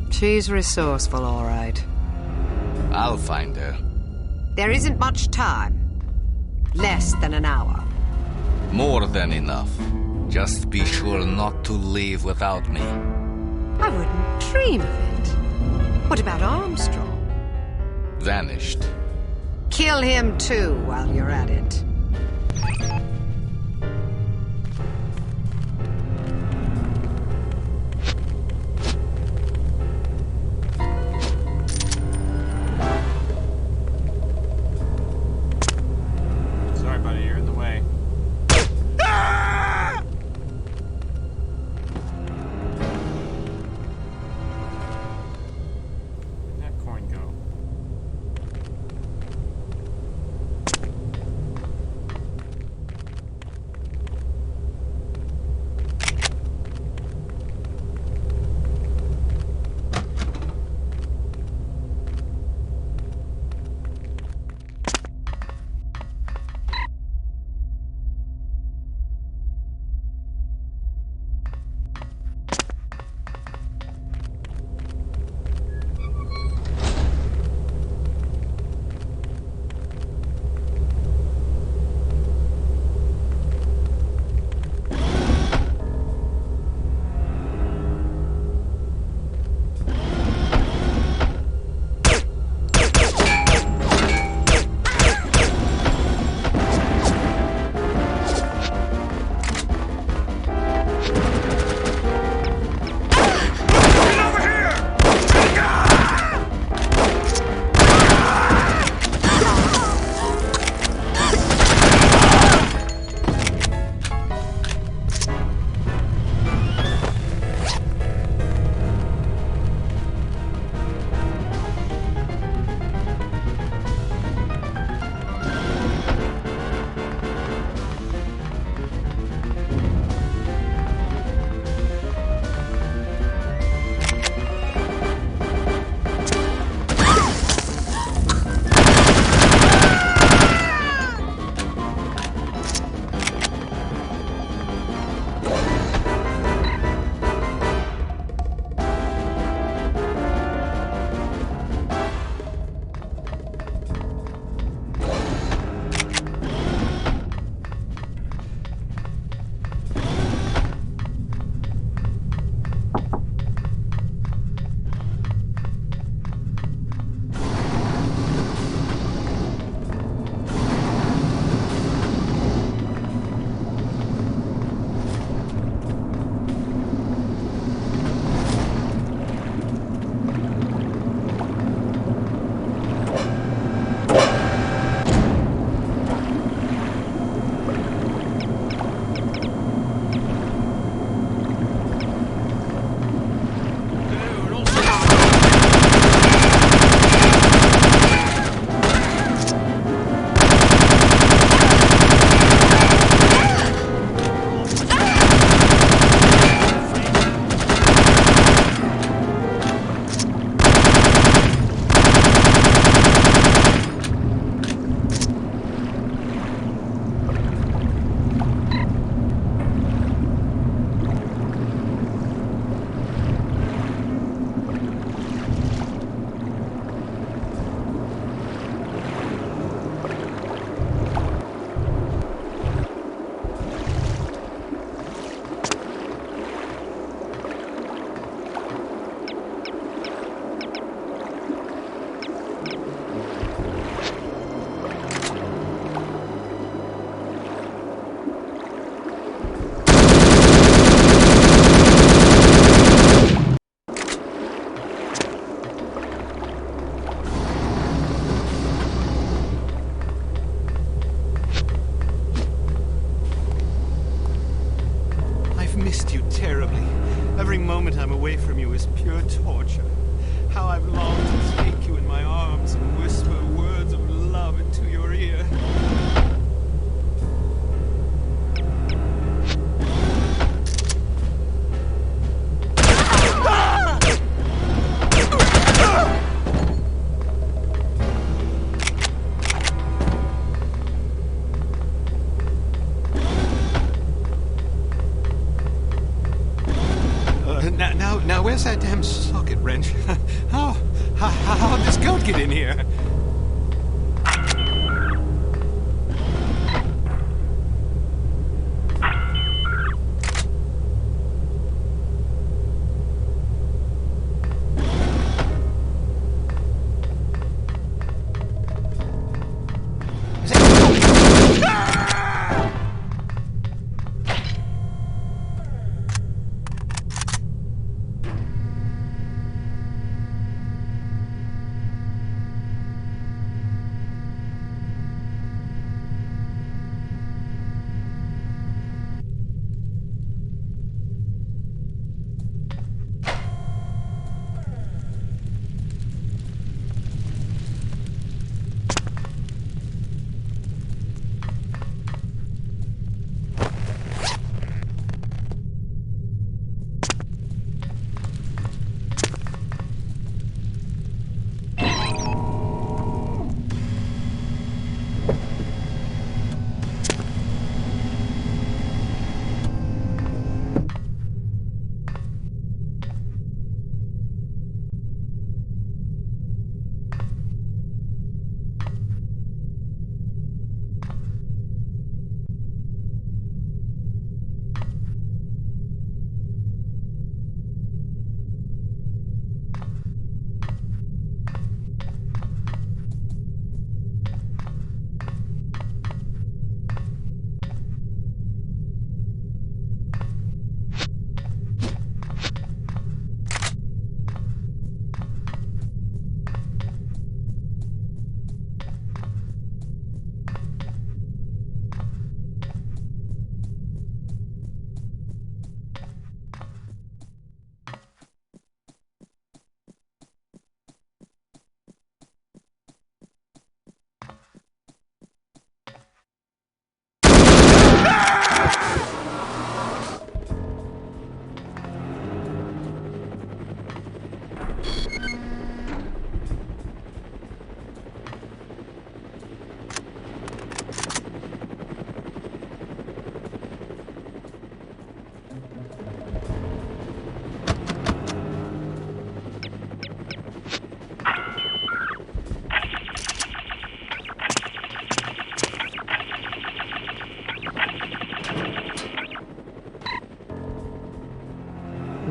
She's resourceful, all right. I'll find her. There isn't much time. Less than an hour. More than enough. Just be sure not to leave without me. I wouldn't dream of it. What about Armstrong? Vanished. Kill him too while you're at it. damn socket wrench. How'd this goat get in here?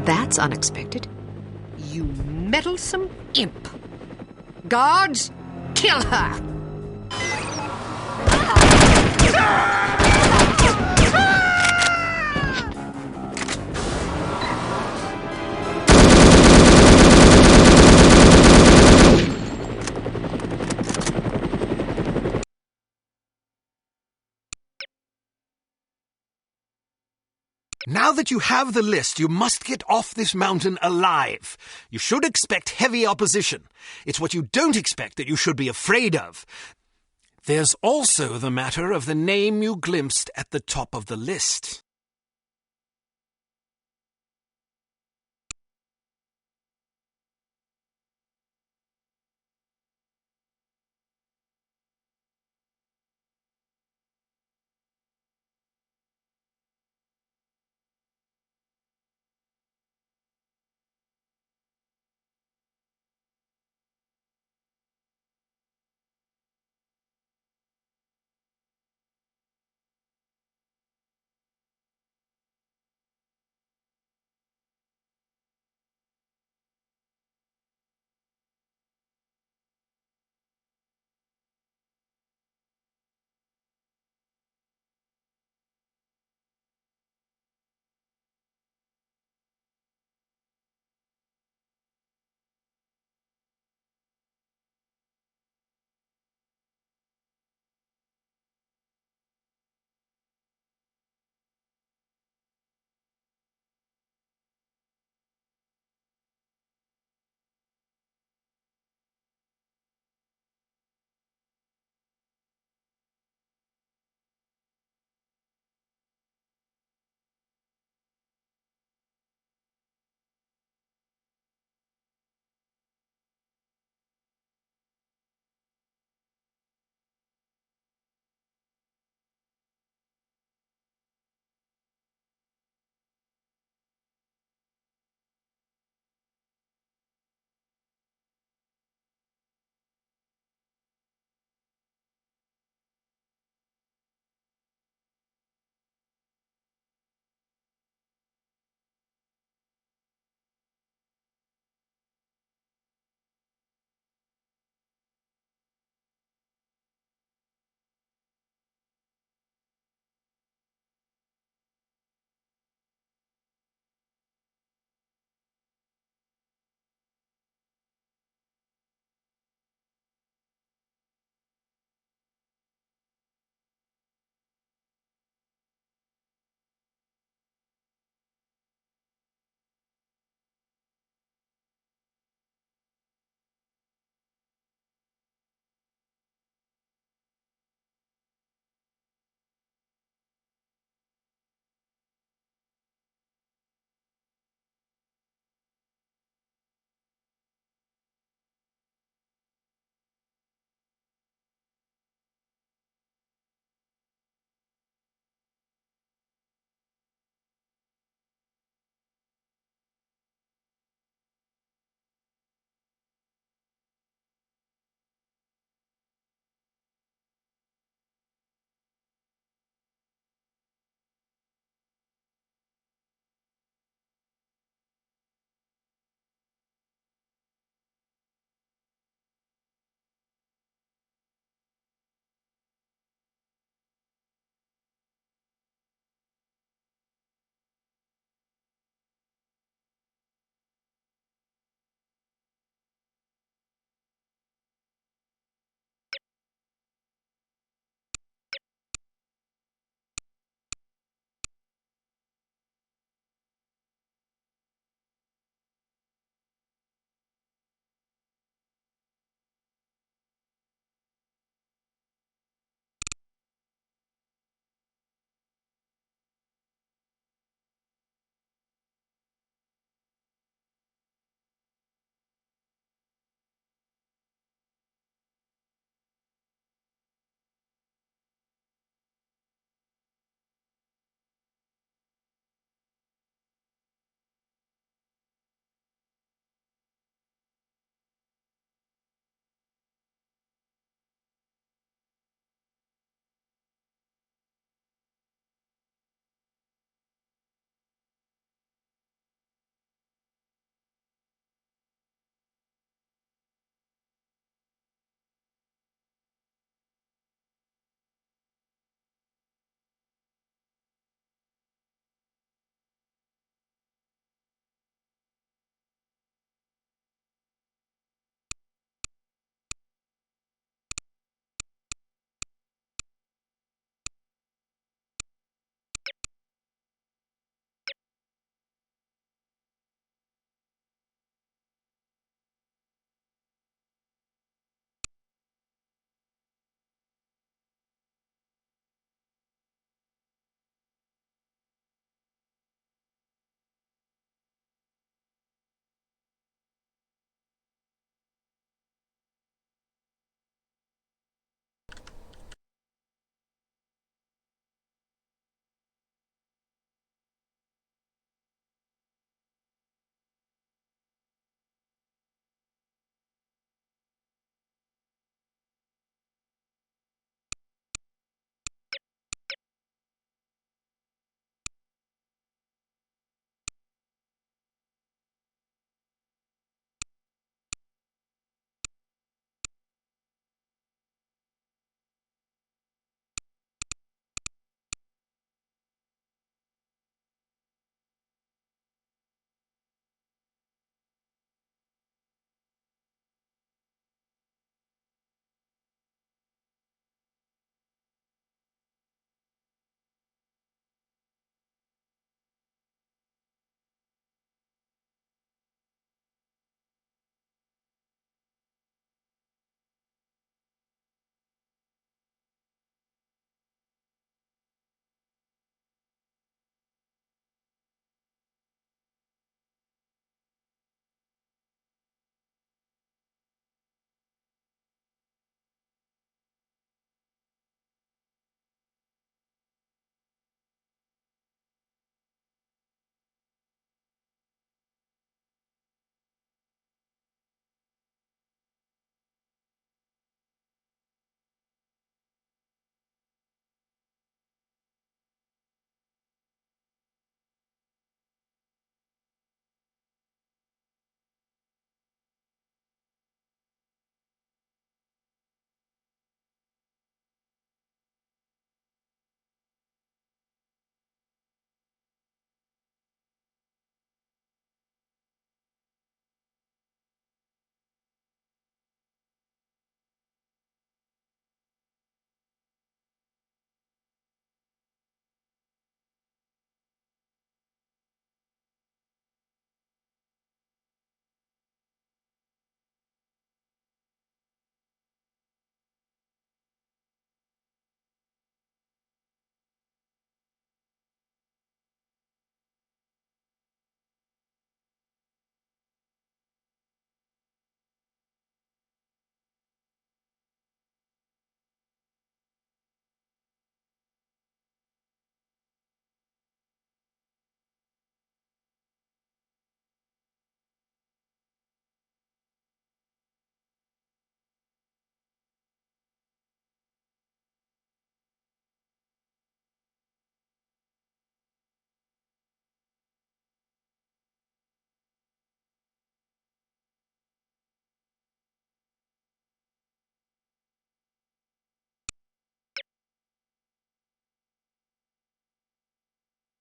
That's unexpected. You meddlesome imp. Guards, kill her! Now that you have the list, you must get off this mountain alive. You should expect heavy opposition. It's what you don't expect that you should be afraid of. There's also the matter of the name you glimpsed at the top of the list.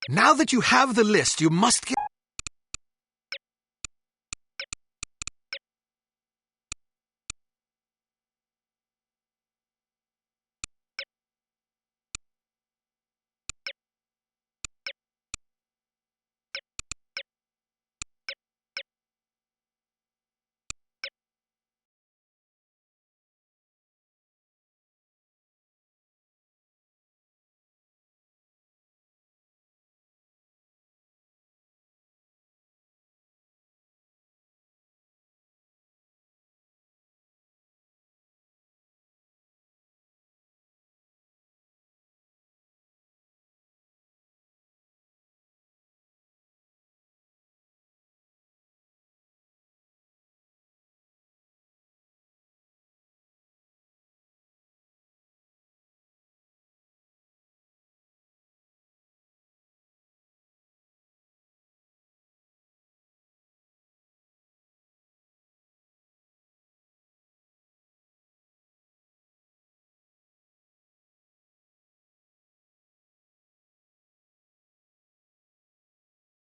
Now that you have the list, you must get...